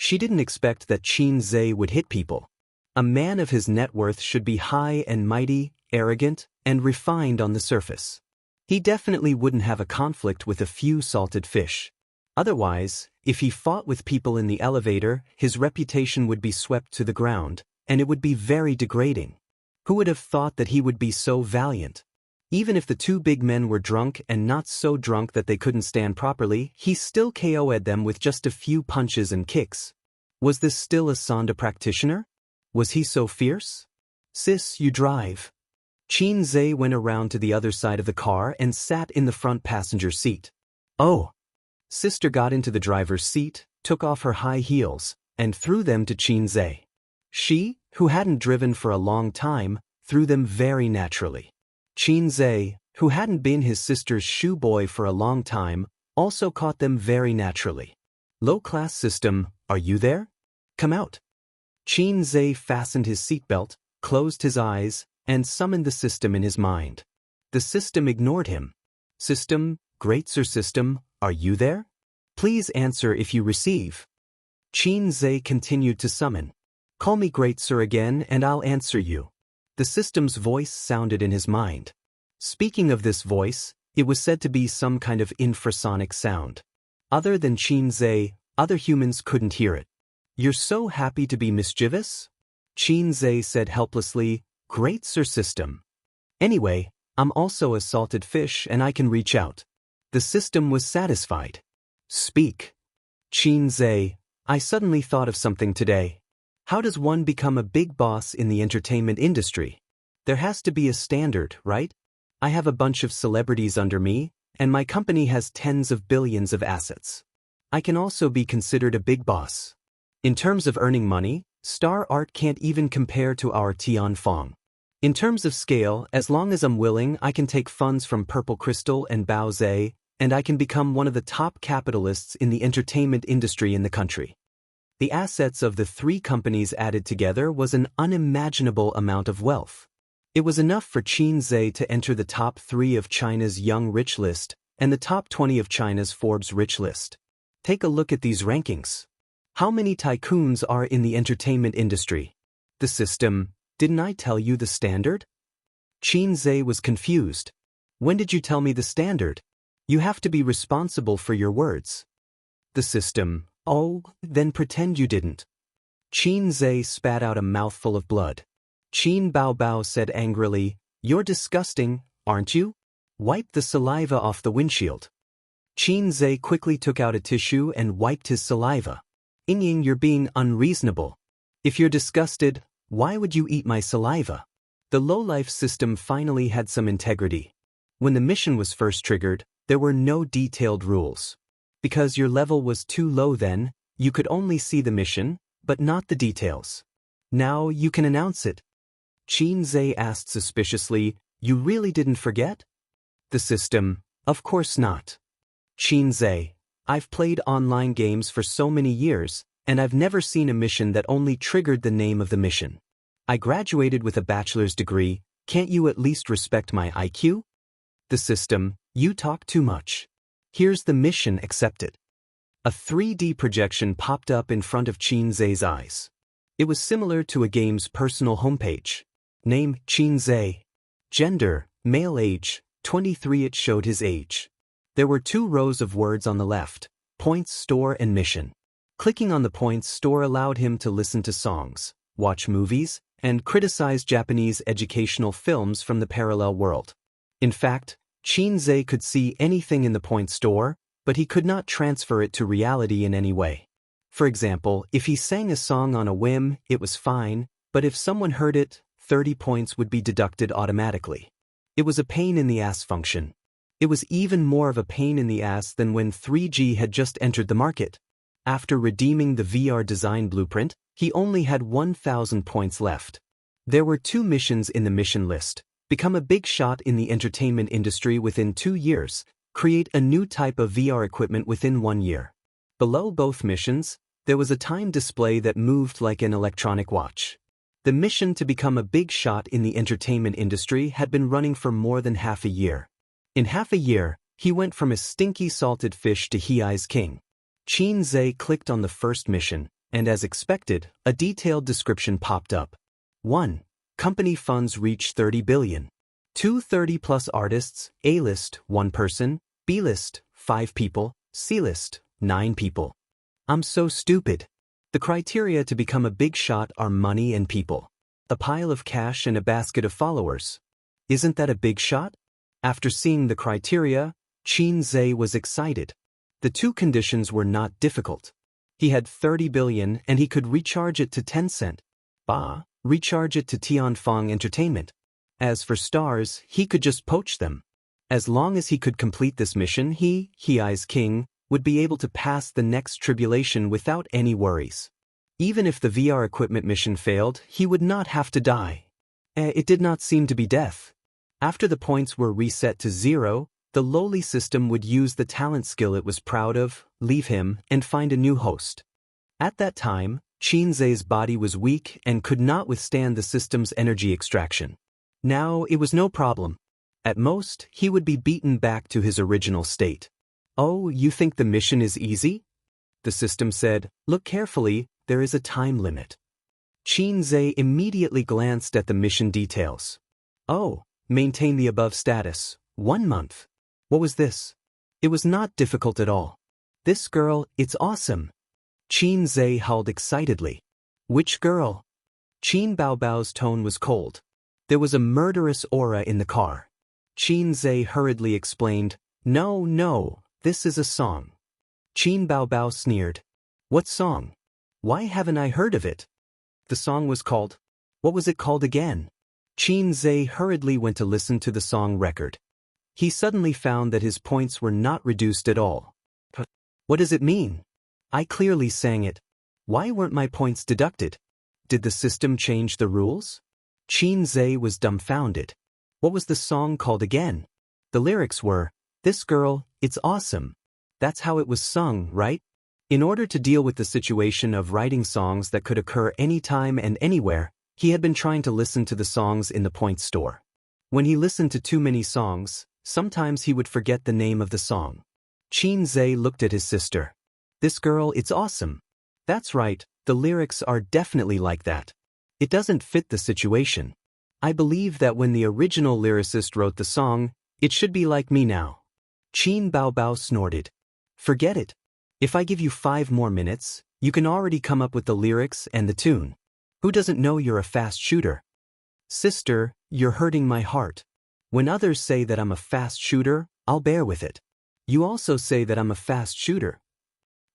She didn't expect that Qin Zhe would hit people. A man of his net worth should be high and mighty, arrogant, and refined on the surface. He definitely wouldn't have a conflict with a few salted fish. Otherwise, if he fought with people in the elevator, his reputation would be swept to the ground, and it would be very degrading. Who would have thought that he would be so valiant? Even if the two big men were drunk and not so drunk that they couldn't stand properly, he still KO'd them with just a few punches and kicks. Was this still a Sonda practitioner? Was he so fierce? Sis, you drive. Qin Zhe went around to the other side of the car and sat in the front passenger seat. Oh. Sister got into the driver's seat, took off her high heels, and threw them to Qin Zhe. She, who hadn't driven for a long time, threw them very naturally. Qin Zhe, who hadn't been his sister's shoe boy for a long time, also caught them very naturally. Low-class system, are you there? Come out. Qin Zhe fastened his seatbelt, closed his eyes, and summoned the system in his mind. The system ignored him. System, great sir system, are you there? Please answer if you receive. Qin Zhe continued to summon. Call me great sir again and I'll answer you. The system's voice sounded in his mind. Speaking of this voice, it was said to be some kind of infrasonic sound. Other than Qin Zhe, other humans couldn't hear it. You're so happy to be mischievous? Qin Zhe said helplessly, Great sir system. Anyway, I'm also a salted fish and I can reach out. The system was satisfied. Speak. Qin Zhe, I suddenly thought of something today. How does one become a big boss in the entertainment industry? There has to be a standard, right? I have a bunch of celebrities under me, and my company has tens of billions of assets. I can also be considered a big boss. In terms of earning money, star art can't even compare to our Tianfeng. In terms of scale, as long as I'm willing, I can take funds from Purple Crystal and Baoze, and I can become one of the top capitalists in the entertainment industry in the country. The assets of the three companies added together was an unimaginable amount of wealth. It was enough for Qin Zhe to enter the top 3 of China's Young Rich list and the top 20 of China's Forbes Rich list. Take a look at these rankings. How many tycoons are in the entertainment industry? The system, didn't I tell you the standard? Qin Zhe was confused. When did you tell me the standard? You have to be responsible for your words. The system, oh, then pretend you didn't. Qin Zhe spat out a mouthful of blood. Qin Baobao said angrily, You're disgusting, aren't you? Wipe the saliva off the windshield. Qin Zhe quickly took out a tissue and wiped his saliva. Ying, you're being unreasonable. If you're disgusted, why would you eat my saliva? The low-life system finally had some integrity. When the mission was first triggered, there were no detailed rules. Because your level was too low then, you could only see the mission, but not the details. Now you can announce it. Qin Zhe asked suspiciously, You really didn't forget? The system, of course not. Qin Zhe, I've played online games for so many years, and I've never seen a mission that only triggered the name of the mission. I graduated with a bachelor's degree, can't you at least respect my IQ? The system, you talk too much. Here's the mission accepted. A 3D projection popped up in front of Qin Zhe's eyes. It was similar to a game's personal homepage. Name, Qin Zhe. Gender, male, age, 23. It showed his age. There were 2 rows of words on the left, points, store, and mission. Clicking on the points store allowed him to listen to songs, watch movies, and criticize Japanese educational films from the parallel world. In fact, Qin Zhe could see anything in the point store, but he could not transfer it to reality in any way. For example, if he sang a song on a whim, it was fine, but if someone heard it, 30 points would be deducted automatically. It was a pain in the ass function. It was even more of a pain in the ass than when 3G had just entered the market. After redeeming the VR design blueprint, he only had 1,000 points left. There were 2 missions in the mission list. Become a big shot in the entertainment industry within 2 years. Create a new type of VR equipment within 1 year. Below both missions, there was a time display that moved like an electronic watch. The mission to become a big shot in the entertainment industry had been running for more than half a year. In half a year, he went from a stinky salted fish to Hei's king. Qin Zhe clicked on the first mission, And as expected, a detailed description popped up. 1. Company funds reach 30 billion. 2 30-plus artists, A-list, 1 person, B-list, 5 people, C-list, 9 people. I'm so stupid. The criteria to become a big shot are money and people. A pile of cash and a basket of followers. Isn't that a big shot? After seeing the criteria, Xianxia was excited. The 2 conditions were not difficult. He had 30 billion and he could recharge it to Tencent. Recharge it to Tianfeng Entertainment. As for stars, he could just poach them. As long as he could complete this mission, Hei's king, would be able to pass the next tribulation without any worries. Even if the VR equipment mission failed, he would not have to die. It did not seem to be death. After the points were reset to 0, the lowly system would use the talent skill it was proud of, leave him, and find a new host. At that time, Xianxia's body was weak and could not withstand the system's energy extraction. Now it was no problem. At most, he would be beaten back to his original state. Oh, you think the mission is easy? The system said, look carefully, there is a time limit. Xianxia immediately glanced at the mission details. Oh, maintain the above status, 1 month. What was this? It was not difficult at all. This girl, it's awesome. Xianxia howled excitedly. Which girl? Qin Baobao's tone was cold. There was a murderous aura in the car. Xianxia hurriedly explained, No, this is a song. Qin Baobao sneered. What song? Why haven't I heard of it? The song was called. What was it called again? Xianxia hurriedly went to listen to the song record. He suddenly found that his points were not reduced at all. What does it mean? I clearly sang it. Why weren't my points deducted? Did the system change the rules? Xianxia was dumbfounded. What was the song called again? The lyrics were, This girl, it's awesome. That's how it was sung, right? In order to deal with the situation of writing songs that could occur anytime and anywhere, he had been trying to listen to the songs in the point store. When he listened to too many songs, sometimes he would forget the name of the song. Xianxia looked at his sister. This girl, it's awesome. That's right, the lyrics are definitely like that. It doesn't fit the situation. I believe that when the original lyricist wrote the song, it should be like me now. Qin Baobao snorted. Forget it. If I give you 5 more minutes, you can already come up with the lyrics and the tune. Who doesn't know you're a fast shooter? Sister, you're hurting my heart. When others say that I'm a fast shooter, I'll bear with it. You also say that I'm a fast shooter.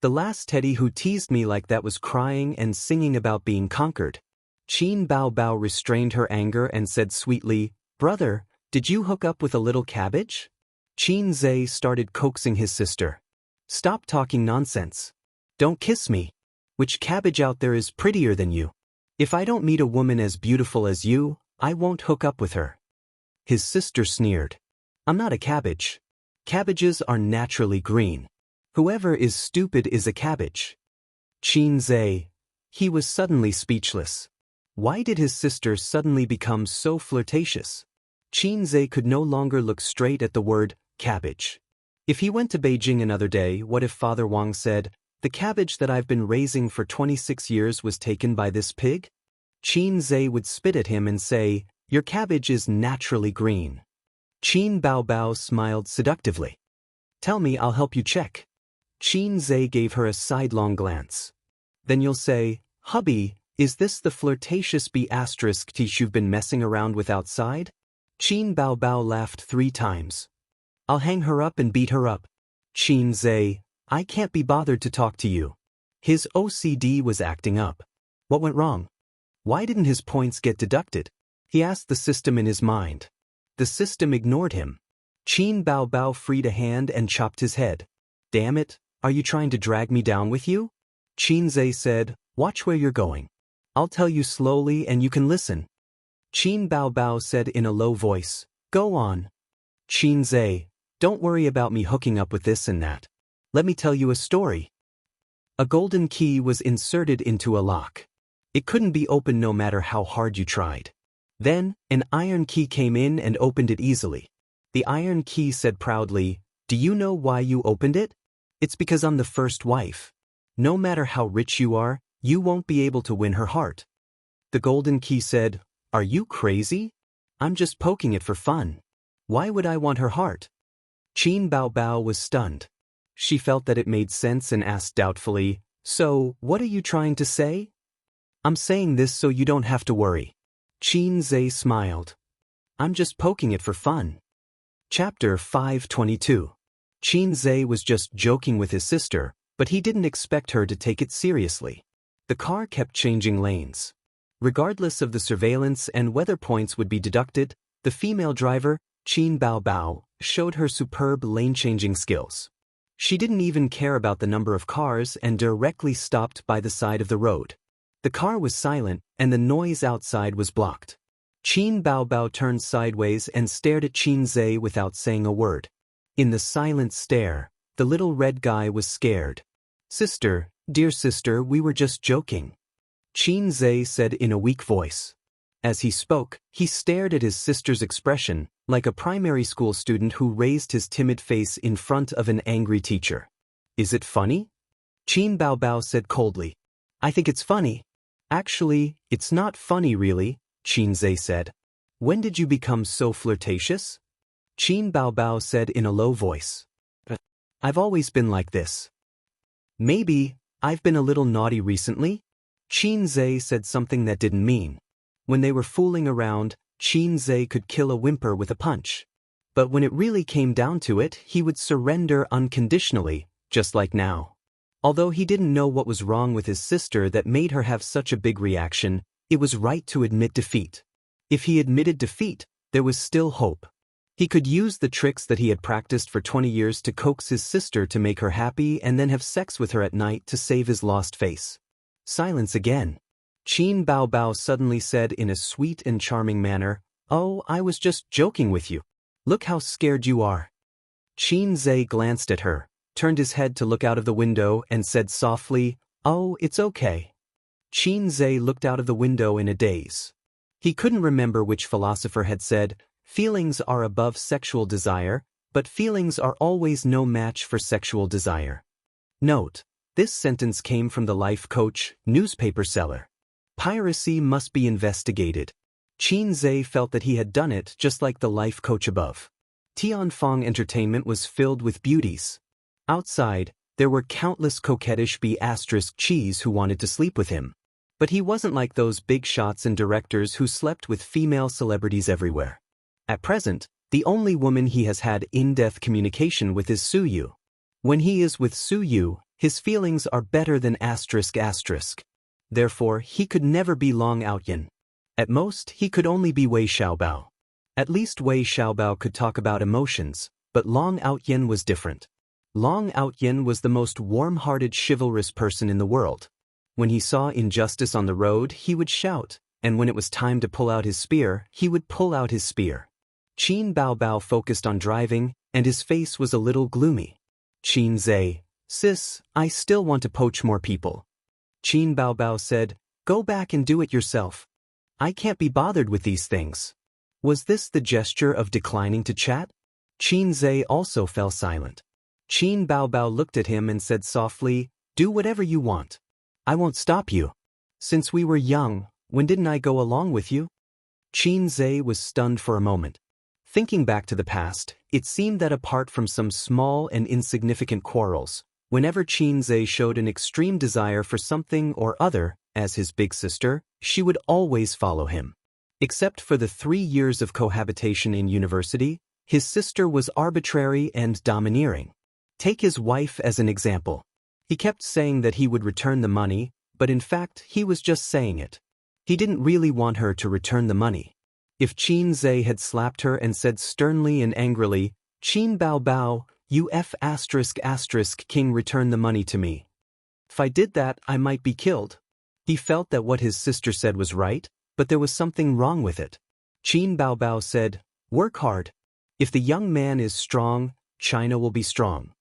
The last Teddy who teased me like that was crying and singing about being conquered. Qin Baobao restrained her anger and said sweetly, Brother, did you hook up with a little cabbage? Xianxia started coaxing his sister. Stop talking nonsense. Don't kiss me. Which cabbage out there is prettier than you? If I don't meet a woman as beautiful as you, I won't hook up with her. His sister sneered. I'm not a cabbage. Cabbages are naturally green. Whoever is stupid is a cabbage. Xianxia. He was suddenly speechless. Why did his sister suddenly become so flirtatious? Xianxia could no longer look straight at the word cabbage. If he went to Beijing another day, what if Father Wang said, The cabbage that I've been raising for 26 years was taken by this pig? Xianxia would spit at him and say, Your cabbage is naturally green. Qin Baobao smiled seductively. Tell me, I'll help you check. Xianxia gave her a sidelong glance. Then you'll say, Hubby, is this the flirtatious B*** you've been messing around with outside? Qin Baobao laughed 3 times. I'll hang her up and beat her up. Xianxia, I can't be bothered to talk to you. His OCD was acting up. What went wrong? Why didn't his points get deducted? He asked the system in his mind. The system ignored him. Qin Baobao freed a hand and chopped his head. Damn it, are you trying to drag me down with you? Xianxia said, Watch where you're going. I'll tell you slowly and you can listen. Qin Baobao said in a low voice, Go on. Xianxia, don't worry about me hooking up with this and that. Let me tell you a story. A golden key was inserted into a lock. It couldn't be opened no matter how hard you tried. Then, an iron key came in and opened it easily. The iron key said proudly, Do you know why you opened it? It's because I'm the first wife. No matter how rich you are, You won't be able to win her heart. The golden key said, Are you crazy? I'm just poking it for fun. Why would I want her heart? Qin Bao Bao was stunned. She felt that it made sense and asked doubtfully, So, what are you trying to say? I'm saying this so you don't have to worry. Qin Zhe smiled. I'm just poking it for fun. Chapter 522. Qin Zhe was just joking with his sister, but he didn't expect her to take it seriously. The car kept changing lanes. Regardless of the surveillance and whether points would be deducted, the female driver, Qin Bao Bao, showed her superb lane-changing skills. She didn't even care about the number of cars and directly stopped by the side of the road. The car was silent and the noise outside was blocked. Qin Bao Bao turned sideways and stared at Qin Zhe without saying a word. In the silent stare, the little red guy was scared. Sister, dear sister, we were just joking. Qin Zhe said in a weak voice. As he spoke, he stared at his sister's expression, like a primary school student who raised his timid face in front of an angry teacher. Is it funny? Qin Bao Bao said coldly. I think it's funny. Actually, it's not funny really, Qin Zhe said. When did you become so flirtatious? Qin Bao Bao said in a low voice. I've always been like this. Maybe, I've been a little naughty recently? Qin Zhe said something that didn't mean. When they were fooling around, Qin Zhe could kill a whimper with a punch. But when it really came down to it, he would surrender unconditionally, just like now. Although he didn't know what was wrong with his sister that made her have such a big reaction, it was right to admit defeat. If he admitted defeat, there was still hope. He could use the tricks that he had practiced for 20 years to coax his sister to make her happy and then have sex with her at night to save his lost face. Silence again. Qin Bao Bao suddenly said in a sweet and charming manner, Oh, I was just joking with you. Look how scared you are. Qin Zhe glanced at her, turned his head to look out of the window and said softly, Oh, it's okay. Qin Zhe looked out of the window in a daze. He couldn't remember which philosopher had said, Feelings are above sexual desire, but feelings are always no match for sexual desire. Note, this sentence came from the life coach, newspaper seller. Piracy must be investigated. Qin Zhe felt that he had done it just like the life coach above. Tianfeng Entertainment was filled with beauties. Outside, there were countless coquettish B***Ches who wanted to sleep with him. But he wasn't like those big shots and directors who slept with female celebrities everywhere. At present, the only woman he has had in-depth communication with is Su Yu. When he is with Su Yu, his feelings are better than ***. Therefore, he could never be Long Outyin. At most, he could only be Wei Xiaobao. At least Wei Xiaobao could talk about emotions, but Long Outyin was different. Long Outyin was the most warm-hearted chivalrous person in the world. When he saw injustice on the road, he would shout, and when it was time to pull out his spear, he would pull out his spear. Qin Bao Bao focused on driving, and his face was a little gloomy. Qin Zhe, Sis, I still want to poach more people. Qin Bao Bao said, Go back and do it yourself. I can't be bothered with these things. Was this the gesture of declining to chat? Qin Zhe also fell silent. Qin Bao Bao looked at him and said softly, Do whatever you want. I won't stop you. Since we were young, when didn't I go along with you? Qin Zhe was stunned for a moment. Thinking back to the past, it seemed that apart from some small and insignificant quarrels, whenever Qin Zhe showed an extreme desire for something or other, as his big sister, she would always follow him. Except for the 3 years of cohabitation in university, his sister was arbitrary and domineering. Take his wife as an example. He kept saying that he would return the money, but in fact he was just saying it. He didn't really want her to return the money. If Qin Zhe had slapped her and said sternly and angrily, Qin Bao Bao, you ***king return the money to me. If I did that, I might be killed. He felt that what his sister said was right, but there was something wrong with it. Qin Bao Bao said, Work hard. If the young man is strong, China will be strong.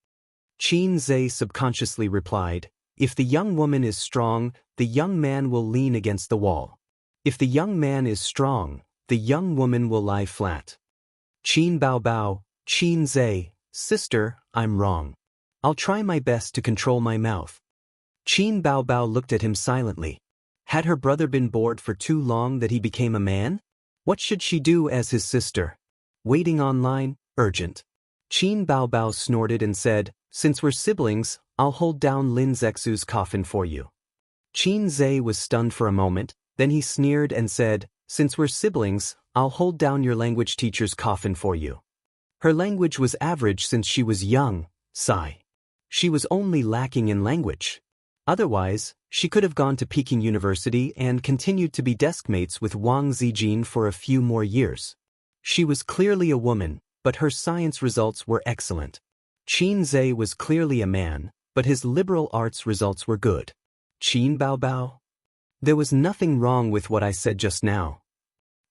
Qin Zhe subconsciously replied, If the young woman is strong, the young man will lean against the wall. If the young man is strong, the young woman will lie flat. Qin Bao Bao, Qin Zhe, Sister, I'm wrong. I'll try my best to control my mouth. Qin Baobao looked at him silently. Had her brother been bored for too long that he became a man? What should she do as his sister? Waiting online, urgent. Qin Baobao snorted and said, "Since we're siblings, I'll hold down Lin Zexu's coffin for you." Qin Zhe was stunned for a moment, then he sneered and said, "Since we're siblings, I'll hold down your language teacher's coffin for you." Her language was average since she was young, sigh. She was only lacking in language. Otherwise, she could have gone to Peking University and continued to be deskmates with Wang Zijin for a few more years. She was clearly a woman, but her science results were excellent. Qin Zhe was clearly a man, but his liberal arts results were good. Qin Baobao? There was nothing wrong with what I said just now.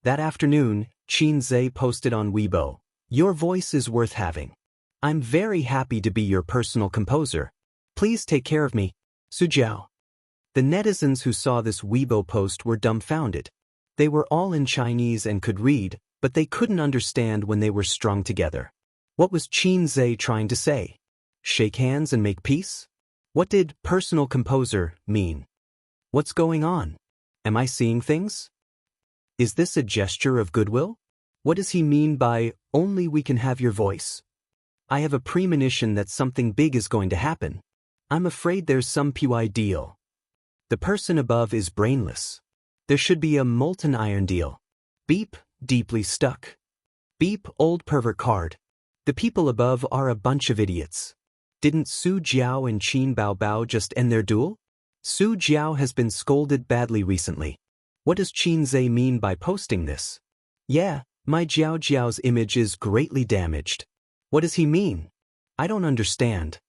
That afternoon, Qin Zhe posted on Weibo, "Your voice is worth having. I'm very happy to be your personal composer. Please take care of me, Sujiao." The netizens who saw this Weibo post were dumbfounded. They were all in Chinese and could read, but they couldn't understand when they were strung together. What was Qin Zhe trying to say? Shake hands and make peace? What did personal composer mean? What's going on? Am I seeing things? Is this a gesture of goodwill? What does he mean by, "Only we can have your voice"? I have a premonition that something big is going to happen. I'm afraid there's some PY deal. The person above is brainless. There should be a molten iron deal. Beep, deeply stuck. Beep, old pervert card. The people above are a bunch of idiots. Didn't Su Jiao and Qin Baobao just end their duel? Su Jiao has been scolded badly recently. What does Qin Zhe mean by posting this? Yeah, my Jiao Jiao's image is greatly damaged. What does he mean? I don't understand.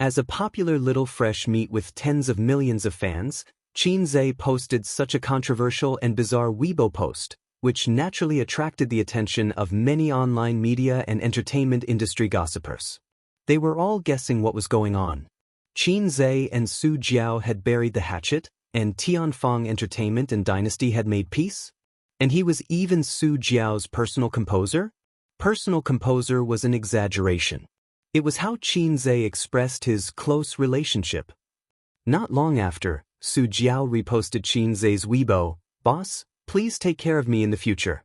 As a popular little fresh meat with tens of millions of fans, Qin Zhe posted such a controversial and bizarre Weibo post, which naturally attracted the attention of many online media and entertainment industry gossipers. They were all guessing what was going on. Qin Zhe and Su Jiao had buried the hatchet, and Tianfeng Entertainment and Dynasty had made peace? And he was even Su Jiao's personal composer? Personal composer was an exaggeration. It was how Qin Zhe expressed his close relationship. Not long after, Su Jiao reposted Qin Zhe's Weibo, "Boss, please take care of me in the future."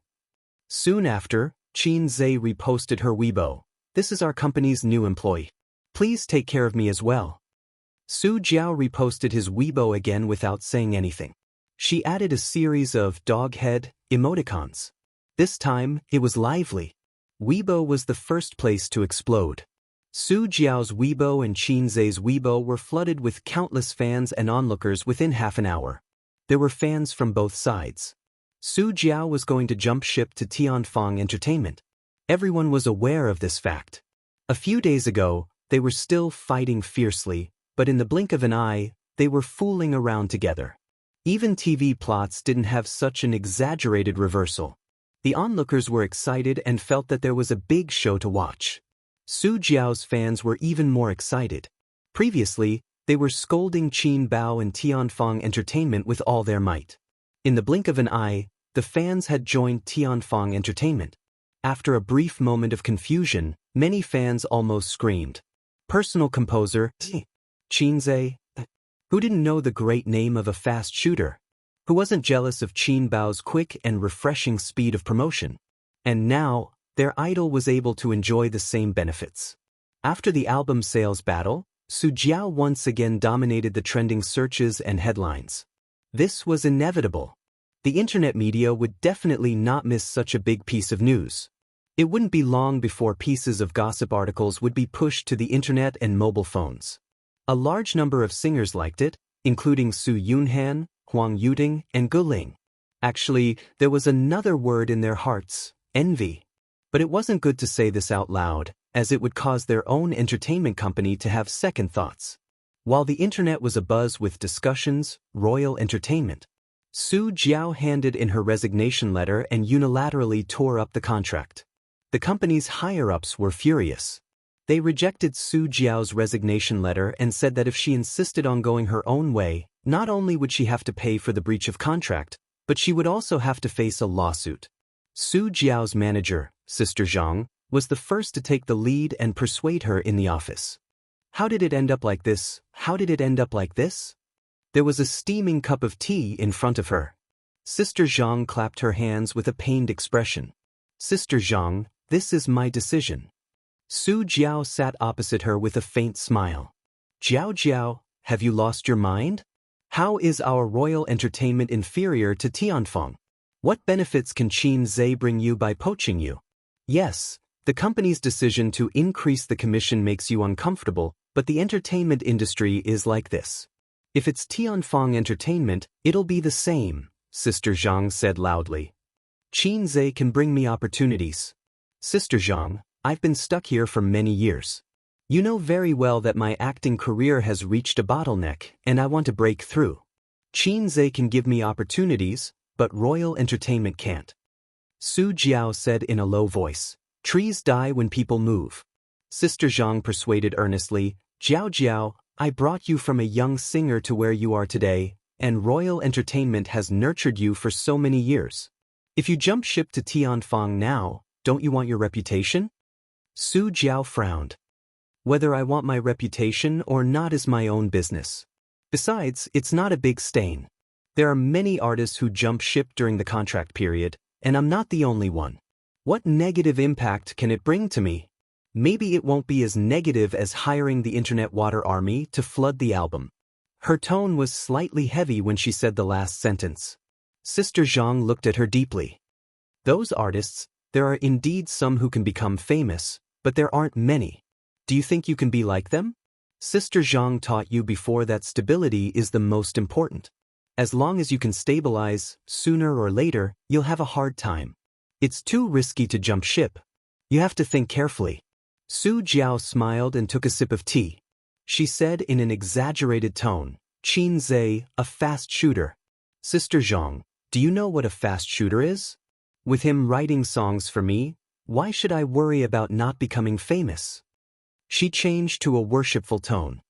Soon after, Qin Zhe reposted her Weibo, "This is our company's new employee. Please take care of me as well." Su Jiao reposted his Weibo again without saying anything. She added a series of dog head emoticons. This time, it was lively. Weibo was the first place to explode. Su Jiao's Weibo and Qin Zhe's Weibo were flooded with countless fans and onlookers within half an hour. There were fans from both sides. Su Jiao was going to jump ship to Tianfeng Entertainment. Everyone was aware of this fact. A few days ago, they were still fighting fiercely, but in the blink of an eye, they were fooling around together. Even TV plots didn't have such an exaggerated reversal. The onlookers were excited and felt that there was a big show to watch. Su Jiao's fans were even more excited. Previously, they were scolding Qin Bao and Tianfeng Entertainment with all their might. In the blink of an eye, the fans had joined Tianfeng Entertainment. After a brief moment of confusion, many fans almost screamed. Personal composer, Qin Zhe, who didn't know the great name of a fast shooter, who wasn't jealous of Qin Bao's quick and refreshing speed of promotion. And now, their idol was able to enjoy the same benefits. After the album sales battle, Su Jiao once again dominated the trending searches and headlines. This was inevitable. The internet media would definitely not miss such a big piece of news. It wouldn't be long before pieces of gossip articles would be pushed to the internet and mobile phones. A large number of singers liked it, including Su Yunhan, Huang Yuding, and Ge Ling. Actually, there was another word in their hearts, envy. But it wasn't good to say this out loud, as it would cause their own entertainment company to have second thoughts. While the internet was abuzz with discussions, royal entertainment, Su Jiao handed in her resignation letter and unilaterally tore up the contract. The company's higher-ups were furious. They rejected Su Jiao's resignation letter and said that if she insisted on going her own way, not only would she have to pay for the breach of contract, but she would also have to face a lawsuit. Su Jiao's manager, Sister Zhang, was the first to take the lead and persuade her in the office. How did it end up like this? How did it end up like this? There was a steaming cup of tea in front of her. Sister Zhang clapped her hands with a pained expression. Sister Zhang, this is my decision. Su Jiao sat opposite her with a faint smile. Jiao Jiao, have you lost your mind? How is our royal entertainment inferior to Tianfeng? What benefits can Qin Zhe bring you by poaching you? Yes, the company's decision to increase the commission makes you uncomfortable, but the entertainment industry is like this. If it's Tianfeng Entertainment, it'll be the same, Sister Zhang said loudly. Qin Zhe can bring me opportunities. Sister Zhang, I've been stuck here for many years. You know very well that my acting career has reached a bottleneck, and I want to break through. Qin Zhe can give me opportunities, but royal entertainment can't. Su Jiao said in a low voice. Trees die when people move. Sister Zhang persuaded earnestly, Jiao Jiao, I brought you from a young singer to where you are today, and royal entertainment has nurtured you for so many years. If you jump ship to Tianfeng now, don't you want your reputation? Su Jiao frowned. Whether I want my reputation or not is my own business. Besides, it's not a big stain. There are many artists who jump ship during the contract period, and I'm not the only one. What negative impact can it bring to me? Maybe it won't be as negative as hiring the internet water army to flood the album. Her tone was slightly heavy when she said the last sentence. Sister Zhang looked at her deeply. Those artists, there are indeed some who can become famous, but there aren't many. Do you think you can be like them? Sister Zhang taught you before that stability is the most important. As long as you can stabilize, sooner or later, you'll have a hard time. It's too risky to jump ship. You have to think carefully. Su Jiao smiled and took a sip of tea. She said in an exaggerated tone, Qin Zhe, a fast shooter. Sister Zhang, do you know what a fast shooter is? With him writing songs for me, why should I worry about not becoming famous? She changed to a worshipful tone.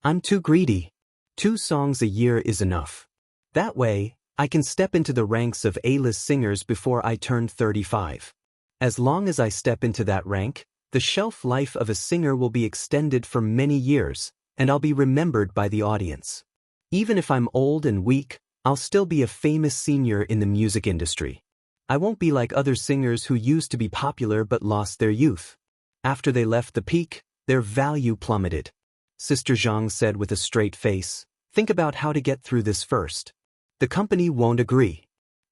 I'm too greedy. 2 songs a year is enough. That way, I can step into the ranks of A-list singers before I turn 35. As long as I step into that rank, the shelf life of a singer will be extended for many years, and I'll be remembered by the audience. Even if I'm old and weak, I'll still be a famous senior in the music industry. I won't be like other singers who used to be popular but lost their youth. After they left the peak, their value plummeted. Sister Zhang said with a straight face, think about how to get through this first. The company won't agree.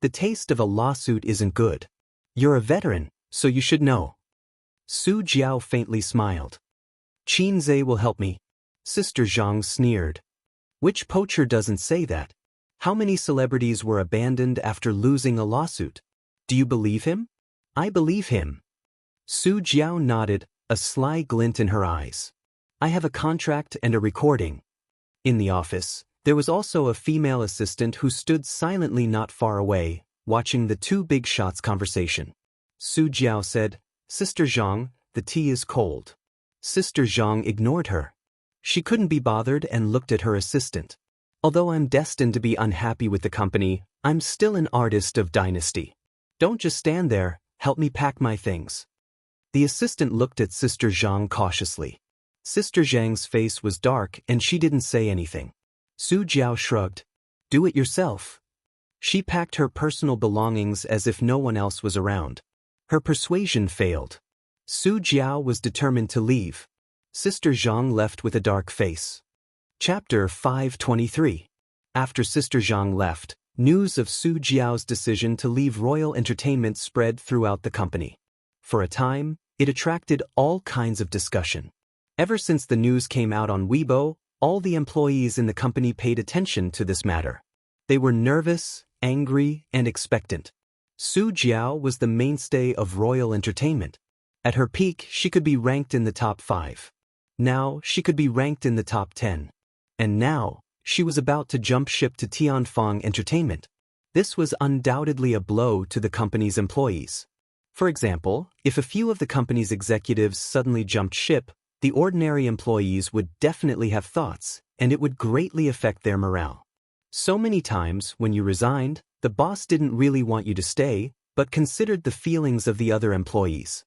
The taste of a lawsuit isn't good. You're a veteran, so you should know. Su Jiao faintly smiled. Qin Zhe will help me. Sister Zhang sneered. Which poacher doesn't say that? How many celebrities were abandoned after losing a lawsuit? Do you believe him? I believe him. Su Jiao nodded, a sly glint in her eyes. I have a contract and a recording. In the office, there was also a female assistant who stood silently not far away, watching the 2 big shots' conversation. Su Jiao said, Sister Zhang, the tea is cold. Sister Zhang ignored her. She couldn't be bothered and looked at her assistant. Although I'm destined to be unhappy with the company, I'm still an artist of dynasty. Don't just stand there, help me pack my things. The assistant looked at Sister Zhang cautiously. Sister Zhang's face was dark and she didn't say anything. Su Jiao shrugged. Do it yourself. She packed her personal belongings as if no one else was around. Her persuasion failed. Su Jiao was determined to leave. Sister Zhang left with a dark face. Chapter 523. After Sister Zhang left, news of Su Jiao's decision to leave royal entertainment spread throughout the company. For a time, it attracted all kinds of discussion. Ever since the news came out on Weibo, all the employees in the company paid attention to this matter. They were nervous, angry, and expectant. Su Jiao was the mainstay of royal entertainment. At her peak, she could be ranked in the top 5. Now, she could be ranked in the top 10. And now, she was about to jump ship to Tianfeng Entertainment. This was undoubtedly a blow to the company's employees. For example, if a few of the company's executives suddenly jumped ship, the ordinary employees would definitely have thoughts, and it would greatly affect their morale. So many times, when you resigned, the boss didn't really want you to stay, but considered the feelings of the other employees.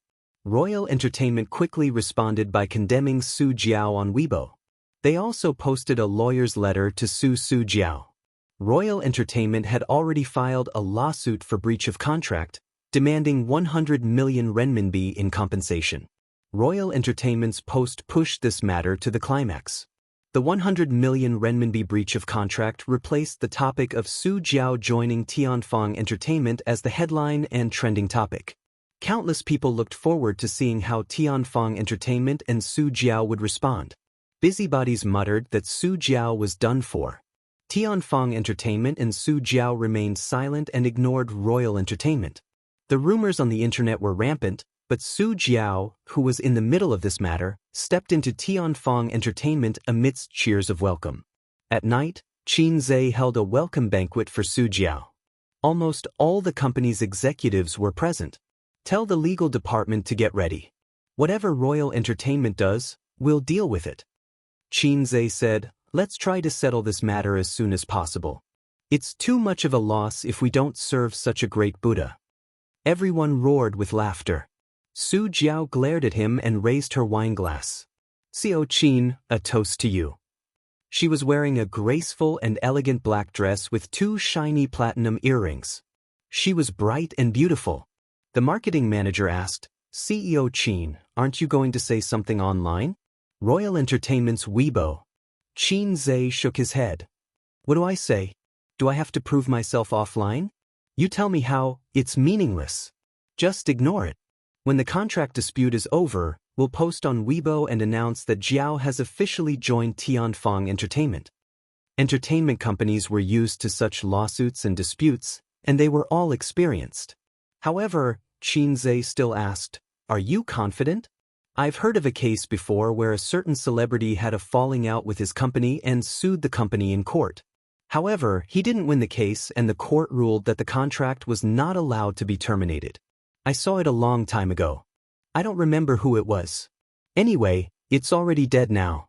Royal Entertainment quickly responded by condemning Su Jiao on Weibo. They also posted a lawyer's letter to sue Su Jiao. Royal Entertainment had already filed a lawsuit for breach of contract, demanding 100 million renminbi in compensation. Royal Entertainment's post pushed this matter to the climax. The 100 million renminbi breach of contract replaced the topic of Su Jiao joining Tianfang Entertainment as the headline and trending topic. Countless people looked forward to seeing how Tianfang Entertainment and Su Jiao would respond. Busybodies muttered that Su Jiao was done for. Tianfang Entertainment and Su Jiao remained silent and ignored Royal Entertainment. The rumors on the internet were rampant, but Su Jiao, who was in the middle of this matter, stepped into Tianfang Entertainment amidst cheers of welcome. At night, Qin Zhe held a welcome banquet for Su Jiao. Almost all the company's executives were present. Tell the legal department to get ready. Whatever Royal Entertainment does, we'll deal with it. Qin Zhe said, let's try to settle this matter as soon as possible. It's too much of a loss if we don't serve such a great Buddha. Everyone roared with laughter. Su Jiao glared at him and raised her wine glass. Xiao Qin, a toast to you. She was wearing a graceful and elegant black dress with 2 shiny platinum earrings. She was bright and beautiful. The marketing manager asked, CEO Qin, aren't you going to say something online? Royal Entertainment's Weibo. Qin Zhe shook his head. What do I say? Do I have to prove myself offline? You tell me how, it's meaningless. Just ignore it. When the contract dispute is over, we'll post on Weibo and announce that Jiao has officially joined Tianfang Entertainment. Entertainment companies were used to such lawsuits and disputes, and they were all experienced. However, Qin Zhe still asked, are you confident? I've heard of a case before where a certain celebrity had a falling out with his company and sued the company in court. However, he didn't win the case and the court ruled that the contract was not allowed to be terminated. I saw it a long time ago. I don't remember who it was. Anyway, it's already dead now.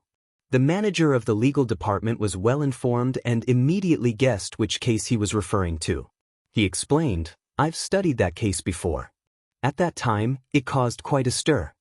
The manager of the legal department was well informed and immediately guessed which case he was referring to. He explained, I've studied that case before. At that time, it caused quite a stir.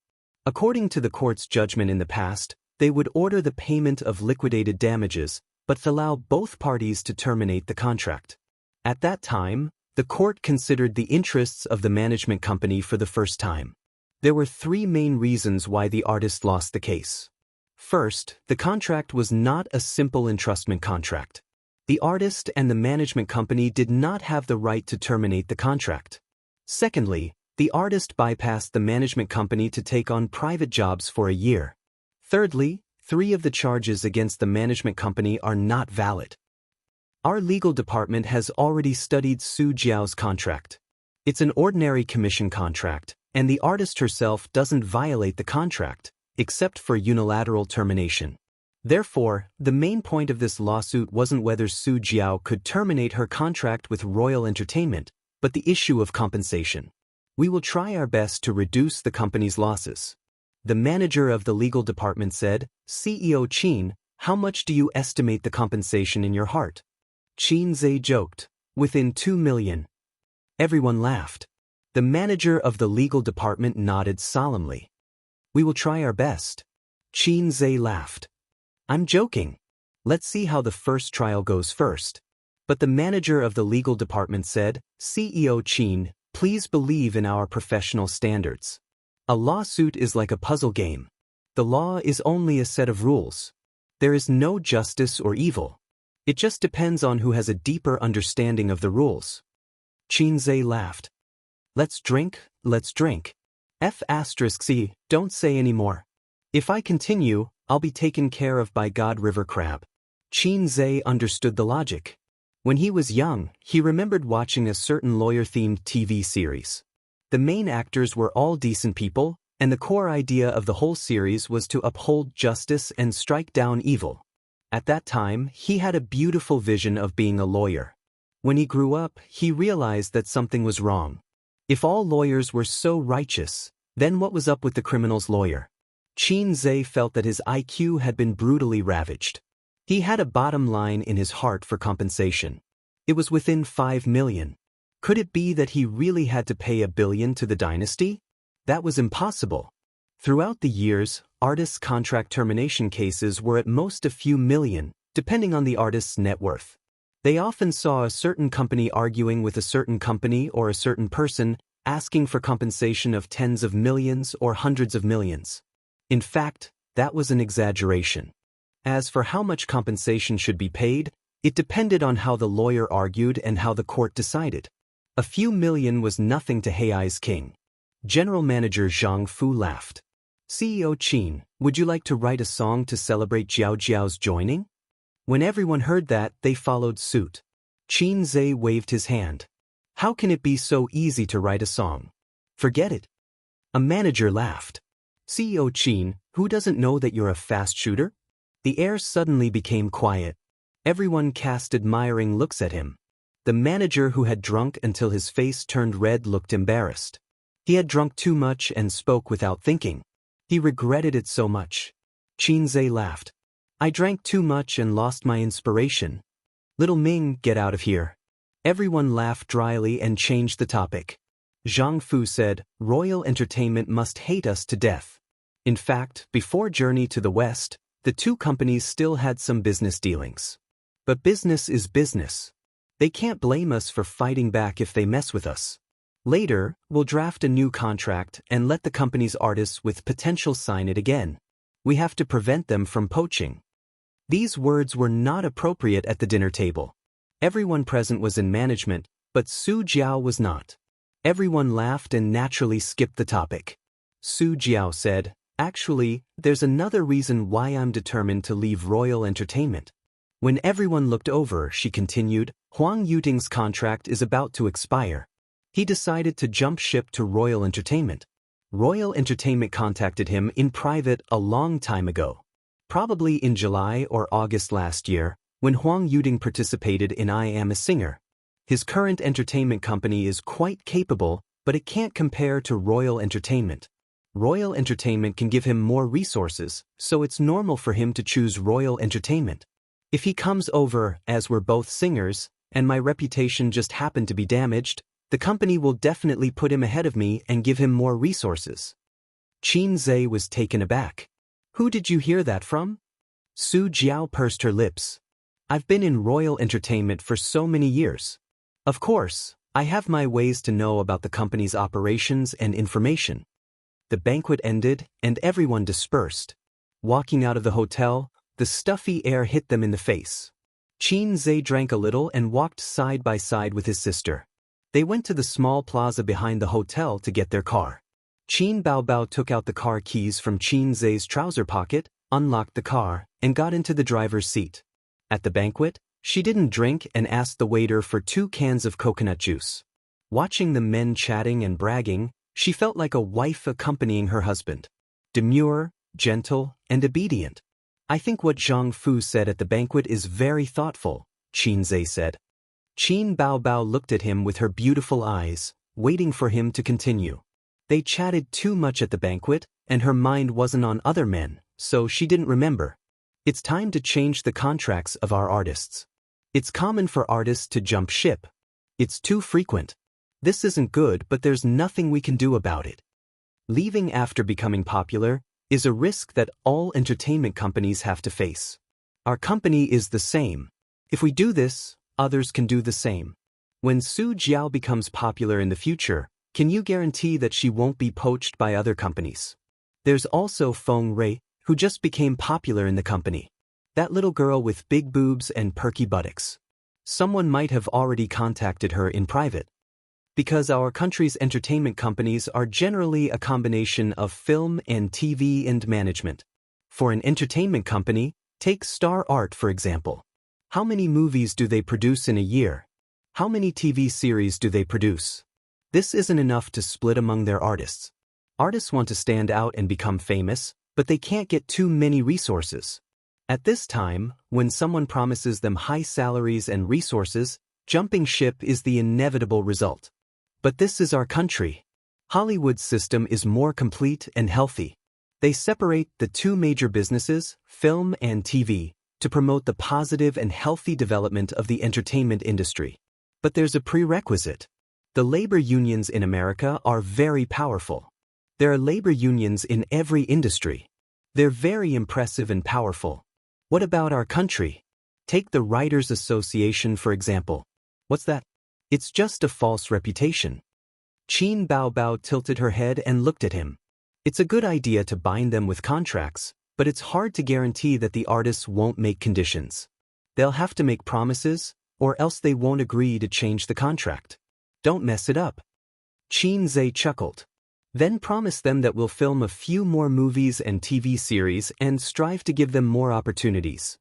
According to the court's judgment in the past, they would order the payment of liquidated damages, but allow both parties to terminate the contract. At that time, the court considered the interests of the management company for the first time. There were 3 main reasons why the artist lost the case. First, the contract was not a simple entrustment contract. The artist and the management company did not have the right to terminate the contract. Secondly, the artist bypassed the management company to take on private jobs for a year. Thirdly, 3 of the charges against the management company are not valid. Our legal department has already studied Su Jiao's contract. It's an ordinary commission contract, and the artist herself doesn't violate the contract, except for unilateral termination. Therefore, the main point of this lawsuit wasn't whether Su Jiao could terminate her contract with Royal Entertainment, but the issue of compensation. We will try our best to reduce the company's losses. The manager of the legal department said, CEO Qin, how much do you estimate the compensation in your heart? Qin Zhe joked, within 2 million. Everyone laughed. The manager of the legal department nodded solemnly. We will try our best. Qin Zhe laughed. I'm joking. Let's see how the first trial goes first. But the manager of the legal department said, CEO Qin, please believe in our professional standards. A lawsuit is like a puzzle game. The law is only a set of rules. There is no justice or evil. It just depends on who has a deeper understanding of the rules. Qin Zhe laughed. Let's drink, let's drink. F*C, don't say any more. If I continue, I'll be taken care of by God River Crab. Qin Zhe understood the logic. When he was young, he remembered watching a certain lawyer-themed TV series. The main actors were all decent people, and the core idea of the whole series was to uphold justice and strike down evil. At that time, he had a beautiful vision of being a lawyer. When he grew up, he realized that something was wrong. If all lawyers were so righteous, then what was up with the criminal's lawyer? Qin Zhe felt that his IQ had been brutally ravaged. He had a bottom line in his heart for compensation. It was within 5 million. Could it be that he really had to pay $1 billion to the dynasty? That was impossible. Throughout the years, artists' contract termination cases were at most a few million, depending on the artist's net worth. They often saw a certain company arguing with a certain company or a certain person, asking for compensation of tens of millions or hundreds of millions. In fact, that was an exaggeration. As for how much compensation should be paid, it depended on how the lawyer argued and how the court decided. A few million was nothing to Hei's king. General Manager Zhang Fu laughed. CEO Qin, would you like to write a song to celebrate Jiao Jiao's joining? When everyone heard that, they followed suit. Qin Zhe waved his hand. How can it be so easy to write a song? Forget it. A manager laughed. CEO Qin, who doesn't know that you're a fast shooter? The air suddenly became quiet. Everyone cast admiring looks at him. The manager, who had drunk until his face turned red, looked embarrassed. He had drunk too much and spoke without thinking. He regretted it so much. Qin Zhe laughed. I drank too much and lost my inspiration. Little Ming, get out of here. Everyone laughed dryly and changed the topic. Zhang Fu said, Royal Entertainment must hate us to death. In fact, before Journey to the West, the two companies still had some business dealings. But business is business. They can't blame us for fighting back if they mess with us. Later, we'll draft a new contract and let the company's artists with potential sign it again. We have to prevent them from poaching. These words were not appropriate at the dinner table. Everyone present was in management, but Su Jiao was not. Everyone laughed and naturally skipped the topic. Su Jiao said, actually, there's another reason why I'm determined to leave Royal Entertainment. When everyone looked over, she continued, Huang Yuting's contract is about to expire. He decided to jump ship to Royal Entertainment. Royal Entertainment contacted him in private a long time ago. Probably in July or August last year, when Huang Yuting participated in I Am a Singer. His current entertainment company is quite capable, but it can't compare to Royal Entertainment. Royal Entertainment can give him more resources, so it's normal for him to choose Royal Entertainment. If he comes over, as we're both singers, and my reputation just happened to be damaged, the company will definitely put him ahead of me and give him more resources. Qin Zhe was taken aback. Who did you hear that from? Su Jiao pursed her lips. I've been in Royal Entertainment for so many years. Of course, I have my ways to know about the company's operations and information. The banquet ended and everyone dispersed. Walking out of the hotel, the stuffy air hit them in the face. Qin Zhe drank a little and walked side by side with his sister. They went to the small plaza behind the hotel to get their car. Qin Baobao took out the car keys from Qin Zhe's trouser pocket, unlocked the car, and got into the driver's seat. At the banquet, she didn't drink and asked the waiter for 2 cans of coconut juice. Watching the men chatting and bragging, she felt like a wife accompanying her husband. Demure, gentle, and obedient. I think what Zhang Fu said at the banquet is very thoughtful, Qin Zhe said. Qin Baobao looked at him with her beautiful eyes, waiting for him to continue. They chatted too much at the banquet, and her mind wasn't on other men, so she didn't remember. It's time to change the contracts of our artists. It's common for artists to jump ship. It's too frequent. This isn't good, but there's nothing we can do about it. Leaving after becoming popular is a risk that all entertainment companies have to face. Our company is the same. If we do this, others can do the same. When Su Jiao becomes popular in the future, can you guarantee that she won't be poached by other companies? There's also Feng Rui, who just became popular in the company. That little girl with big boobs and perky buttocks. Someone might have already contacted her in private. Because our country's entertainment companies are generally a combination of film and TV and management. For an entertainment company, take Star Art for example. How many movies do they produce in a year? How many TV series do they produce? This isn't enough to split among their artists. Artists want to stand out and become famous, but they can't get too many resources. At this time, when someone promises them high salaries and resources, jumping ship is the inevitable result. But this is our country. Hollywood's system is more complete and healthy. They separate the two major businesses, film and TV, to promote the positive and healthy development of the entertainment industry. But there's a prerequisite. The labor unions in America are very powerful. There are labor unions in every industry. They're very impressive and powerful. What about our country? Take the Writers' Association for example. What's that? It's just a false reputation. Qin Baobao tilted her head and looked at him. It's a good idea to bind them with contracts, but it's hard to guarantee that the artists won't make conditions. They'll have to make promises, or else they won't agree to change the contract. Don't mess it up. Qin Zhe chuckled. Then promise them that we'll film a few more movies and TV series and strive to give them more opportunities.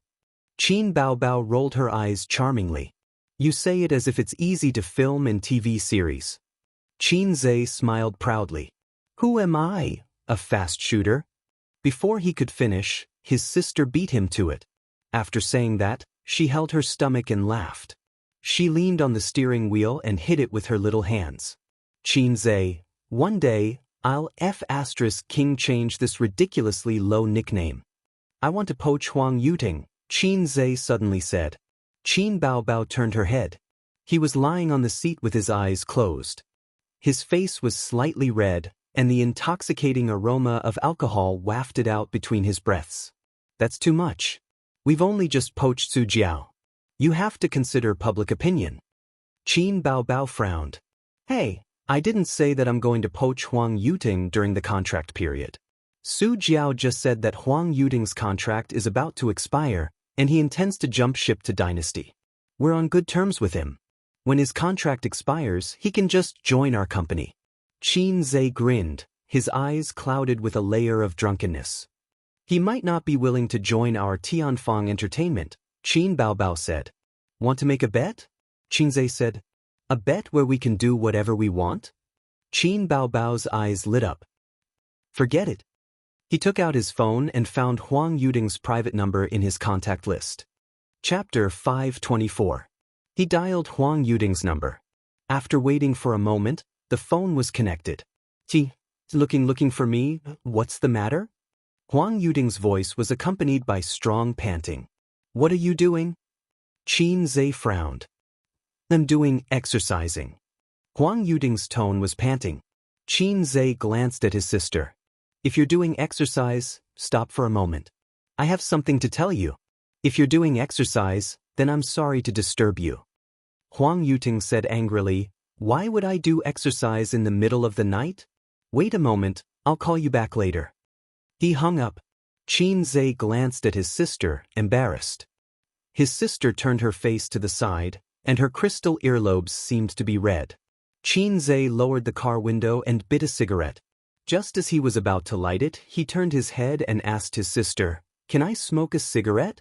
Qin Baobao rolled her eyes charmingly. You say it as if it's easy to film and TV series. Qin Zhe smiled proudly. Who am I, a fast shooter? Before he could finish, his sister beat him to it. After saying that, she held her stomach and laughed. She leaned on the steering wheel and hit it with her little hands. Qin Zhe, one day, I'll King change this ridiculously low nickname. I want to poach Huang Yuting, Qin Zhe suddenly said. Qin Baobao turned her head. He was lying on the seat with his eyes closed. His face was slightly red, and the intoxicating aroma of alcohol wafted out between his breaths. That's too much. We've only just poached Su Jiao. You have to consider public opinion. Qin Baobao frowned. Hey, I didn't say that I'm going to poach Huang Yuting during the contract period. Su Jiao just said that Huang Yuting's contract is about to expire, and he intends to jump ship to Dynasty. We're on good terms with him. When his contract expires, he can just join our company. Qin Zhe grinned, his eyes clouded with a layer of drunkenness. He might not be willing to join our Tianfang Entertainment, Qin Baobao said. Want to make a bet? Qin Zhe said. A bet where we can do whatever we want? Qin Baobao's eyes lit up. Forget it. He took out his phone and found Huang Yuting's private number in his contact list. Chapter 524. He dialed Huang Yuting's number. After waiting for a moment, the phone was connected. Looking for me? What's the matter? Huang Yuting's voice was accompanied by strong panting. What are you doing? Qin Zhe frowned. I'm doing exercising. Huang Yuting's tone was panting. Qin Zhe glanced at his sister. If you're doing exercise, stop for a moment. I have something to tell you. If you're doing exercise, then I'm sorry to disturb you. Huang Yuting said angrily, Why would I do exercise in the middle of the night? Wait a moment, I'll call you back later. He hung up. Qin Zhe glanced at his sister, embarrassed. His sister turned her face to the side, and her crystal earlobes seemed to be red. Qin Zhe lowered the car window and bit a cigarette. Just as he was about to light it, he turned his head and asked his sister, Can I smoke a cigarette?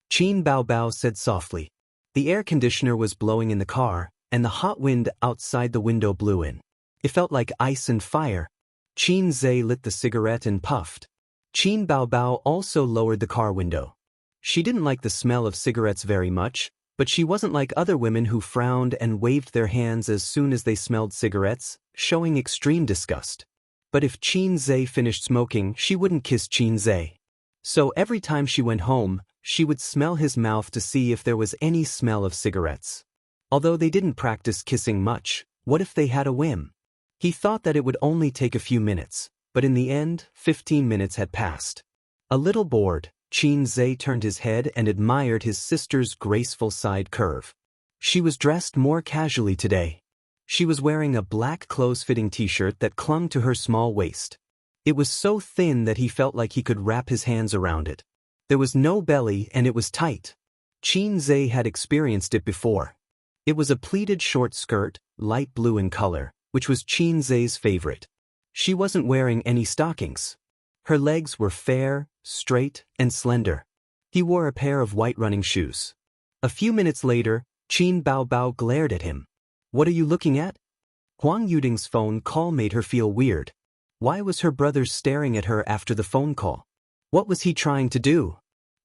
Qin Baobao said softly. The air conditioner was blowing in the car, and the hot wind outside the window blew in. It felt like ice and fire. Qin Zhe lit the cigarette and puffed. Qin Baobao also lowered the car window. She didn't like the smell of cigarettes very much, but she wasn't like other women who frowned and waved their hands as soon as they smelled cigarettes, showing extreme disgust. But if Qin Zhe finished smoking, she wouldn't kiss Qin Zhe. So every time she went home, she would smell his mouth to see if there was any smell of cigarettes. Although they didn't practice kissing much, what if they had a whim? He thought that it would only take a few minutes, but in the end, 15 minutes had passed. A little bored, Qin Zhe turned his head and admired his sister's graceful side curve. She was dressed more casually today. She was wearing a black close-fitting t-shirt that clung to her small waist. It was so thin that he felt like he could wrap his hands around it. There was no belly and it was tight. Qin Zhe had experienced it before. It was a pleated short skirt, light blue in color, which was Qin Zhe's favorite. She wasn't wearing any stockings. Her legs were fair, straight, and slender. He wore a pair of white running shoes. A few minutes later, Qin Baobao glared at him. What are you looking at? Huang Yuting's phone call made her feel weird. Why was her brother staring at her after the phone call? What was he trying to do?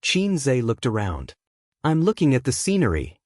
Qin Zhe looked around. I'm looking at the scenery.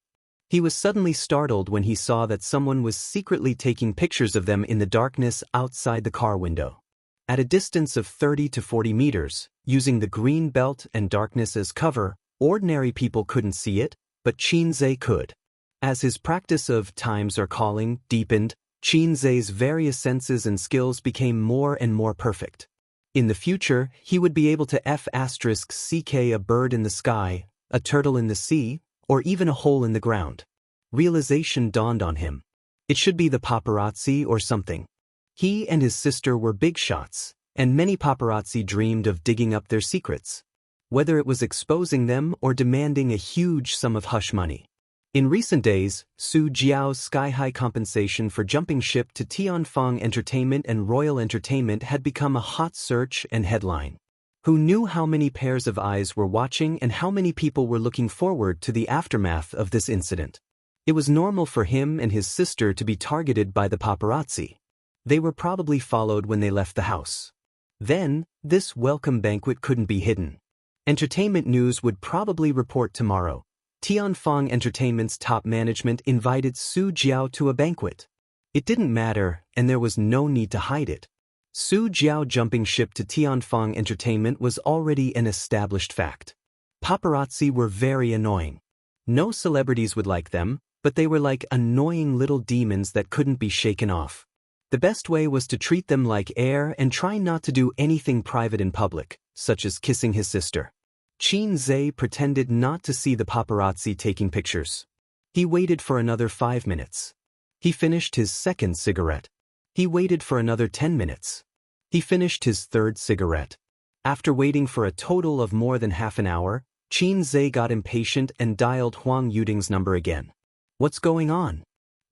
He was suddenly startled when he saw that someone was secretly taking pictures of them in the darkness outside the car window. At a distance of 30 to 40 meters, using the green belt and darkness as cover, ordinary people couldn't see it, but Qin Zhe could. As his practice of times are calling deepened, Qinzhe's various senses and skills became more and more perfect. In the future, he would be able to *ck a bird in the sky, a turtle in the sea, or even a hole in the ground. Realization dawned on him. It should be the paparazzi or something. He and his sister were big shots, and many paparazzi dreamed of digging up their secrets, whether it was exposing them or demanding a huge sum of hush money. In recent days, Su Jiao's sky-high compensation for jumping ship to Tianfeng Entertainment and Royal Entertainment had become a hot search and headline. Who knew how many pairs of eyes were watching and how many people were looking forward to the aftermath of this incident? It was normal for him and his sister to be targeted by the paparazzi. They were probably followed when they left the house. Then, this welcome banquet couldn't be hidden. Entertainment News would probably report tomorrow. Tianfeng Entertainment's top management invited Su Jiao to a banquet. It didn't matter, and there was no need to hide it. Su Jiao jumping ship to Tianfeng Entertainment was already an established fact. Paparazzi were very annoying. No celebrities would like them, but they were like annoying little demons that couldn't be shaken off. The best way was to treat them like air and try not to do anything private in public, such as kissing his sister. Qinzhe pretended not to see the paparazzi taking pictures. He waited for another 5 minutes. He finished his second cigarette. He waited for another 10 minutes. He finished his third cigarette. After waiting for a total of more than half an hour, Qinzhe got impatient and dialed Huang Yuding's number again. What's going on?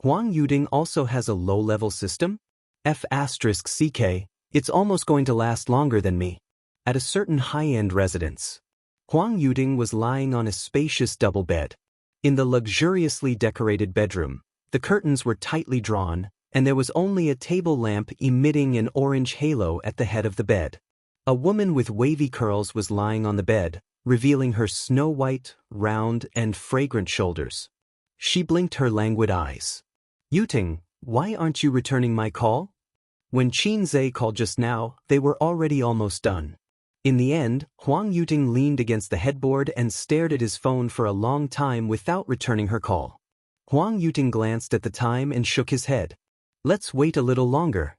Huang Yuding also has a low-level system? *ck, it's almost going to last longer than me. At a certain high-end residence. Huang Yuding was lying on a spacious double bed. In the luxuriously decorated bedroom, the curtains were tightly drawn, and there was only a table lamp emitting an orange halo at the head of the bed. A woman with wavy curls was lying on the bed, revealing her snow-white, round, and fragrant shoulders. She blinked her languid eyes. Yuting, why aren't you returning my call? When Qinzhe called just now, they were already almost done. In the end, Huang Yuting leaned against the headboard and stared at his phone for a long time without returning her call. Huang Yuting glanced at the time and shook his head. Let's wait a little longer.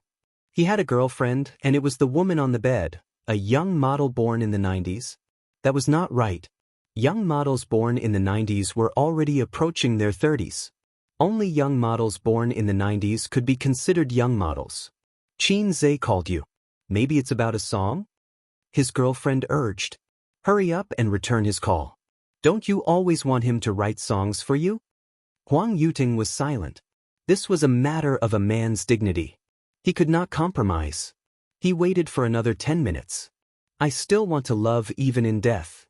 He had a girlfriend, and it was the woman on the bed, a young model born in the 90s. That was not right. Young models born in the 90s were already approaching their 30s. Only young models born in the 90s could be considered young models. Qinzhe called you. Maybe it's about a song? His girlfriend urged. Hurry up and return his call. Don't you always want him to write songs for you? Huang Yuting was silent. This was a matter of a man's dignity. He could not compromise. He waited for another 10 minutes. I still want to love even in death.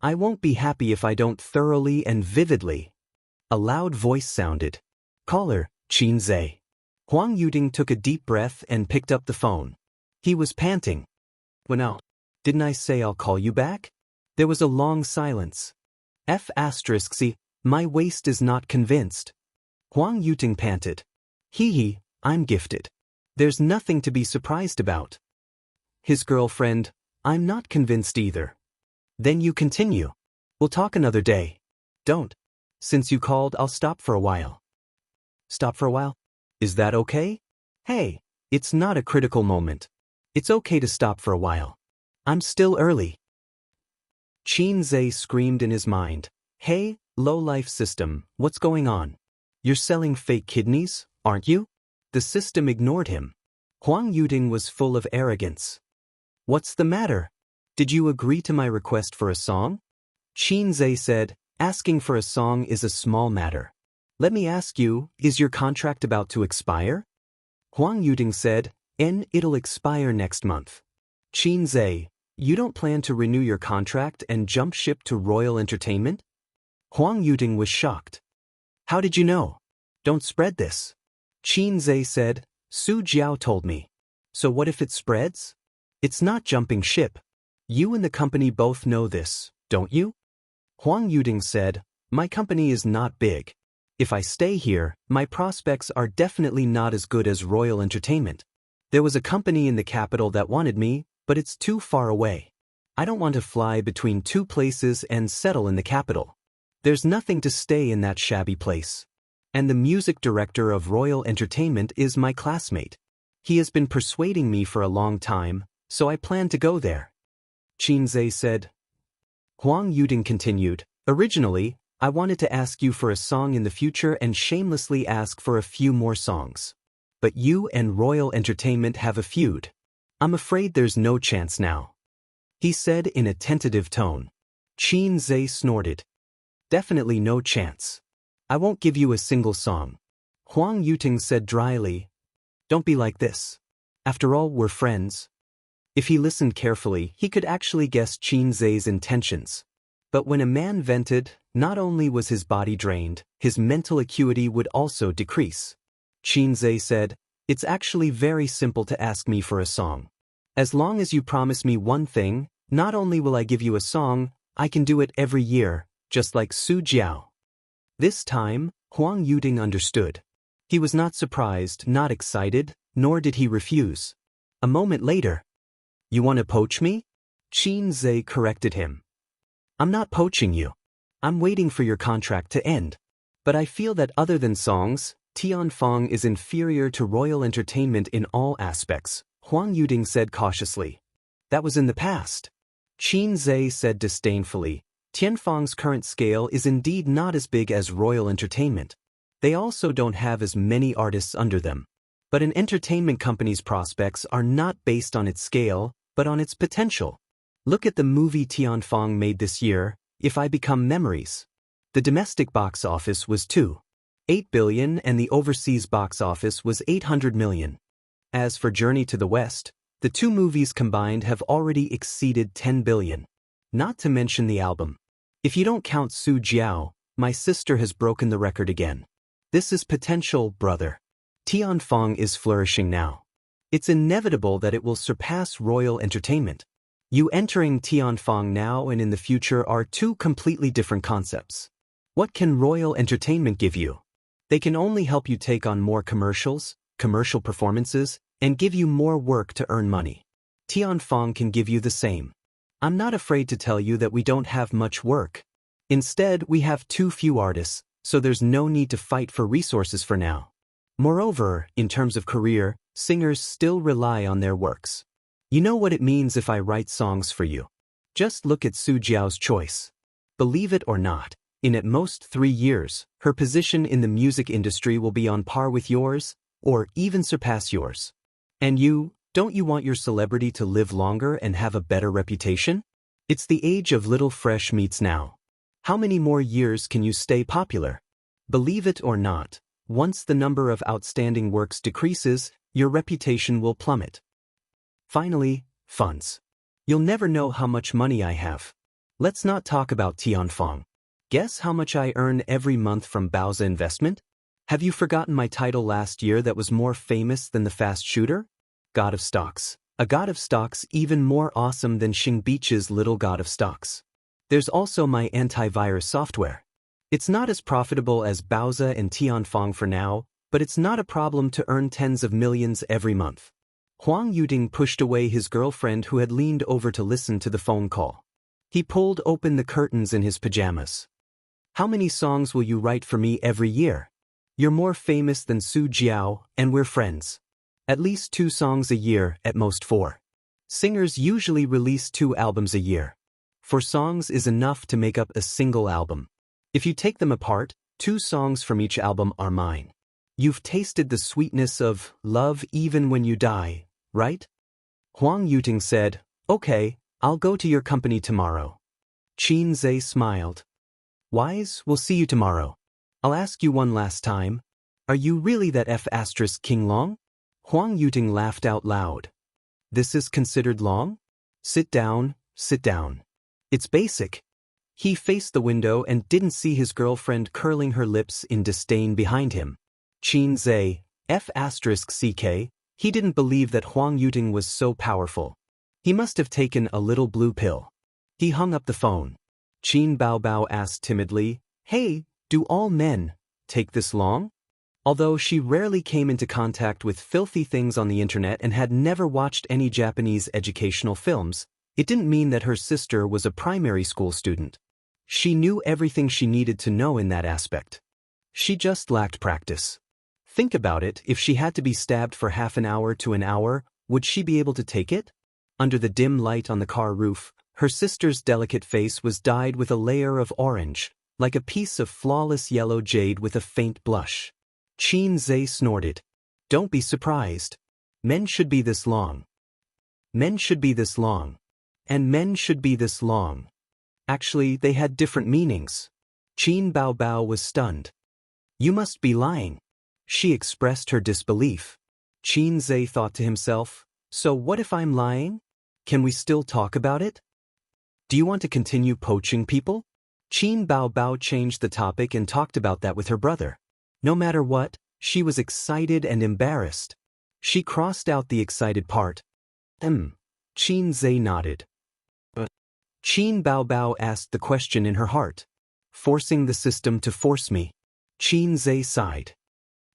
I won't be happy if I don't thoroughly and vividly. A loud voice sounded. Caller, Qinzhe. Huang Yuting took a deep breath and picked up the phone. He was panting. Well, didn't I say I'll call you back? There was a long silence. *c, my waist is not convinced. Huang Yuting panted. Hee, I'm gifted. There's nothing to be surprised about. His girlfriend, I'm not convinced either. Then you continue. We'll talk another day. Don't. Since you called, I'll stop for a while. Stop for a while? Is that okay? Hey, it's not a critical moment. It's okay to stop for a while. I'm still early. Qinzhe screamed in his mind. Hey, low-life system, what's going on? You're selling fake kidneys, aren't you? The system ignored him. Huang Yuting was full of arrogance. What's the matter? Did you agree to my request for a song? Qinzhe said, asking for a song is a small matter. Let me ask you, is your contract about to expire? Huang Yuting said, it'll expire next month. Qinzhe, you don't plan to renew your contract and jump ship to Royal Entertainment? Huang Yuting was shocked. How did you know? Don't spread this. Qinzhe said, Su Jiao told me. So what if it spreads? It's not jumping ship. You and the company both know this, don't you? Huang Yuting said, my company is not big. If I stay here, my prospects are definitely not as good as Royal Entertainment. There was a company in the capital that wanted me, but it's too far away. I don't want to fly between two places and settle in the capital. There's nothing to stay in that shabby place. And the music director of Royal Entertainment is my classmate. He has been persuading me for a long time, so I plan to go there. Xianxia said. Huang Yuding continued, originally, I wanted to ask you for a song in the future and shamelessly ask for a few more songs. But you and Royal Entertainment have a feud. I'm afraid there's no chance now. He said in a tentative tone. Xianxia snorted. Definitely no chance. I won't give you a single song. Huang Yuding said dryly. Don't be like this. After all, we're friends. If he listened carefully, he could actually guess Xianxia's intentions. But when a man vented, not only was his body drained, his mental acuity would also decrease. Xianxia said, it's actually very simple to ask me for a song. As long as you promise me one thing, not only will I give you a song, I can do it every year, just like Su Jiao. This time, Huang Yuding understood. He was not surprised, not excited, nor did he refuse. A moment later, you want to poach me? Xianxia corrected him. I'm not poaching you. I'm waiting for your contract to end. But I feel that other than songs, Tianfeng is inferior to Royal Entertainment in all aspects, Huang Yuding said cautiously. That was in the past. Xianxia said disdainfully, Tianfeng's current scale is indeed not as big as Royal Entertainment. They also don't have as many artists under them. But an entertainment company's prospects are not based on its scale, but on its potential. Look at the movie Tianfeng made this year, If I Become Memories. The domestic box office was 2.8 billion and the overseas box office was 800 million. As for Journey to the West, the two movies combined have already exceeded 10 billion. Not to mention the album. If you don't count Su Jiao, my sister has broken the record again. This is potential, brother. Tianfeng is flourishing now. It's inevitable that it will surpass Royal Entertainment. You entering Tianfeng now and in the future are two completely different concepts. What can Royal Entertainment give you? They can only help you take on more commercials, commercial performances, and give you more work to earn money. Tianfeng can give you the same. I'm not afraid to tell you that we don't have much work. Instead, we have too few artists, so there's no need to fight for resources for now. Moreover, in terms of career, singers still rely on their works. You know what it means if I write songs for you. Just look at Su Jiao's choice. Believe it or not, in at most 3 years, her position in the music industry will be on par with yours, or even surpass yours. And you, don't you want your celebrity to live longer and have a better reputation? It's the age of little fresh meats now. How many more years can you stay popular? Believe it or not, once the number of outstanding works decreases, your reputation will plummet. Finally, funds. You'll never know how much money I have. Let's not talk about Tianfeng. Guess how much I earn every month from Baoza Investment? Have you forgotten my title last year that was more famous than the fast shooter? God of Stocks. A god of stocks even more awesome than Xing Beach's little god of stocks. There's also my antivirus software. It's not as profitable as Baoza and Tianfeng for now, but it's not a problem to earn tens of millions every month. Huang Yuding pushed away his girlfriend who had leaned over to listen to the phone call. He pulled open the curtains in his pajamas. How many songs will you write for me every year? You're more famous than Su Jiao, and we're friends. At least 2 songs a year, at most 4. Singers usually release 2 albums a year. 4 songs is enough to make up a single album. If you take them apart, 2 songs from each album are mine. You've tasted the sweetness of love even when you die, right? Huang Yuding said, okay, I'll go to your company tomorrow. Xianxia smiled. Wise, we'll see you tomorrow. I'll ask you one last time. Are you really that King Long? Huang Yuding laughed out loud. This is considered long? Sit down, sit down. It's basic. He faced the window and didn't see his girlfriend curling her lips in disdain behind him. Xianxia, *CK, he didn't believe that Huang Yuding was so powerful. He must have taken a little blue pill. He hung up the phone. Qin Baobao asked timidly, hey, do all men take this long? Although she rarely came into contact with filthy things on the internet and had never watched any Japanese educational films, it didn't mean that her sister was a primary school student. She knew everything she needed to know in that aspect. She just lacked practice. Think about it, if she had to be stabbed for half an hour to an hour, would she be able to take it? Under the dim light on the car roof, her sister's delicate face was dyed with a layer of orange, like a piece of flawless yellow jade with a faint blush. Xianxia snorted. Don't be surprised. Men should be this long. Men should be this long. And men should be this long. Actually, they had different meanings. Qin Baobao was stunned. You must be lying. She expressed her disbelief. Xianxia thought to himself, so what if I'm lying? Can we still talk about it? Do you want to continue poaching people? Qin Baobao changed the topic and talked about that with her brother. No matter what, she was excited and embarrassed. She crossed out the excited part. Xianxia nodded. But Qin Baobao asked the question in her heart. Forcing the system to force me. Xianxia sighed.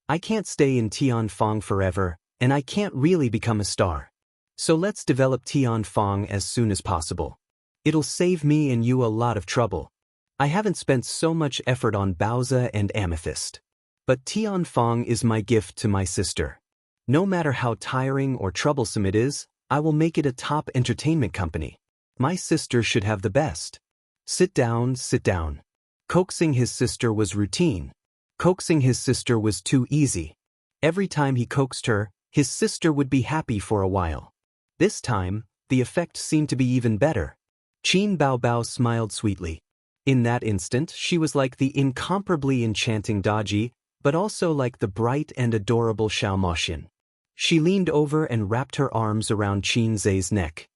I can't stay in Tianfang forever, and I can't really become a star. So let's develop Tianfang as soon as possible. It'll save me and you a lot of trouble. I haven't spent so much effort on Baozi and Amethyst. But Tianfang is my gift to my sister. No matter how tiring or troublesome it is, I will make it a top entertainment company. My sister should have the best. Sit down, sit down. Coaxing his sister was routine. Coaxing his sister was too easy. Every time he coaxed her, his sister would be happy for a while. This time, the effect seemed to be even better. Qin Baobao smiled sweetly. In that instant, she was like the incomparably enchanting Daji, but also like the bright and adorable Xiaomoxian. She leaned over and wrapped her arms around Xianxia's neck.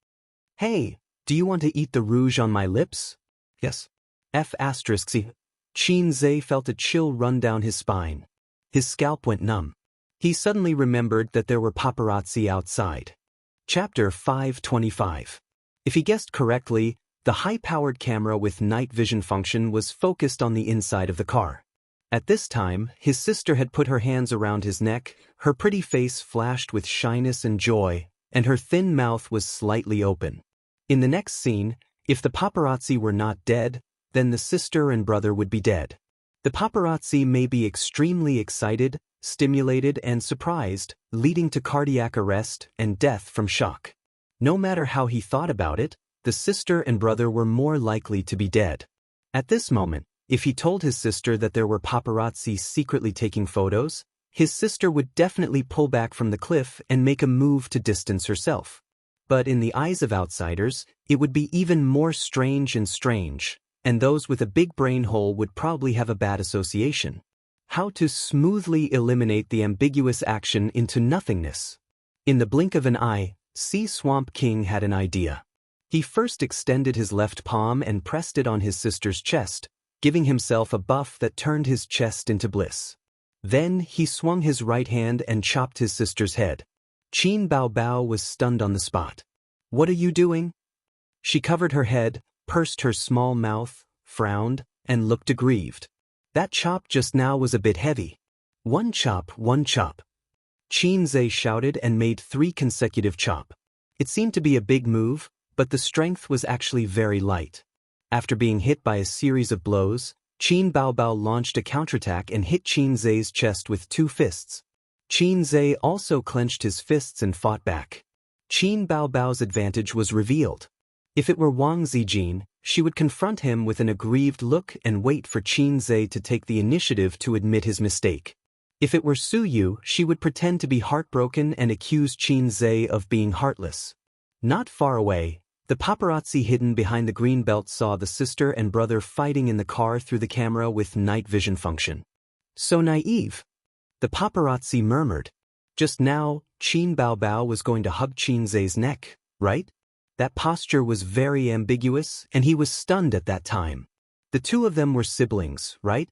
Hey, do you want to eat the rouge on my lips? Yes. Xianxia felt a chill run down his spine. His scalp went numb. He suddenly remembered that there were paparazzi outside. Chapter 525. If he guessed correctly, the high-powered camera with night vision function was focused on the inside of the car. At this time, his sister had put her hands around his neck, her pretty face flashed with shyness and joy, and her thin mouth was slightly open. In the next scene, if the paparazzi were not dead, then the sister and brother would be dead. The paparazzi may be extremely excited, stimulated, and surprised, leading to cardiac arrest and death from shock. No matter how he thought about it, the sister and brother were more likely to be dead. At this moment, if he told his sister that there were paparazzi secretly taking photos, his sister would definitely pull back from the cliff and make a move to distance herself. But in the eyes of outsiders, it would be even more strange, and those with a big brain hole would probably have a bad association. How to smoothly eliminate the ambiguous action into nothingness. In the blink of an eye, Sea Swamp King had an idea. He first extended his left palm and pressed it on his sister's chest, giving himself a buff that turned his chest into bliss. Then he swung his right hand and chopped his sister's head. Qin Baobao was stunned on the spot. What are you doing? She covered her head, pursed her small mouth, frowned, and looked aggrieved. That chop just now was a bit heavy. One chop, one chop. Xianxia shouted and made 3 consecutive chop. It seemed to be a big move, but the strength was actually very light. After being hit by a series of blows, Qin Baobao launched a counterattack and hit Xianxia's chest with 2 fists. Xianxia also clenched his fists and fought back. Qin Baobao's advantage was revealed. If it were Wang Zijin, she would confront him with an aggrieved look and wait for Xianxia to take the initiative to admit his mistake. If it were Su Yu, she would pretend to be heartbroken and accuse Xianxia of being heartless. Not far away, the paparazzi hidden behind the green belt saw the sister and brother fighting in the car through the camera with night vision function. So naive. The paparazzi murmured. Just now, Qin Baobao was going to hug Xianxia's neck, right? That posture was very ambiguous, and he was stunned at that time. The two of them were siblings, right?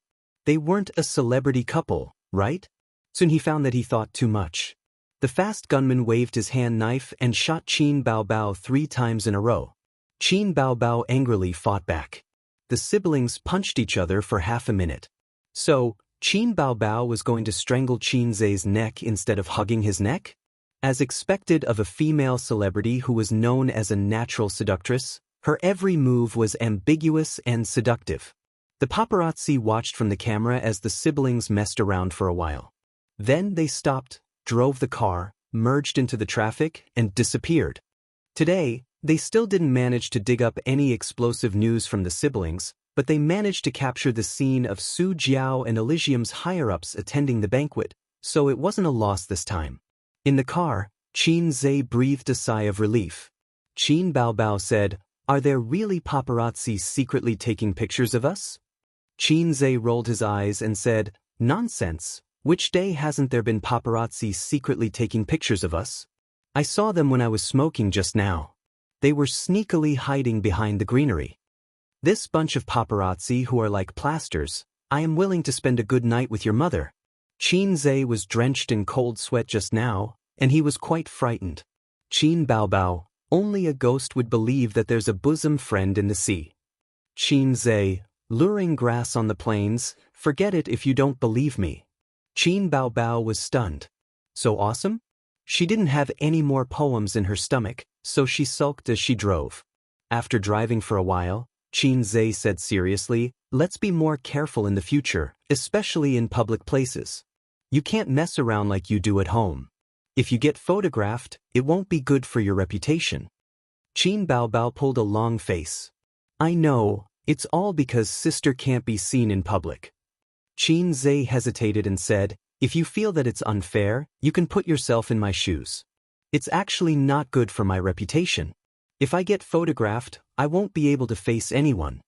They weren't a celebrity couple, right? Soon he found that he thought too much. The fast gunman waved his hand knife and shot Qin Baobao 3 times in a row. Qin Baobao angrily fought back. The siblings punched each other for half a minute. So, Qin Baobao was going to strangle Xianxia's neck instead of hugging his neck? As expected of a female celebrity who was known as a natural seductress, her every move was ambiguous and seductive. The paparazzi watched from the camera as the siblings messed around for a while. Then they stopped, drove the car, merged into the traffic, and disappeared. Today, they still didn't manage to dig up any explosive news from the siblings, but they managed to capture the scene of Su Jiao and Elysium's higher-ups attending the banquet, so it wasn't a loss this time. In the car, Qin Zhe breathed a sigh of relief. Qin Baobao said, "Are there really paparazzi secretly taking pictures of us?" Qin Zhe rolled his eyes and said, "Nonsense. Which day hasn't there been paparazzi secretly taking pictures of us? I saw them when I was smoking just now. They were sneakily hiding behind the greenery. This bunch of paparazzi who are like plasters. I am willing to spend a good night with your mother." Qin Zhe was drenched in cold sweat just now, and he was quite frightened. Qin Baobao, only a ghost would believe that there's a bosom friend in the sea. Qin Zhe, luring grass on the plains, forget it if you don't believe me. Qin Baobao was stunned. So awesome? She didn't have any more poems in her stomach, so she sulked as she drove. After driving for a while, Qin Zhe said seriously, "Let's be more careful in the future, especially in public places. You can't mess around like you do at home. If you get photographed, it won't be good for your reputation." Qin Baobao pulled a long face. "I know, it's all because sister can't be seen in public." Qin Zhe hesitated and said, "If you feel that it's unfair, you can put yourself in my shoes. It's actually not good for my reputation. If I get photographed, I won't be able to face anyone.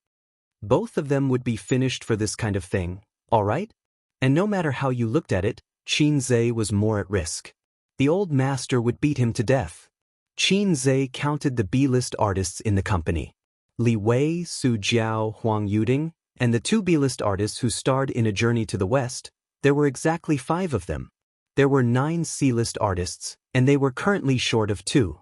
Both of them would be finished for this kind of thing, all right?" And no matter how you looked at it, Qin Zhe was more at risk. The old master would beat him to death. Qin Zhe counted the B-list artists in the company. Li Wei, Su Jiao, Huang Yuding, and the 2 B-list artists who starred in A Journey to the West, there were exactly 5 of them. There were 9 C-list artists, and they were currently short of 2.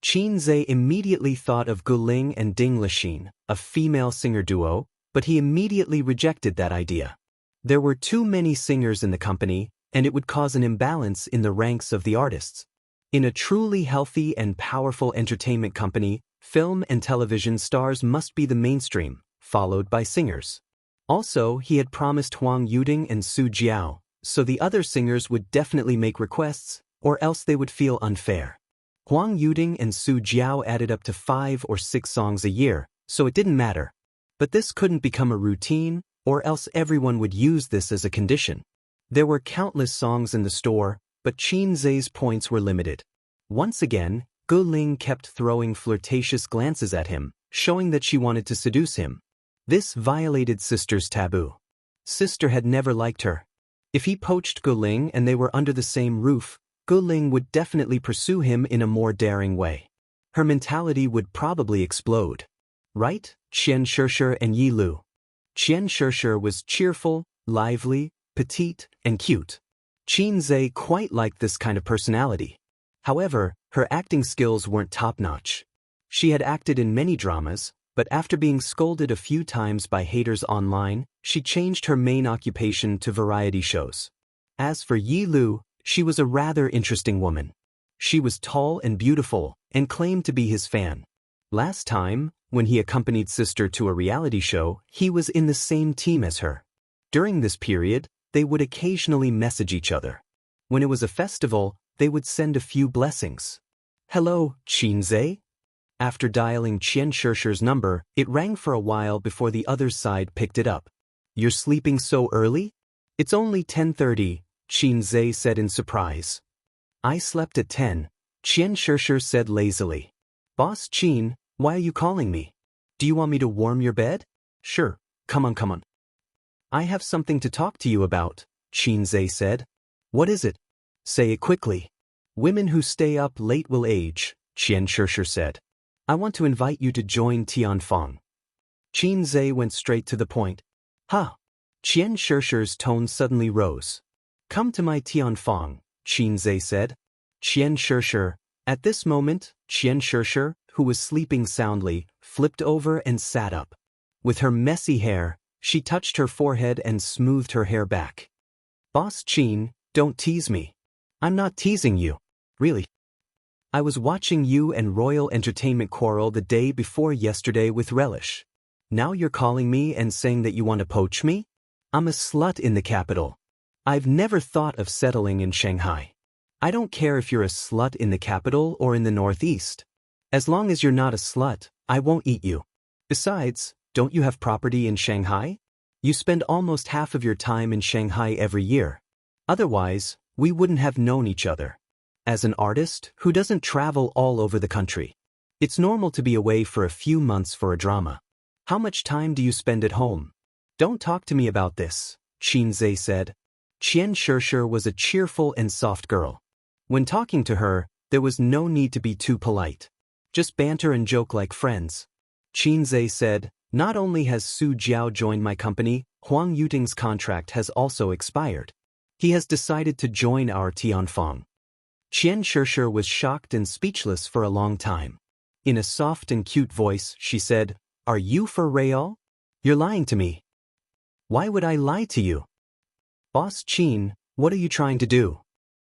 Qin Zhe immediately thought of Guling and Ding Lixin, a female singer duo, but he immediately rejected that idea. There were too many singers in the company, and it would cause an imbalance in the ranks of the artists. In a truly healthy and powerful entertainment company, film and television stars must be the mainstream, followed by singers. Also, he had promised Huang Yuding and Su Jiao, so the other singers would definitely make requests, or else they would feel unfair. Huang Yuding and Su Jiao added up to 5 or 6 songs a year, so it didn't matter. But this couldn't become a routine, or else everyone would use this as a condition. There were countless songs in the store, but Qin Zhe's points were limited. Once again, Gu Ling kept throwing flirtatious glances at him, showing that she wanted to seduce him. This violated Sister's taboo. Sister had never liked her. If he poached Gu Ling and they were under the same roof, Gu Ling would definitely pursue him in a more daring way. Her mentality would probably explode. Right? Xianxia and Yi Lu. Xianxia was cheerful, lively, petite, and cute. Qin Zhe quite liked this kind of personality. However, her acting skills weren't top-notch. She had acted in many dramas, but after being scolded a few times by haters online, she changed her main occupation to variety shows. As for Yi Lu, she was a rather interesting woman. She was tall and beautiful, and claimed to be his fan. Last time, when he accompanied Sister to a reality show, he was in the same team as her. During this period, they would occasionally message each other. When it was a festival, they would send a few blessings. "Hello, Qin Zhe?" After dialing Xianxia's number, it rang for a while before the other side picked it up. "You're sleeping so early?" "It's only 10:30, Qin Zhe said in surprise. "I slept at 10, Xianxia said lazily. "Boss Qin, why are you calling me? Do you want me to warm your bed?" "Sure, come on. "I have something to talk to you about," Qin Zhe said. "What is it?" "Say it quickly." "Women who stay up late will age," Xianxia said. "I want to invite you to join Tianfeng." Qin Zhe went straight to the point. "Huh." Xianxia's tone suddenly rose. "Come to my Tianfeng," Qin Zhe said. Xianxia. At this moment, Xianxia, who was sleeping soundly, flipped over and sat up. With her messy hair, she touched her forehead and smoothed her hair back. "Boss Qin, don't tease me." "I'm not teasing you. Really. I was watching you and Royal Entertainment quarrel the day before yesterday with relish. Now you're calling me and saying that you want to poach me? I'm a slut in the capital. I've never thought of settling in Shanghai. I don't care if you're a slut in the capital or in the northeast. As long as you're not a slut, I won't eat you. Besides, don't you have property in Shanghai? You spend almost half of your time in Shanghai every year. Otherwise, we wouldn't have known each other. As an artist who doesn't travel all over the country, it's normal to be away for a few months for a drama. How much time do you spend at home? Don't talk to me about this, Xianxia said. Xianxia was a cheerful and soft girl. When talking to her, there was no need to be too polite. Just banter and joke like friends. Xianxia said, not only has Su Jiao joined my company, Huang Yuting's contract has also expired. He has decided to join our Tianfang. Xianxia was shocked and speechless for a long time. In a soft and cute voice, she said, "Are you for real? You're lying to me." "Why would I lie to you?" "Boss Qin, what are you trying to do?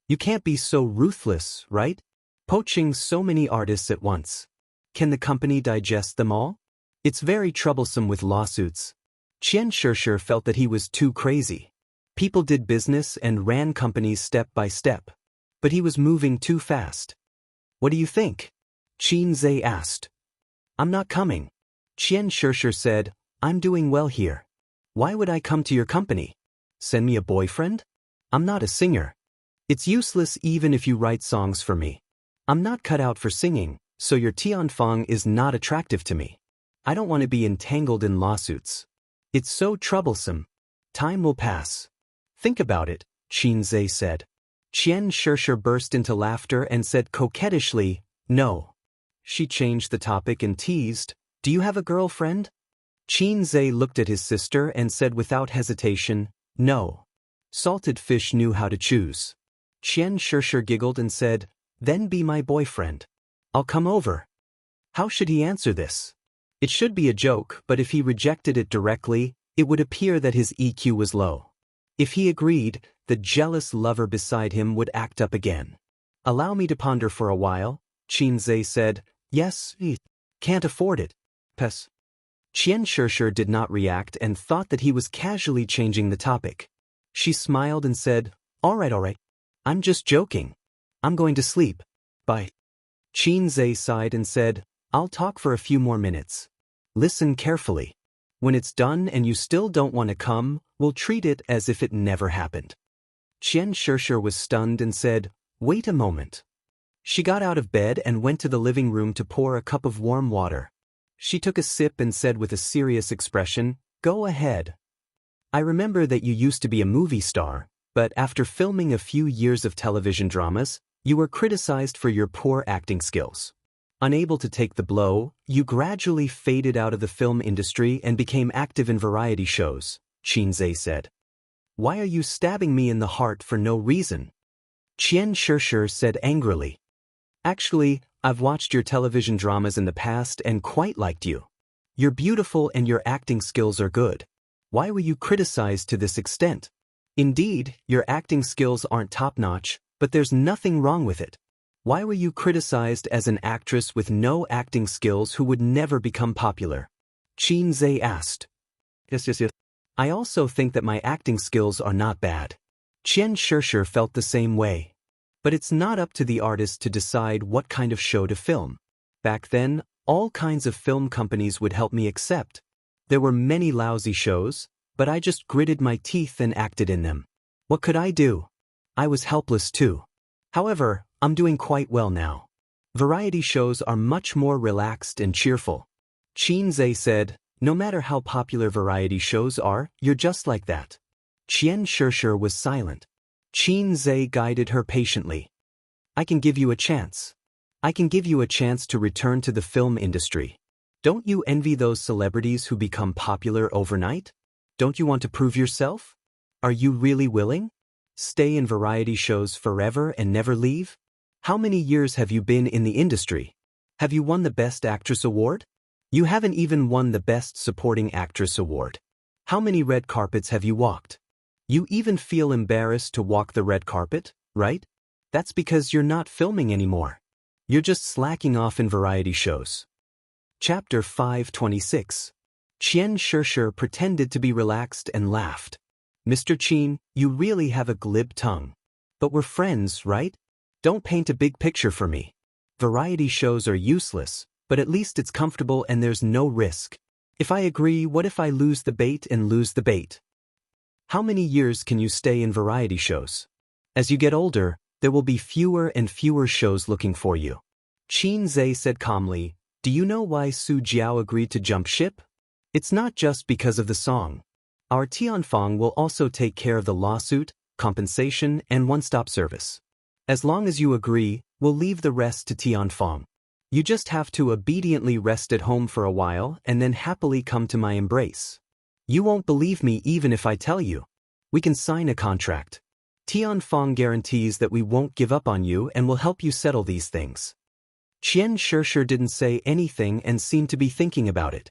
You can't be so ruthless, right? Poaching so many artists at once. Can the company digest them all? It's very troublesome with lawsuits." Xianxia felt that he was too crazy. People did business and ran companies step by step. But he was moving too fast. "What do you think?" Xianxia asked. "I'm not coming." Xianxia said, "I'm doing well here. Why would I come to your company? Send me a boyfriend? I'm not a singer. It's useless even if you write songs for me. I'm not cut out for singing, so your Tianfang is not attractive to me. I don't want to be entangled in lawsuits. It's so troublesome. Time will pass." "Think about it," Xianxia said. Xianxia burst into laughter and said coquettishly, "No." She changed the topic and teased, "Do you have a girlfriend?" Xianxia looked at his sister and said without hesitation, "No." Salted fish knew how to choose. Xianxia giggled and said, "Then be my boyfriend. I'll come over." How should he answer this? It should be a joke, but if he rejected it directly, it would appear that his EQ was low. If he agreed, the jealous lover beside him would act up again. "Allow me to ponder for a while," Xianxia said. "Yes, can't afford it. Pes." Xianxia did not react and thought that he was casually changing the topic. She smiled and said, all right. I'm just joking. I'm going to sleep. Bye." Xianxia sighed and said, "I'll talk for a few more minutes. Listen carefully. When it's done and you still don't want to come, we'll treat it as if it never happened." Xianxia was stunned and said, "Wait a moment." She got out of bed and went to the living room to pour a cup of warm water. She took a sip and said with a serious expression, "Go ahead. I remember that you used to be a movie star, but after filming a few years of television dramas, you were criticized for your poor acting skills. Unable to take the blow, you gradually faded out of the film industry and became active in variety shows," Xianxia said. "Why are you stabbing me in the heart for no reason?" Xianxia said angrily. "Actually, I've watched your television dramas in the past and quite liked you. You're beautiful and your acting skills are good. Why were you criticized to this extent? Indeed, your acting skills aren't top-notch, but there's nothing wrong with it. Why were you criticized as an actress with no acting skills who would never become popular?" Xianxia asked. Yes. "I also think that my acting skills are not bad." Xianxia felt the same way. But it's not up to the artist to decide what kind of show to film. Back then, all kinds of film companies would help me accept. There were many lousy shows, but I just gritted my teeth and acted in them. What could I do? I was helpless too. However, I'm doing quite well now. Variety shows are much more relaxed and cheerful." Xianxia said, "No matter how popular variety shows are, you're just like that." Xianxia was silent. Xianxia guided her patiently. "I can give you a chance. I can give you a chance to return to the film industry. Don't you envy those celebrities who become popular overnight? Don't you want to prove yourself? Are you really willing? Stay in variety shows forever and never leave? How many years have you been in the industry? Have you won the Best Actress award? You haven't even won the Best Supporting Actress award. How many red carpets have you walked? You even feel embarrassed to walk the red carpet, right? That's because you're not filming anymore. You're just slacking off in variety shows." Chapter 526. Xianxia pretended to be relaxed and laughed. Mr. Qin, you really have a glib tongue. But we're friends, right? Don't paint a big picture for me. Variety shows are useless, but at least it's comfortable and there's no risk. If I agree, what if I lose the bait and lose the bait? How many years can you stay in variety shows? As you get older, there will be fewer and fewer shows looking for you. Qin Zhe said calmly, do you know why Su Jiao agreed to jump ship? It's not just because of the song. Our Tianfang will also take care of the lawsuit, compensation, and one-stop service. As long as you agree, we'll leave the rest to Tianfang. You just have to obediently rest at home for a while and then happily come to my embrace. You won't believe me even if I tell you. We can sign a contract. Tianfang guarantees that we won't give up on you and will help you settle these things. Xianxia didn't say anything and seemed to be thinking about it.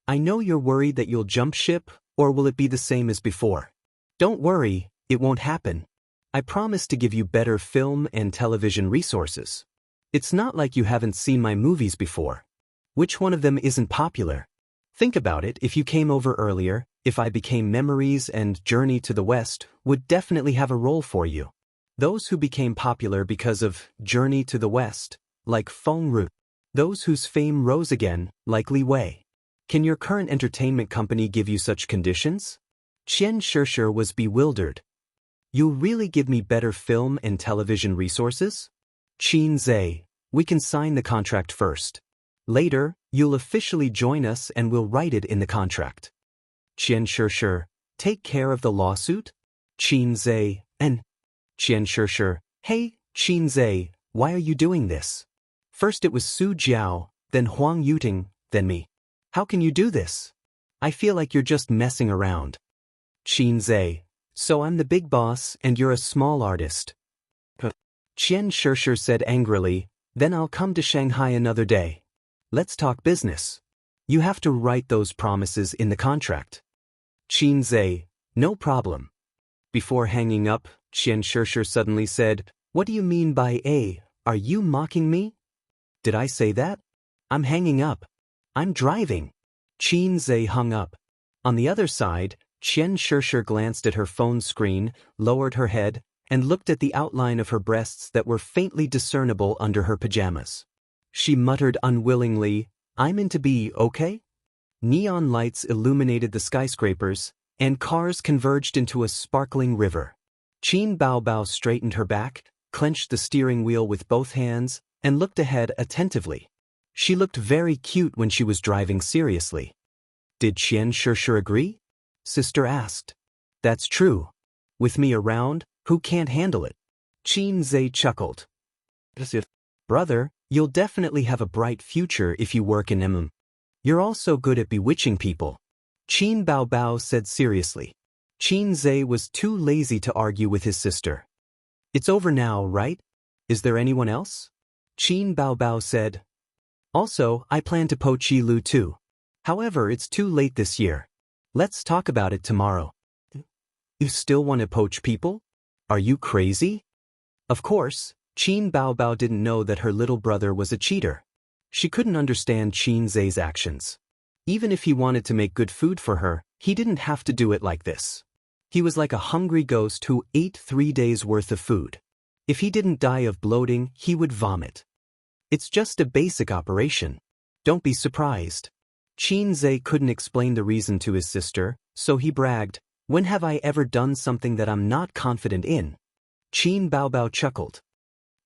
I know you're worried that you'll jump ship, or will it be the same as before? Don't worry, it won't happen. I promise to give you better film and television resources. It's not like you haven't seen my movies before. Which one of them isn't popular? Think about it, if you came over earlier, If I Became Memories and Journey to the West would definitely have a role for you. Those who became popular because of Journey to the West, like Feng Ru. Those whose fame rose again, like Li Wei. Can your current entertainment company give you such conditions? Xianxia was bewildered. You'll really give me better film and television resources? Qin Zhe, we can sign the contract first. Later, you'll officially join us and we'll write it in the contract. Xianxia, take care of the lawsuit? Qin Zhe, and Xianxia, hey, Qin Zhe, why are you doing this? First it was Su Jiao, then Huang Yuting, then me. How can you do this? I feel like you're just messing around. Qin Zhe, so I'm the big boss and you're a small artist. Xianxia said angrily, then I'll come to Shanghai another day. Let's talk business. You have to write those promises in the contract. Qin Zhe, no problem. Before hanging up, Xianxia suddenly said, what do you mean by A? Are you mocking me? Did I say that? I'm hanging up. I'm driving. Qin Zhe hung up. On the other side, Xianxia glanced at her phone screen, lowered her head, and looked at the outline of her breasts that were faintly discernible under her pajamas. She muttered unwillingly, I'm into B, okay? Neon lights illuminated the skyscrapers, and cars converged into a sparkling river. Qin Baobao straightened her back, clenched the steering wheel with both hands, and looked ahead attentively. She looked very cute when she was driving seriously. Did Xianxia agree? Sister asked. That's true. With me around, who can't handle it? Qin Zhe chuckled. Brother, you'll definitely have a bright future if you work in MM. You're also good at bewitching people. Qin Baobao said seriously. Qin Zhe was too lazy to argue with his sister. It's over now, right? Is there anyone else? Qin Baobao said. Also, I plan to poach Yi Lu too. However, it's too late this year. Let's talk about it tomorrow. You still want to poach people? Are you crazy? Of course, Qin Baobao didn't know that her little brother was a cheater. She couldn't understand Qin Zhe's actions. Even if he wanted to make good food for her, he didn't have to do it like this. He was like a hungry ghost who ate 3 days' worth of food. If he didn't die of bloating, he would vomit. It's just a basic operation. Don't be surprised. Qin Zhe couldn't explain the reason to his sister, so he bragged, when have I ever done something that I'm not confident in? Qin Baobao chuckled.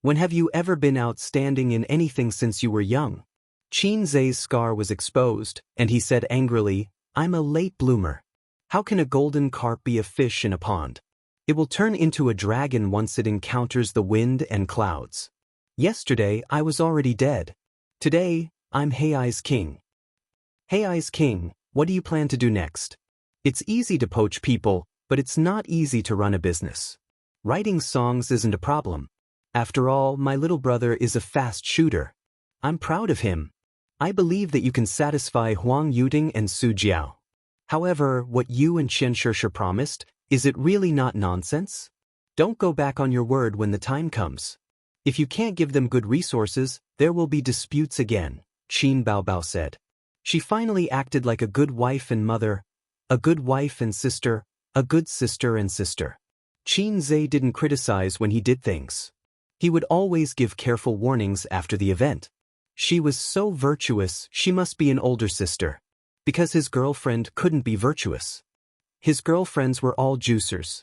When have you ever been outstanding in anything since you were young? Qin Zhe's scar was exposed, and he said angrily, I'm a late bloomer. How can a golden carp be a fish in a pond? It will turn into a dragon once it encounters the wind and clouds. Yesterday, I was already dead. Today, I'm Hei's king. Hei's king, what do you plan to do next? It's easy to poach people, but it's not easy to run a business. Writing songs isn't a problem. After all, my little brother is a fast shooter. I'm proud of him. I believe that you can satisfy Huang Yuting and Su Jiao. However, what you and Xianxia promised, is it really not nonsense? Don't go back on your word when the time comes. If you can't give them good resources, there will be disputes again, Qin Baobao said. She finally acted like a good wife and mother, a good wife and sister, a good sister and sister. Xianxia didn't criticize when he did things. He would always give careful warnings after the event. She was so virtuous, she must be an older sister. Because his girlfriend couldn't be virtuous. His girlfriends were all juicers.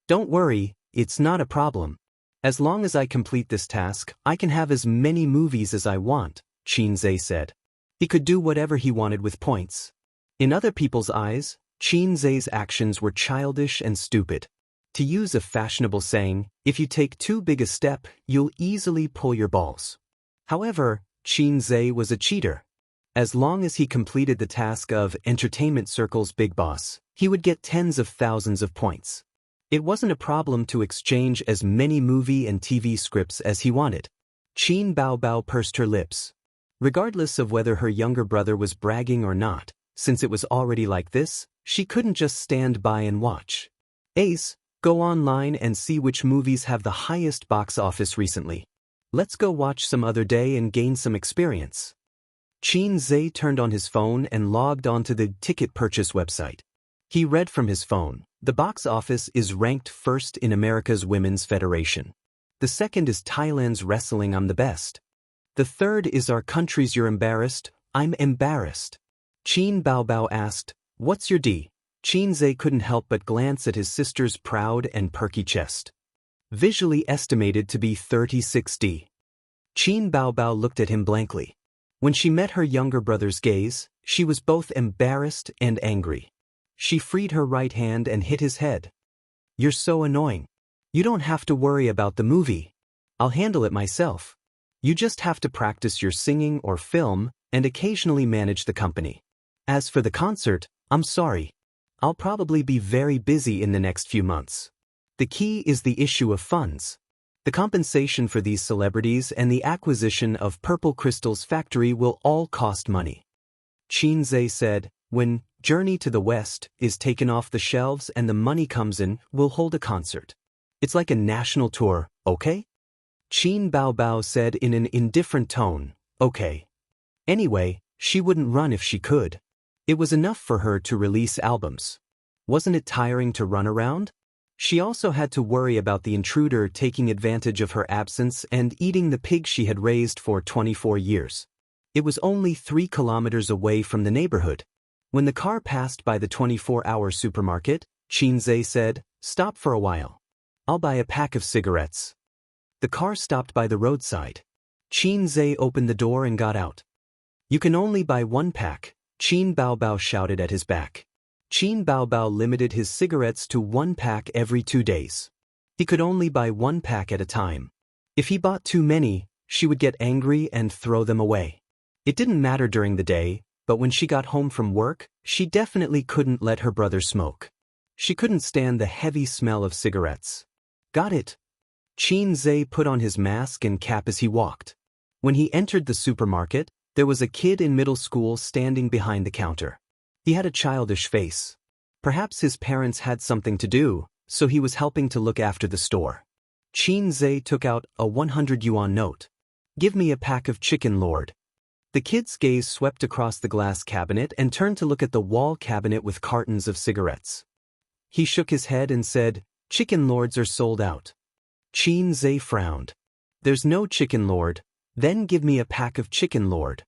Don't worry, it's not a problem. As long as I complete this task, I can have as many movies as I want, Xianxia said. He could do whatever he wanted with points. In other people's eyes, Xianxia's actions were childish and stupid. To use a fashionable saying, if you take too big a step, you'll easily pull your balls. However, Xianxia was a cheater. As long as he completed the task of Entertainment Circle's Big Boss, he would get tens of thousands of points. It wasn't a problem to exchange as many movie and TV scripts as he wanted. Qin Baobao pursed her lips. Regardless of whether her younger brother was bragging or not, since it was already like this, she couldn't just stand by and watch. Ace, go online and see which movies have the highest box office recently. Let's go watch some other day and gain some experience. Xianxia turned on his phone and logged onto the ticket purchase website. He read from his phone, the box office is ranked first in America's Women's Federation. The second is Thailand's Wrestling I'm the Best. The third is our country's You're Embarrassed, I'm Embarrassed. Qin Baobao asked, what's your D? Xianxia couldn't help but glance at his sister's proud and perky chest. Visually estimated to be 36D. Qin Baobao looked at him blankly. When she met her younger brother's gaze, she was both embarrassed and angry. She freed her right hand and hit his head. You're so annoying. You don't have to worry about the movie. I'll handle it myself. You just have to practice your singing or film and occasionally manage the company. As for the concert, I'm sorry. I'll probably be very busy in the next few months. The key is the issue of funds. The compensation for these celebrities and the acquisition of Purple Crystal's factory will all cost money. Xianxia said, when Journey to the West is taken off the shelves and the money comes in, we'll hold a concert. It's like a national tour, okay? Qin Baobao said in an indifferent tone, okay. Anyway, she wouldn't run if she could. It was enough for her to release albums. Wasn't it tiring to run around? She also had to worry about the intruder taking advantage of her absence and eating the pig she had raised for 24 years. It was only 3 kilometers away from the neighborhood. When the car passed by the 24-hour supermarket, Xianxia said, stop for a while. I'll buy a pack of cigarettes. The car stopped by the roadside. Xianxia opened the door and got out. You can only buy 1 pack, Qin Baobao shouted at his back. Qin Baobao limited his cigarettes to 1 pack every 2 days. He could only buy 1 pack at a time. If he bought too many, she would get angry and throw them away. It didn't matter during the day, but when she got home from work, she definitely couldn't let her brother smoke. She couldn't stand the heavy smell of cigarettes. Got it. Xianxia put on his mask and cap as he walked. When he entered the supermarket, there was a kid in middle school standing behind the counter. He had a childish face. Perhaps his parents had something to do, so he was helping to look after the store. Xianxia took out a 100 yuan note. Give me a pack of Chicken Lord. The kid's gaze swept across the glass cabinet and turned to look at the wall cabinet with cartons of cigarettes. He shook his head and said, Chicken Lords are sold out. Xianxia frowned. There's no Chicken Lord, then give me a pack of Chicken Lord.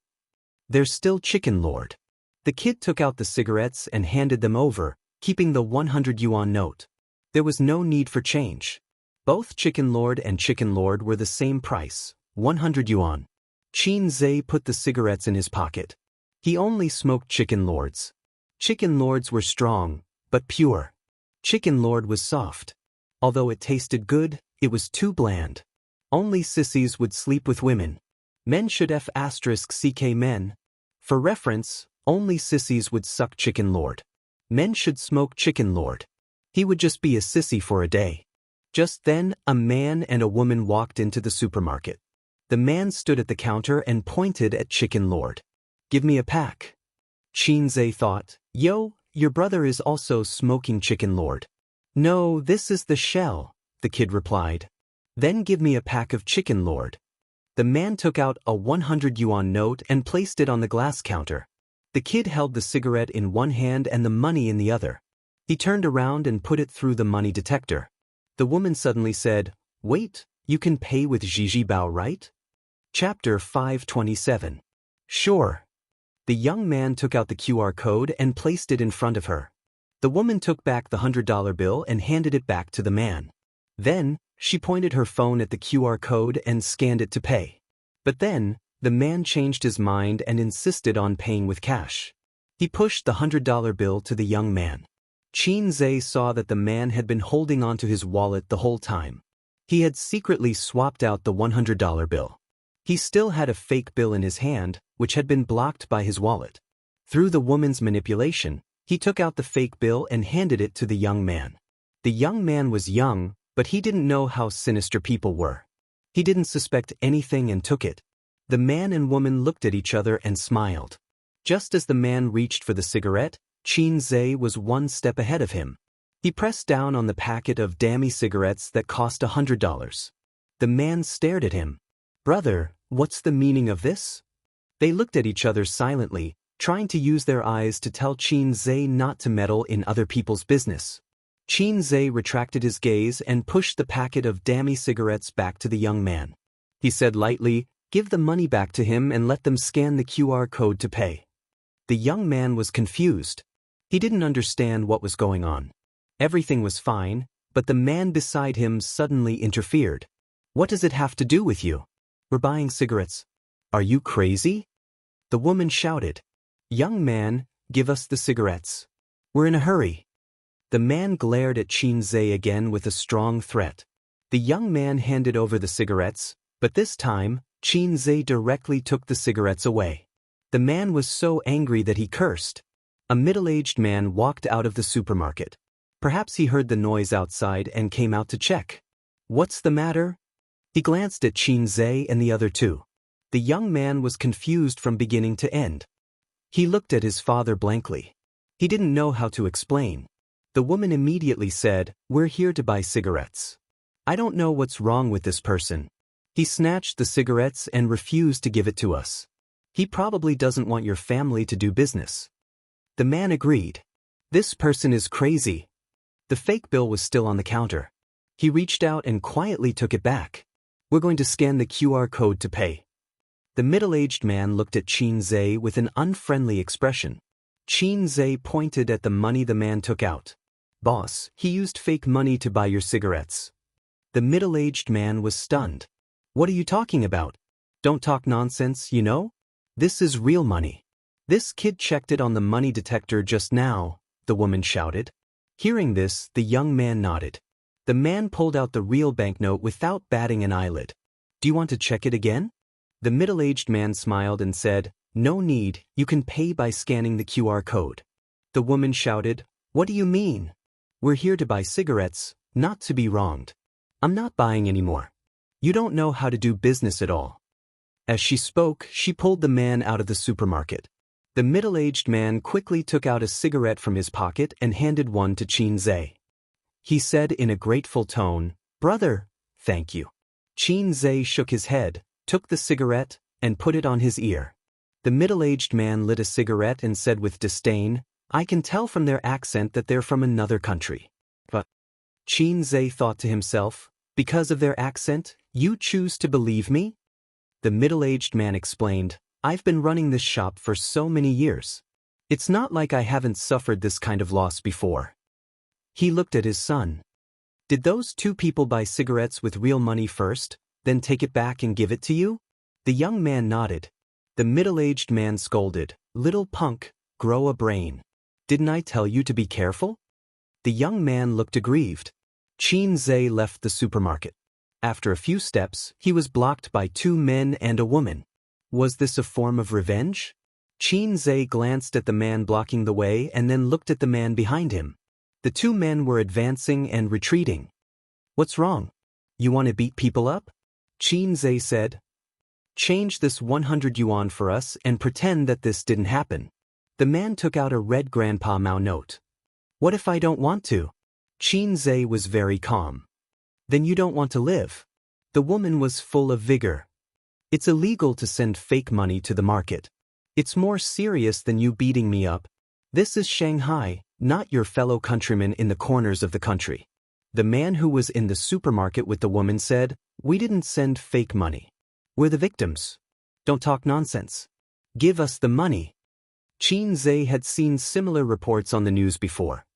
There's still Chicken Lord. The kid took out the cigarettes and handed them over, keeping the 100 yuan note. There was no need for change. Both Chicken Lord and Chicken Lord were the same price, 100 yuan. Xianxia put the cigarettes in his pocket. He only smoked Chicken Lords. Chicken Lords were strong, but pure. Chicken Lord was soft. Although it tasted good, it was too bland. Only sissies would sleep with women. Men should *ck men. For reference, only sissies would suck Chicken Lord. Men should smoke Chicken Lord. He would just be a sissy for a day. Just then, a man and a woman walked into the supermarket. The man stood at the counter and pointed at Chicken Lord. Give me a pack. Xianxia thought, yo, your brother is also smoking Chicken Lord. No, this is the shell, the kid replied. Then give me a pack of Chicken Lord. The man took out a 100 yuan note and placed it on the glass counter. The The kid held the cigarette in one hand and the money in the other. He turned around and put it through the money detector. The woman suddenly said, "Wait, you can pay with Bao, right?" Chapter 527. Sure. The young man took out the QR code and placed it in front of her. The woman took back the $100 bill and handed it back to the man. Then, she pointed her phone at the QR code and scanned it to pay. But then, the man changed his mind and insisted on paying with cash. He pushed the $100 bill to the young man. Xianxia saw that the man had been holding onto his wallet the whole time. He had secretly swapped out the $100 bill. He still had a fake bill in his hand, which had been blocked by his wallet. Through the woman's manipulation, he took out the fake bill and handed it to the young man. The young man was young, but he didn't know how sinister people were. He didn't suspect anything and took it. The man and woman looked at each other and smiled. Just as the man reached for the cigarette, Xianxia was one step ahead of him. He pressed down on the packet of dummy cigarettes that cost $100. The man stared at him. "Brother, what's the meaning of this?" They looked at each other silently, trying to use their eyes to tell Xianxia not to meddle in other people's business. Xianxia retracted his gaze and pushed the packet of dummy cigarettes back to the young man. He said lightly, "Give the money back to him and let them scan the QR code to pay." The young man was confused. He didn't understand what was going on. Everything was fine, but the man beside him suddenly interfered. "What does it have to do with you? We're buying cigarettes. Are you crazy?" The woman shouted. "Young man, give us the cigarettes. We're in a hurry." The man glared at Xianxia again with a strong threat. The young man handed over the cigarettes, but this time, Xianxia directly took the cigarettes away. The man was so angry that he cursed. A middle-aged man walked out of the supermarket. Perhaps he heard the noise outside and came out to check. "What's the matter?" He glanced at Xianxia and the other two. The young man was confused from beginning to end. He looked at his father blankly. He didn't know how to explain. The woman immediately said, "We're here to buy cigarettes. I don't know what's wrong with this person. He snatched the cigarettes and refused to give it to us. He probably doesn't want your family to do business." The man agreed. "This person is crazy." The fake bill was still on the counter. He reached out and quietly took it back. "We're going to scan the QR code to pay." The middle-aged man looked at Xianxia with an unfriendly expression. Xianxia pointed at the money the man took out. "Boss, he used fake money to buy your cigarettes." The middle-aged man was stunned. "What are you talking about? Don't talk nonsense, you know? This is real money. This kid checked it on the money detector just now," the woman shouted. Hearing this, the young man nodded. The man pulled out the real banknote without batting an eyelid. "Do you want to check it again?" The middle-aged man smiled and said, "No need, you can pay by scanning the QR code." The woman shouted, "What do you mean? We're here to buy cigarettes, not to be wronged. I'm not buying anymore. You don't know how to do business at all." As she spoke, she pulled the man out of the supermarket. The middle-aged man quickly took out a cigarette from his pocket and handed one to Xianxia. He said in a grateful tone, "Brother, thank you." Xianxia shook his head, took the cigarette, and put it on his ear. The middle-aged man lit a cigarette and said with disdain, "I can tell from their accent that they're from another country." But Xianxia thought to himself, "Because of their accent, you choose to believe me?" The middle-aged man explained, "I've been running this shop for so many years. It's not like I haven't suffered this kind of loss before." He looked at his son. "Did those two people buy cigarettes with real money first, then take it back and give it to you?" The young man nodded. The middle-aged man scolded, "Little punk, grow a brain. Didn't I tell you to be careful?" The young man looked aggrieved. Xianxia left the supermarket. After a few steps, he was blocked by two men and a woman. Was this a form of revenge? Xianxia glanced at the man blocking the way and then looked at the man behind him. The two men were advancing and retreating. "What's wrong? You want to beat people up?" Xianxia said. "Change this 100 yuan for us and pretend that this didn't happen." The man took out a red Grandpa Mao note. "What if I don't want to?" Xianxia was very calm. "Then you don't want to live." The woman was full of vigor. "It's illegal to send fake money to the market. It's more serious than you beating me up. This is Shanghai, not your fellow countrymen in the corners of the country. The man who was in the supermarket with the woman said, "We didn't send fake money. We're the victims. Don't talk nonsense. Give us the money." Qin Zhe had seen similar reports on the news before.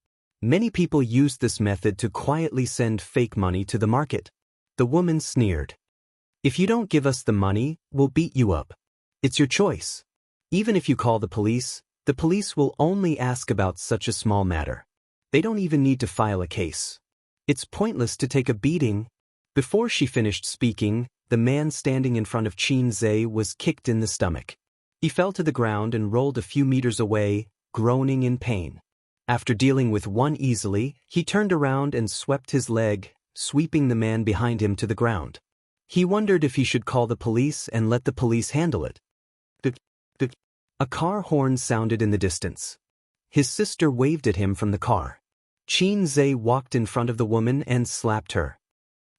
Many people used this method to quietly send fake money to the market. The woman sneered. "If you don't give us the money, we'll beat you up. It's your choice. Even if you call the police will only ask about such a small matter. They don't even need to file a case. It's pointless to take a beating." Before she finished speaking, the man standing in front of Qin Zhe was kicked in the stomach. He fell to the ground and rolled a few meters away, groaning in pain. After dealing with one easily, he turned around and swept his leg, sweeping the man behind him to the ground. He wondered if he should call the police and let the police handle it. A car horn sounded in the distance. His sister waved at him from the car. Qin Zhe walked in front of the woman and slapped her.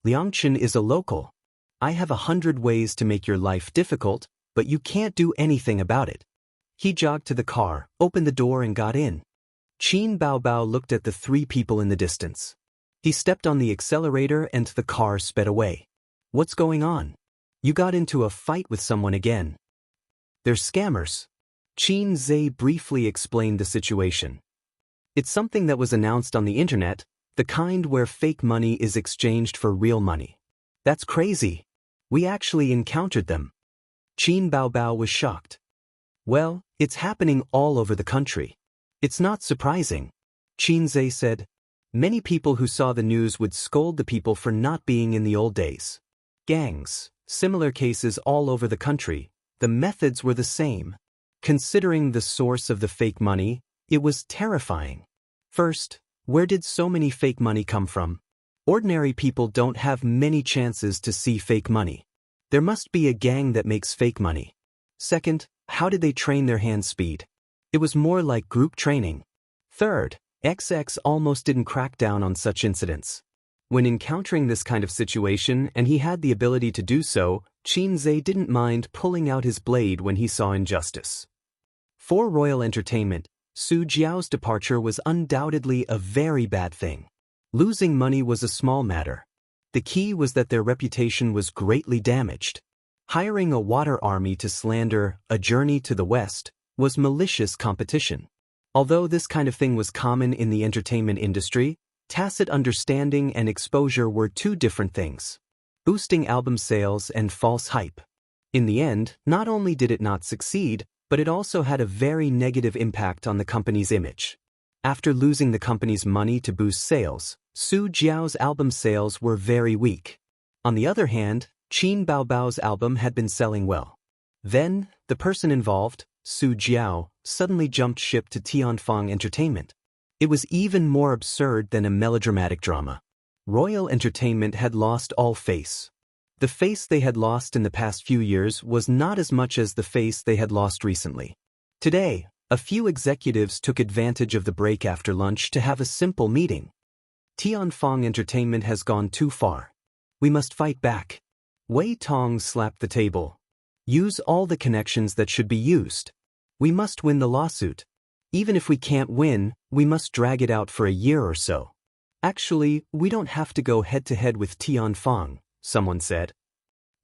"Liangchen is a local. I have 100 ways to make your life difficult, but you can't do anything about it." He jogged to the car, opened the door and got in. Qin Baobao looked at the 3 people in the distance. He stepped on the accelerator and the car sped away. "What's going on? You got into a fight with someone again." "They're scammers." Qin Zhe briefly explained the situation. "It's something that was announced on the internet, the kind where fake money is exchanged for real money." "That's crazy. We actually encountered them." Qin Baobao was shocked. "Well, it's happening all over the country. It's not surprising." Qin Zhe said. "Many people who saw the news would scold the people for not being in the old days. Gangs, similar cases all over the country, the methods were the same. Considering the source of the fake money, it was terrifying. First, where did so many fake money come from? Ordinary people don't have many chances to see fake money. There must be a gang that makes fake money. Second, how did they train their hand speed? It was more like group training. Third, XX almost didn't crack down on such incidents. When encountering this kind of situation, and he had the ability to do so, Qin Zhe didn't mind pulling out his blade when he saw injustice. For Royal Entertainment, Su Jiao's departure was undoubtedly a very bad thing. Losing money was a small matter. The key was that their reputation was greatly damaged. Hiring a water army to slander A Journey to the West was malicious competition. Although this kind of thing was common in the entertainment industry, tacit understanding and exposure were 2 different things. Boosting album sales and false hype. In the end, not only did it not succeed, but it also had a very negative impact on the company's image. After losing the company's money to boost sales, Su Jiao's album sales were very weak. On the other hand, Qin Baobao's album had been selling well. Then, the person involved, Su Jiao, suddenly jumped ship to Tianfang Entertainment. It was even more absurd than a melodramatic drama. Royal Entertainment had lost all face. The face they had lost in the past few years was not as much as the face they had lost recently. Today, a few executives took advantage of the break after lunch to have a simple meeting. "Tianfang Entertainment has gone too far. We must fight back." Wei Tong slapped the table. "Use all the connections that should be used. We must win the lawsuit. Even if we can't win, we must drag it out for a year or so." "Actually, we don't have to go head-to-head with Tianfang," someone said.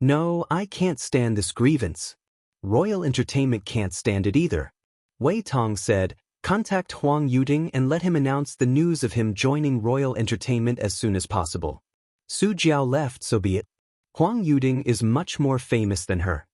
"No, I can't stand this grievance. Royal Entertainment can't stand it either." Wei Tong said, "Contact Huang Yuding and let him announce the news of him joining Royal Entertainment as soon as possible." Su Jiao left, so be it. Huang Yuding is much more famous than her.